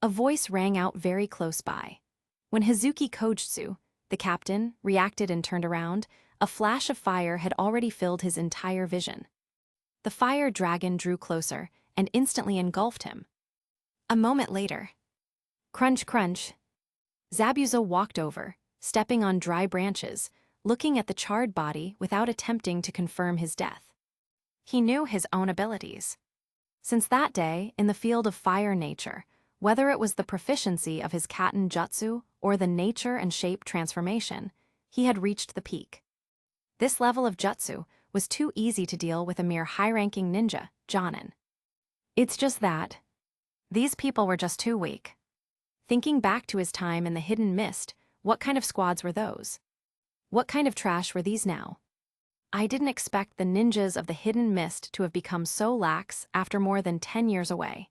A voice rang out very close by. When Hazuki Kojutsu, the captain, reacted and turned around, a flash of fire had already filled his entire vision. The fire dragon drew closer and instantly engulfed him. A moment later. Crunch, crunch. Zabuza walked over, stepping on dry branches, looking at the charred body without attempting to confirm his death. He knew his own abilities. Since that day, in the field of fire nature, whether it was the proficiency of his Katen jutsu or the nature and shape transformation, he had reached the peak. This level of jutsu was too easy to deal with a mere high-ranking ninja, Jonin. It's just that. These people were just too weak. Thinking back to his time in the Hidden Mist, what kind of squads were those? What kind of trash were these now? I didn't expect the ninjas of the Hidden Mist to have become so lax after more than 10 years away.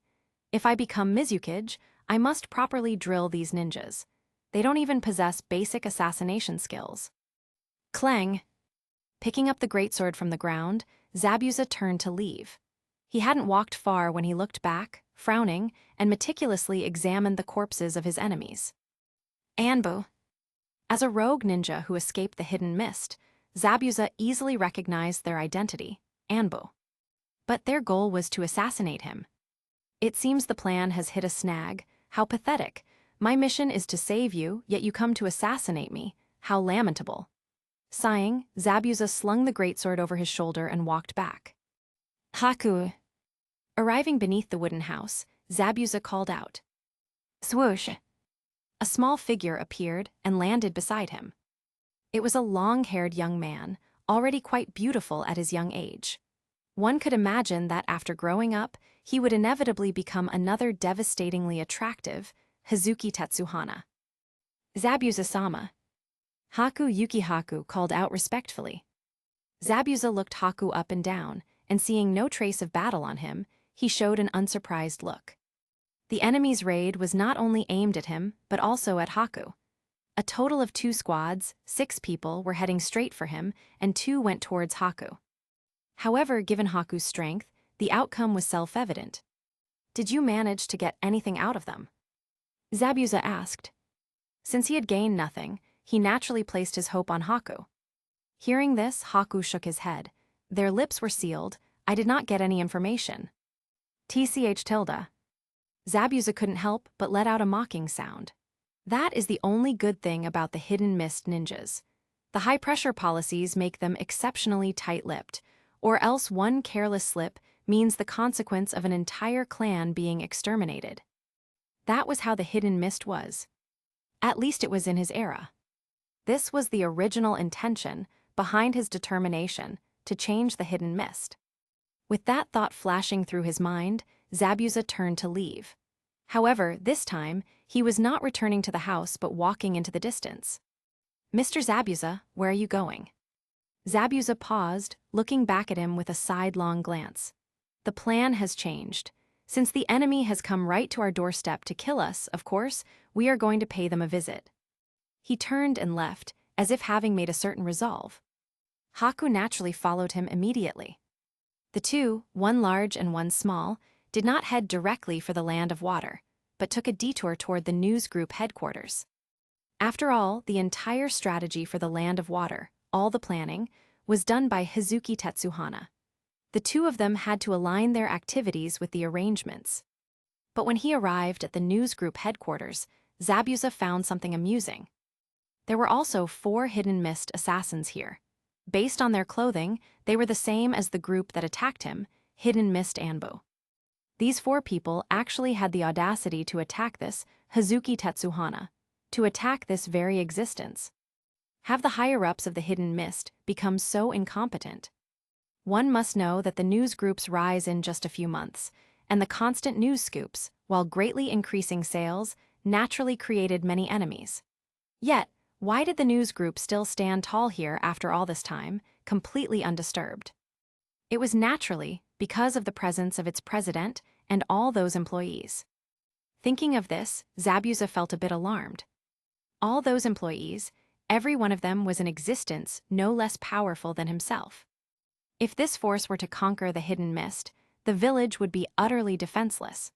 If I become Mizukage, I must properly drill these ninjas. They don't even possess basic assassination skills. Clang! Picking up the greatsword from the ground, Zabuza turned to leave. He hadn't walked far when he looked back, frowning, and meticulously examined the corpses of his enemies. Anbu. As a rogue ninja who escaped the Hidden Mist, Zabuza easily recognized their identity, Anbu. But their goal was to assassinate him. It seems the plan has hit a snag. How pathetic. My mission is to save you, yet you come to assassinate me. How lamentable. Sighing, Zabuza slung the greatsword over his shoulder and walked back. Haku. Arriving beneath the wooden house, Zabuza called out. Swoosh. A small figure appeared and landed beside him. It was a long-haired young man, already quite beautiful at his young age. One could imagine that after growing up, he would inevitably become another devastatingly attractive Hazuki Tetsuhana. Zabuza-sama. Haku Yukihaku called out respectfully. Zabuza looked Haku up and down, and seeing no trace of battle on him, he showed an unsurprised look. The enemy's raid was not only aimed at him, but also at Haku. A total of 2 squads, 6 people, were heading straight for him, and 2 went towards Haku. However, given Haku's strength, the outcome was self-evident. Did you manage to get anything out of them? Zabuza asked. Since he had gained nothing, he naturally placed his hope on Haku. Hearing this, Haku shook his head. Their lips were sealed. I did not get any information. Tgthegood. Zabuza couldn't help but let out a mocking sound. That is the only good thing about the Hidden Mist ninjas. The high-pressure policies make them exceptionally tight-lipped, or else one careless slip means the consequence of an entire clan being exterminated. That was how the Hidden Mist was. At least it was in his era. This was the original intention behind his determination to change the Hidden Mist. With that thought flashing through his mind, Zabuza turned to leave. However, this time, he was not returning to the house but walking into the distance. Mr. Zabuza, where are you going? Zabuza paused, looking back at him with a sidelong glance. The plan has changed. Since the enemy has come right to our doorstep to kill us, of course, we are going to pay them a visit. He turned and left, as if having made a certain resolve. Haku naturally followed him immediately. The 2, one large and one small, did not head directly for the Land of Water, but took a detour toward the news group headquarters. After all, the entire strategy for the Land of Water, all the planning, was done by Hazuki Tetsuhana. The 2 of them had to align their activities with the arrangements. But when he arrived at the news group headquarters, Zabuza found something amusing. There were also 4 Hidden Mist assassins here. Based on their clothing, they were the same as the group that attacked him, Hidden Mist Anbu. These 4 people actually had the audacity to attack this Hazuki Tetsuhana, to attack this very existence. Have the higher-ups of the Hidden Mist become so incompetent? One must know that the news groups rise in just a few months, and the constant news scoops, while greatly increasing sales, naturally created many enemies. Yet, why did the news group still stand tall here after all this time, completely undisturbed? It was naturally because of the presence of its president and all those employees. Thinking of this, Zabuza felt a bit alarmed. All those employees, every one of them was an existence no less powerful than himself. If this force were to conquer the Hidden Mist, the village would be utterly defenseless.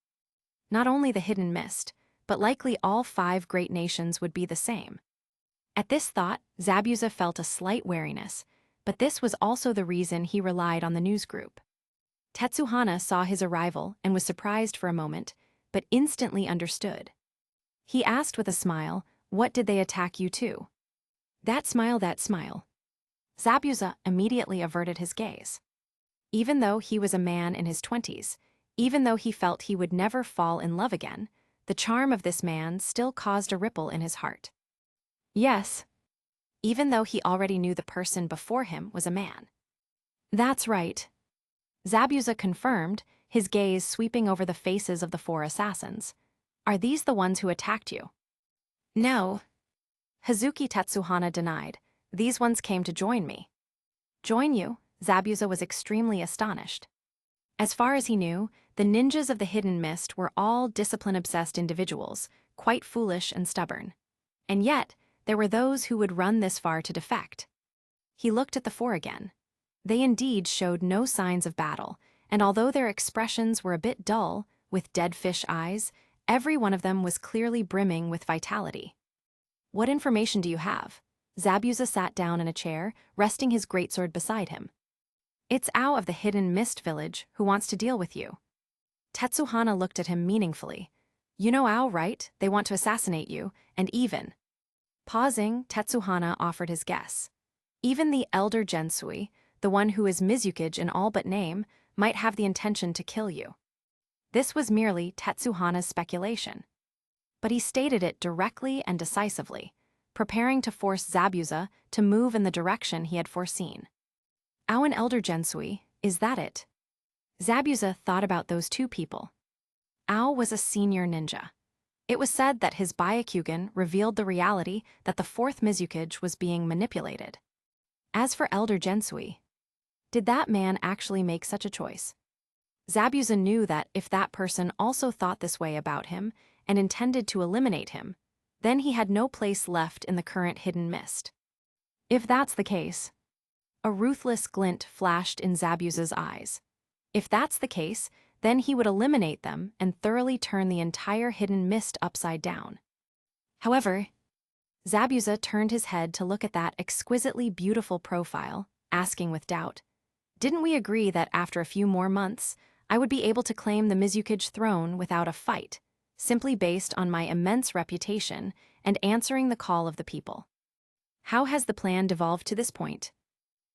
Not only the Hidden Mist, but likely all 5 great nations would be the same. At this thought, Zabuza felt a slight wariness, but this was also the reason he relied on the news group. Tetsuhana saw his arrival and was surprised for a moment, but instantly understood. He asked with a smile, "What did they attack you to?" That smile. Zabuza immediately averted his gaze. Even though he was a man in his 20s, even though he felt he would never fall in love again, the charm of this man still caused a ripple in his heart. Yes. Even though he already knew the person before him was a man. That's right. Zabuza confirmed, his gaze sweeping over the faces of the 4 assassins. Are these the ones who attacked you? No. Hazuki Tetsuhana denied. These ones came to join me. Join you? Zabuza was extremely astonished. As far as he knew, the ninjas of the Hidden Mist were all discipline-obsessed individuals, quite foolish and stubborn. And yet, there were those who would run this far to defect. He looked at the 4 again. They indeed showed no signs of battle, and although their expressions were a bit dull, with dead fish eyes, every one of them was clearly brimming with vitality. What information do you have? Zabuza sat down in a chair, resting his greatsword beside him. It's Ao of the Hidden Mist village who wants to deal with you. Tetsuhana looked at him meaningfully. You know Ao, right? They want to assassinate you, and even. Pausing, Tetsuhana offered his guess. Even the elder Gensui, the one who is Mizukage in all but name, might have the intention to kill you. This was merely Tetsuhana's speculation. But he stated it directly and decisively, preparing to force Zabuza to move in the direction he had foreseen. Ao and elder Gensui, is that it? Zabuza thought about those 2 people. Ao was a senior ninja. It was said that his Byakugan revealed the reality that the 4th Mizukage was being manipulated. As for elder Gensui, did that man actually make such a choice? Zabuza knew that if that person also thought this way about him and intended to eliminate him, then he had no place left in the current Hidden Mist. If that's the case, a ruthless glint flashed in Zabuza's eyes. If that's the case, then he would eliminate them and thoroughly turn the entire Hidden Mist upside down. However, Zabuza turned his head to look at that exquisitely beautiful profile, asking with doubt, didn't we agree that after a few more months, I would be able to claim the Mizukage throne without a fight, simply based on my immense reputation and answering the call of the people? How has the plan devolved to this point?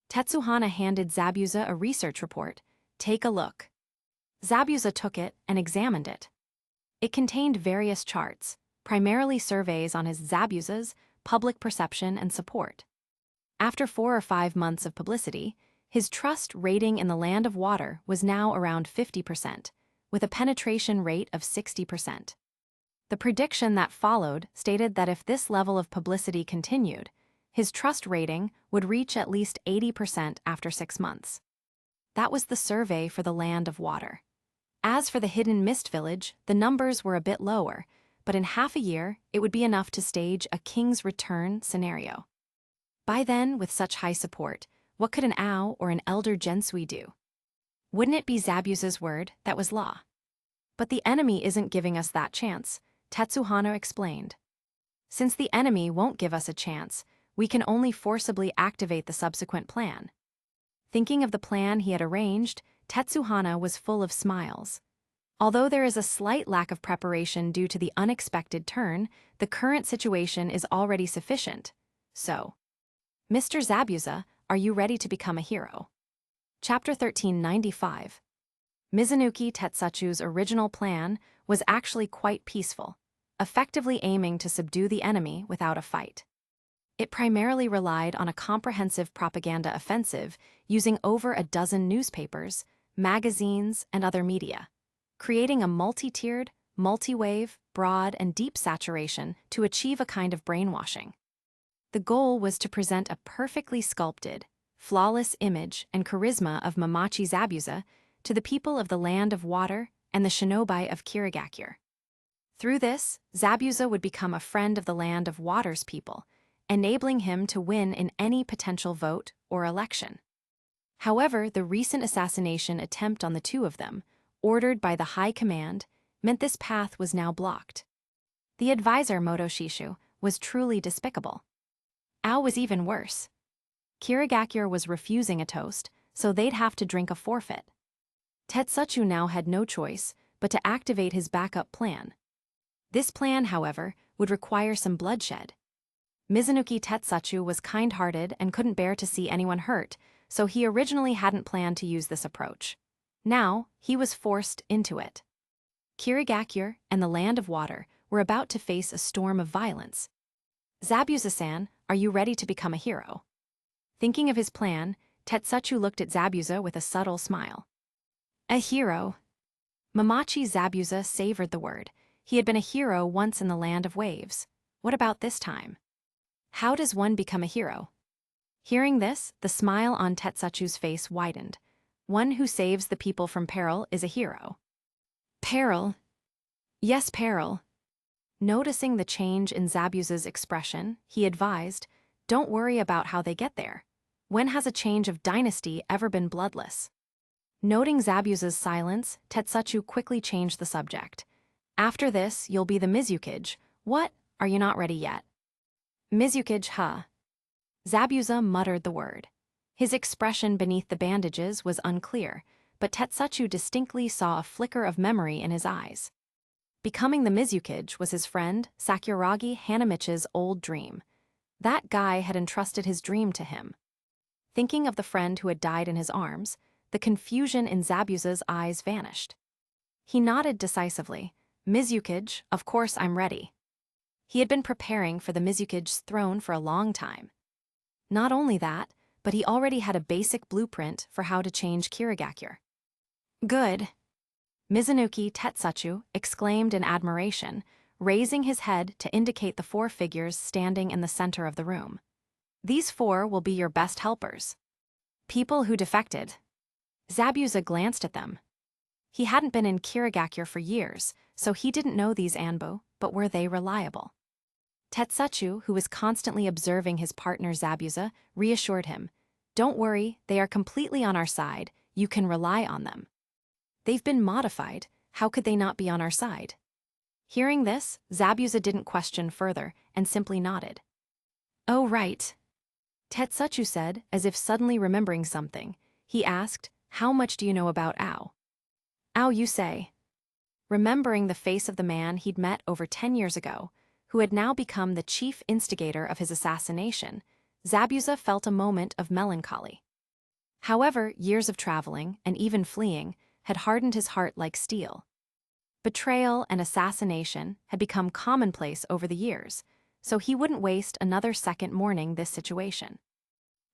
Tetsuhana handed Zabuza a research report. Take a look. Zabuza took it and examined it. It contained various charts, primarily surveys on his Zabuza's public perception and support. After 4 or 5 months of publicity, his trust rating in the Land of Water was now around 50%, with a penetration rate of 60%. The prediction that followed stated that if this level of publicity continued, his trust rating would reach at least 80% after 6 months. That was the survey for the Land of Water. As for the Hidden Mist village, the numbers were a bit lower, but in half a year, it would be enough to stage a King's Return scenario. By then, with such high support, what could an Ao or an elder Gensui do? Wouldn't it be Zabuza's word that was law? But the enemy isn't giving us that chance, Tetsuhana explained. Since the enemy won't give us a chance, we can only forcibly activate the subsequent plan. Thinking of the plan he had arranged, Tetsuhana was full of smiles. Although there is a slight lack of preparation due to the unexpected turn, the current situation is already sufficient. So, Mr. Zabuza, are you ready to become a hero? Chapter 1395. Mizunuki Tetsutsu's original plan was actually quite peaceful, effectively aiming to subdue the enemy without a fight. It primarily relied on a comprehensive propaganda offensive using over a dozen newspapers, magazines, and other media, creating a multi-tiered, multi-wave, broad, and deep saturation to achieve a kind of brainwashing. The goal was to present a perfectly sculpted, flawless image and charisma of Mamachi Zabuza to the people of the Land of Water and the shinobi of Kirigakure. Through this, Zabuza would become a friend of the Land of Water's people, enabling him to win in any potential vote or election. However, the recent assassination attempt on the two of them, ordered by the High Command, meant this path was now blocked. The advisor Motoshishu was truly despicable. Ao was even worse. Kirigakure was refusing a toast, so they'd have to drink a forfeit. Tetsutsu now had no choice but to activate his backup plan. This plan, however, would require some bloodshed. Mizunuki Tetsutsu was kind-hearted and couldn't bear to see anyone hurt, so he originally hadn't planned to use this approach. Now, he was forced into it. Kirigakure and the Land of Water were about to face a storm of violence. Zabuza-san, are you ready to become a hero? Thinking of his plan, Tetsutsu looked at Zabuza with a subtle smile. A hero? Mamachi Zabuza savored the word. He had been a hero once in the Land of Waves. What about this time? How does one become a hero? Hearing this, the smile on Tetsutsu's face widened. One who saves the people from peril is a hero. Peril? Yes, peril. Noticing the change in Zabuza's expression, he advised, don't worry about how they get there. When has a change of dynasty ever been bloodless? Noting Zabuza's silence, Tetsutsu quickly changed the subject. After this, you'll be the Mizukage. What? Are you not ready yet? Mizukage, huh? Zabuza muttered the word. His expression beneath the bandages was unclear, but Tetsutsu distinctly saw a flicker of memory in his eyes. Becoming the Mizukage was his friend, Sakuragi Hanamichi's old dream. That guy had entrusted his dream to him. Thinking of the friend who had died in his arms, the confusion in Zabuza's eyes vanished. He nodded decisively. Mizukage, of course I'm ready. He had been preparing for the Mizukage's throne for a long time. Not only that, but he already had a basic blueprint for how to change Kirigakure. Good. Mizunuki Tetsutsu exclaimed in admiration, raising his head to indicate the four figures standing in the center of the room. These four will be your best helpers. People who defected. Zabuza glanced at them. He hadn't been in Kirigakure for years, so he didn't know these Anbu, but were they reliable? Tetsutsu, who was constantly observing his partner Zabuza, reassured him. Don't worry, they are completely on our side, you can rely on them. They've been modified, how could they not be on our side? Hearing this, Zabuza didn't question further and simply nodded. Oh right. Tetsutsu said, as if suddenly remembering something. He asked, how much do you know about Ao? Ao, you say. Remembering the face of the man he'd met over 10 years ago, who had now become the chief instigator of his assassination, Zabuza felt a moment of melancholy. However, years of traveling, and even fleeing, had hardened his heart like steel. Betrayal and assassination had become commonplace over the years, so he wouldn't waste another second mourning this situation.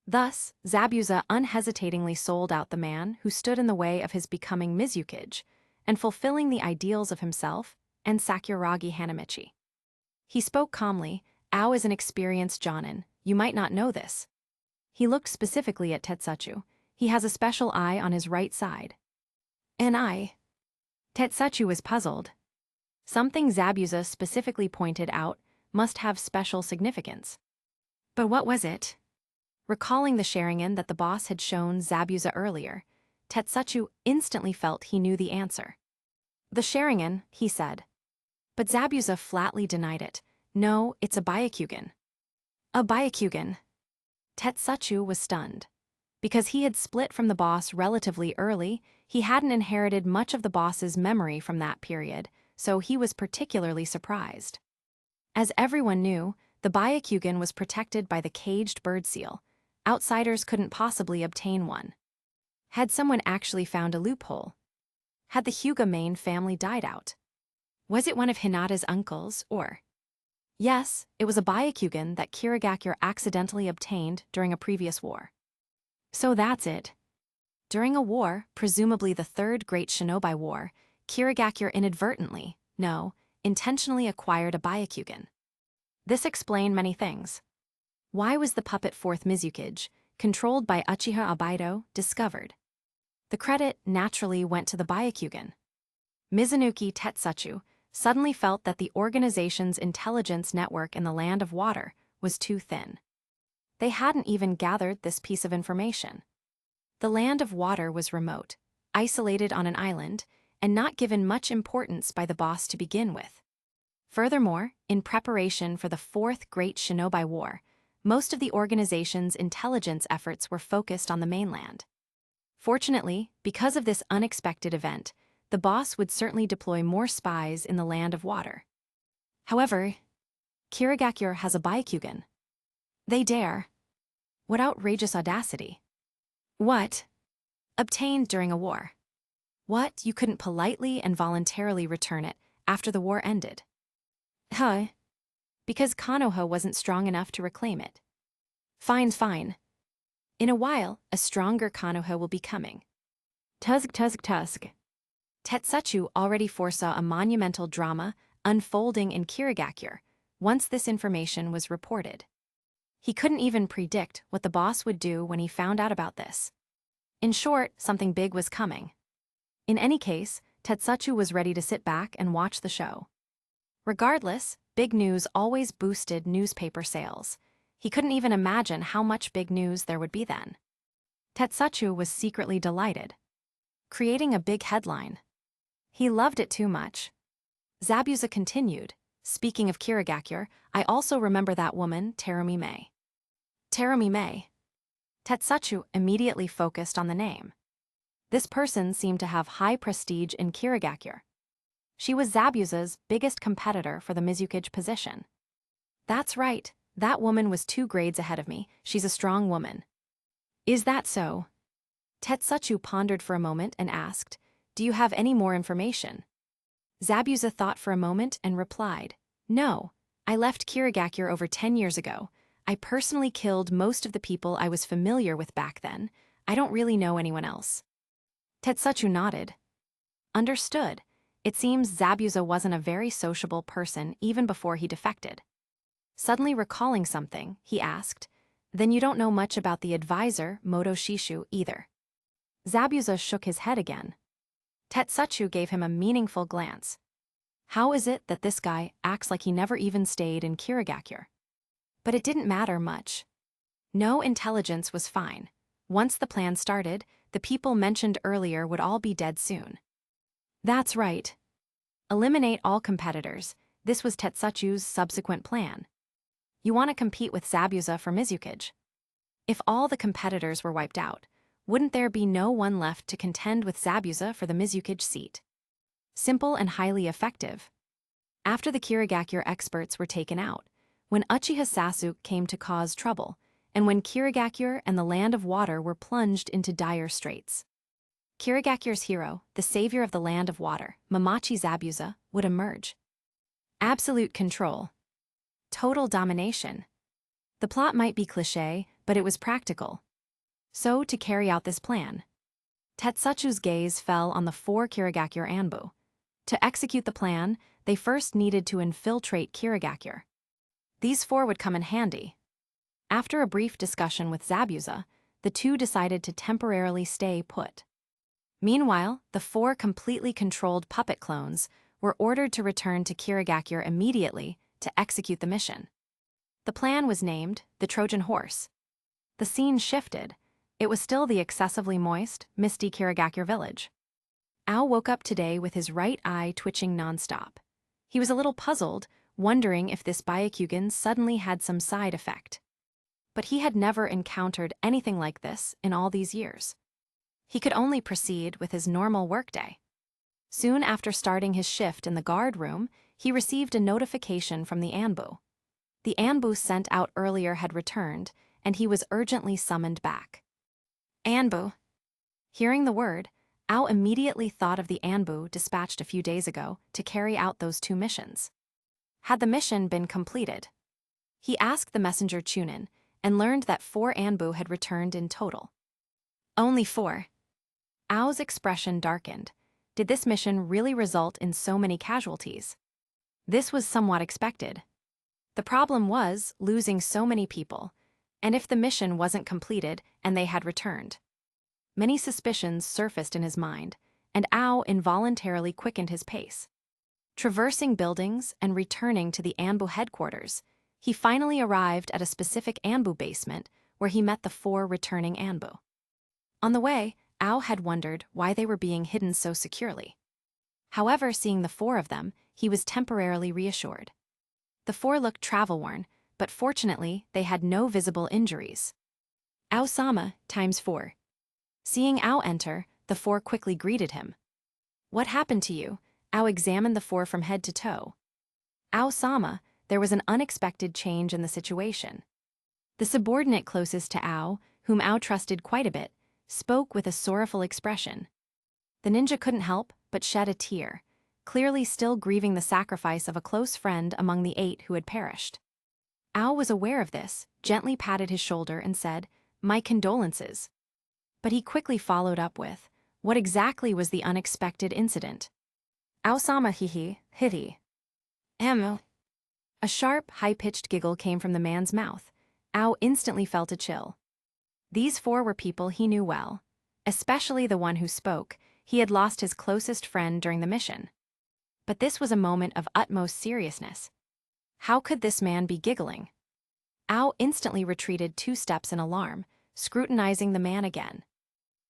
Thus, Zabuza unhesitatingly sold out the man who stood in the way of his becoming Mizukage and fulfilling the ideals of himself and Sakuragi Hanamichi. He spoke calmly. Ao is an experienced jonin, you might not know this. He looked specifically at Tetsutsu. He has a special eye on his right side. An eye? Tetsutsu was puzzled. Something Zabuza specifically pointed out must have special significance. But what was it? Recalling the Sharingan that the boss had shown Zabuza earlier, Tetsutsu instantly felt he knew the answer. The Sharingan, he said. But Zabuza flatly denied it. No, it's a Byakugan. A Byakugan. Tetsutsu was stunned. Because he had split from the boss relatively early, he hadn't inherited much of the boss's memory from that period, so he was particularly surprised. As everyone knew, the Byakugan was protected by the caged bird seal. Outsiders couldn't possibly obtain one. Had someone actually found a loophole? Had the Hyuga family died out? Was it one of Hinata's uncles, or? Yes, it was a Byakugan that Kirigakure accidentally obtained during a previous war. So that's it. During a war, presumably the Third Great Shinobi War, Kirigakure inadvertently, no, intentionally acquired a Byakugan. This explained many things. Why was the puppet Fourth Mizukage, controlled by Uchiha Obaido, discovered? The credit naturally went to the Byakugan. Mizunuki Tetsuchu suddenly felt that the organization's intelligence network in the Land of Water was too thin. They hadn't even gathered this piece of information. The Land of Water was remote, isolated on an island, and not given much importance by the boss to begin with. Furthermore, in preparation for the Fourth Great Shinobi War, most of the organization's intelligence efforts were focused on the mainland. Fortunately, because of this unexpected event, the boss would certainly deploy more spies in the Land of Water. However, Kirigakure has a Byakugan. They dare. What outrageous audacity. What? Obtained during a war. What, you couldn't politely and voluntarily return it after the war ended? Huh? Because Konoha wasn't strong enough to reclaim it. Fine. In a while, a stronger Konoha will be coming. Tusk. Tetsuchu already foresaw a monumental drama unfolding in Kirigakure once this information was reported. He couldn't even predict what the boss would do when he found out about this. In short, something big was coming. In any case, Tetsuchu was ready to sit back and watch the show. Regardless, big news always boosted newspaper sales. He couldn't even imagine how much big news there would be then. Tetsuchu was secretly delighted. Creating a big headline. He loved it too much. Zabuza continued, speaking of Kirigakure, I also remember that woman, Terumi Mei. Terumi Mei. Tetsuchu immediately focused on the name. This person seemed to have high prestige in Kirigakure. She was Zabuza's biggest competitor for the Mizukage position. That's right, that woman was 2 grades ahead of me. She's a strong woman. Is that so? Tetsuchu pondered for a moment and asked, do you have any more information? Zabuza thought for a moment and replied, no, I left Kirigakure over 10 years ago. I personally killed most of the people I was familiar with back then. I don't really know anyone else. Tetsuchu nodded. Understood. It seems Zabuza wasn't a very sociable person even before he defected. Suddenly recalling something, he asked, then you don't know much about the advisor, Moto Shishu, either. Zabuza shook his head again. Tetsuchu gave him a meaningful glance. How is it that this guy acts like he never even stayed in Kirigakure? But it didn't matter much. No intelligence was fine. Once the plan started, the people mentioned earlier would all be dead soon. That's right. Eliminate all competitors. This was Tetsuchu's subsequent plan. You want to compete with Zabuza for Mizukage. If all the competitors were wiped out, wouldn't there be no one left to contend with Zabuza for the Mizukage seat? Simple and highly effective. After the Kirigakure experts were taken out, when Uchiha Sasuke came to cause trouble, and when Kirigakure and the Land of Water were plunged into dire straits, Kirigakure's hero, the savior of the Land of Water, Mamachi Zabuza, would emerge. Absolute control. Total domination. The plot might be cliché, but it was practical. So, to carry out this plan, Tetsuchu's gaze fell on the 4 Kirigakure Anbu. To execute the plan, they first needed to infiltrate Kirigakure. These 4 would come in handy. After a brief discussion with Zabuza, the 2 decided to temporarily stay put. Meanwhile, the 4 completely controlled puppet clones were ordered to return to Kirigakure immediately to execute the mission. The plan was named the Trojan Horse. The scene shifted. It was still the excessively moist, misty Kirigakure village. Ao woke up today with his right eye twitching nonstop. He was a little puzzled, wondering if this Byakugan suddenly had some side effect. But he had never encountered anything like this in all these years. He could only proceed with his normal workday. Soon after starting his shift in the guard room, he received a notification from the Anbu. The Anbu sent out earlier had returned, and he was urgently summoned back. Anbu. Hearing the word, Ao immediately thought of the Anbu dispatched a few days ago to carry out those 2 missions. Had the mission been completed? He asked the messenger Chunin and learned that 4 Anbu had returned in total. Only 4. Ao's expression darkened. Did this mission really result in so many casualties? This was somewhat expected. The problem was losing so many people, and if the mission wasn't completed and they had returned. Many suspicions surfaced in his mind, and Ao involuntarily quickened his pace. Traversing buildings and returning to the Anbu headquarters, he finally arrived at a specific Anbu basement where he met the 4 returning Anbu. On the way, Ao had wondered why they were being hidden so securely. However, seeing the 4 of them, he was temporarily reassured. The 4 looked travel-worn, but fortunately, they had no visible injuries. Ao-sama ×4. Seeing Ao enter, the 4 quickly greeted him. What happened to you? Ao examined the 4 from head to toe. Ao-sama, there was an unexpected change in the situation. The subordinate closest to Ao, whom Ao trusted quite a bit, spoke with a sorrowful expression. The ninja couldn't help but shed a tear, clearly still grieving the sacrifice of a close friend among the 8 who had perished. Ao was aware of this, gently patted his shoulder and said, "My condolences." But he quickly followed up with, "What exactly was the unexpected incident?" Ao-sama hihi. Emu. A sharp, high-pitched giggle came from the man's mouth. Ao instantly felt a chill. These 4 were people he knew well. Especially the one who spoke. He had lost his closest friend during the mission. But this was a moment of utmost seriousness. How could this man be giggling? Ao instantly retreated 2 steps in alarm, scrutinizing the man again.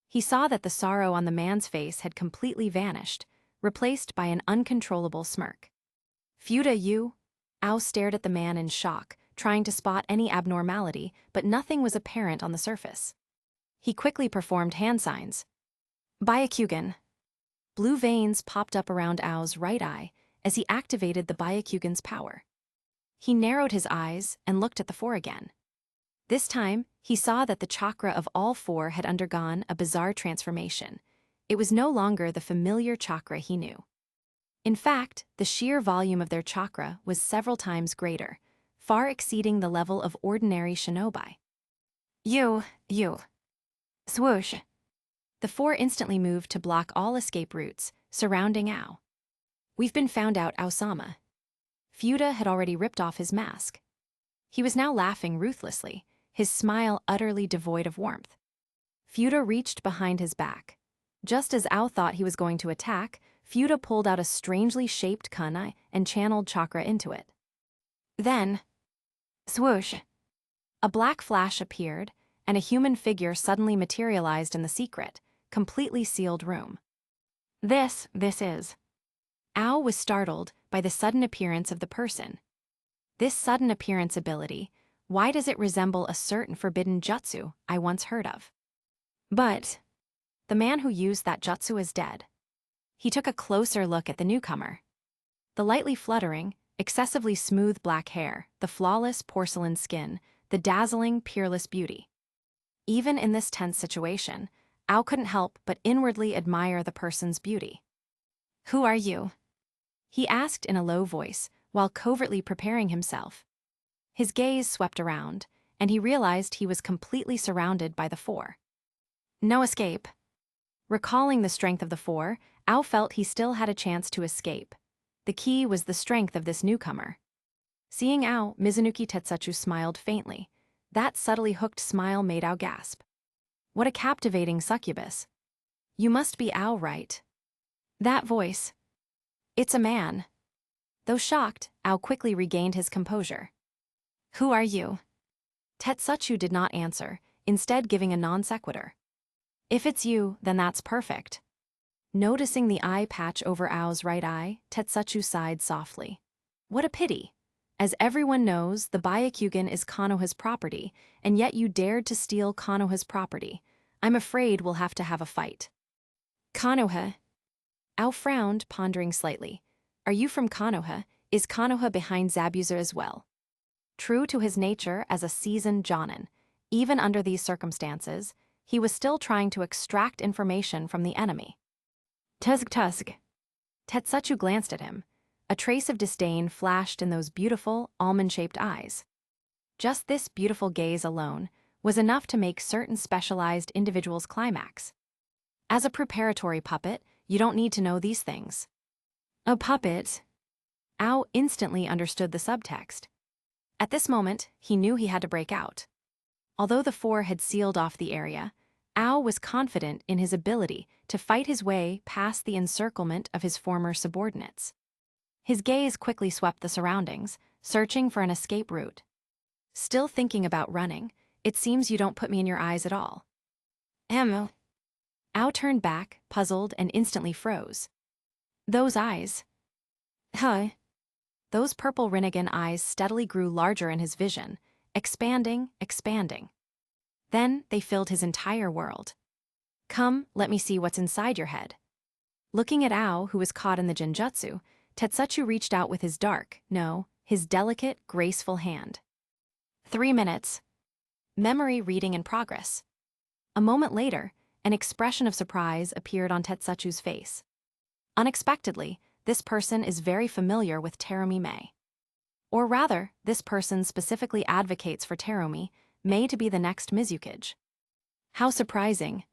He saw that the sorrow on the man's face had completely vanished, replaced by an uncontrollable smirk. "Fuda, you?" Ao stared at the man in shock, trying to spot any abnormality, but nothing was apparent on the surface. He quickly performed hand signs. Byakugan. Blue veins popped up around Ao's right eye as he activated the Byakugan's power. He narrowed his eyes and looked at the 4 again. This time, he saw that the chakra of all 4 had undergone a bizarre transformation. It was no longer the familiar chakra he knew. In fact, the sheer volume of their chakra was several times greater, far exceeding the level of ordinary shinobi. You. Swoosh. The 4 instantly moved to block all escape routes, surrounding Ao. "We've been found out, Ao-sama." Fuda had already ripped off his mask. He was now laughing ruthlessly, his smile utterly devoid of warmth. Fuda reached behind his back. Just as Ao thought he was going to attack, Fuda pulled out a strangely shaped kunai and channeled chakra into it. Then, swoosh! A black flash appeared, and a human figure suddenly materialized in the secret, completely sealed room. This is. Ao was startled by the sudden appearance of the person. This sudden appearance ability, why does it resemble a certain forbidden jutsu I once heard of? But the man who used that jutsu is dead. He took a closer look at the newcomer. The lightly fluttering, excessively smooth black hair, the flawless porcelain skin, the dazzling, peerless beauty. Even in this tense situation, Ao couldn't help but inwardly admire the person's beauty. "Who are you?" he asked in a low voice, while covertly preparing himself. His gaze swept around, and he realized he was completely surrounded by the 4. No escape. Recalling the strength of the 4, Ao felt he still had a chance to escape. The key was the strength of this newcomer. Seeing Ao, Mizunuki Tetsuchu smiled faintly. That subtly hooked smile made Ao gasp. What a captivating succubus. "You must be Ao, right?" That voice. It's a man. Though shocked, Ao quickly regained his composure. "Who are you?" Tetsuchu did not answer, instead giving a non sequitur. "If it's you, then that's perfect." Noticing the eye patch over Ao's right eye, Tetsuchu sighed softly. What a pity. As everyone knows, the Byakugan is Konoha's property, and yet you dared to steal Konoha's property. I'm afraid we'll have to have a fight. Konoha. Ao frowned, pondering slightly. Are you from Konoha? Is Konoha behind Zabuza as well? True to his nature as a seasoned jonin, even under these circumstances, he was still trying to extract information from the enemy. Tgthegood. Tetsuya glanced at him. A trace of disdain flashed in those beautiful, almond-shaped eyes. Just this beautiful gaze alone was enough to make certain specialized individuals climax. As a preparatory puppet, you don't need to know these things. A puppet? Ao instantly understood the subtext. At this moment, he knew he had to break out. Although the four had sealed off the area, Ao was confident in his ability to fight his way past the encirclement of his former subordinates. His gaze quickly swept the surroundings, searching for an escape route. Still thinking about running, it seems you don't put me in your eyes at all. Ao turned back, puzzled, and instantly froze. Those eyes. Huh? Those purple Rinnegan eyes steadily grew larger in his vision, expanding. Then they filled his entire world. Come, let me see what's inside your head. Looking at Ao, who was caught in the genjutsu, Tetsuya reached out with his his delicate, graceful hand. 3 minutes. Memory reading in progress. A moment later, an expression of surprise appeared on Tetsuya's face. Unexpectedly, this person is very familiar with Terumi Mei. Or rather, this person specifically advocates for Terumi Mei to be the next Mizukage. How surprising.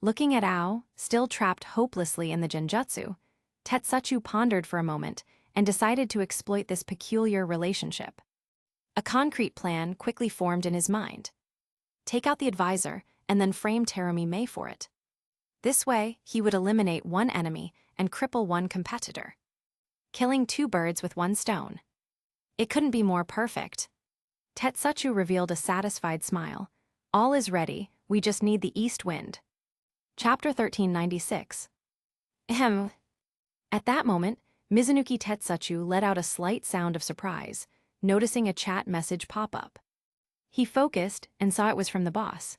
Looking at Ao, still trapped hopelessly in the genjutsu, Tetsuya pondered for a moment and decided to exploit this peculiar relationship. A concrete plan quickly formed in his mind. Take out the advisor and then frame Terumi Mei for it. This way, he would eliminate one enemy and cripple one competitor. Killing 2 birds with 1 stone. It couldn't be more perfect. Tetsuya revealed a satisfied smile. All is ready, we just need the east wind. Chapter 1396. At that moment, Mizunuki Tetsuya let out a slight sound of surprise, noticing a chat message pop up. He focused and saw it was from the boss.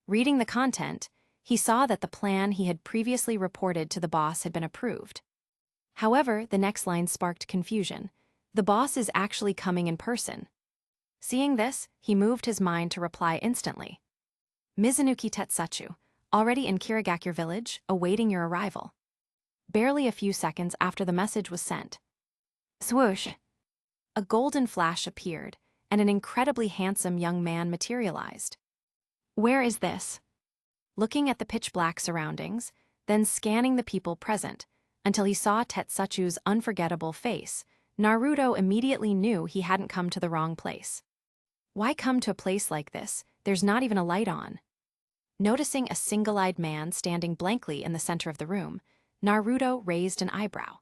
Reading the content, he saw that the plan he had previously reported to the boss had been approved. However, the next line sparked confusion. The boss is actually coming in person. Seeing this, he moved his mind to reply instantly. Mizunuki Tetsuya, already in Kirigakure village, awaiting your arrival. Barely a few seconds after the message was sent. Swoosh! A golden flash appeared, and an incredibly handsome young man materialized. Where is this? Looking at the pitch-black surroundings, then scanning the people present, until he saw Tetsuya's unforgettable face, Naruto immediately knew he hadn't come to the wrong place. Why come to a place like this? There's not even a light on. Noticing a single-eyed man standing blankly in the center of the room, Naruto raised an eyebrow.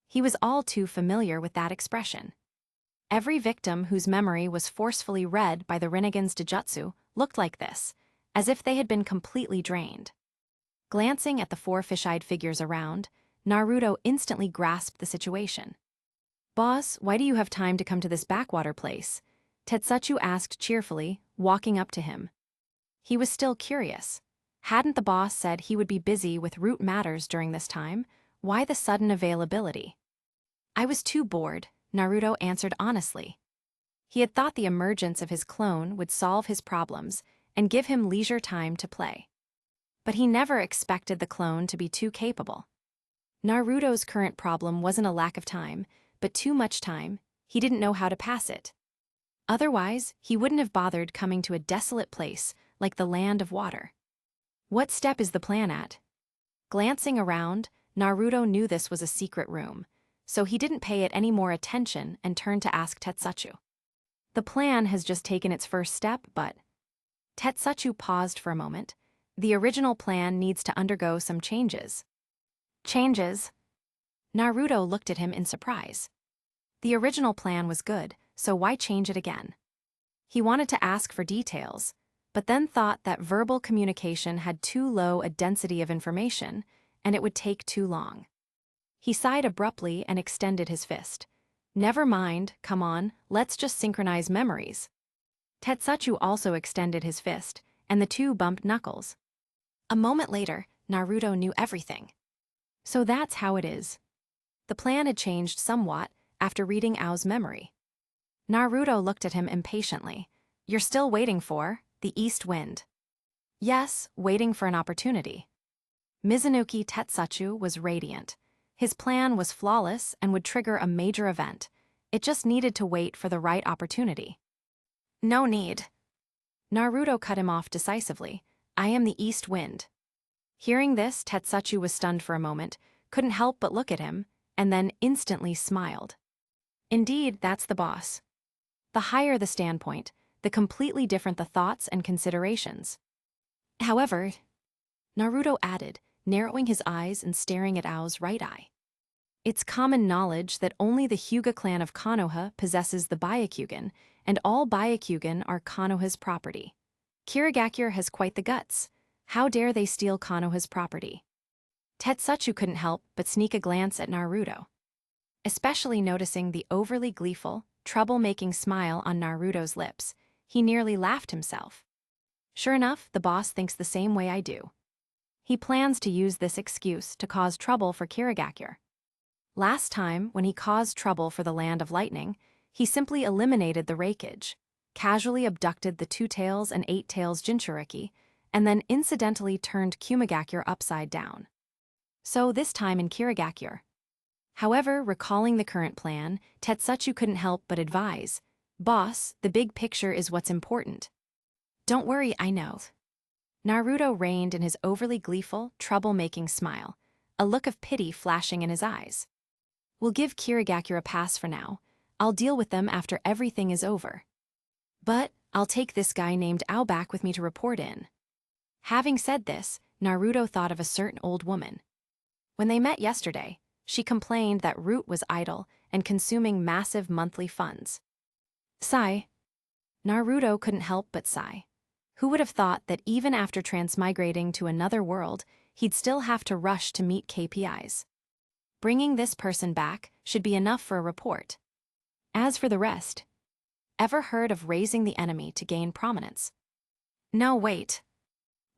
He was all too familiar with that expression. Every victim whose memory was forcefully read by the Rinnegan's Jujutsu looked like this, as if they had been completely drained. Glancing at the 4 fish-eyed figures around, Naruto instantly grasped the situation. Boss, why do you have time to come to this backwater place? Tetsuya asked cheerfully, walking up to him. He was still curious. Hadn't the boss said he would be busy with root matters during this time? Why the sudden availability? I was too bored, Naruto answered honestly. He had thought the emergence of his clone would solve his problems and give him leisure time to play. But he never expected the clone to be too capable. Naruto's current problem wasn't a lack of time, but too much time. He didn't know how to pass it. Otherwise, he wouldn't have bothered coming to a desolate place like the land of water. What step is the plan at? Glancing around, Naruto knew this was a secret room, so he didn't pay it any more attention and turned to ask Tetsuya. The plan has just taken its first step, but... Tetsuya paused for a moment. The original plan needs to undergo some changes. Changes? Naruto looked at him in surprise. The original plan was good, so why change it again? He wanted to ask for details, but then thought that verbal communication had too low a density of information, and it would take too long. He sighed abruptly and extended his fist. Never mind, come on, let's just synchronize memories. Tetsuya also extended his fist, and the two bumped knuckles. A moment later, Naruto knew everything. So that's how it is. The plan had changed somewhat after reading Ao's memory. Naruto looked at him impatiently. You're still waiting for the east wind. Yes, waiting for an opportunity. Mizunuki Tetsuchu was radiant. His plan was flawless and would trigger a major event. It just needed to wait for the right opportunity. No need. Naruto cut him off decisively. I am the east wind. Hearing this, Tetsuchu was stunned for a moment, couldn't help but look at him, and then instantly smiled. Indeed, that's the boss. The higher the standpoint, the completely different the thoughts and considerations. However, Naruto added, narrowing his eyes and staring at Ao's right eye. It's common knowledge that only the Hyuga clan of Konoha possesses the Byakugan, and all Byakugan are Konoha's property. Kirigakure has quite the guts. How dare they steal Konoha's property? Tetsuchu couldn't help but sneak a glance at Naruto. Especially noticing the overly gleeful, trouble-making smile on Naruto's lips, he nearly laughed himself. Sure enough, the boss thinks the same way I do. He plans to use this excuse to cause trouble for Kirigakure. Last time, when he caused trouble for the Land of Lightning, he simply eliminated the Reikage, casually abducted the Two Tails and Eight Tails Jinchuriki, and then incidentally turned Kumigakure upside down. So this time in Kirigakure. However, recalling the current plan, Tetsuchu couldn't help but advise, "Boss, the big picture is what's important." Don't worry, I know. Naruto reined in his overly gleeful, trouble-making smile, a look of pity flashing in his eyes. We'll give Kirigakure a pass for now. I'll deal with them after everything is over. But I'll take this guy named Ao back with me to report in. Having said this, Naruto thought of a certain old woman. When they met yesterday, she complained that Root was idle and consuming massive monthly funds. Sigh. Naruto couldn't help but sigh. Who would have thought that even after transmigrating to another world, he'd still have to rush to meet KPIs? Bringing this person back should be enough for a report. As for the rest, ever heard of raising the enemy to gain prominence? No, wait.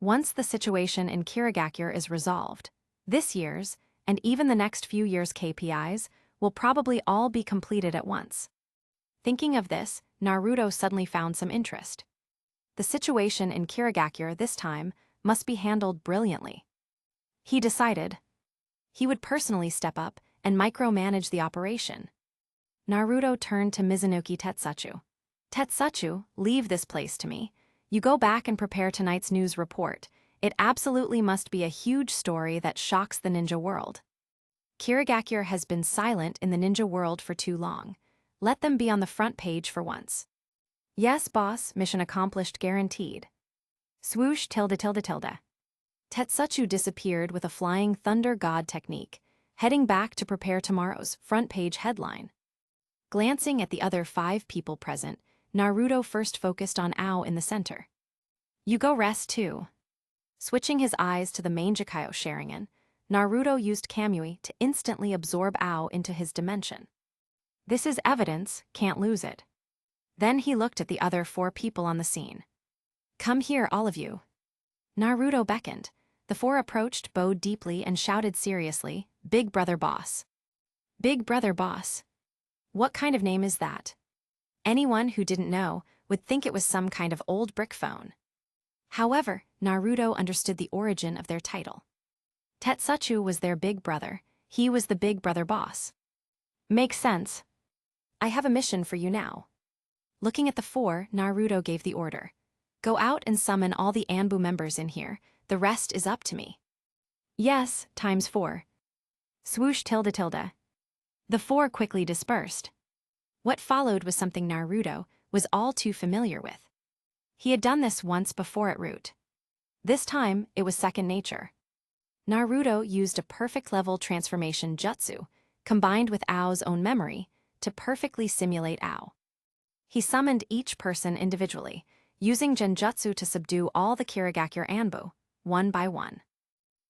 Once the situation in Kirigakure is resolved, this year's, and even the next few years' KPIs, will probably all be completed at once. Thinking of this, Naruto suddenly found some interest. The situation in Kirigakure this time must be handled brilliantly. He decided he would personally step up and micromanage the operation. Naruto turned to Mizunuki Tetsuchu. Tetsuchu, leave this place to me. You go back and prepare tonight's news report. It absolutely must be a huge story that shocks the ninja world. Kirigakure has been silent in the ninja world for too long. Let them be on the front page for once. Yes, boss, mission accomplished guaranteed. Swoosh tilde. Tetsuchu disappeared with a flying thunder god technique, heading back to prepare tomorrow's front-page headline. Glancing at the other 5 people present, Naruto first focused on Ao in the center. You go rest too. Switching his eyes to the main Jikayo Sharingan, Naruto used Kamui to instantly absorb Ao into his dimension. This is evidence, can't lose it. Then he looked at the other 4 people on the scene. Come here, all of you. Naruto beckoned. The 4 approached, bowed deeply, and shouted seriously, Big Brother Boss. Big Brother Boss. What kind of name is that? Anyone who didn't know would think it was some kind of old brick phone. However, Naruto understood the origin of their title. Tetsuchu was their big brother. He was the Big Brother Boss. Makes sense. I have a mission for you now. Looking at the 4, Naruto gave the order. Go out and summon all the Anbu members in here. The rest is up to me. Yes, times 4. Swoosh tilde. The 4 quickly dispersed. What followed was something Naruto was all too familiar with. He had done this once before at Root. This time, it was second nature. Naruto used a perfect level transformation jutsu, combined with Ao's own memory, to perfectly simulate Ao. He summoned each person individually, using genjutsu to subdue all the Kirigakure Anbu, one by one.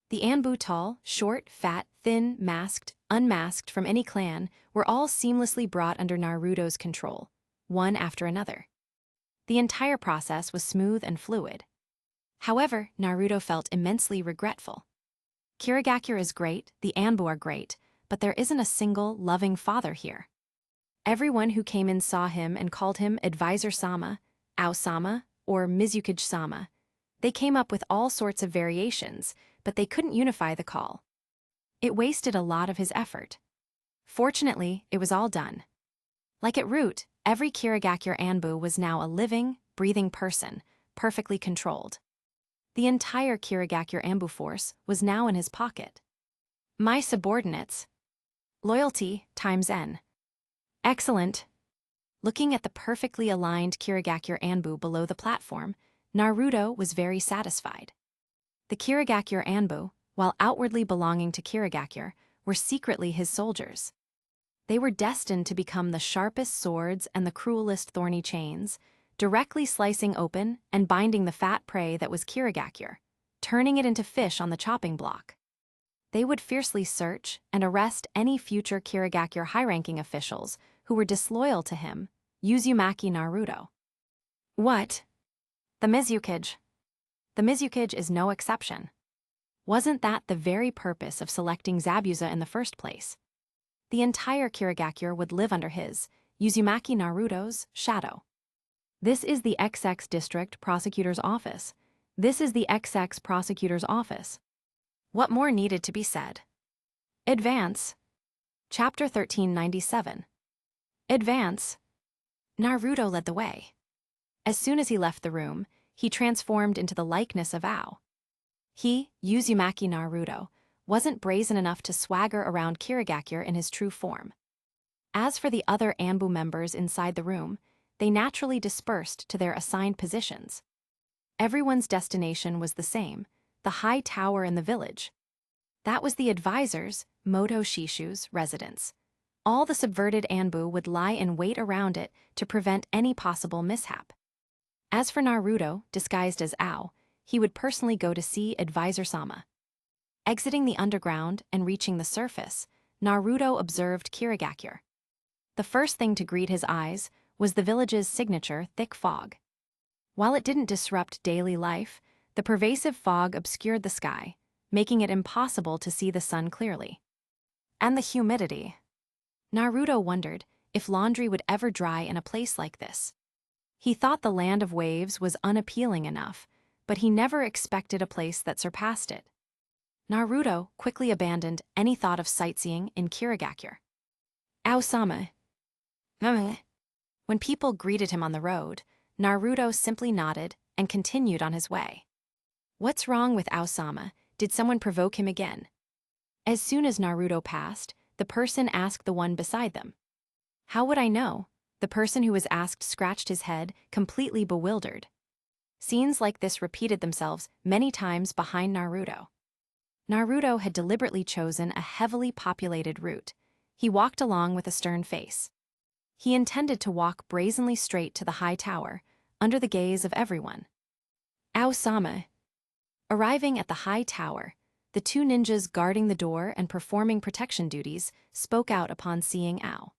The Anbu tall, short, fat, thin, masked, unmasked from any clan were all seamlessly brought under Naruto's control, one after another. The entire process was smooth and fluid. However, Naruto felt immensely regretful. Kirigakure is great, the Anbu are great, but there isn't a single, loving father here. Everyone who came in saw him and called him Advisor-sama, Ao-sama, or Mizukage-sama. They came up with all sorts of variations, but they couldn't unify the call. It wasted a lot of his effort. Fortunately, it was all done. Like at root, every Kirigakure Anbu was now a living, breathing person, perfectly controlled. The entire Kirigakure Anbu force was now in his pocket. My subordinates. Loyalty times N. Excellent. Looking at the perfectly aligned Kirigakure Anbu below the platform, Naruto was very satisfied. The Kirigakure Anbu, while outwardly belonging to Kirigakure, were secretly his soldiers. They were destined to become the sharpest swords and the cruelest thorny chains, directly slicing open and binding the fat prey that was Kirigakure, turning it into fish on the chopping block. They would fiercely search and arrest any future Kirigakure high-ranking officials who were disloyal to him, Uzumaki Naruto. What? The Mizukage. The Mizukage is no exception. Wasn't that the very purpose of selecting Zabuza in the first place? The entire Kirigakure would live under his, Uzumaki Naruto's, shadow. This is the XX District Prosecutor's Office. This is the XX Prosecutor's Office. What more needed to be said? Advance. Chapter 1397. Advance. Naruto led the way. As soon as he left the room, he transformed into the likeness of Ao. He, Uzumaki Naruto, wasn't brazen enough to swagger around Kirigakure in his true form. As for the other Anbu members inside the room, they naturally dispersed to their assigned positions. Everyone's destination was the same, the high tower in the village. That was the advisor's, Moto Shishu's, residence. All the subverted Anbu would lie in wait around it to prevent any possible mishap. As for Naruto, disguised as Ao, he would personally go to see Advisor Sama. Exiting the underground and reaching the surface, Naruto observed Kirigakure. The first thing to greet his eyes was the village's signature thick fog. While it didn't disrupt daily life, the pervasive fog obscured the sky, making it impossible to see the sun clearly. And the humidity. Naruto wondered if laundry would ever dry in a place like this. He thought the land of waves was unappealing enough, but he never expected a place that surpassed it. Naruto quickly abandoned any thought of sightseeing in Kirigakure. Ao-sama. When people greeted him on the road, Naruto simply nodded and continued on his way. What's wrong with Ao-sama? Did someone provoke him again? As soon as Naruto passed, the person asked the one beside them. How would I know? The person who was asked scratched his head, completely bewildered. Scenes like this repeated themselves many times behind Naruto. Naruto had deliberately chosen a heavily populated route. He walked along with a stern face. He intended to walk brazenly straight to the high tower, under the gaze of everyone. Ao-sama. Arriving at the high tower, the two ninjas guarding the door and performing protection duties spoke out upon seeing Ao.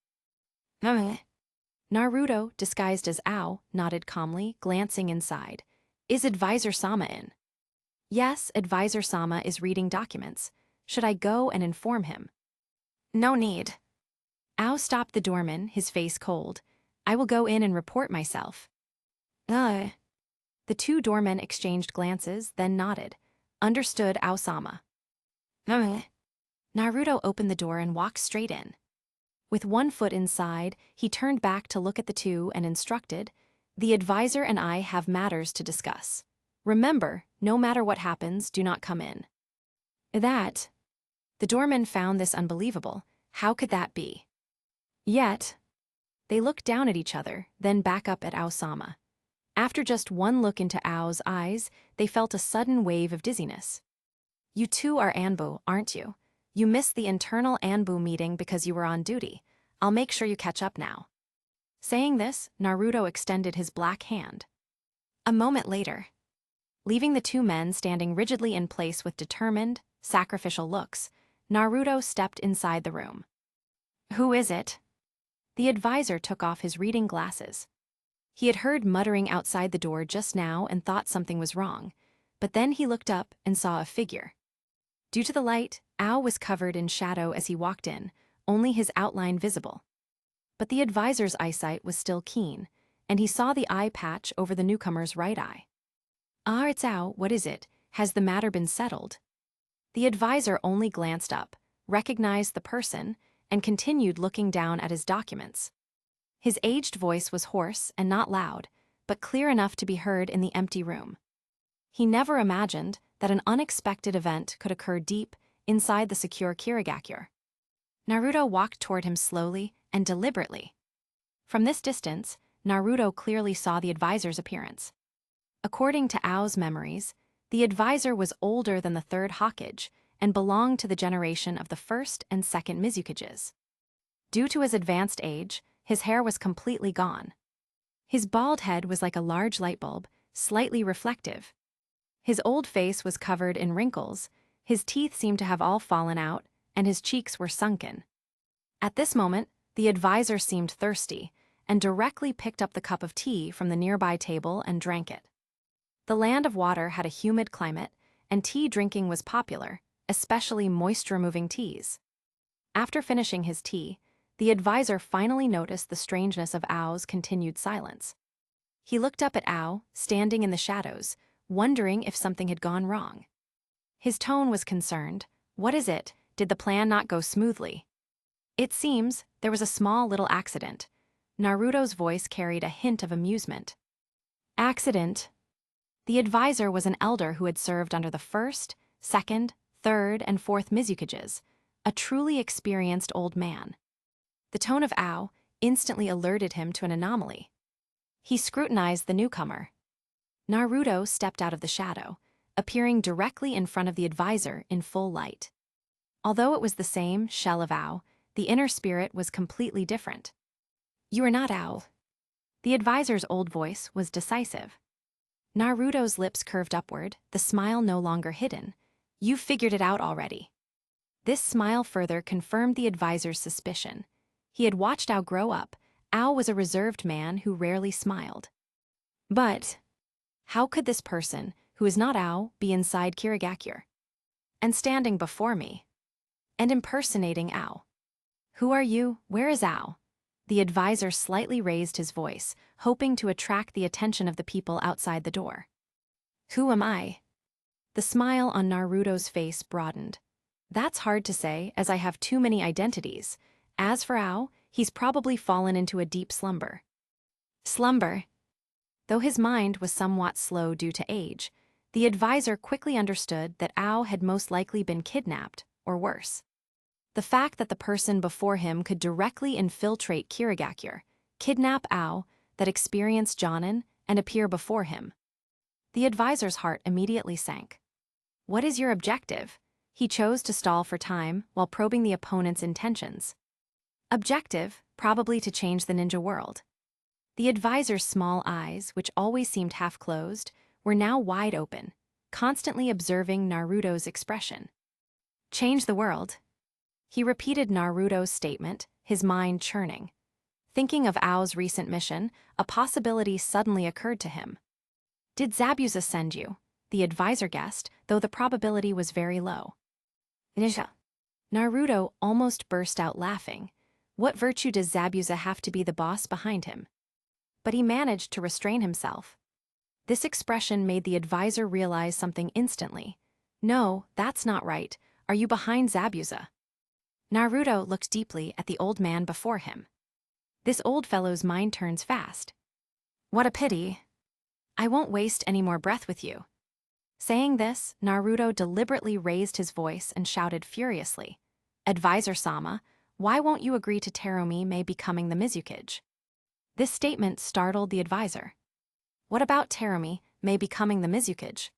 Naruto, disguised as Ao, nodded calmly, glancing inside. Is Advisor Sama in? Yes, Advisor Sama is reading documents. Should I go and inform him? No need. Ao stopped the doorman, his face cold. I will go in and report myself. The two doormen exchanged glances, then nodded. Understood, Ao-sama. Naruto opened the door and walked straight in. With one foot inside, he turned back to look at the two and instructed, "The advisor and I have matters to discuss. Remember, no matter what happens, do not come in." That. The doorman found this unbelievable. How could that be? Yet, they looked down at each other, then back up at Ao-sama. After just one look into Ao's eyes, they felt a sudden wave of dizziness. You two are Anbu, aren't you? You missed the internal Anbu meeting because you were on duty. I'll make sure you catch up now. Saying this, Naruto extended his black hand. A moment later, leaving the two men standing rigidly in place with determined, sacrificial looks, Naruto stepped inside the room. Who is it? The advisor took off his reading glasses. He had heard muttering outside the door just now and thought something was wrong, but then he looked up and saw a figure. Due to the light, Ao was covered in shadow as he walked in, only his outline visible. But the advisor's eyesight was still keen, and he saw the eye patch over the newcomer's right eye. Ah, it's Ao, what is it? Has the matter been settled? The advisor only glanced up, recognized the person, and continued looking down at his documents. His aged voice was hoarse and not loud, but clear enough to be heard in the empty room. He never imagined that an unexpected event could occur deep inside the secure Kirigakure. Naruto walked toward him slowly and deliberately. From this distance, Naruto clearly saw the advisor's appearance. According to Ao's memories, the advisor was older than the third Hokage and belonged to the generation of the first and second Mizukages. Due to his advanced age, his hair was completely gone. His bald head was like a large light bulb, slightly reflective. His old face was covered in wrinkles, his teeth seemed to have all fallen out, and his cheeks were sunken. At this moment, the advisor seemed thirsty and directly picked up the cup of tea from the nearby table and drank it. The land of water had a humid climate, and tea drinking was popular, especially moisture-removing teas. After finishing his tea, the advisor finally noticed the strangeness of Ao's continued silence. He looked up at Ao, standing in the shadows, wondering if something had gone wrong. His tone was concerned. "What is it? Did the plan not go smoothly?" "It seems there was a small little accident." Naruto's voice carried a hint of amusement. "Accident?" The advisor was an elder who had served under the first, second, third, and fourth Mizukages, a truly experienced old man. The tone of Ao instantly alerted him to an anomaly. He scrutinized the newcomer. Naruto stepped out of the shadow, appearing directly in front of the advisor in full light. Although it was the same shell of Ao, the inner spirit was completely different. "You are not Ao." The advisor's old voice was decisive. Naruto's lips curved upward, the smile no longer hidden. "You've figured it out already." This smile further confirmed the advisor's suspicion. He had watched Ao grow up. Ao was a reserved man who rarely smiled. But how could this person, who is not Ao, be inside Kirigakure? And standing before me? And impersonating Ao? "Who are you? Where is Ao?" The advisor slightly raised his voice, hoping to attract the attention of the people outside the door. "Who am I?" The smile on Naruto's face broadened. "That's hard to say, as I have too many identities. As for Ao, he's probably fallen into a deep slumber." Slumber? Though his mind was somewhat slow due to age, the advisor quickly understood that Ao had most likely been kidnapped, or worse. The fact that the person before him could directly infiltrate Kirigakure, kidnap Ao, that experienced Jonin, and appear before him. The advisor's heart immediately sank. "What is your objective?" He chose to stall for time while probing the opponent's intentions. Objective, probably to change the ninja world. The advisor's small eyes, which always seemed half-closed, were now wide open, constantly observing Naruto's expression. "Change the world?" He repeated Naruto's statement, his mind churning. Thinking of Ao's recent mission, a possibility suddenly occurred to him. "Did Zabuza send you?" The advisor guessed, though the probability was very low. "Nisha." Naruto almost burst out laughing. What virtue does Zabuza have to be the boss behind him? But he managed to restrain himself. This expression made the advisor realize something instantly. "No, that's not right. Are you behind Zabuza?" Naruto looked deeply at the old man before him. This old fellow's mind turns fast. "What a pity. I won't waste any more breath with you." Saying this, Naruto deliberately raised his voice and shouted furiously, "Advisor-sama, why won't you agree to Terumi becoming the Mizukage?" This statement startled the advisor. What about Terumi becoming the Mizukage?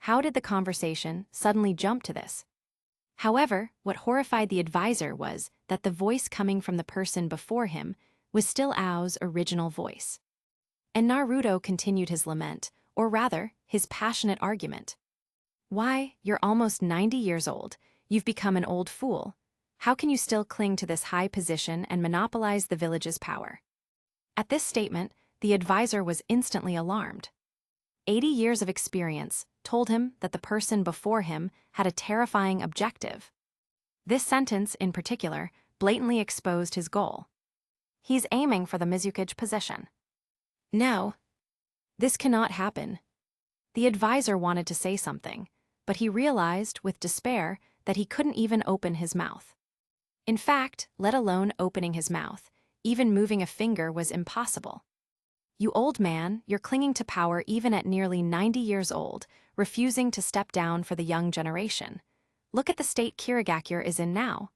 How did the conversation suddenly jump to this? However, what horrified the advisor was that the voice coming from the person before him was still Ao's original voice. And Naruto continued his lament, or rather, his passionate argument. "Why, you're almost 90 years old. You've become an old fool. How can you still cling to this high position and monopolize the village's power?" At this statement, the advisor was instantly alarmed. 80 years of experience told him that the person before him had a terrifying objective. This sentence, in particular, blatantly exposed his goal. He's aiming for the Mizukage position. No. This cannot happen. The advisor wanted to say something, but he realized, with despair, that he couldn't even open his mouth. In fact, let alone opening his mouth, even moving a finger was impossible. "You old man, you're clinging to power even at nearly 90 years old, refusing to step down for the young generation. Look at the state Kirigakure is in now."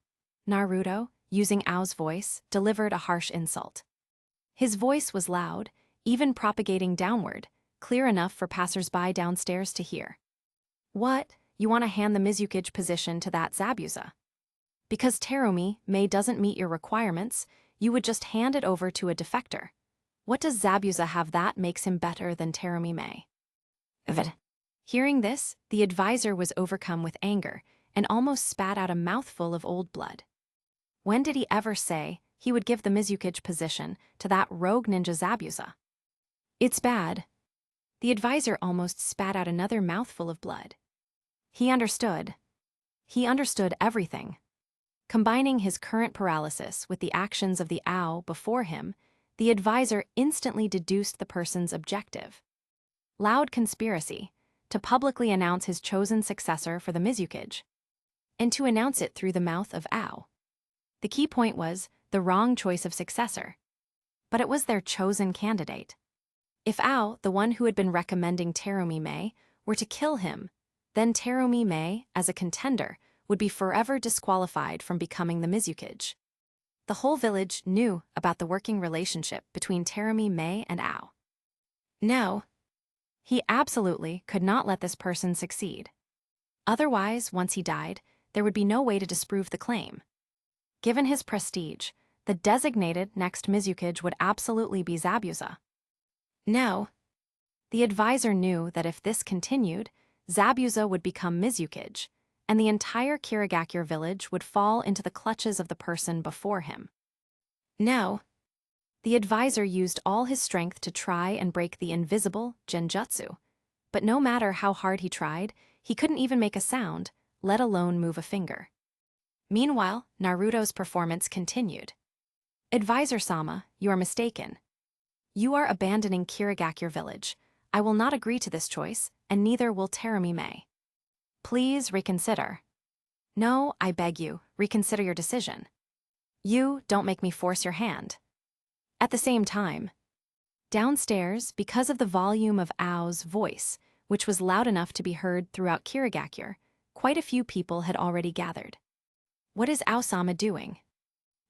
Naruto, using Ao's voice, delivered a harsh insult. His voice was loud, even propagating downward, clear enough for passers-by downstairs to hear. "What, you want to hand the Mizukage position to that Zabuza? Because Terumi May doesn't meet your requirements, you would just hand it over to a defector. What does Zabuza have that makes him better than Terumi May?" Hearing this, the advisor was overcome with anger and almost spat out a mouthful of old blood. When did he ever say he would give the Mizukage position to that rogue ninja Zabuza? "It's bad." The advisor almost spat out another mouthful of blood. He understood. He understood everything. Combining his current paralysis with the actions of the Ao before him, the advisor instantly deduced the person's objective. Loud conspiracy, to publicly announce his chosen successor for the Mizukage, and to announce it through the mouth of Ao. The key point was the wrong choice of successor. But it was their chosen candidate. If Ao, the one who had been recommending Terumi May, were to kill him, then Terumi May, as a contender, would be forever disqualified from becoming the Mizukage. The whole village knew about the working relationship between Terumi May and Ao. No, he absolutely could not let this person succeed. Otherwise, once he died, there would be no way to disprove the claim. Given his prestige, the designated next Mizukage would absolutely be Zabuza. No. The advisor knew that if this continued, Zabuza would become Mizukage, and the entire Kirigakure village would fall into the clutches of the person before him. No. The advisor used all his strength to try and break the invisible genjutsu, but no matter how hard he tried, he couldn't even make a sound, let alone move a finger. Meanwhile, Naruto's performance continued. "Advisor-sama, you are mistaken. You are abandoning Kirigakure village. I will not agree to this choice, and neither will Terumi May. Please reconsider. No, I beg you, reconsider your decision. You don't make me force your hand." At the same time, downstairs, because of the volume of Ao's voice, which was loud enough to be heard throughout Kirigakure, quite a few people had already gathered. "What is Ao-sama doing?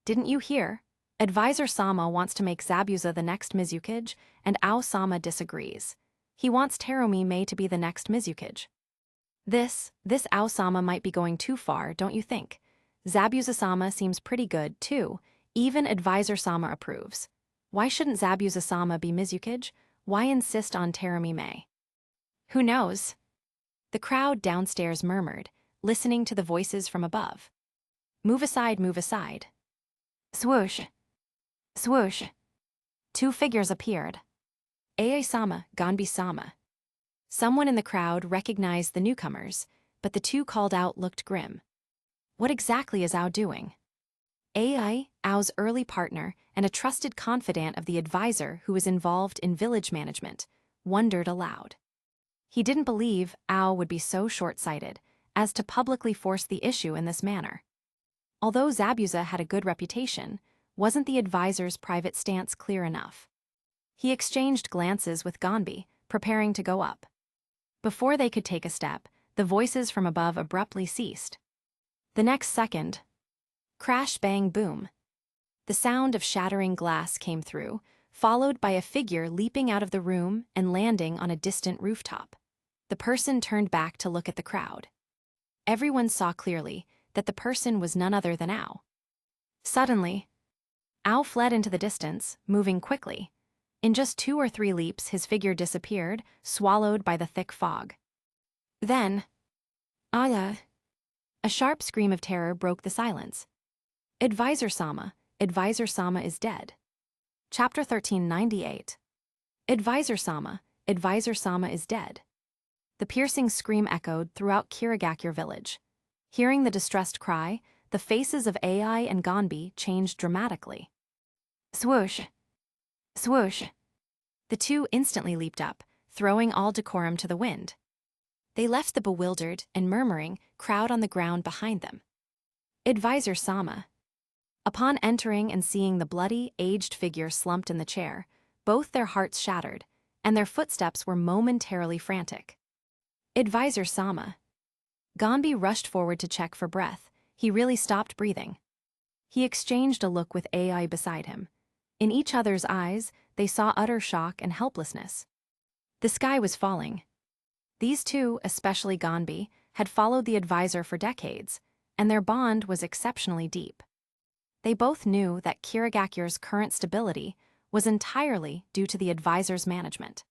Didn't you hear? Advisor-sama wants to make Zabuza the next Mizukage, and Ao-sama disagrees. He wants Terumi May to be the next Mizukage. This Ao-sama might be going too far, don't you think? Zabuza-sama seems pretty good, too. Even Advisor-sama approves. Why shouldn't Zabuza-sama be Mizukage? Why insist on Terumi May?" "Who knows?" The crowd downstairs murmured, listening to the voices from above. "Move aside, move aside." Swoosh. Swoosh. Two figures appeared. Ae-sama, Ganbi-sama. Someone in the crowd recognized the newcomers, but the two called out looked grim. What exactly is Ao doing? Ai, Ao's early partner and a trusted confidant of the advisor who was involved in village management, wondered aloud. He didn't believe Ao would be so short-sighted as to publicly force the issue in this manner. Although Zabuza had a good reputation, wasn't the advisor's private stance clear enough? He exchanged glances with Ganbi, preparing to go up. Before they could take a step, the voices from above abruptly ceased. The next second, crash, bang, boom. The sound of shattering glass came through, followed by a figure leaping out of the room and landing on a distant rooftop. The person turned back to look at the crowd. Everyone saw clearly that the person was none other than Ao. Suddenly, Ao fled into the distance, moving quickly. In just 2 or 3 leaps, his figure disappeared, swallowed by the thick fog. Then, "Aya!" A sharp scream of terror broke the silence. Advisor-sama is dead. Chapter 1398. Advisor-sama is dead. The piercing scream echoed throughout Kirigakure village. Hearing the distressed cry, the faces of Ai and Ganbi changed dramatically. Swoosh! Swoosh! The two instantly leaped up, throwing all decorum to the wind. They left the bewildered and murmuring crowd on the ground behind them. Advisor Sama. Upon entering and seeing the bloody, aged figure slumped in the chair, both their hearts shattered, and their footsteps were momentarily frantic. Advisor Sama. Ganbi rushed forward to check for breath. He really stopped breathing. He exchanged a look with AI beside him. In each other's eyes, they saw utter shock and helplessness. The sky was falling. These two, especially Ganbi, had followed the advisor for decades, and their bond was exceptionally deep. They both knew that Kirigakura's current stability was entirely due to the advisor's management.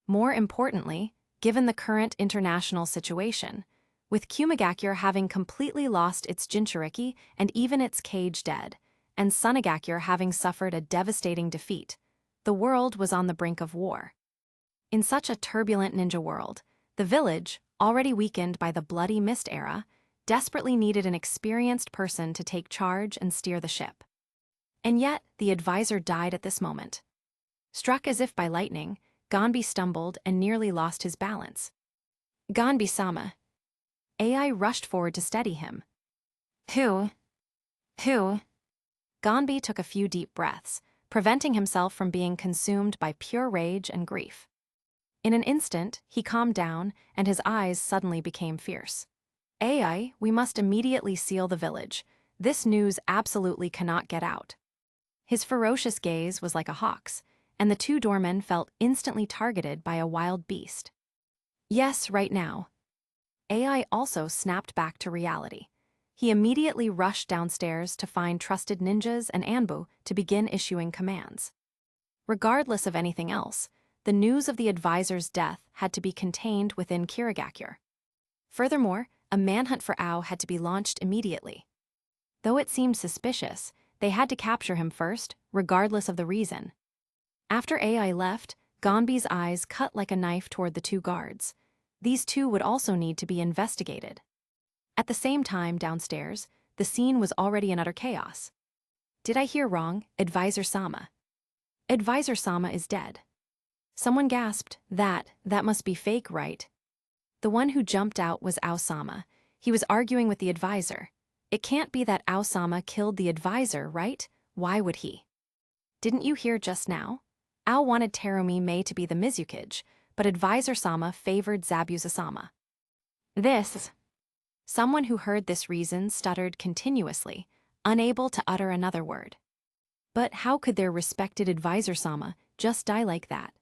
More importantly, given the current international situation, with Kumigakure having completely lost its Jinchuriki and even its cage dead, and Sunagakure having suffered a devastating defeat, the world was on the brink of war. In such a turbulent ninja world, the village, already weakened by the Bloody Mist era, desperately needed an experienced person to take charge and steer the ship. And yet, the advisor died at this moment. Struck as if by lightning, Ganbi stumbled and nearly lost his balance. Ganbi-sama. AI rushed forward to steady him. Who? Ganbi took a few deep breaths, preventing himself from being consumed by pure rage and grief. In an instant, he calmed down, and his eyes suddenly became fierce. AI, we must immediately seal the village. This news absolutely cannot get out. His ferocious gaze was like a hawk's, and the two doormen felt instantly targeted by a wild beast. Yes, right now. AI also snapped back to reality. He immediately rushed downstairs to find trusted ninjas and Anbu to begin issuing commands. Regardless of anything else, the news of the advisor's death had to be contained within Kirigakure. Furthermore, a manhunt for Ao had to be launched immediately. Though it seemed suspicious, they had to capture him first, regardless of the reason. After AI left, Ganbi's eyes cut like a knife toward the two guards. These two would also need to be investigated. At the same time, downstairs, the scene was already in utter chaos. Did I hear wrong, Advisor Sama? Advisor Sama is dead. Someone gasped, that must be fake, right? The one who jumped out was Ao-sama. He was arguing with the advisor. It can't be that Ao-sama killed the advisor, right? Why would he? Didn't you hear just now? Ao wanted Terumi Mei to be the Mizukage, but Advisor Sama favored Zabuza-sama. Someone who heard this reason stuttered continuously, unable to utter another word. But how could their respected Advisor Sama just die like that?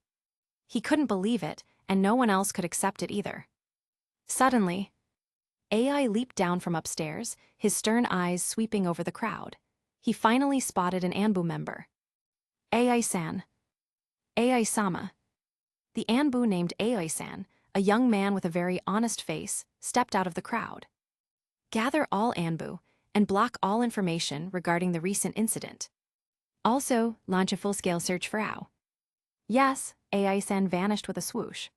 He couldn't believe it, and no one else could accept it either. Suddenly, AI leaped down from upstairs, his stern eyes sweeping over the crowd. He finally spotted an Anbu member. AI-san. AI-sama. The Anbu named AI-san, a young man with a very honest face, stepped out of the crowd. Gather all Anbu and block all information regarding the recent incident. Also, launch a full-scale search for Ao. Yes, AI-san vanished with a swoosh.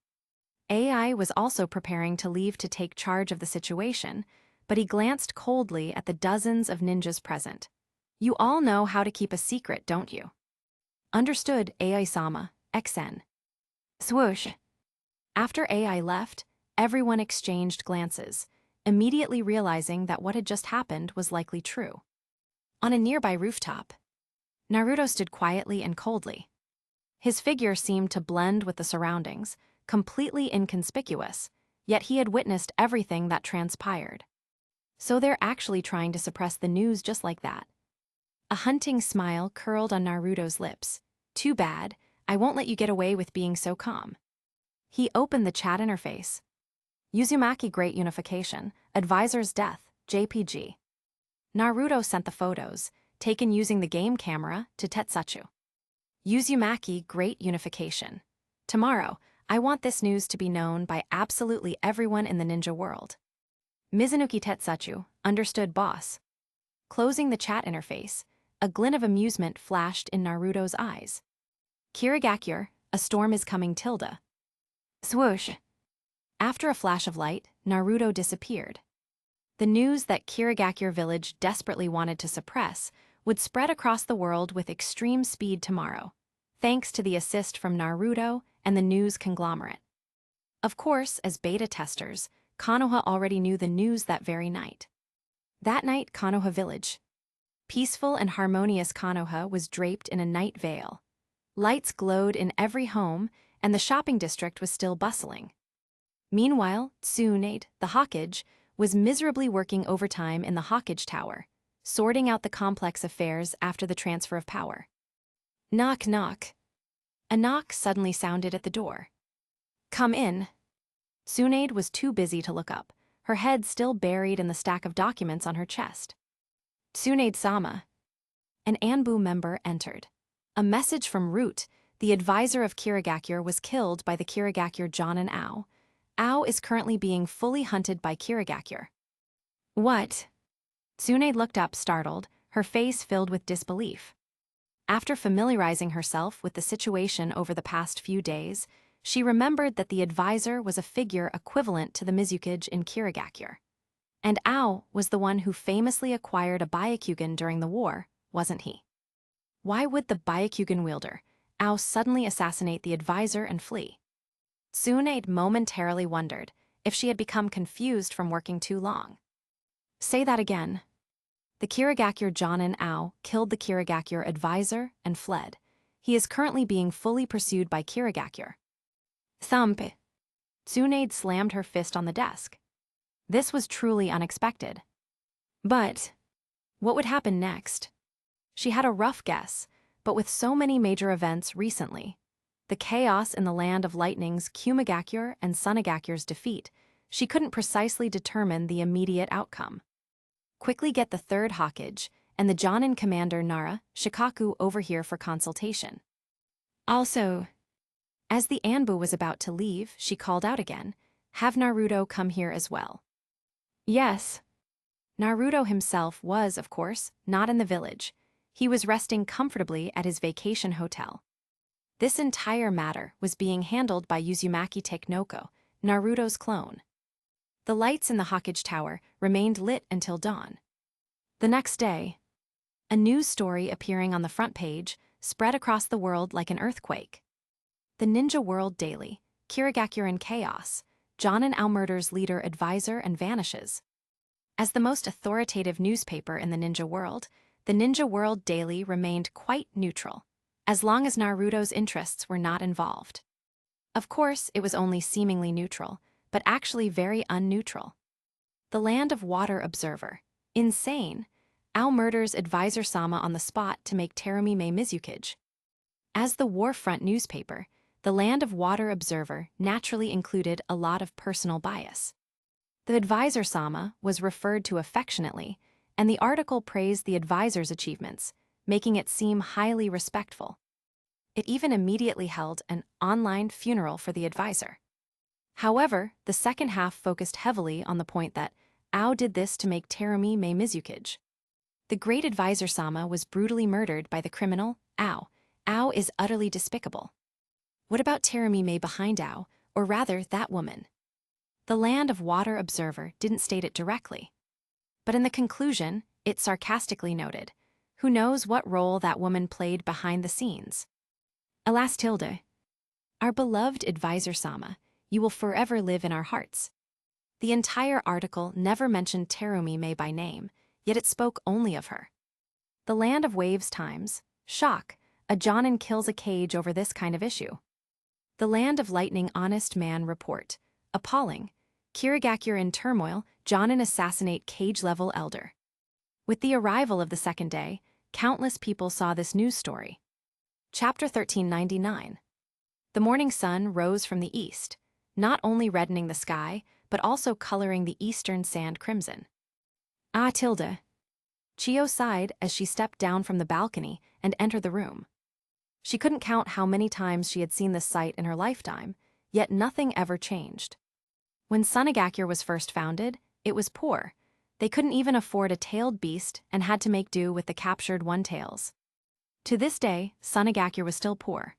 AI was also preparing to leave to take charge of the situation, but he glanced coldly at the dozens of ninjas present. You all know how to keep a secret, don't you? Understood, AI-sama, XN. Swoosh. After AI left, everyone exchanged glances, immediately realizing that what had just happened was likely true. On a nearby rooftop, Naruto stood quietly and coldly. His figure seemed to blend with the surroundings, completely inconspicuous, yet he had witnessed everything that transpired. So they're actually trying to suppress the news just like that. A hunting smile curled on Naruto's lips. Too bad, I won't let you get away with being so calm. He opened the chat interface. Uzumaki Great Unification, Advisor's Death, JPG. Naruto sent the photos, taken using the game camera, to Tetsuchu. Uzumaki Great Unification. Tomorrow, I want this news to be known by absolutely everyone in the ninja world. Mizunuki Tetsuchu, understood boss. Closing the chat interface, a glint of amusement flashed in Naruto's eyes. Kirigakure, a storm is coming tilde. Swoosh. After a flash of light, Naruto disappeared. The news that Kirigakure village desperately wanted to suppress would spread across the world with extreme speed tomorrow, thanks to the assist from Naruto and the news conglomerate. Of course, as beta testers, Konoha already knew the news that very night. That night, Konoha Village. Peaceful and harmonious Konoha was draped in a night veil. Lights glowed in every home, and the shopping district was still bustling. Meanwhile, Tsunade, the Hawkage, was miserably working overtime in the Hawkage Tower, sorting out the complex affairs after the transfer of power. Knock, knock. A knock suddenly sounded at the door. Come in. Tsunade was too busy to look up, her head still buried in the stack of documents on her chest. Tsunade-sama. An Anbu member entered. A message from Root, the advisor of Kirigakure, was killed by the Kirigakure Jonin Ao. Ao is currently being fully hunted by Kirigakure. What? Tsunade looked up, startled, her face filled with disbelief. After familiarizing herself with the situation over the past few days, she remembered that the advisor was a figure equivalent to the Mizukage in Kirigakure. And Ao was the one who famously acquired a Byakugan during the war, wasn't he? Why would the Byakugan wielder, Ao, suddenly assassinate the advisor and flee? Tsunade momentarily wondered if she had become confused from working too long. Say that again. The Kirigakure Jonin Ao killed the Kirigakure advisor and fled. He is currently being fully pursued by Kirigakure. Thump. Tsunade slammed her fist on the desk. This was truly unexpected. But what would happen next? She had a rough guess, but with so many major events recently, the chaos in the Land of Lightning's Kumigakure and Sunegakure's defeat, she couldn't precisely determine the immediate outcome. Quickly get the third Hawkage and the Jonin commander Nara Shikaku over here for consultation. Also, as the Anbu was about to leave, she called out again, have Naruto come here as well. Yes. Naruto himself was, of course, not in the village. He was resting comfortably at his vacation hotel. This entire matter was being handled by Uzumaki Takenoko, Naruto's clone. The lights in the Hawkage Tower remained lit until dawn. The next day, a news story appearing on the front page spread across the world like an earthquake. The Ninja World Daily, Kirigakure in chaos, Jonin Ao murders leader advisor and vanishes. As the most authoritative newspaper in the ninja world, the Ninja World Daily remained quite neutral, as long as Naruto's interests were not involved. Of course, it was only seemingly neutral, but actually very unneutral. The Land of Water Observer. Insane. Ao murders advisor Sama on the spot to make Terumi Mae Mizukage. As the Warfront newspaper, the Land of Water Observer naturally included a lot of personal bias. The advisor Sama was referred to affectionately, and the article praised the advisor's achievements, making it seem highly respectful. It even immediately held an online funeral for the advisor. However, the second half focused heavily on the point that Ao did this to make Terumi Mae Mizukage. The great advisor Sama was brutally murdered by the criminal, Ao. Ao is utterly despicable. What about Terumi Mae behind Ao, or rather that woman? The Land of Water Observer didn't state it directly. But in the conclusion, it sarcastically noted, who knows what role that woman played behind the scenes. Alas, Tilde. Our beloved advisor Sama, you will forever live in our hearts. The entire article never mentioned Terumi Mae by name, yet it spoke only of her. The Land of Waves Times. Shock. A Jonin kills a Cage over this kind of issue. The Land of Lightning Honest Man Report. Appalling. Kirigakure in turmoil, Jonin assassinate Cage-level elder. With the arrival of the second day, countless people saw this news story. Chapter 1399. The morning sun rose from the east, not only reddening the sky, but also coloring the eastern sand crimson. Ah, Tilde. Chio sighed as she stepped down from the balcony and entered the room. She couldn't count how many times she had seen this sight in her lifetime, yet nothing ever changed. When Sunegakuure was first founded, it was poor. They couldn't even afford a tailed beast and had to make do with the captured one-tails. To this day, Sunegakuure was still poor.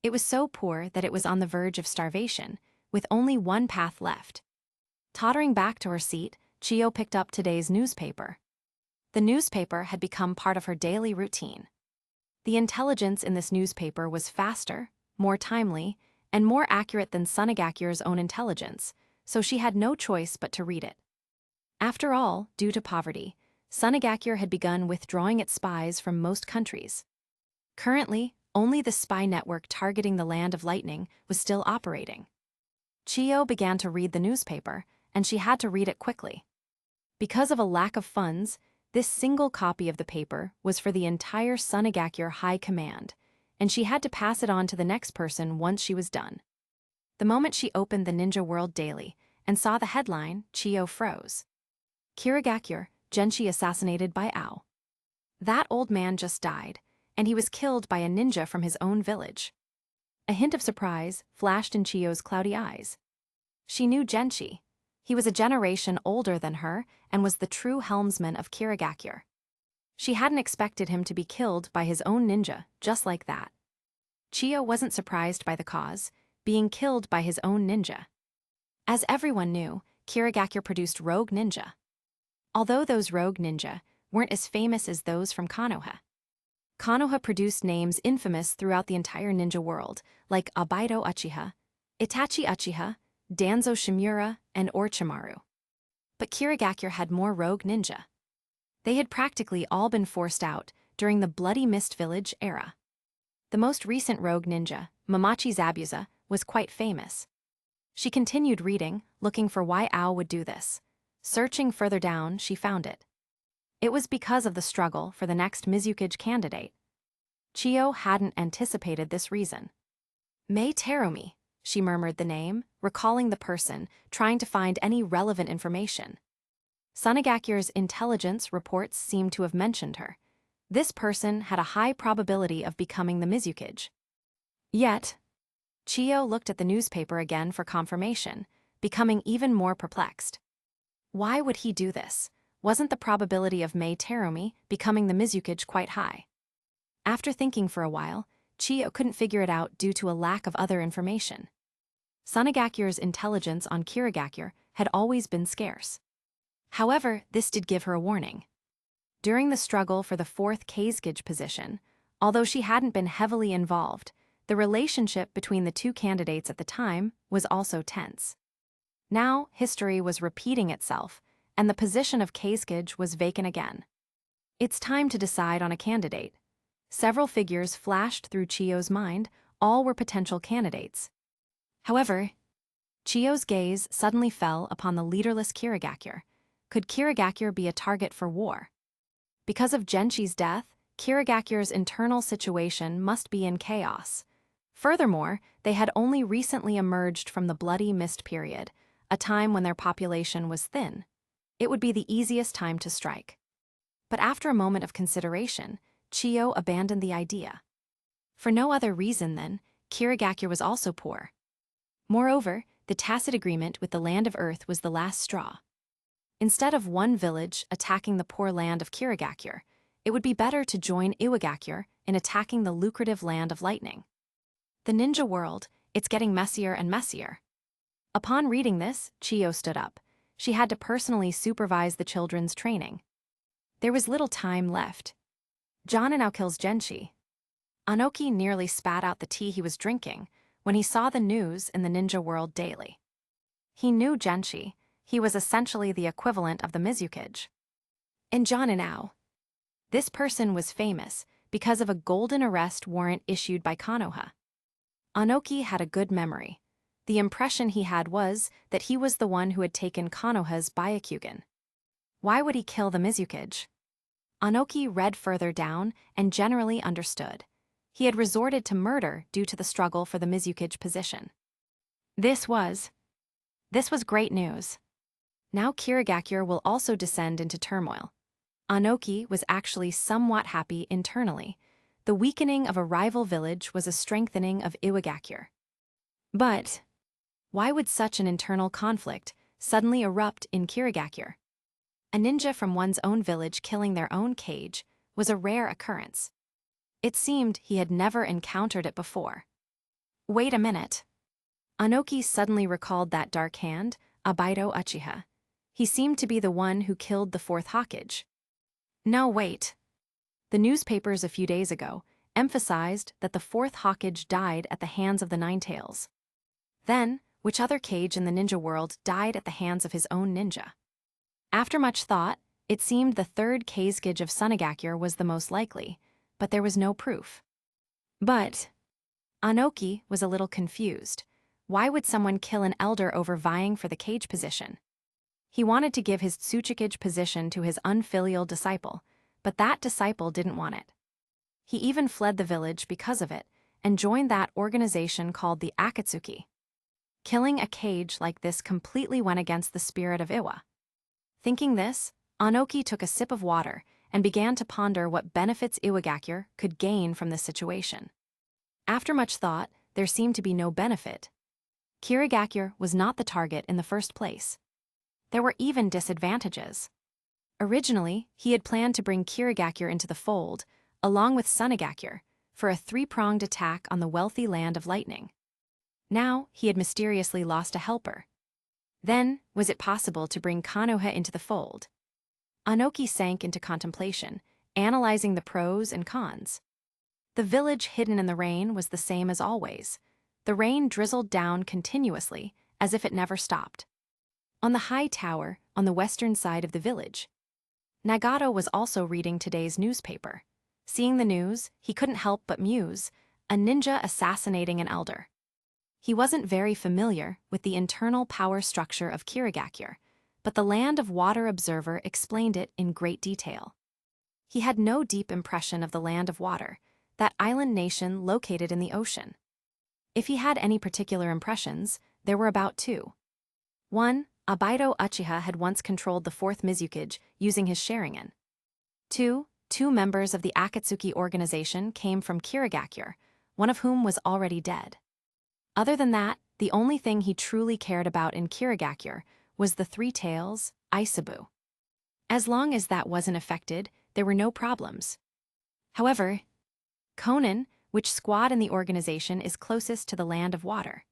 It was so poor that it was on the verge of starvation, with only one path left. Tottering back to her seat, Chio picked up today's newspaper. The newspaper had become part of her daily routine. The intelligence in this newspaper was faster, more timely, and more accurate than Tsunagakure's own intelligence, so she had no choice but to read it. After all, due to poverty, Tsunagakure had begun withdrawing its spies from most countries. Currently, only the spy network targeting the Land of Lightning was still operating. Chiyo began to read the newspaper, and she had to read it quickly. Because of a lack of funds, this single copy of the paper was for the entire Tsunagakure High Command, and she had to pass it on to the next person once she was done. The moment she opened the Ninja World Daily and saw the headline, Chiyo froze. Kirigakure, Genshi assassinated by Ao. That old man just died, and he was killed by a ninja from his own village. A hint of surprise flashed in Chiyo's cloudy eyes. She knew Genshi. He was a generation older than her and was the true helmsman of Kirigakure. She hadn't expected him to be killed by his own ninja, just like that. Chiyo wasn't surprised by the cause, being killed by his own ninja. As everyone knew, Kirigakure produced rogue ninja. Although those rogue ninja weren't as famous as those from Konoha. Konoha produced names infamous throughout the entire ninja world, like Abaido Uchiha, Itachi Uchiha, Danzo Shimura, and Orochimaru. But Kirigakure had more rogue ninja. They had practically all been forced out during the Bloody Mist Village era. The most recent rogue ninja, Mamachi Zabuza, was quite famous. She continued reading, looking for why Ao would do this. Searching further down, she found it. It was because of the struggle for the next Mizukage candidate. Chiyo hadn't anticipated this reason. Mei Terumi, she murmured the name, recalling the person, trying to find any relevant information. Tsunagakure's intelligence reports seemed to have mentioned her. This person had a high probability of becoming the Mizukage. Yet, Chiyo looked at the newspaper again for confirmation, becoming even more perplexed. Why would he do this? Wasn't the probability of Mei Terumi becoming the Mizukage quite high? After thinking for a while, Chiyo couldn't figure it out due to a lack of other information. Tsunagakure's intelligence on Kirigakure had always been scarce. However, this did give her a warning. During the struggle for the 4th Tgthegood position, although she hadn't been heavily involved, the relationship between the two candidates at the time was also tense. Now, history was repeating itself, and the position of Tgthegood was vacant again. It's time to decide on a candidate. Several figures flashed through Chiyo's mind, all were potential candidates. However, Chiyo's gaze suddenly fell upon the leaderless Kirigakure. Could Kirigakure be a target for war? Because of Genshi's death, Kirigakure's internal situation must be in chaos. Furthermore, they had only recently emerged from the Bloody Mist period, a time when their population was thin. It would be the easiest time to strike. But after a moment of consideration, Chiyo abandoned the idea. For no other reason than Kirigakure was also poor. Moreover, the tacit agreement with the Land of Earth was the last straw. Instead of one village attacking the poor land of Kirigakure, it would be better to join Iwagakure in attacking the lucrative Land of Lightning. The ninja world, it's getting messier and messier. Upon reading this, Chiyo stood up. She had to personally supervise the children's training. There was little time left. John now kills Genshi. Anoki nearly spat out the tea he was drinking when he saw the news in the Ninja World Daily. He knew Genshi. He was essentially the equivalent of the Mizukage. And John Ao. This person was famous because of a golden arrest warrant issued by Konoha. Anoki had a good memory. The impression he had was that he was the one who had taken Konoha's Byakugan. Why would he kill the Mizukage? Anoki read further down and generally understood. He had resorted to murder due to the struggle for the Mizukage position. This was great news. Now Kirigakure will also descend into turmoil. Anoki was actually somewhat happy internally. The weakening of a rival village was a strengthening of Iwagakure. But why would such an internal conflict suddenly erupt in Kirigakure? A ninja from one's own village killing their own kage was a rare occurrence. It seemed he had never encountered it before. Wait a minute. Anoki suddenly recalled that dark hand, Abaido Uchiha. He seemed to be the one who killed the 4th Hokage. No, wait. The newspapers a few days ago emphasized that the 4th Hokage died at the hands of the Ninetales. Then, which other cage in the ninja world died at the hands of his own ninja? After much thought, it seemed the third Tgthegood of Sunagakure was the most likely, but there was no proof. But Anoki was a little confused. Why would someone kill an elder over vying for the cage position? He wanted to give his Tsuchikage position to his unfilial disciple, but that disciple didn't want it. He even fled the village because of it and joined that organization called the Akatsuki. Killing a cage like this completely went against the spirit of Iwa. Thinking this, Anoki took a sip of water and began to ponder what benefits Iwagakure could gain from this situation. After much thought, there seemed to be no benefit. Kirigakure was not the target in the first place. There were even disadvantages. Originally, he had planned to bring Kirigakure into the fold, along with Sunagakure, for a three-pronged attack on the wealthy land of lightning. Now, he had mysteriously lost a helper. Then, was it possible to bring Konoha into the fold? Anoki sank into contemplation, analyzing the pros and cons. The village hidden in the rain was the same as always. The rain drizzled down continuously, as if it never stopped. On the high tower, on the western side of the village, Nagato was also reading today's newspaper. Seeing the news, he couldn't help but muse, a ninja assassinating an elder. He wasn't very familiar with the internal power structure of Kirigakure, but the Land of Water observer explained it in great detail. He had no deep impression of the Land of Water, that island nation located in the ocean. If he had any particular impressions, there were about two. 1. Abido Uchiha had once controlled the 4th Mizukage using his Sharingan. 2. Two members of the Akatsuki organization came from Kirigakure, one of whom was already dead. Other than that, the only thing he truly cared about in Kirigakure was the three tails, Isabu. As long as that wasn't affected, there were no problems. However, Konan, which squad in the organization is closest to the Land of Water?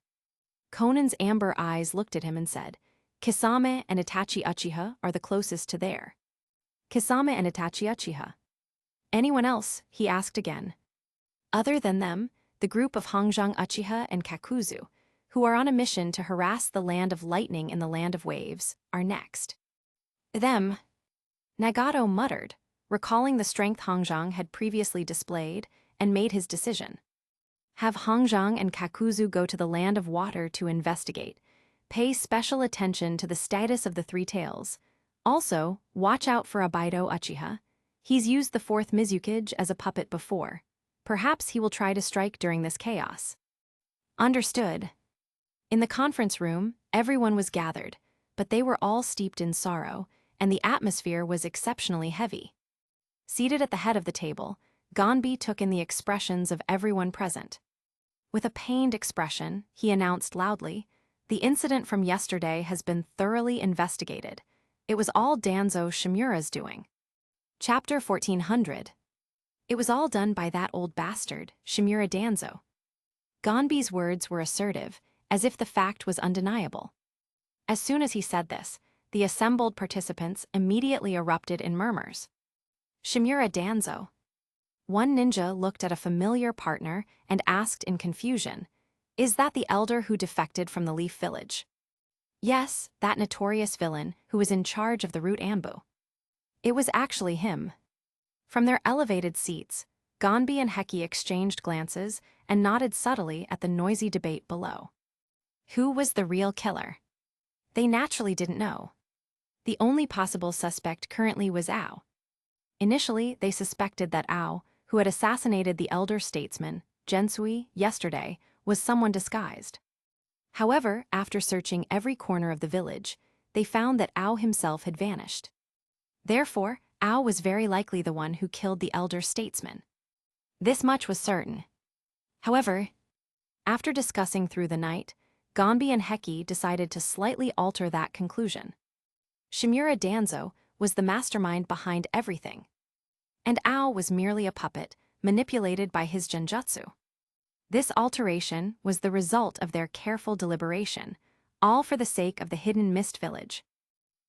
Konan's amber eyes looked at him and said, Kisame and Itachi Uchiha are the closest to there. Kisame and Itachi Uchiha. Anyone else? He asked again. Other than them, the group of Hongjang Uchiha and Kakuzu, who are on a mission to harass the Land of Lightning in the Land of Waves, are next. Them, Nagato muttered, recalling the strength Hongjang had previously displayed, and made his decision. Have Hongjang and Kakuzu go to the Land of Water to investigate. Pay special attention to the status of the three tails. Also, watch out for Abido Uchiha. He's used the 4th Mizukage as a puppet before. Perhaps he will try to strike during this chaos. Understood. In the conference room, everyone was gathered, but they were all steeped in sorrow, and the atmosphere was exceptionally heavy. Seated at the head of the table, Gonbi took in the expressions of everyone present. With a pained expression, he announced loudly, "The incident from yesterday has been thoroughly investigated. It was all Danzo Shimura's doing." Chapter 1400. It was all done by that old bastard, Shimura Danzo. Gonbi's words were assertive, as if the fact was undeniable. As soon as he said this, the assembled participants immediately erupted in murmurs. Shimura Danzo. One ninja looked at a familiar partner and asked in confusion, "Is that the elder who defected from the Leaf Village?" Yes, that notorious villain who was in charge of the root Anbu. It was actually him. From their elevated seats, Gonbi and Heki exchanged glances and nodded subtly at the noisy debate below. Who was the real killer? They naturally didn't know. The only possible suspect currently was Ao. Initially, they suspected that Ao, who had assassinated the elder statesman, Gensui, yesterday, was someone disguised. However, after searching every corner of the village, they found that Ao himself had vanished. Therefore, Ao was very likely the one who killed the elder statesman. This much was certain. However, after discussing through the night, Gonbi and Heki decided to slightly alter that conclusion. Shimura Danzo was the mastermind behind everything, and Ao was merely a puppet manipulated by his genjutsu. This alteration was the result of their careful deliberation, all for the sake of the Hidden Mist Village.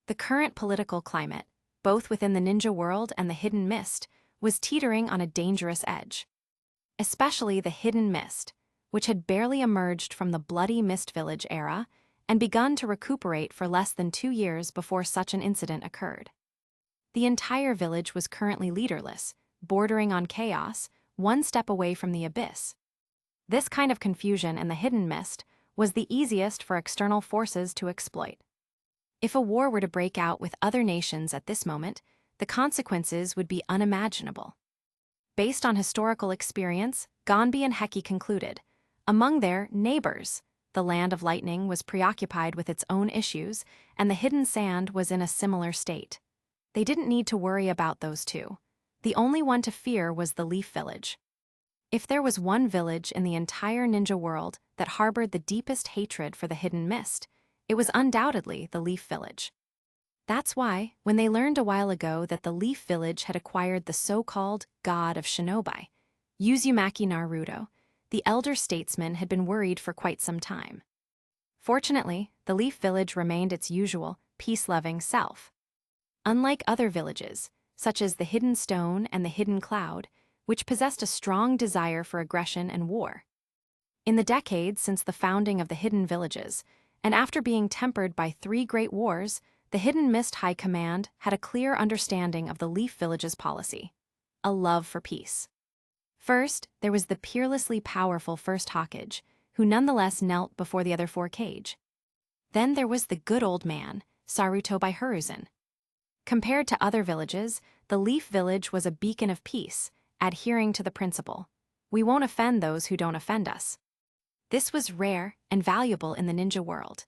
The current political climate, both within the ninja world and the Hidden Mist, was teetering on a dangerous edge. Especially the Hidden Mist, which had barely emerged from the bloody Mist Village era and begun to recuperate for less than 2 years before such an incident occurred. The entire village was currently leaderless, bordering on chaos, one step away from the abyss. This kind of confusion in the hidden mist was the easiest for external forces to exploit. If a war were to break out with other nations at this moment, the consequences would be unimaginable. Based on historical experience, Gonbi and Heki concluded, among their neighbors, the Land of Lightning was preoccupied with its own issues, and the Hidden Sand was in a similar state. They didn't need to worry about those two. The only one to fear was the Leaf Village. If there was one village in the entire ninja world that harbored the deepest hatred for the Hidden Mist, it was undoubtedly the Leaf Village. That's why, when they learned a while ago that the Leaf Village had acquired the so-called God of Shinobi, Uzumaki Naruto, the elder statesman had been worried for quite some time. Fortunately, the Leaf Village remained its usual, peace-loving self. Unlike other villages, such as the Hidden Stone and the Hidden Cloud, which possessed a strong desire for aggression and war. In the decades since the founding of the Hidden Villages, and after being tempered by 3 great wars, the Hidden Mist High Command had a clear understanding of the Leaf Village's policy: a love for peace. First, there was the peerlessly powerful First Hokage, who nonetheless knelt before the other 4 Kage. Then there was the good old man, Saruto by Hiruzen. Compared to other villages, the Leaf Village was a beacon of peace, adhering to the principle, we won't offend those who don't offend us. This was rare and valuable in the ninja world.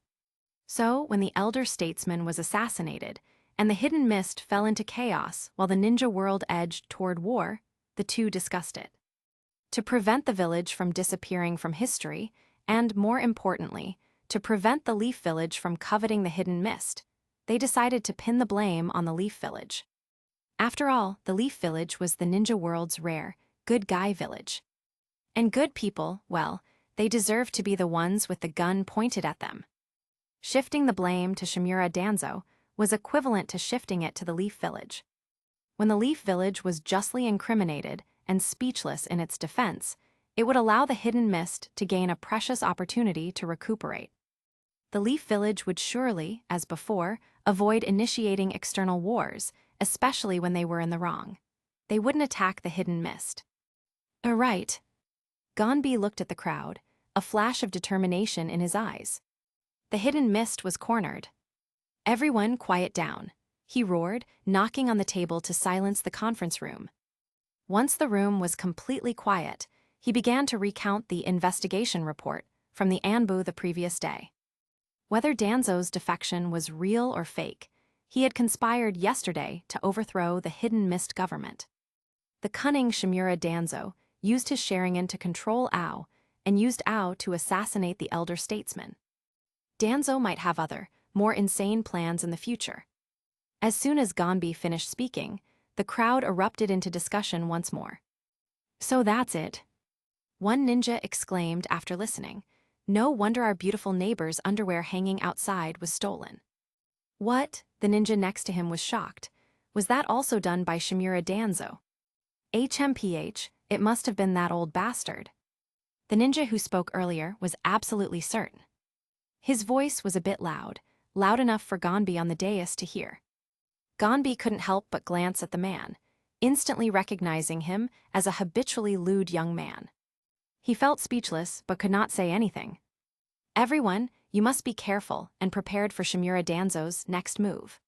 So, when the elder statesman was assassinated, and the Hidden Mist fell into chaos while the ninja world edged toward war, the two discussed it. To prevent the village from disappearing from history, and more importantly, to prevent the Leaf Village from coveting the Hidden Mist, they decided to pin the blame on the Leaf Village. After all, the Leaf Village was the ninja world's rare, good guy village. And good people, well, they deserved to be the ones with the gun pointed at them. Shifting the blame to Shimura Danzo was equivalent to shifting it to the Leaf Village. When the Leaf Village was justly incriminated and speechless in its defense, it would allow the Hidden Mist to gain a precious opportunity to recuperate. The Leaf Village would surely, as before, avoid initiating external wars, especially when they were in the wrong. They wouldn't attack the Hidden Mist. Right. Gonbi looked at the crowd, a flash of determination in his eyes. The Hidden Mist was cornered. Everyone quiet down, he roared, knocking on the table to silence the conference room. Once the room was completely quiet, he began to recount the investigation report from the Anbu the previous day. Whether Danzo's defection was real or fake, he had conspired yesterday to overthrow the Hidden Mist government. The cunning Shimura Danzo used his Sharingan to control Ao, and used Ao to assassinate the elder statesman. Danzo might have other, more insane plans in the future. As soon as Gonbi finished speaking, the crowd erupted into discussion once more. So that's it. One ninja exclaimed after listening, no wonder our beautiful neighbor's underwear hanging outside was stolen. What? The ninja next to him was shocked. Was that also done by Shimura Danzo? HMPH, it must have been that old bastard. The ninja who spoke earlier was absolutely certain. His voice was a bit loud enough for Gonbi on the dais to hear. Gonbi couldn't help but glance at the man, instantly recognizing him as a habitually lewd young man. He felt speechless but could not say anything. Everyone, you must be careful and prepared for Shimura Danzo's next move.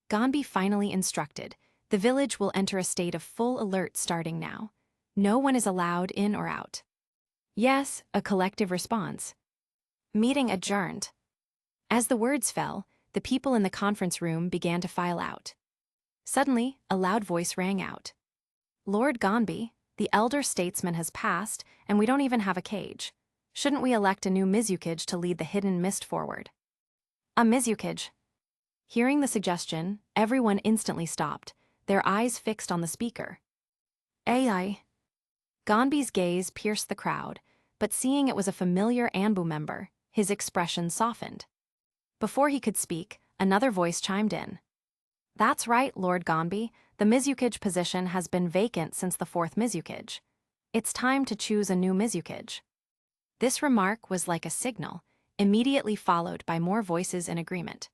Gonbi finally instructed, the village will enter a state of full alert starting now. No one is allowed in or out. Yes, a collective response. Meeting adjourned. As the words fell, the people in the conference room began to file out. Suddenly, a loud voice rang out. Lord Gonbi, the elder statesman has passed, and we don't even have a Kage. Shouldn't we elect a new Mizukage to lead the Hidden Mist forward? A Mizukage. Hearing the suggestion, everyone instantly stopped, their eyes fixed on the speaker. AI. Gonbi's gaze pierced the crowd, but seeing it was a familiar Anbu member, his expression softened. Before he could speak, another voice chimed in. That's right, Lord Gonbi, the Mizukage position has been vacant since the 4th Mizukage. It's time to choose a new Mizukage. This remark was like a signal, immediately followed by more voices in agreement.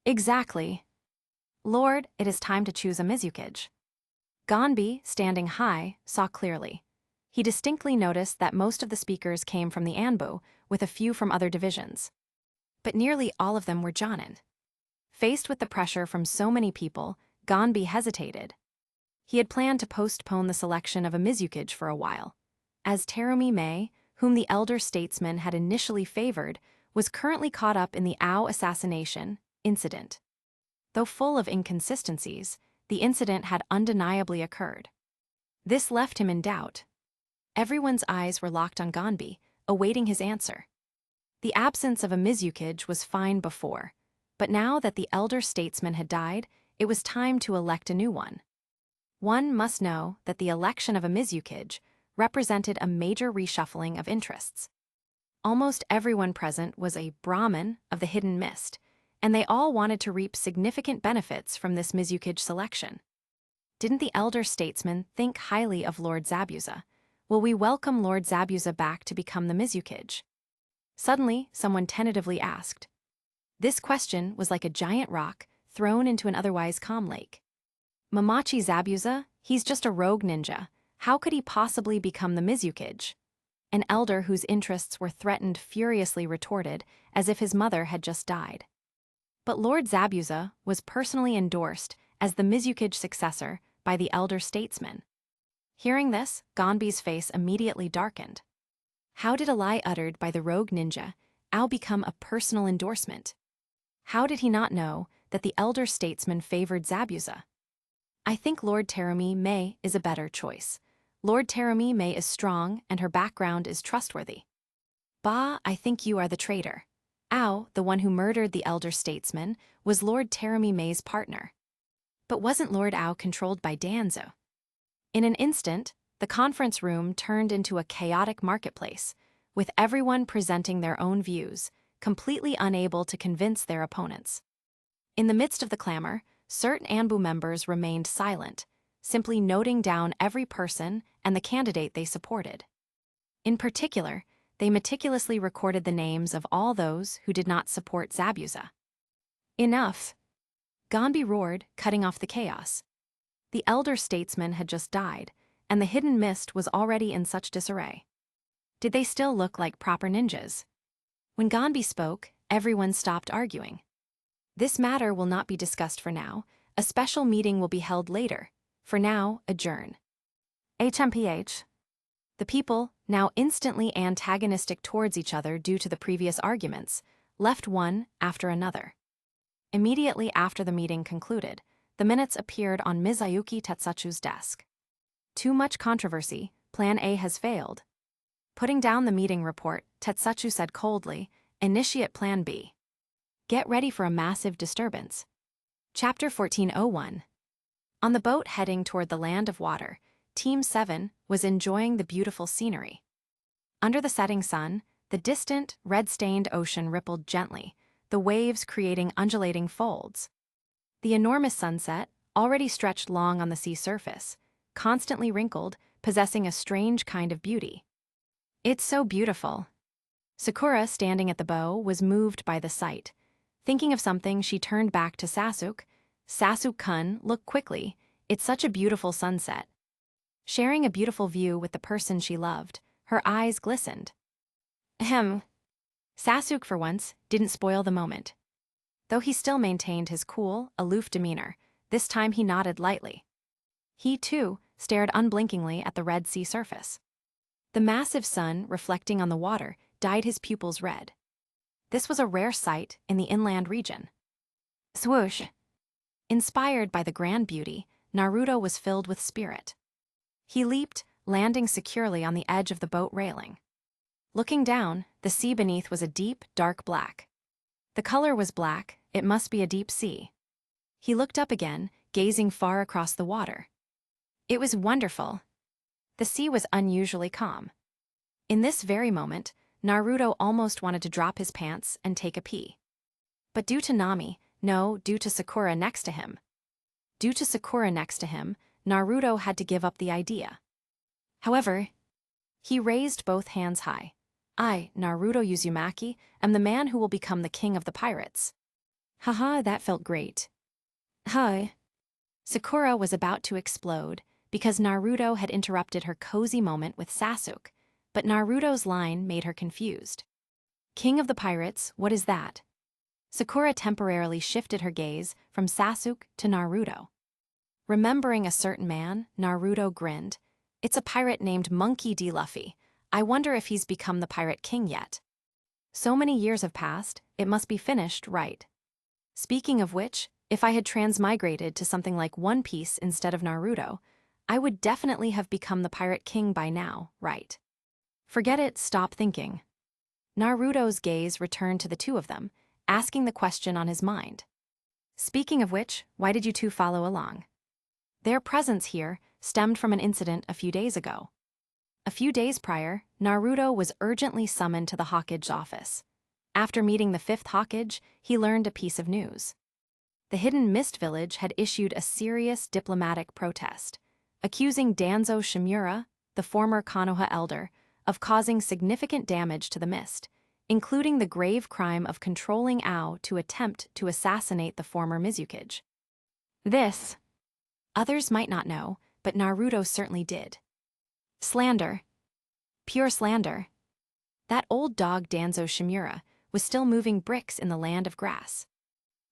Exactly. Lord, it is time to choose a Mizukage. Gonbi, standing high, saw clearly. He distinctly noticed that most of the speakers came from the Anbu, with a few from other divisions. But nearly all of them were Jonin. Faced with the pressure from so many people, Gonbi hesitated. He had planned to postpone the selection of a Mizukage for a while, as Terumi Mei, whom the elder statesman had initially favored, was currently caught up in the Ao assassination incident. Though full of inconsistencies, the incident had undeniably occurred. This left him in doubt. Everyone's eyes were locked on Gonbi, awaiting his answer. The absence of a Mizukage was fine before, but now that the elder statesman had died, it was time to elect a new one. One must know that the election of a Mizukage represented a major reshuffling of interests. Almost everyone present was a Brahmin of the hidden mist, and they all wanted to reap significant benefits from this Mizukage selection. Didn't the elder statesman think highly of Lord Zabuza? Will we welcome Lord Zabuza back to become the Mizukage? Suddenly, someone tentatively asked. This question was like a giant rock thrown into an otherwise calm lake. Mamachi Zabuza, he's just a rogue ninja. How could he possibly become the Mizukage? An elder whose interests were threatened furiously retorted, as if his mother had just died. But Lord Zabuza was personally endorsed as the Mizukage successor by the elder statesman. Hearing this, Gonbi's face immediately darkened. How did a lie uttered by the rogue ninja Ao become a personal endorsement? How did he not know that the elder statesman favored Zabuza? I think Lord Terumi Mei is a better choice. Lord Terumi Mei is strong and her background is trustworthy. Ba, I think you are the traitor. Ao, the one who murdered the elder statesman, was Lord Terumi Mei's partner. But wasn't Lord Ao controlled by Danzo? In an instant, the conference room turned into a chaotic marketplace, with everyone presenting their own views, completely unable to convince their opponents. In the midst of the clamor, certain Anbu members remained silent, simply noting down every person and the candidate they supported. In particular, they meticulously recorded the names of all those who did not support Zabuza. Enough! Gonbi roared, cutting off the chaos. The elder statesman had just died, and the hidden mist was already in such disarray. Did they still look like proper ninjas? When Gonbi spoke, everyone stopped arguing. This matter will not be discussed for now. A special meeting will be held later. For now, adjourn. HMPH. The people, now instantly antagonistic towards each other due to the previous arguments, left one after another. Immediately after the meeting concluded, the minutes appeared on Mizuyuki Tetsuchu's desk. Too much controversy, Plan A has failed. Putting down the meeting report, Tetsuchu said coldly, initiate Plan B. Get ready for a massive disturbance. Chapter 1401. On the boat heading toward the land of water, Team 7 was enjoying the beautiful scenery. Under the setting sun, the distant, red-stained ocean rippled gently, the waves creating undulating folds. The enormous sunset, already stretched long on the sea surface, constantly wrinkled, possessing a strange kind of beauty. It's so beautiful. Sakura, standing at the bow, was moved by the sight. Thinking of something, she turned back to Sasuke. Sasuke-kun, look quickly. It's such a beautiful sunset. Sharing a beautiful view with the person she loved, her eyes glistened. Ahem. Sasuke, for once, didn't spoil the moment. Though he still maintained his cool, aloof demeanor, this time he nodded lightly. He, too, stared unblinkingly at the red sea surface. The massive sun, reflecting on the water, dyed his pupils red. This was a rare sight in the inland region. Swoosh! Inspired by the grand beauty, Naruto was filled with spirit. He leaped, landing securely on the edge of the boat railing. Looking down, the sea beneath was a deep, dark black. The color was black, it must be a deep sea. He looked up again, gazing far across the water. It was wonderful. The sea was unusually calm. In this very moment, Naruto almost wanted to drop his pants and take a pee. But due to due to Sakura next to him. Due to Sakura next to him, Naruto had to give up the idea. However, he raised both hands high. I, Naruto Uzumaki, am the man who will become the king of the pirates. Haha, that felt great. Hi. Sakura was about to explode because Naruto had interrupted her cozy moment with Sasuke, but Naruto's line made her confused. King of the pirates, what is that? Sakura temporarily shifted her gaze from Sasuke to Naruto. Remembering a certain man, Naruto grinned. It's a pirate named Monkey D. Luffy. I wonder if he's become the pirate king yet. So many years have passed, it must be finished, right? Speaking of which, if I had transmigrated to something like One Piece instead of Naruto, I would definitely have become the pirate king by now, right? Forget it, stop thinking. Naruto's gaze returned to the two of them, asking the question on his mind. Speaking of which, why did you two follow along? Their presence here stemmed from an incident a few days ago. A few days prior, Naruto was urgently summoned to the Hokage office. After meeting the fifth Hokage, he learned a piece of news. The Hidden Mist Village had issued a serious diplomatic protest, accusing Danzo Shimura, the former Konoha elder, of causing significant damage to the mist, including the grave crime of controlling Ao to attempt to assassinate the former Mizukage. This, others might not know, but Naruto certainly did. Slander. Pure slander. That old dog Danzo Shimura was still moving bricks in the land of grass.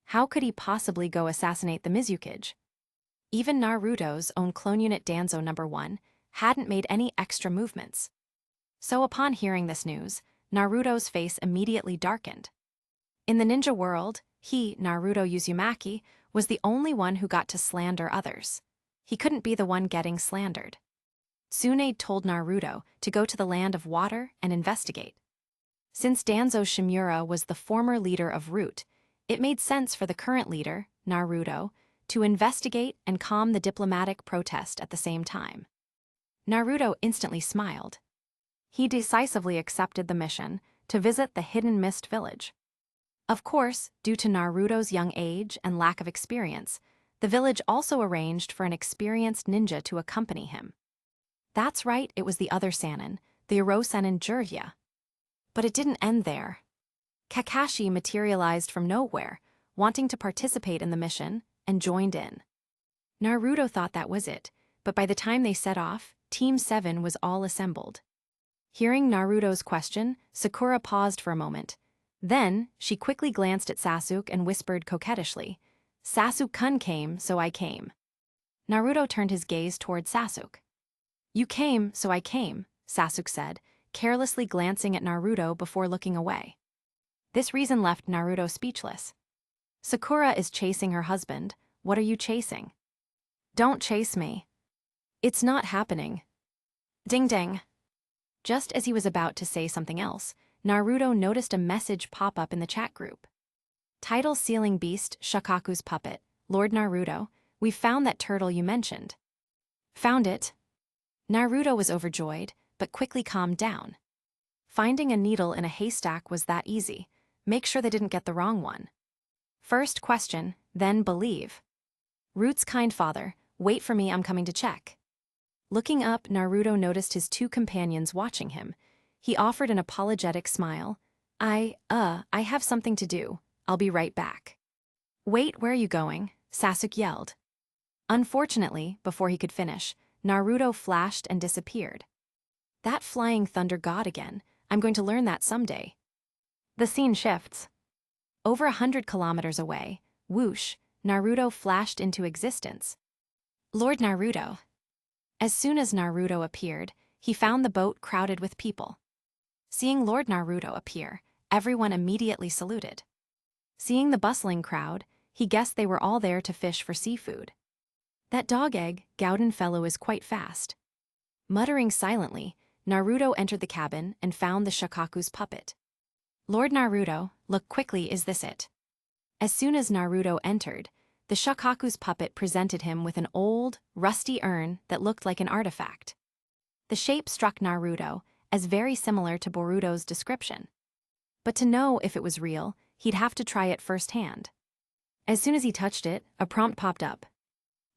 How could he possibly go assassinate the Mizukage? Even Naruto's own clone unit Danzo No. 1 hadn't made any extra movements. So upon hearing this news, Naruto's face immediately darkened. In the ninja world, he, Naruto Uzumaki, was the only one who got to slander others. He couldn't be the one getting slandered. Tsunade told Naruto to go to the land of water and investigate. Since Danzo Shimura was the former leader of Root, it made sense for the current leader, Naruto, to investigate and calm the diplomatic protest at the same time. Naruto instantly smiled. He decisively accepted the mission to visit the Hidden Mist Village. Of course, due to Naruto's young age and lack of experience, the village also arranged for an experienced ninja to accompany him. That's right, it was the other Sannin, the Orosennin Jirya. But it didn't end there. Kakashi materialized from nowhere, wanting to participate in the mission, and joined in. Naruto thought that was it, but by the time they set off, Team 7 was all assembled. Hearing Naruto's question, Sakura paused for a moment. Then, she quickly glanced at Sasuke and whispered coquettishly, "Sasuke-kun came, so I came." Naruto turned his gaze toward Sasuke. "You came, so I came," Sasuke said, carelessly glancing at Naruto before looking away. This reason left Naruto speechless. Sakura is chasing her husband. What are you chasing? Don't chase me. It's not happening. Ding ding. Just as he was about to say something else, Naruto noticed a message pop up in the chat group. Title Sealing Beast Shakaku's Puppet. Lord Naruto, we found that turtle you mentioned. Found it? Naruto was overjoyed, but quickly calmed down. Finding a needle in a haystack was that easy. Make sure they didn't get the wrong one. First question, then believe. Root's kind father, wait for me, I'm coming to check. Looking up, Naruto noticed his two companions watching him. He offered an apologetic smile. I have something to do. I'll be right back. Wait, where are you going? Sasuke yelled. Unfortunately, before he could finish, Naruto flashed and disappeared. That flying thunder god again. I'm going to learn that someday. The scene shifts. Over 100 kilometers away, whoosh, Naruto flashed into existence. Lord Naruto. As soon as Naruto appeared, he found the boat crowded with people. Seeing Lord Naruto appear, everyone immediately saluted. Seeing the bustling crowd, he guessed they were all there to fish for seafood. That dog egg, Gauden fellow is quite fast. Muttering silently, Naruto entered the cabin and found the Shakaku's puppet. Lord Naruto, look quickly, is this it? As soon as Naruto entered, the Shakaku's puppet presented him with an old, rusty urn that looked like an artifact. The shape struck Naruto as very similar to Boruto's description. But to know if it was real, he'd have to try it firsthand. As soon as he touched it, a prompt popped up.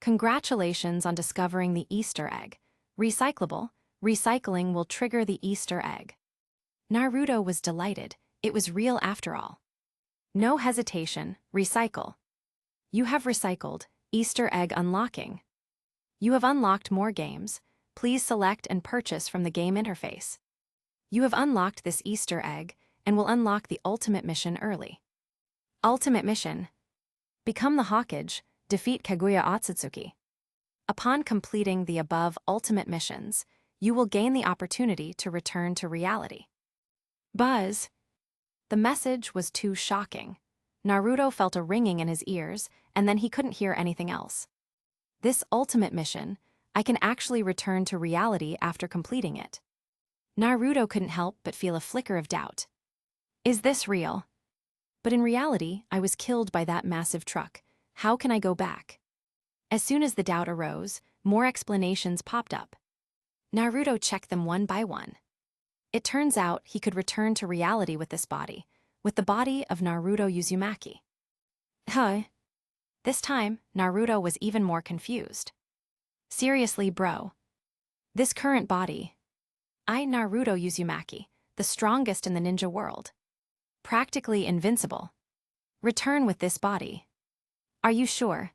Congratulations on discovering the Easter egg. Recyclable. Recycling will trigger the Easter egg. Naruto was delighted. It was real after all. No hesitation, recycle. You have recycled. Easter egg unlocking. You have unlocked more games. Please select and purchase from the game interface. You have unlocked this Easter egg and will unlock the ultimate mission early. Ultimate mission. Become the Hokage, defeat Kaguya Otsutsuki. Upon completing the above ultimate missions, you will gain the opportunity to return to reality. Buzz. The message was too shocking. Naruto felt a ringing in his ears, and then he couldn't hear anything else. This ultimate mission, I can actually return to reality after completing it. Naruto couldn't help but feel a flicker of doubt. Is this real? But in reality, I was killed by that massive truck. How can I go back? As soon as the doubt arose, more explanations popped up. Naruto checked them one by one. It turns out he could return to reality with this body, with the body of Naruto Uzumaki. Huh? This time, Naruto was even more confused. Seriously, bro. This current body. Naruto Uzumaki, the strongest in the ninja world. Practically invincible. Return with this body. Are you sure?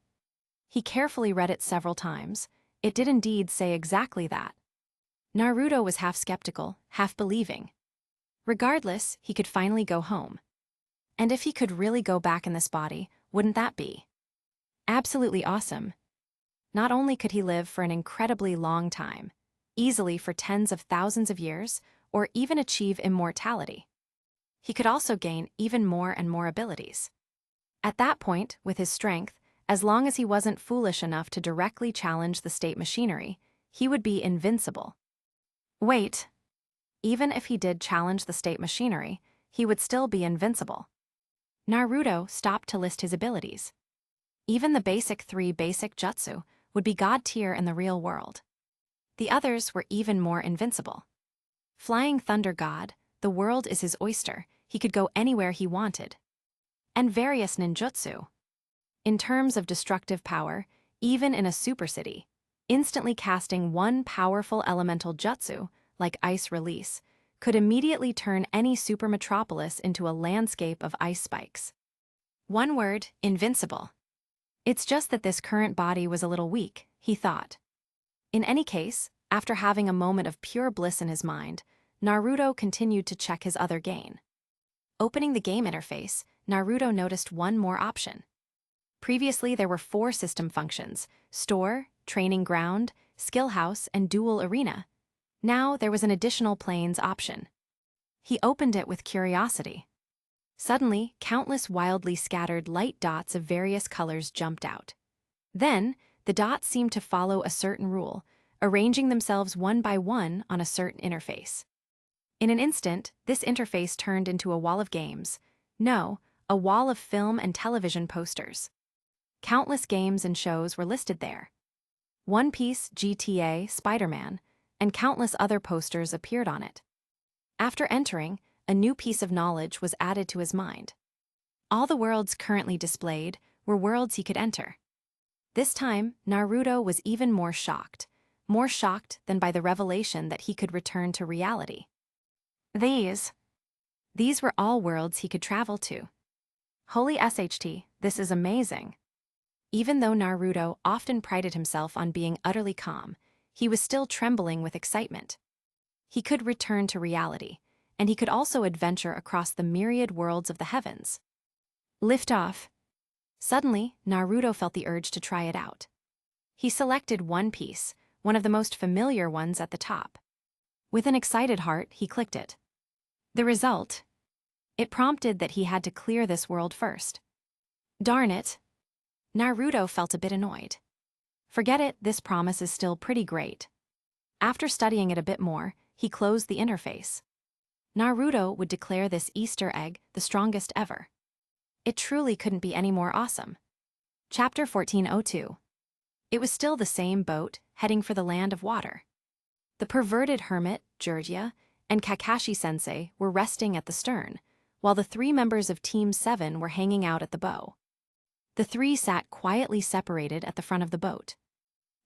He carefully read it several times. It did indeed say exactly that. Naruto was half skeptical, half believing. Regardless, he could finally go home. And if he could really go back in this body, wouldn't that be absolutely awesome? Not only could he live for an incredibly long time, easily for tens of thousands of years, or even achieve immortality, he could also gain even more and more abilities. At that point, with his strength, as long as he wasn't foolish enough to directly challenge the state machinery, he would be invincible. Wait. Even if he did challenge the state machinery, he would still be invincible. Naruto stopped to list his abilities. Even the three basic jutsu would be god tier in the real world. The others were even more invincible. Flying Thunder God, the world is his oyster, he could go anywhere he wanted. And various ninjutsu. In terms of destructive power, even in a super city, instantly casting one powerful elemental jutsu, like Ice Release, could immediately turn any super metropolis into a landscape of ice spikes. One word, invincible. It's just that this current body was a little weak, he thought. In any case, after having a moment of pure bliss in his mind, Naruto continued to check his other gain. Opening the game interface, Naruto noticed one more option. Previously, there were 4 system functions: store, training ground, skill house, and duel arena. Now there was an additional planes option. He opened it with curiosity. Suddenly, countless wildly scattered light dots of various colors jumped out. Then, the dots seemed to follow a certain rule, arranging themselves one by one on a certain interface. In an instant, this interface turned into a wall of games. No, a wall of film and television posters. Countless games and shows were listed there. One Piece, GTA, Spider-Man, and countless other posters appeared on it. After entering, a new piece of knowledge was added to his mind. All the worlds currently displayed were worlds he could enter. This time, Naruto was even more shocked than by the revelation that he could return to reality. These were all worlds he could travel to. Holy SHT, this is amazing. Even though Naruto often prided himself on being utterly calm, he was still trembling with excitement. He could return to reality, and he could also adventure across the myriad worlds of the heavens. Lift off. Suddenly, Naruto felt the urge to try it out. He selected One Piece, one of the most familiar ones at the top. With an excited heart, he clicked it. The result? It prompted that he had to clear this world first. Darn it. Naruto felt a bit annoyed. Forget it, this promise is still pretty great. After studying it a bit more, he closed the interface. Naruto would declare this Easter egg the strongest ever. It truly couldn't be any more awesome. Chapter 1402. It was still the same boat, heading for the land of water. The perverted hermit, Jiraiya, and Kakashi-sensei were resting at the stern, while the 3 members of Team 7 were hanging out at the bow. The 3 sat quietly separated at the front of the boat.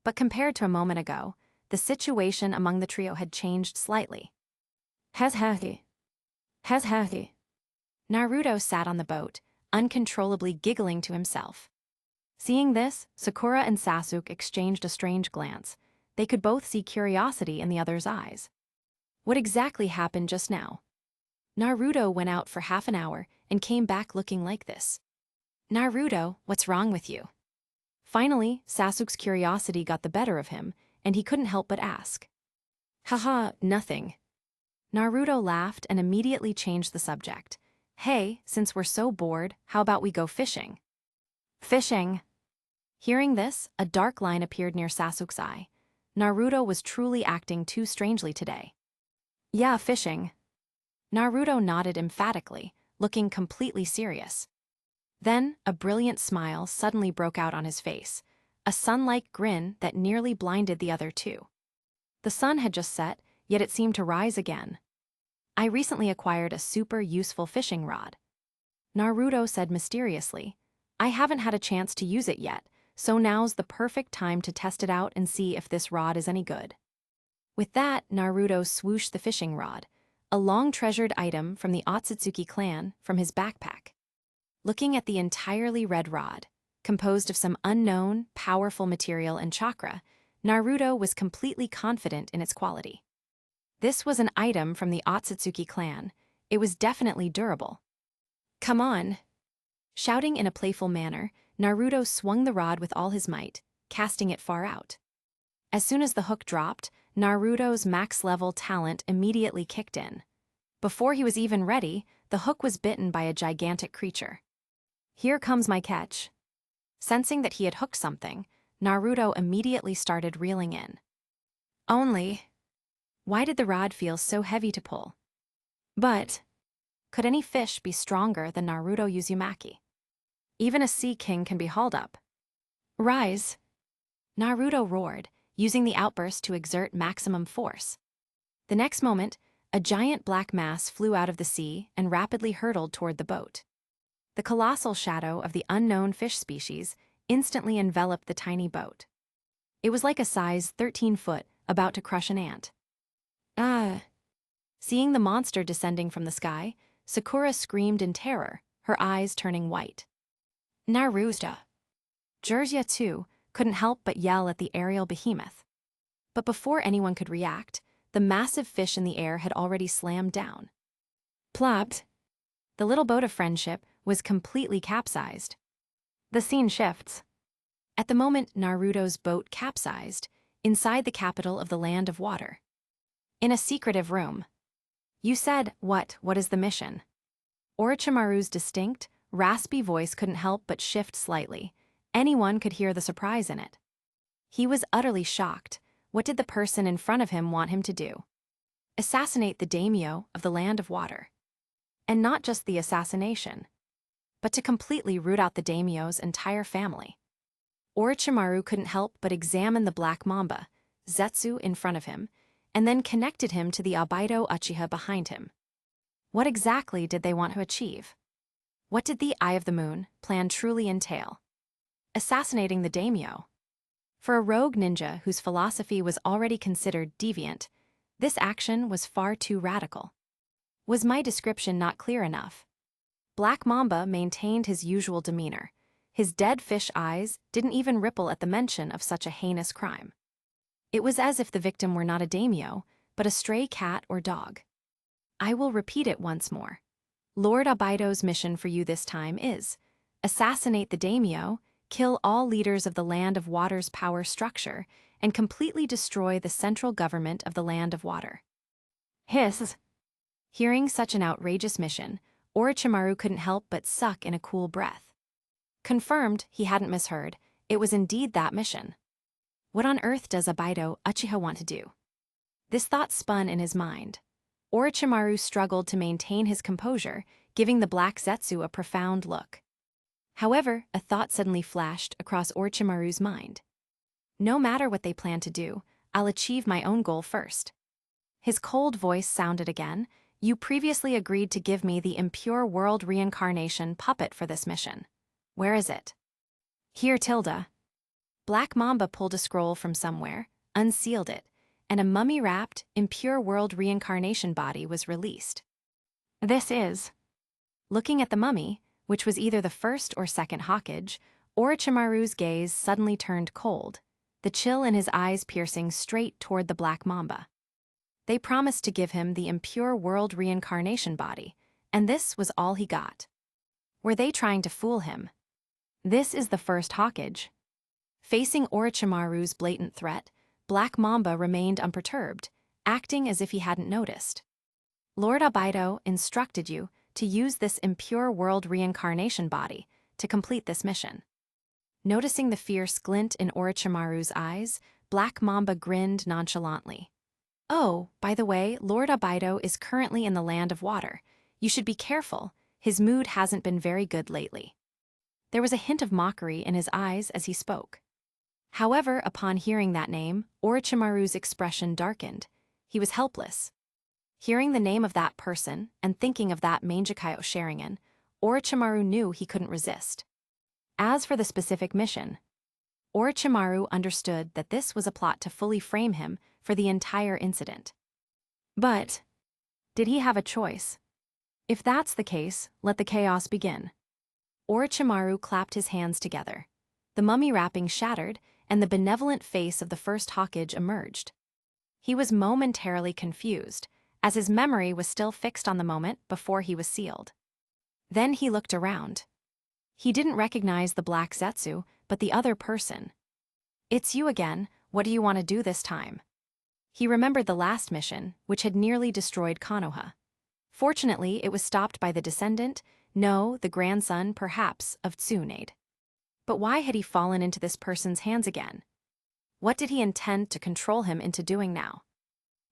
But compared to a moment ago, the situation among the trio had changed slightly. Hes. Naruto sat on the boat, uncontrollably giggling to himself. Seeing this, Sakura and Sasuke exchanged a strange glance. They could both see curiosity in the other's eyes. What exactly happened just now? Naruto went out for half an hour and came back looking like this. Naruto, what's wrong with you? Finally, Sasuke's curiosity got the better of him, and he couldn't help but ask. Haha, nothing. Naruto laughed and immediately changed the subject. Hey, since we're so bored, how about we go fishing? Fishing. Hearing this, a dark line appeared near Sasuke's eye. Naruto was truly acting too strangely today. Yeah, fishing. Naruto nodded emphatically, looking completely serious. Then, a brilliant smile suddenly broke out on his face, a sun-like grin that nearly blinded the other two. The sun had just set, yet it seemed to rise again. I recently acquired a super useful fishing rod. Naruto said mysteriously. I haven't had a chance to use it yet, so now's the perfect time to test it out and see if this rod is any good. With that, Naruto swooshed the fishing rod, a long-treasured item from the Otsutsuki clan, from his backpack. Looking at the entirely red rod, composed of some unknown, powerful material and chakra, Naruto was completely confident in its quality. This was an item from the Otsutsuki clan. It was definitely durable. Come on! Shouting in a playful manner, Naruto swung the rod with all his might, casting it far out. As soon as the hook dropped, Naruto's max-level talent immediately kicked in. Before he was even ready, the hook was bitten by a gigantic creature. Here comes my catch. Sensing that he had hooked something, Naruto immediately started reeling in. Why did the rod feel so heavy to pull? But, could any fish be stronger than Naruto Uzumaki? Even a sea king can be hauled up. Rise! Naruto roared, using the outburst to exert maximum force. The next moment, a giant black mass flew out of the sea and rapidly hurtled toward the boat. The colossal shadow of the unknown fish species instantly enveloped the tiny boat. It was like a size 13-foot about to crush an ant. Seeing the monster descending from the sky, Sakura screamed in terror, her eyes turning white. Naruto. Jiraiya, too, couldn't help but yell at the aerial behemoth. But before anyone could react, the massive fish in the air had already slammed down. Plopped. The little boat of friendship was completely capsized. The scene shifts. At the moment Naruto's boat capsized, inside the capital of the Land of Water. In a secretive room. You said, what is the mission? Orochimaru's distinct, raspy voice couldn't help but shift slightly. Anyone could hear the surprise in it. He was utterly shocked. What did the person in front of him want him to do? Assassinate the daimyo of the Land of Water. And not just the assassination, but to completely root out the daimyo's entire family. Orochimaru couldn't help but examine the black mamba, Zetsu, in front of him, and then connected him to the Obito Uchiha behind him. What exactly did they want to achieve? What did the Eye of the Moon plan truly entail? Assassinating the daimyo. For a rogue ninja whose philosophy was already considered deviant, this action was far too radical. Was my description not clear enough? Black Mamba maintained his usual demeanor. His dead fish eyes didn't even ripple at the mention of such a heinous crime. It was as if the victim were not a daimyo, but a stray cat or dog. I will repeat it once more. Lord Obito's mission for you this time is: assassinate the daimyo, kill all leaders of the Land of Water's power structure, and completely destroy the central government of the Land of Water. Hiss. Hearing such an outrageous mission, Orochimaru couldn't help but suck in a cool breath. Confirmed, he hadn't misheard. It was indeed that mission. What on earth does Obito Uchiha want to do? This thought spun in his mind. Orochimaru struggled to maintain his composure, giving the black Zetsu a profound look. However, a thought suddenly flashed across Orochimaru's mind. No matter what they plan to do, I'll achieve my own goal first. His cold voice sounded again. You previously agreed to give me the impure world reincarnation puppet for this mission. Where is it? Here, Tilda. Black Mamba pulled a scroll from somewhere, unsealed it, and a mummy-wrapped, impure world reincarnation body was released. This is. Looking at the mummy, which was either the first or second Hokage, Orochimaru's gaze suddenly turned cold, the chill in his eyes piercing straight toward the black mamba. They promised to give him the impure world reincarnation body, and this was all he got. Were they trying to fool him? This is the first Hokage. Facing Orochimaru's blatant threat, Black Mamba remained unperturbed, acting as if he hadn't noticed. Lord Abaido instructed you to use this impure world reincarnation body to complete this mission. Noticing the fierce glint in Orochimaru's eyes, Black Mamba grinned nonchalantly. Oh, by the way, Lord Abaido is currently in the Land of Water. You should be careful, his mood hasn't been very good lately. There was a hint of mockery in his eyes as he spoke. However, upon hearing that name, Orochimaru's expression darkened. He was helpless. Hearing the name of that person and thinking of that Mangekyo Sharingan, Orochimaru knew he couldn't resist. As for the specific mission, Orochimaru understood that this was a plot to fully frame him for the entire incident. But did he have a choice? If that's the case, let the chaos begin. Orochimaru clapped his hands together. The mummy wrapping shattered, and the benevolent face of the first Hokage emerged. He was momentarily confused, as his memory was still fixed on the moment before he was sealed. Then he looked around. He didn't recognize the Black Zetsu, but the other person. It's you again, what do you want to do this time? He remembered the last mission, which had nearly destroyed Konoha. Fortunately, it was stopped by the descendant, no, the grandson, perhaps, of Tsunade. But why had he fallen into this person's hands again? What did he intend to control him into doing now?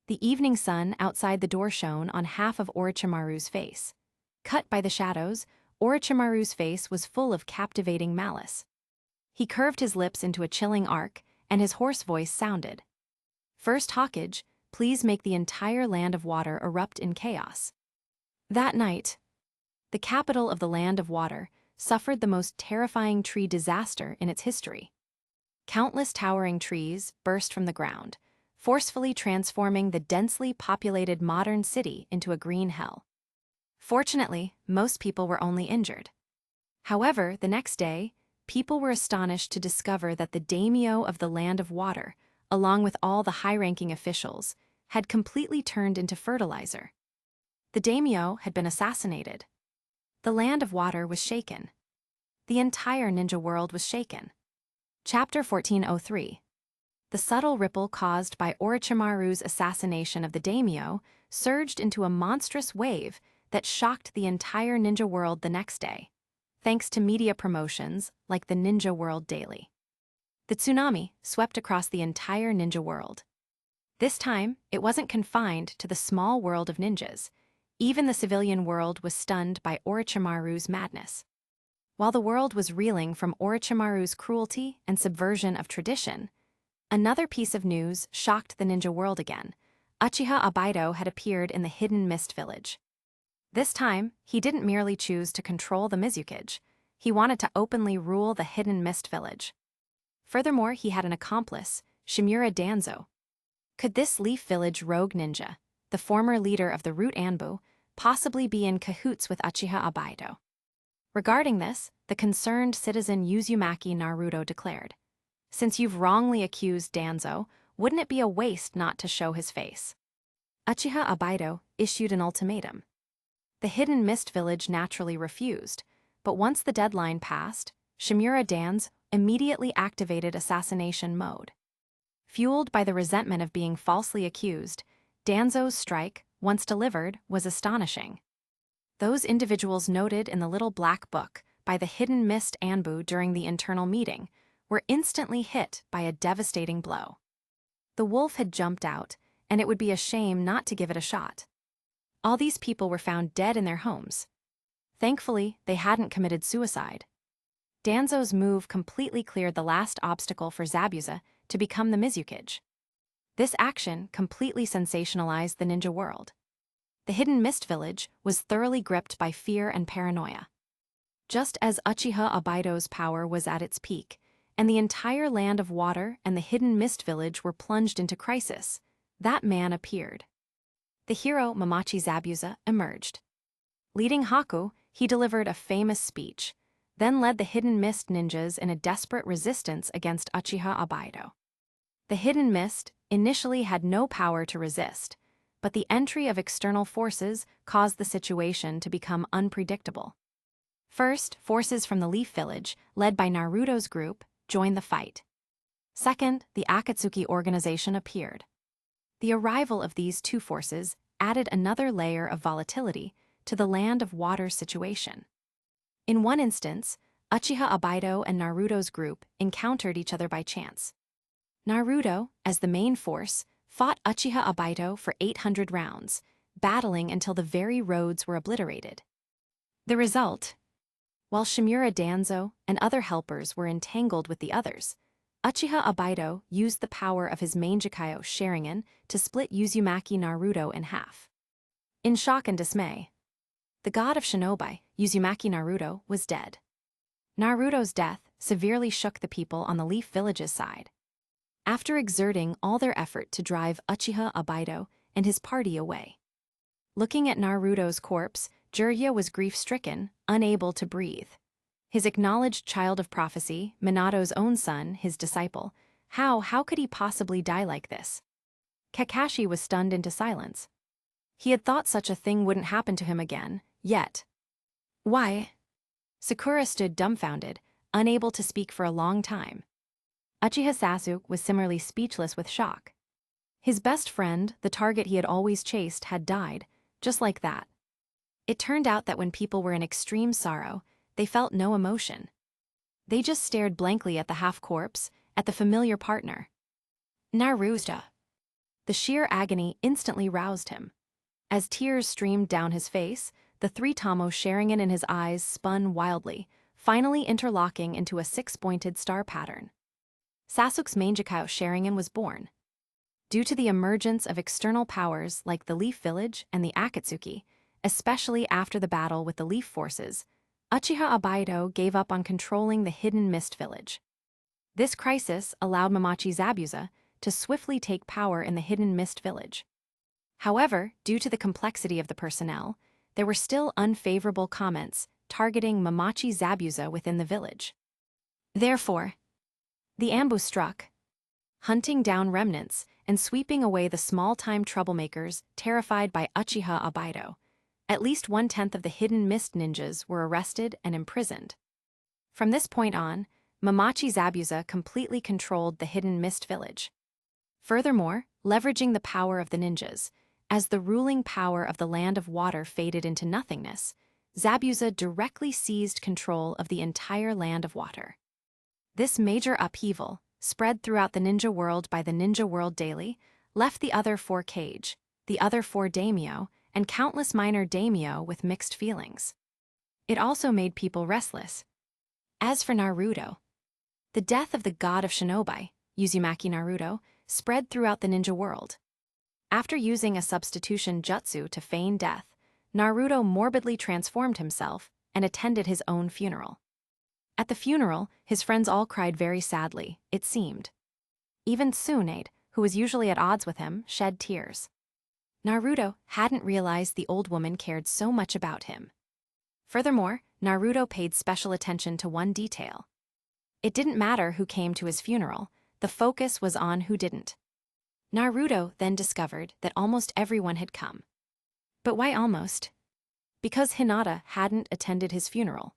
The evening sun outside the door shone on half of Orochimaru's face. Cut by the shadows, Orochimaru's face was full of captivating malice. He curved his lips into a chilling arc, and his hoarse voice sounded. First Hokage, please make the entire Land of Water erupt in chaos. That night, the capital of the Land of Water suffered the most terrifying tree disaster in its history. Countless towering trees burst from the ground, forcefully transforming the densely populated modern city into a green hell. Fortunately, most people were only injured. However, the next day, people were astonished to discover that the daimyo of the Land of Water, along with all the high-ranking officials, had completely turned into fertilizer. The daimyo had been assassinated. The Land of Water was shaken. The entire ninja world was shaken. Chapter 1403. The subtle ripple caused by Orochimaru's assassination of the daimyo surged into a monstrous wave that shocked the entire ninja world the next day, thanks to media promotions like the Ninja World Daily. The tsunami swept across the entire ninja world. This time, it wasn't confined to the small world of ninjas. Even the civilian world was stunned by Orochimaru's madness. While the world was reeling from Orochimaru's cruelty and subversion of tradition, another piece of news shocked the ninja world again. Uchiha Abaido had appeared in the Hidden Mist Village. This time, he didn't merely choose to control the Mizukage, he wanted to openly rule the Hidden Mist Village. Furthermore, he had an accomplice, Shimura Danzo. Could this Leaf Village rogue ninja, the former leader of the Root Anbu, possibly be in cahoots with Uchiha Abaido? Regarding this, the concerned citizen Uzumaki Naruto declared, "Since you've wrongly accused Danzo, wouldn't it be a waste not to show his face?" Uchiha Abaido issued an ultimatum. The Hidden Mist Village naturally refused, but once the deadline passed, Shimura Danzo immediately activated assassination mode. Fueled by the resentment of being falsely accused, Danzo's strike, once delivered, was astonishing. Those individuals noted in the little black book by the Hidden Mist Anbu during the internal meeting were instantly hit by a devastating blow. The wolf had jumped out, and it would be a shame not to give it a shot. All these people were found dead in their homes. Thankfully, they hadn't committed suicide. Danzo's move completely cleared the last obstacle for Zabuza to become the Mizukage. This action completely sensationalized the ninja world. The Hidden Mist Village was thoroughly gripped by fear and paranoia. Just as Uchiha Abaido's power was at its peak, and the entire Land of Water and the Hidden Mist Village were plunged into crisis, that man appeared. The hero Mamachi Zabuza emerged. Leading Haku, he delivered a famous speech, then led the Hidden Mist ninjas in a desperate resistance against Uchiha Obaido. The Hidden Mist initially had no power to resist, but the entry of external forces caused the situation to become unpredictable. First, forces from the Leaf Village, led by Naruto's group, joined the fight. Second, the Akatsuki organization appeared. The arrival of these two forces added another layer of volatility to the land of water situation. In one instance, Uchiha Obaido and Naruto's group encountered each other by chance. Naruto, as the main force, fought Uchiha Obaido for 800 rounds, battling until the very roads were obliterated. The result? While Shimura Danzo and other helpers were entangled with the others, Uchiha Obaido used the power of his Mangekyou Sharingan to split Uzumaki Naruto in half. In shock and dismay, the god of shinobi, Uzumaki Naruto, was dead. Naruto's death severely shook the people on the Leaf Village's side. After exerting all their effort to drive Uchiha Obaido and his party away. Looking at Naruto's corpse, Jiraiya was grief-stricken, unable to breathe. His acknowledged child of prophecy, Minato's own son, his disciple, how could he possibly die like this? Kakashi was stunned into silence. He had thought such a thing wouldn't happen to him again, yet. Why? Sakura stood dumbfounded, unable to speak for a long time. Uchiha Sasuke was similarly speechless with shock. His best friend, the target he had always chased, had died, just like that. It turned out that when people were in extreme sorrow, they felt no emotion. They just stared blankly at the half-corpse, at the familiar partner. Naruto. The sheer agony instantly roused him. As tears streamed down his face, the three-tomo Sharingan in his eyes spun wildly, finally interlocking into a six-pointed star pattern. Sasuke's Mangekyou Sharingan was born. Due to the emergence of external powers like the Leaf Village and the Akatsuki, especially after the battle with the Leaf Forces, Uchiha Obaido gave up on controlling the Hidden Mist Village. This crisis allowed Mamachi Zabuza to swiftly take power in the Hidden Mist Village. However, due to the complexity of the personnel, there were still unfavorable comments targeting Mamachi Zabuza within the village. Therefore, the ambush struck, hunting down remnants and sweeping away the small-time troublemakers terrified by Uchiha Obaido. At least 1/10 of the Hidden Mist ninjas were arrested and imprisoned. From this point on, Mamachi Zabuza completely controlled the Hidden Mist Village. Furthermore, leveraging the power of the ninjas, as the ruling power of the Land of Water faded into nothingness, Zabuza directly seized control of the entire Land of Water. This major upheaval, spread throughout the ninja world by the Ninja World Daily, left the other 4 Kage, the other 4 daimyo, and countless minor daimyo with mixed feelings. It also made people restless. As for Naruto, the death of the god of shinobi, Uzumaki Naruto, spread throughout the ninja world. After using a substitution jutsu to feign death, Naruto morbidly transformed himself and attended his own funeral. At the funeral, his friends all cried very sadly, it seemed. Even Tsunade, who was usually at odds with him, shed tears. Naruto hadn't realized the old woman cared so much about him. Furthermore, Naruto paid special attention to one detail. It didn't matter who came to his funeral, the focus was on who didn't. Naruto then discovered that almost everyone had come. But why almost? Because Hinata hadn't attended his funeral.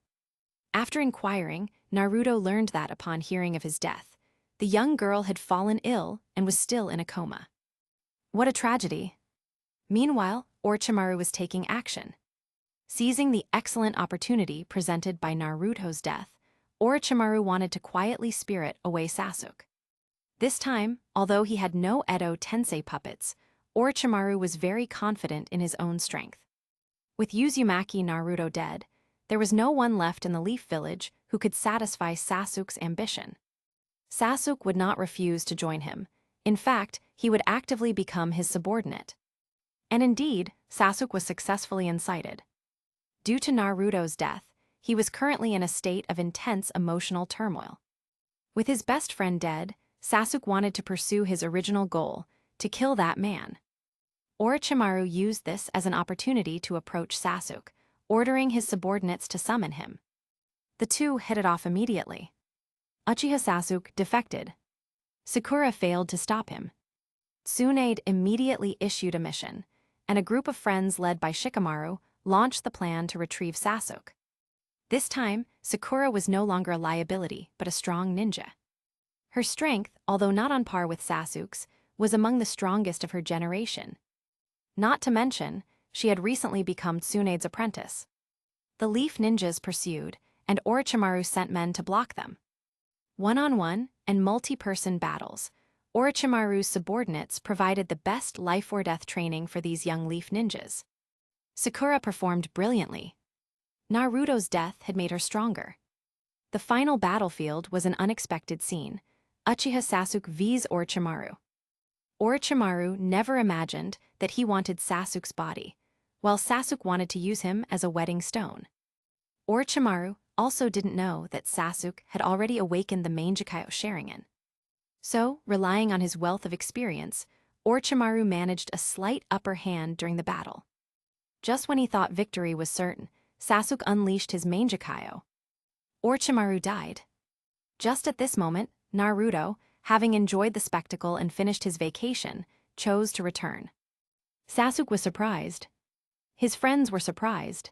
After inquiring, Naruto learned that upon hearing of his death, the young girl had fallen ill and was still in a coma. What a tragedy. Meanwhile, Orochimaru was taking action. Seizing the excellent opportunity presented by Naruto's death, Orochimaru wanted to quietly spirit away Sasuke. This time, although he had no Edo Tensei puppets, Orochimaru was very confident in his own strength. With Uzumaki Naruto dead, there was no one left in the Leaf Village who could satisfy Sasuke's ambition. Sasuke would not refuse to join him. In fact, he would actively become his subordinate. And indeed, Sasuke was successfully incited. Due to Naruto's death, he was currently in a state of intense emotional turmoil. With his best friend dead, Sasuke wanted to pursue his original goal, to kill that man. Orochimaru used this as an opportunity to approach Sasuke, ordering his subordinates to summon him. The two hit it off immediately. Uchiha Sasuke defected. Sakura failed to stop him. Tsunade immediately issued a mission, and a group of friends led by Shikamaru launched the plan to retrieve Sasuke. This time, Sakura was no longer a liability, but a strong ninja. Her strength, although not on par with Sasuke's, was among the strongest of her generation. Not to mention, she had recently become Tsunade's apprentice. The Leaf Ninjas pursued, and Orochimaru sent men to block them. One-on-one and multi-person battles, Orochimaru's subordinates provided the best life-or-death training for these young Leaf Ninjas. Sakura performed brilliantly. Naruto's death had made her stronger. The final battlefield was an unexpected scene. Uchiha Sasuke vs Orochimaru. Orochimaru never imagined that he wanted Sasuke's body, while Sasuke wanted to use him as a wedding stone. Orochimaru also didn't know that Sasuke had already awakened the Mangekyo Sharingan. So, relying on his wealth of experience, Orochimaru managed a slight upper hand during the battle. Just when he thought victory was certain, Sasuke unleashed his Mangekyo. Orochimaru died. Just at this moment, Naruto, having enjoyed the spectacle and finished his vacation, chose to return. Sasuke was surprised. His friends were surprised.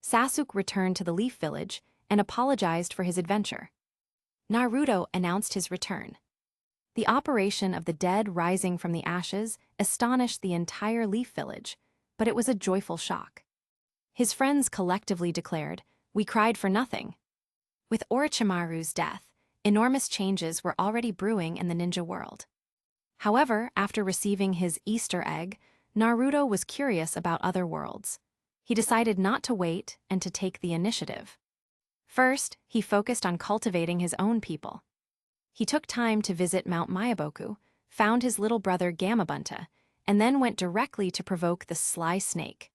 Sasuke returned to the Leaf Village and apologized for his adventure. Naruto announced his return. The operation of the dead rising from the ashes astonished the entire Leaf Village, but it was a joyful shock. His friends collectively declared, "We cried for nothing." With Orochimaru's death, enormous changes were already brewing in the ninja world. However, after receiving his Easter egg, Naruto was curious about other worlds. He decided not to wait and to take the initiative. First, he focused on cultivating his own people. He took time to visit Mount Myaboku, found his little brother Gamabunta, and then went directly to provoke the sly snake.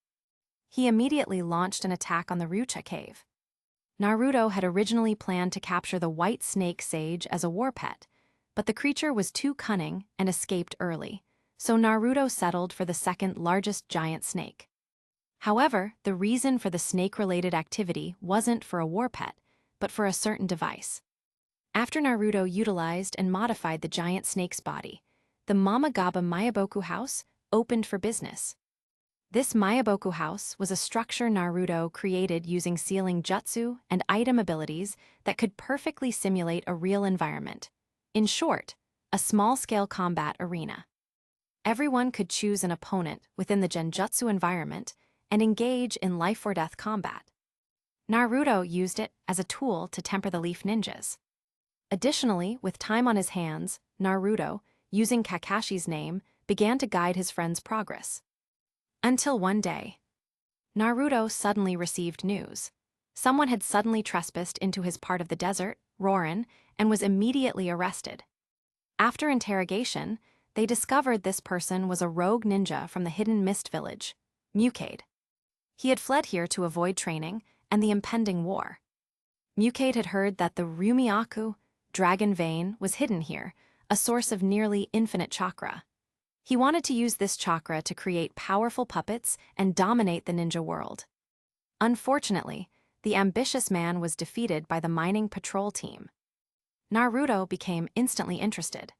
He immediately launched an attack on the Ryucha cave. Naruto had originally planned to capture the white snake sage as a war pet, but the creature was too cunning and escaped early, so Naruto settled for the second largest giant snake. However, the reason for the snake-related activity wasn't for a war pet, but for a certain device. After Naruto utilized and modified the giant snake's body, the Mamagaba Myaboku house opened for business. This Myaboku house was a structure Naruto created using sealing jutsu and item abilities that could perfectly simulate a real environment. In short, a small-scale combat arena. Everyone could choose an opponent within the genjutsu environment and engage in life-or-death combat. Naruto used it as a tool to temper the Leaf Ninjas. Additionally, with time on his hands, Naruto, using Kakashi's name, began to guide his friend's progress. Until one day, Naruto suddenly received news. Someone had suddenly trespassed into his part of the desert, Rorin, and was immediately arrested. After interrogation, they discovered this person was a rogue ninja from the Hidden Mist Village, Mukade. He had fled here to avoid training and the impending war. Mukade had heard that the Ryumiaku, dragon vein, was hidden here, a source of nearly infinite chakra. He wanted to use this chakra to create powerful puppets and dominate the ninja world. Unfortunately, the ambitious man was defeated by the mining patrol team. Naruto became instantly interested.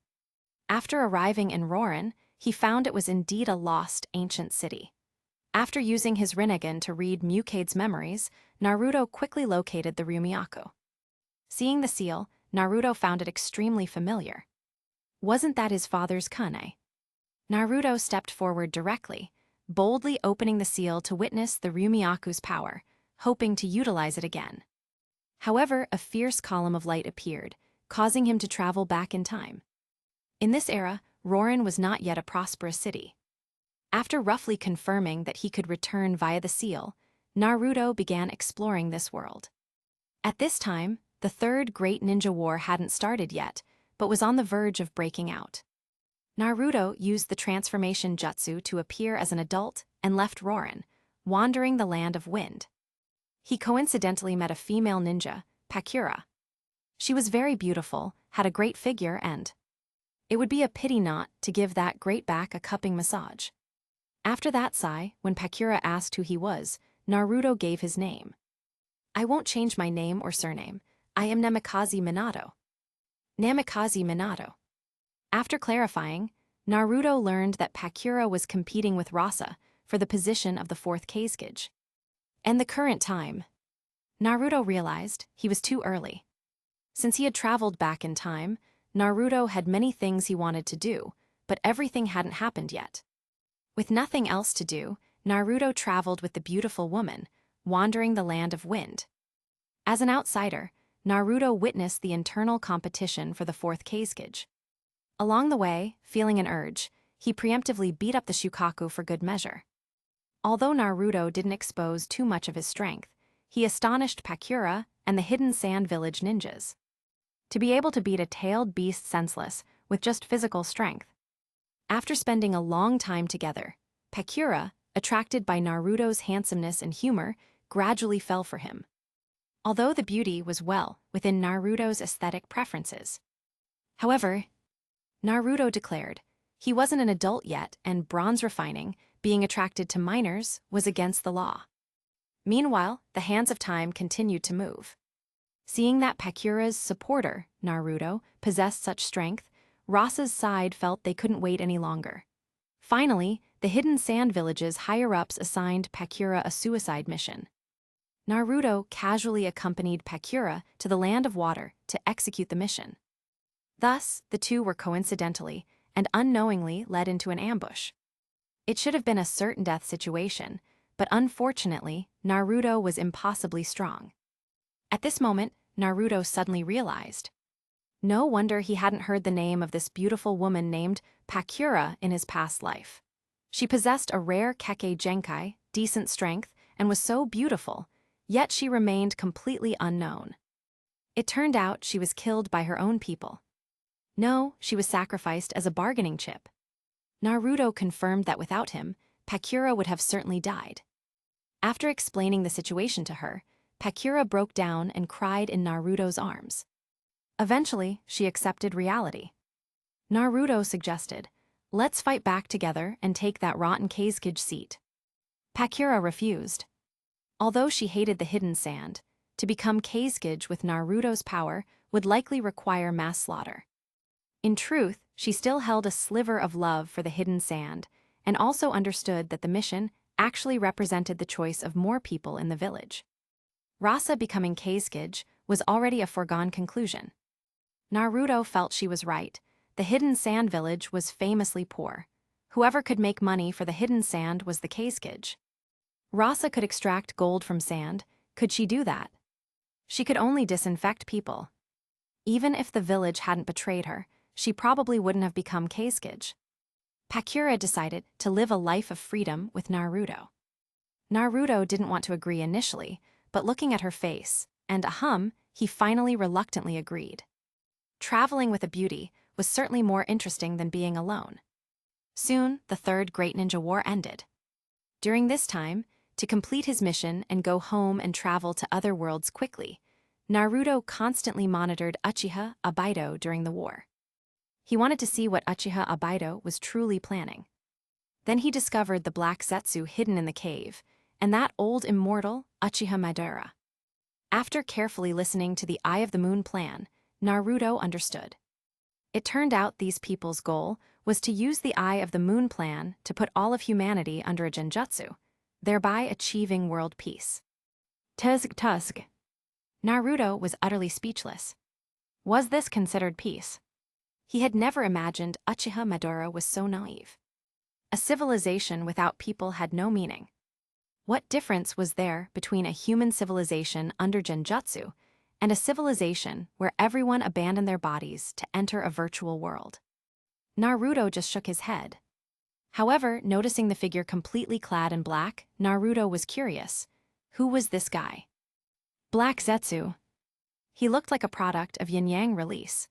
After arriving in Rorin, he found it was indeed a lost ancient city. After using his Rinnegan to read Mukade's memories, Naruto quickly located the Ryumiaku. Seeing the seal, Naruto found it extremely familiar. Wasn't that his father's Kane? Naruto stepped forward directly, boldly opening the seal to witness the Ryumiaku's power, hoping to utilize it again. However, a fierce column of light appeared, causing him to travel back in time. In this era, Rorin was not yet a prosperous city. After roughly confirming that he could return via the seal, Naruto began exploring this world. At this time, the Third Great Ninja War hadn't started yet, but was on the verge of breaking out. Naruto used the transformation jutsu to appear as an adult and left Rorin, wandering the land of wind. He coincidentally met a female ninja, Pakura. She was very beautiful, had a great figure, and it would be a pity not to give that great back a cupping massage. After that sigh, when Pakura asked who he was, Naruto gave his name. "I won't change my name or surname. I am Namikaze Minato." Namikaze Minato. After clarifying, Naruto learned that Pakura was competing with Rasa for the position of the fourth Tgthegood. And the current time. Naruto realized he was too early. Since he had traveled back in time, Naruto had many things he wanted to do, but everything hadn't happened yet. With nothing else to do, Naruto traveled with the beautiful woman, wandering the land of wind. As an outsider, Naruto witnessed the internal competition for the fourth Tgthegood. Along the way, feeling an urge, he preemptively beat up the Shukaku for good measure. Although Naruto didn't expose too much of his strength, he astonished Pakura and the hidden sand village ninjas. To be able to beat a tailed beast senseless with just physical strength. After spending a long time together, Pakura, attracted by Naruto's handsomeness and humor, gradually fell for him. Although the beauty was well within Naruto's aesthetic preferences. However, Naruto declared he wasn't an adult yet, and bronze refining, being attracted to minors, was against the law. Meanwhile, the hands of time continued to move. Seeing that Pakura's supporter, Naruto, possessed such strength, Rasa's side felt they couldn't wait any longer. Finally, the hidden sand village's higher-ups assigned Pakura a suicide mission. Naruto casually accompanied Pakura to the land of water to execute the mission. Thus, the two were coincidentally and unknowingly led into an ambush. It should have been a certain death situation, but unfortunately, Naruto was impossibly strong. At this moment, Naruto suddenly realized. No wonder he hadn't heard the name of this beautiful woman named Pakura in his past life. She possessed a rare Kekkei Genkai, decent strength, and was so beautiful, yet she remained completely unknown. It turned out she was killed by her own people. No, she was sacrificed as a bargaining chip. Naruto confirmed that without him, Pakura would have certainly died. After explaining the situation to her, Pakura broke down and cried in Naruto's arms. Eventually, she accepted reality. Naruto suggested, "Let's fight back together and take that rotten Tgthegood seat." Pakura refused. Although she hated the hidden sand, to become Tgthegood with Naruto's power would likely require mass slaughter. In truth, she still held a sliver of love for the hidden sand, and also understood that the mission actually represented the choice of more people in the village. Rasa becoming Tgthegood was already a foregone conclusion. Naruto felt she was right. The hidden sand village was famously poor. Whoever could make money for the hidden sand was the Tgthegood. Rasa could extract gold from sand. Could she do that? She could only disinfect people. Even if the village hadn't betrayed her, she probably wouldn't have become Tgthegood. Pakura decided to live a life of freedom with Naruto. Naruto didn't want to agree initially, but looking at her face, and he finally reluctantly agreed. Traveling with a beauty was certainly more interesting than being alone. Soon, the Third Great Ninja War ended. During this time, to complete his mission and go home and travel to other worlds quickly, Naruto constantly monitored Uchiha Obito during the war. He wanted to see what Uchiha Obito was truly planning. Then he discovered the Black Zetsu hidden in the cave, and that old immortal, Uchiha Madara. After carefully listening to the Eye of the Moon plan, Naruto understood. It turned out these people's goal was to use the Eye of the Moon plan to put all of humanity under a genjutsu, thereby achieving world peace. Tusk. Naruto was utterly speechless. Was this considered peace? He had never imagined Uchiha Madara was so naive. A civilization without people had no meaning. What difference was there between a human civilization under genjutsu and a civilization where everyone abandoned their bodies to enter a virtual world? Naruto just shook his head. However, noticing the figure completely clad in black, Naruto was curious. Who was this guy? Black Zetsu. He looked like a product of yin-yang release,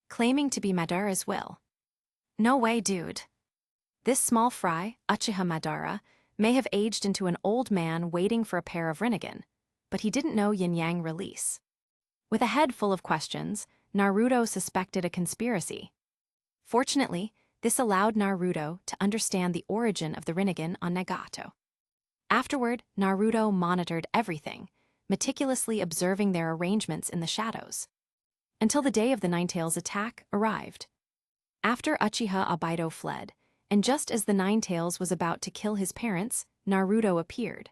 claiming to be Madara's will. No way, dude. This small fry, Uchiha Madara, may have aged into an old man waiting for a pair of Rinnegan, but he didn't know yin-yang release. With a head full of questions, Naruto suspected a conspiracy. Fortunately, this allowed Naruto to understand the origin of the Rinnegan on Nagato. Afterward, Naruto monitored everything, meticulously observing their arrangements in the shadows. Until the day of the Ninetales attack arrived. After Uchiha Obito fled, and just as the Ninetales was about to kill his parents, Naruto appeared.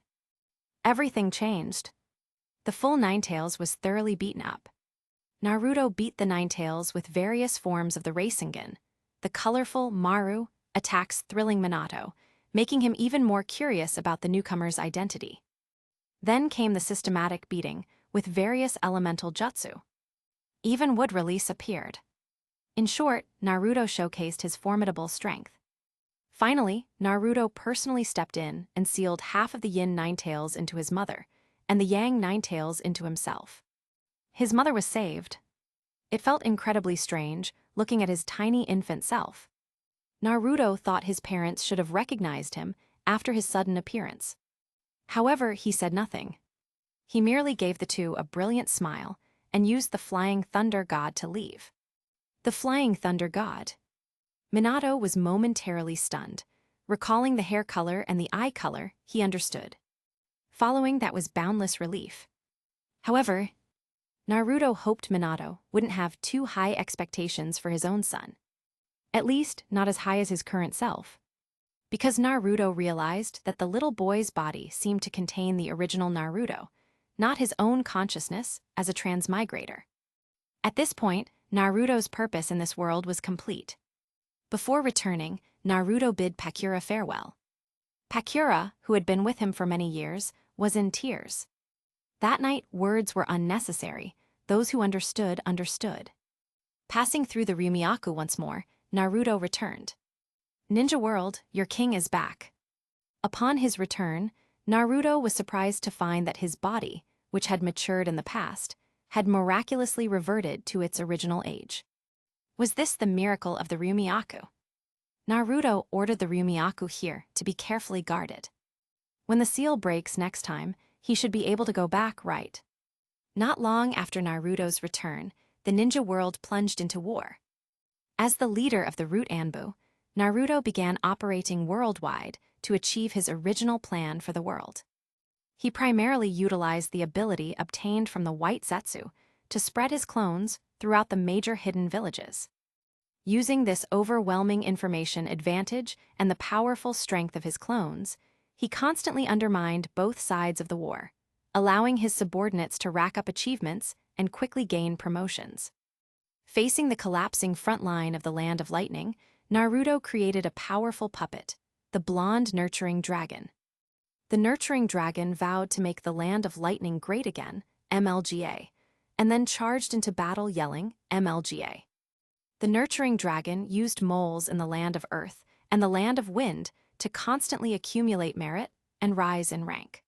Everything changed. The full Ninetales was thoroughly beaten up. Naruto beat the Ninetales with various forms of the Rasengan. The colorful Maru attacks thrilling Minato, making him even more curious about the newcomer's identity. Then came the systematic beating, with various elemental jutsu. Even wood release appeared. In short, Naruto showcased his formidable strength. Finally, Naruto personally stepped in and sealed half of the Yin Ninetales into his mother, and the Yang Ninetales into himself. His mother was saved. It felt incredibly strange, looking at his tiny infant self. Naruto thought his parents should have recognized him after his sudden appearance. However, he said nothing. He merely gave the two a brilliant smile and used the Flying Thunder God to leave. The Flying Thunder God. Minato was momentarily stunned. Recalling the hair color and the eye color, he understood. Following that was boundless relief. However, Naruto hoped Minato wouldn't have too high expectations for his own son. At least, not as high as his current self. Because Naruto realized that the little boy's body seemed to contain the original Naruto, not his own consciousness as a transmigrator. At this point, Naruto's purpose in this world was complete. Before returning, Naruto bid Pakura farewell. Pakura, who had been with him for many years, was in tears. That night, words were unnecessary. Those who understood, understood. Passing through the Ryumyaku once more, Naruto returned. Ninja World, your king is back. Upon his return, Naruto was surprised to find that his body, which had matured in the past, had miraculously reverted to its original age. Was this the miracle of the Ryumyaku? Naruto ordered the Ryumyaku here to be carefully guarded. When the seal breaks next time, he should be able to go back, right? Not long after Naruto's return, the ninja world plunged into war. As the leader of the Root Anbu, Naruto began operating worldwide to achieve his original plan for the world. He primarily utilized the ability obtained from the White Zetsu to spread his clones throughout the major hidden villages. Using this overwhelming information advantage and the powerful strength of his clones, he constantly undermined both sides of the war, allowing his subordinates to rack up achievements and quickly gain promotions. Facing the collapsing front line of the Land of Lightning, Naruto created a powerful puppet, the blonde nurturing dragon. The nurturing dragon vowed to make the Land of Lightning great again, MLGA, and then charged into battle yelling, MLGA. The nurturing dragon used moles in the Land of Earth and the Land of Wind to constantly accumulate merit and rise in rank.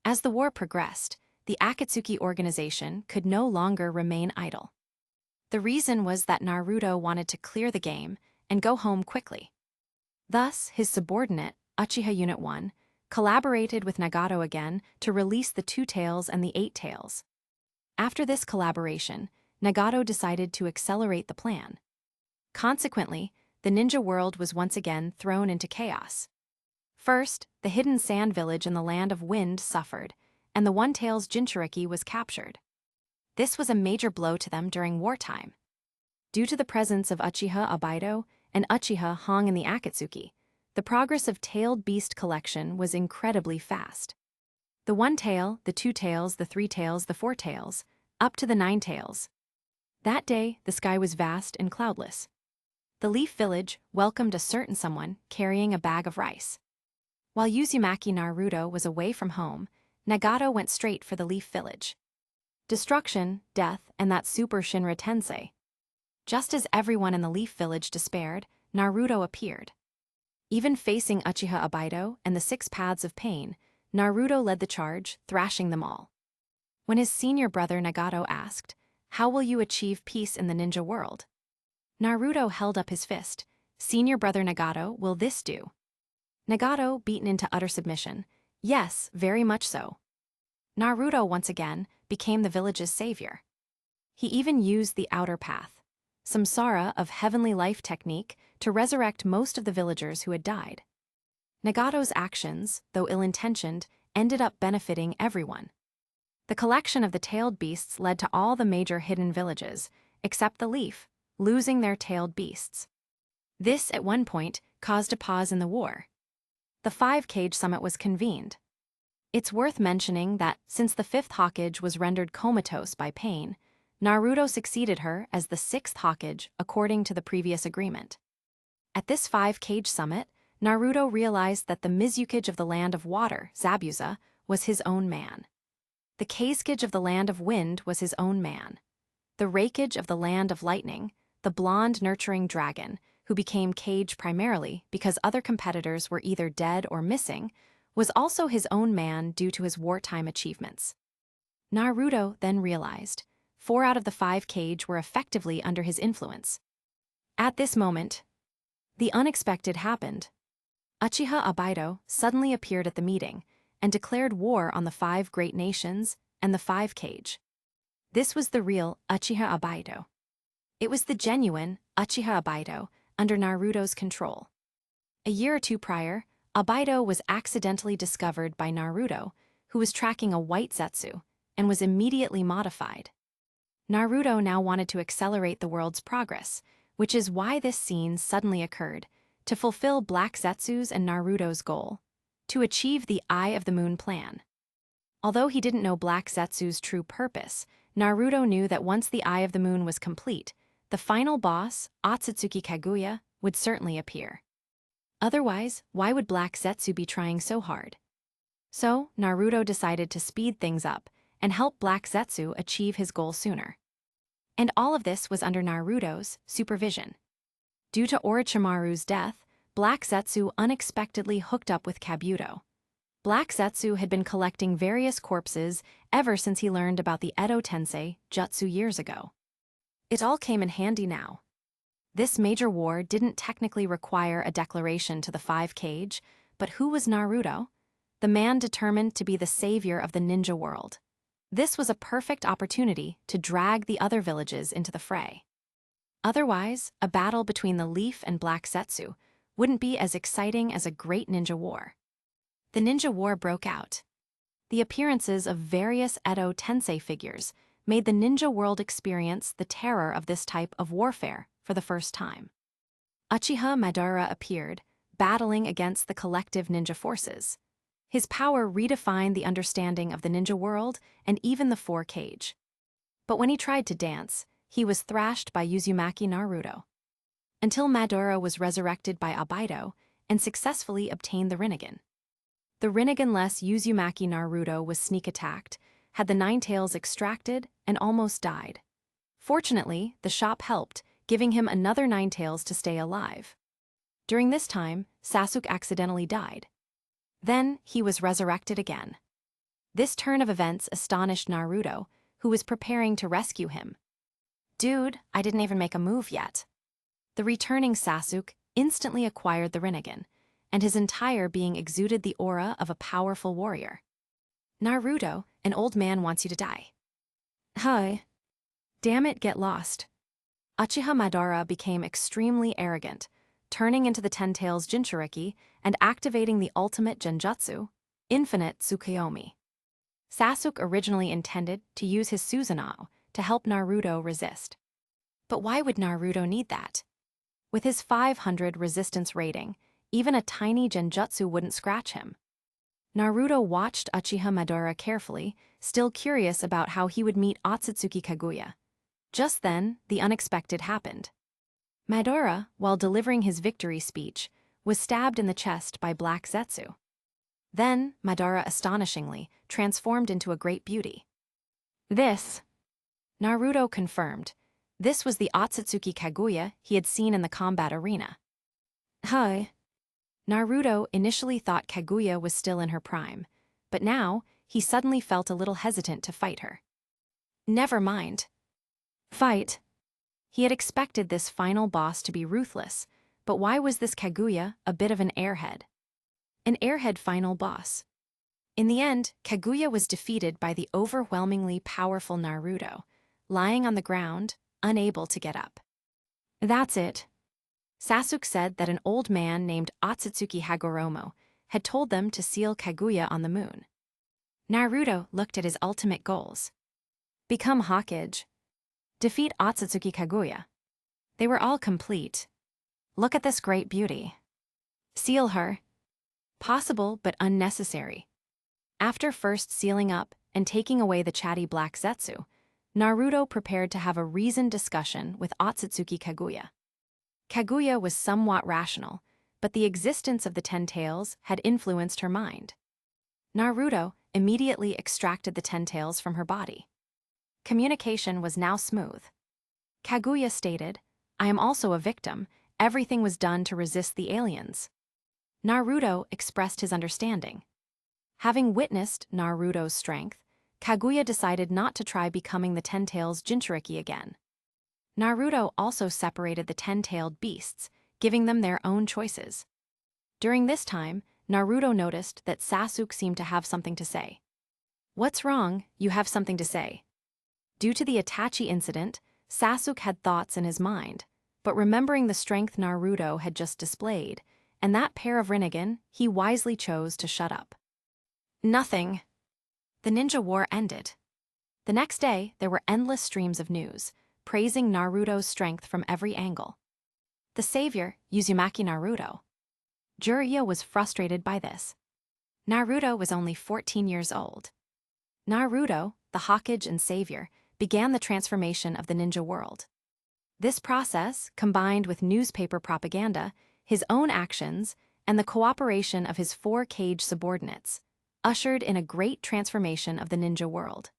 As the war progressed, the Akatsuki organization could no longer remain idle. The reason was that Naruto wanted to clear the game and go home quickly. Thus, his subordinate, Uchiha Unit 1, collaborated with Nagato again to release the 2 Tails and the 8 Tails. After this collaboration, Nagato decided to accelerate the plan. Consequently, the ninja world was once again thrown into chaos. First, the hidden sand village in the Land of Wind suffered, and the One Tails Jinchuriki was captured. This was a major blow to them during wartime. Due to the presence of Uchiha Obito and Uchiha Hong in the Akatsuki, the progress of tailed beast collection was incredibly fast. The 1 tail, the 2 tails, the 3 tails, the 4 tails, up to the 9 tails. That day, the sky was vast and cloudless. The Leaf Village welcomed a certain someone carrying a bag of rice. While Uzumaki Naruto was away from home, Nagato went straight for the Leaf Village. Destruction, death, and that super Shinra Tensei. Just as everyone in the Leaf Village despaired, Naruto appeared. Even facing Uchiha Obito and the 6 Paths of Pain, Naruto led the charge, thrashing them all. When his senior brother Nagato asked, "How will you achieve peace in the ninja world?" Naruto held up his fist. "Senior brother Nagato, will this do?" Nagato, beaten into utter submission, "Yes, very much so." Naruto once again became the village's savior. He even used the outer path, samsara of heavenly life technique, to resurrect most of the villagers who had died. Nagato's actions, though ill-intentioned, ended up benefiting everyone. The collection of the tailed beasts led to all the major hidden villages, except the Leaf, losing their tailed beasts. This, at one point, caused a pause in the war. The 5-cage summit was convened. It's worth mentioning that, since the 5th Hokage was rendered comatose by pain, Naruto succeeded her as the 6th Hokage according to the previous agreement. At this 5-cage summit, Naruto realized that the Mizukage of the Land of Water, Zabuza, was his own man. The Kazekage of the Land of Wind was his own man. The Reikage of the Land of Lightning, the blonde nurturing dragon, who became Kage primarily because other competitors were either dead or missing, was also his own man due to his wartime achievements. Naruto then realized 4 out of the 5 Kage were effectively under his influence. At this moment, the unexpected happened. Uchiha Obaido suddenly appeared at the meeting and declared war on the 5 great nations and the 5 Kage. This was the real Uchiha Obaido. It was the genuine Uchiha Obaido under Naruto's control. A year or two prior, Obaido was accidentally discovered by Naruto, who was tracking a white Zetsu, and was immediately modified. Naruto now wanted to accelerate the world's progress, which is why this scene suddenly occurred, to fulfill Black Zetsu's and Naruto's goal, to achieve the Eye of the Moon plan. Although he didn't know Black Zetsu's true purpose, Naruto knew that once the Eye of the Moon was complete, the final boss, Otsutsuki Kaguya, would certainly appear. Otherwise, why would Black Zetsu be trying so hard? So, Naruto decided to speed things up and help Black Zetsu achieve his goal sooner. And all of this was under Naruto's supervision. Due to Orochimaru's death, Black Zetsu unexpectedly hooked up with Kabuto. Black Zetsu had been collecting various corpses ever since he learned about the Edo Tensei jutsu years ago. It all came in handy now. This major war didn't technically require a declaration to the 5 Kage, but who was Naruto? The man determined to be the savior of the ninja world. This was a perfect opportunity to drag the other villages into the fray. Otherwise, a battle between the Leaf and Black Zetsu wouldn't be as exciting as a great ninja war. The ninja war broke out. The appearances of various Edo Tensei figures made the ninja world experience the terror of this type of warfare for the first time. Uchiha Madara appeared, battling against the collective ninja forces. His power redefined the understanding of the ninja world and even the 4 Kage. But when he tried to dance, he was thrashed by Uzumaki Naruto. Until Madara was resurrected by Obaido and successfully obtained the Rinnegan. The Rinnegan-less Uzumaki Naruto was sneak-attacked, had the 9 tails extracted, and almost died. Fortunately, the shop helped, giving him another 9 tails to stay alive. During this time, Sasuke accidentally died. Then, he was resurrected again. This turn of events astonished Naruto, who was preparing to rescue him. "Dude, I didn't even make a move yet." The returning Sasuke instantly acquired the Rinnegan, and his entire being exuded the aura of a powerful warrior. "Naruto, an old man wants you to die." "Hi." "Damn it, get lost." Uchiha Madara became extremely arrogant, turning into the 10 Tails Jinchuriki and activating the ultimate Genjutsu, Infinite Tsukuyomi. Sasuke originally intended to use his Susanoo to help Naruto resist. But why would Naruto need that? With his 500 resistance rating, even a tiny Genjutsu wouldn't scratch him. Naruto watched Uchiha Madara carefully, still curious about how he would meet Otsutsuki Kaguya. Just then, the unexpected happened. Madara, while delivering his victory speech, was stabbed in the chest by Black Zetsu. Then, Madara astonishingly transformed into a great beauty. This, Naruto confirmed, this was the Otsutsuki Kaguya he had seen in the combat arena. Hi. Naruto initially thought Kaguya was still in her prime, but now he suddenly felt a little hesitant to fight her. Never mind. Fight. He had expected this final boss to be ruthless, but why was this Kaguya a bit of an airhead? An airhead final boss. In the end, Kaguya was defeated by the overwhelmingly powerful Naruto, lying on the ground, unable to get up. That's it. Sasuke said that an old man named Otsutsuki Hagoromo had told them to seal Kaguya on the moon. Naruto looked at his ultimate goals. Become Hokage. Defeat Otsutsuki Kaguya. They were all complete. Look at this great beauty. Seal her. Possible but unnecessary. After first sealing up and taking away the chatty black Zetsu, Naruto prepared to have a reasoned discussion with Otsutsuki Kaguya. Kaguya was somewhat rational, but the existence of the 10 tails had influenced her mind. Naruto immediately extracted the 10 tails from her body. Communication was now smooth. Kaguya stated, "I am also a victim. Everything was done to resist the aliens." Naruto expressed his understanding. Having witnessed Naruto's strength, Kaguya decided not to try becoming the 10 tails Jinchuriki again. Naruto also separated the 10-tailed beasts, giving them their own choices. During this time, Naruto noticed that Sasuke seemed to have something to say. "What's wrong? You have something to say." Due to the Itachi incident, Sasuke had thoughts in his mind, but remembering the strength Naruto had just displayed, and that pair of Rinnegan, he wisely chose to shut up. Nothing. The ninja war ended. The next day, there were endless streams of news, praising Naruto's strength from every angle. The savior, Uzumaki Naruto. Jiraiya was frustrated by this. Naruto was only 14 years old. Naruto, the Hokage and savior, began the transformation of the ninja world. This process, combined with newspaper propaganda, his own actions, and the cooperation of his 4 Kage subordinates, ushered in a great transformation of the ninja world.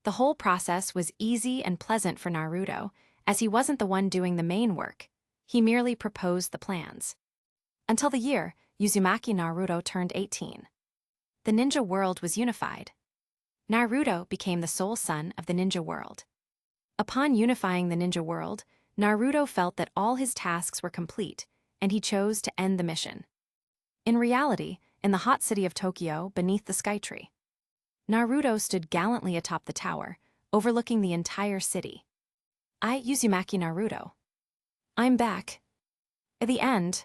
The whole process was easy and pleasant for Naruto, as he wasn't the one doing the main work. He merely proposed the plans. Until the year Uzumaki Naruto turned 18. The ninja world was unified. Naruto became the sole son of the ninja world. Upon unifying the ninja world, Naruto felt that all his tasks were complete, and he chose to end the mission. In reality, in the hot city of Tokyo, beneath the skytree, Naruto stood gallantly atop the tower, overlooking the entire city. Uzumaki Naruto. I'm back. At the end,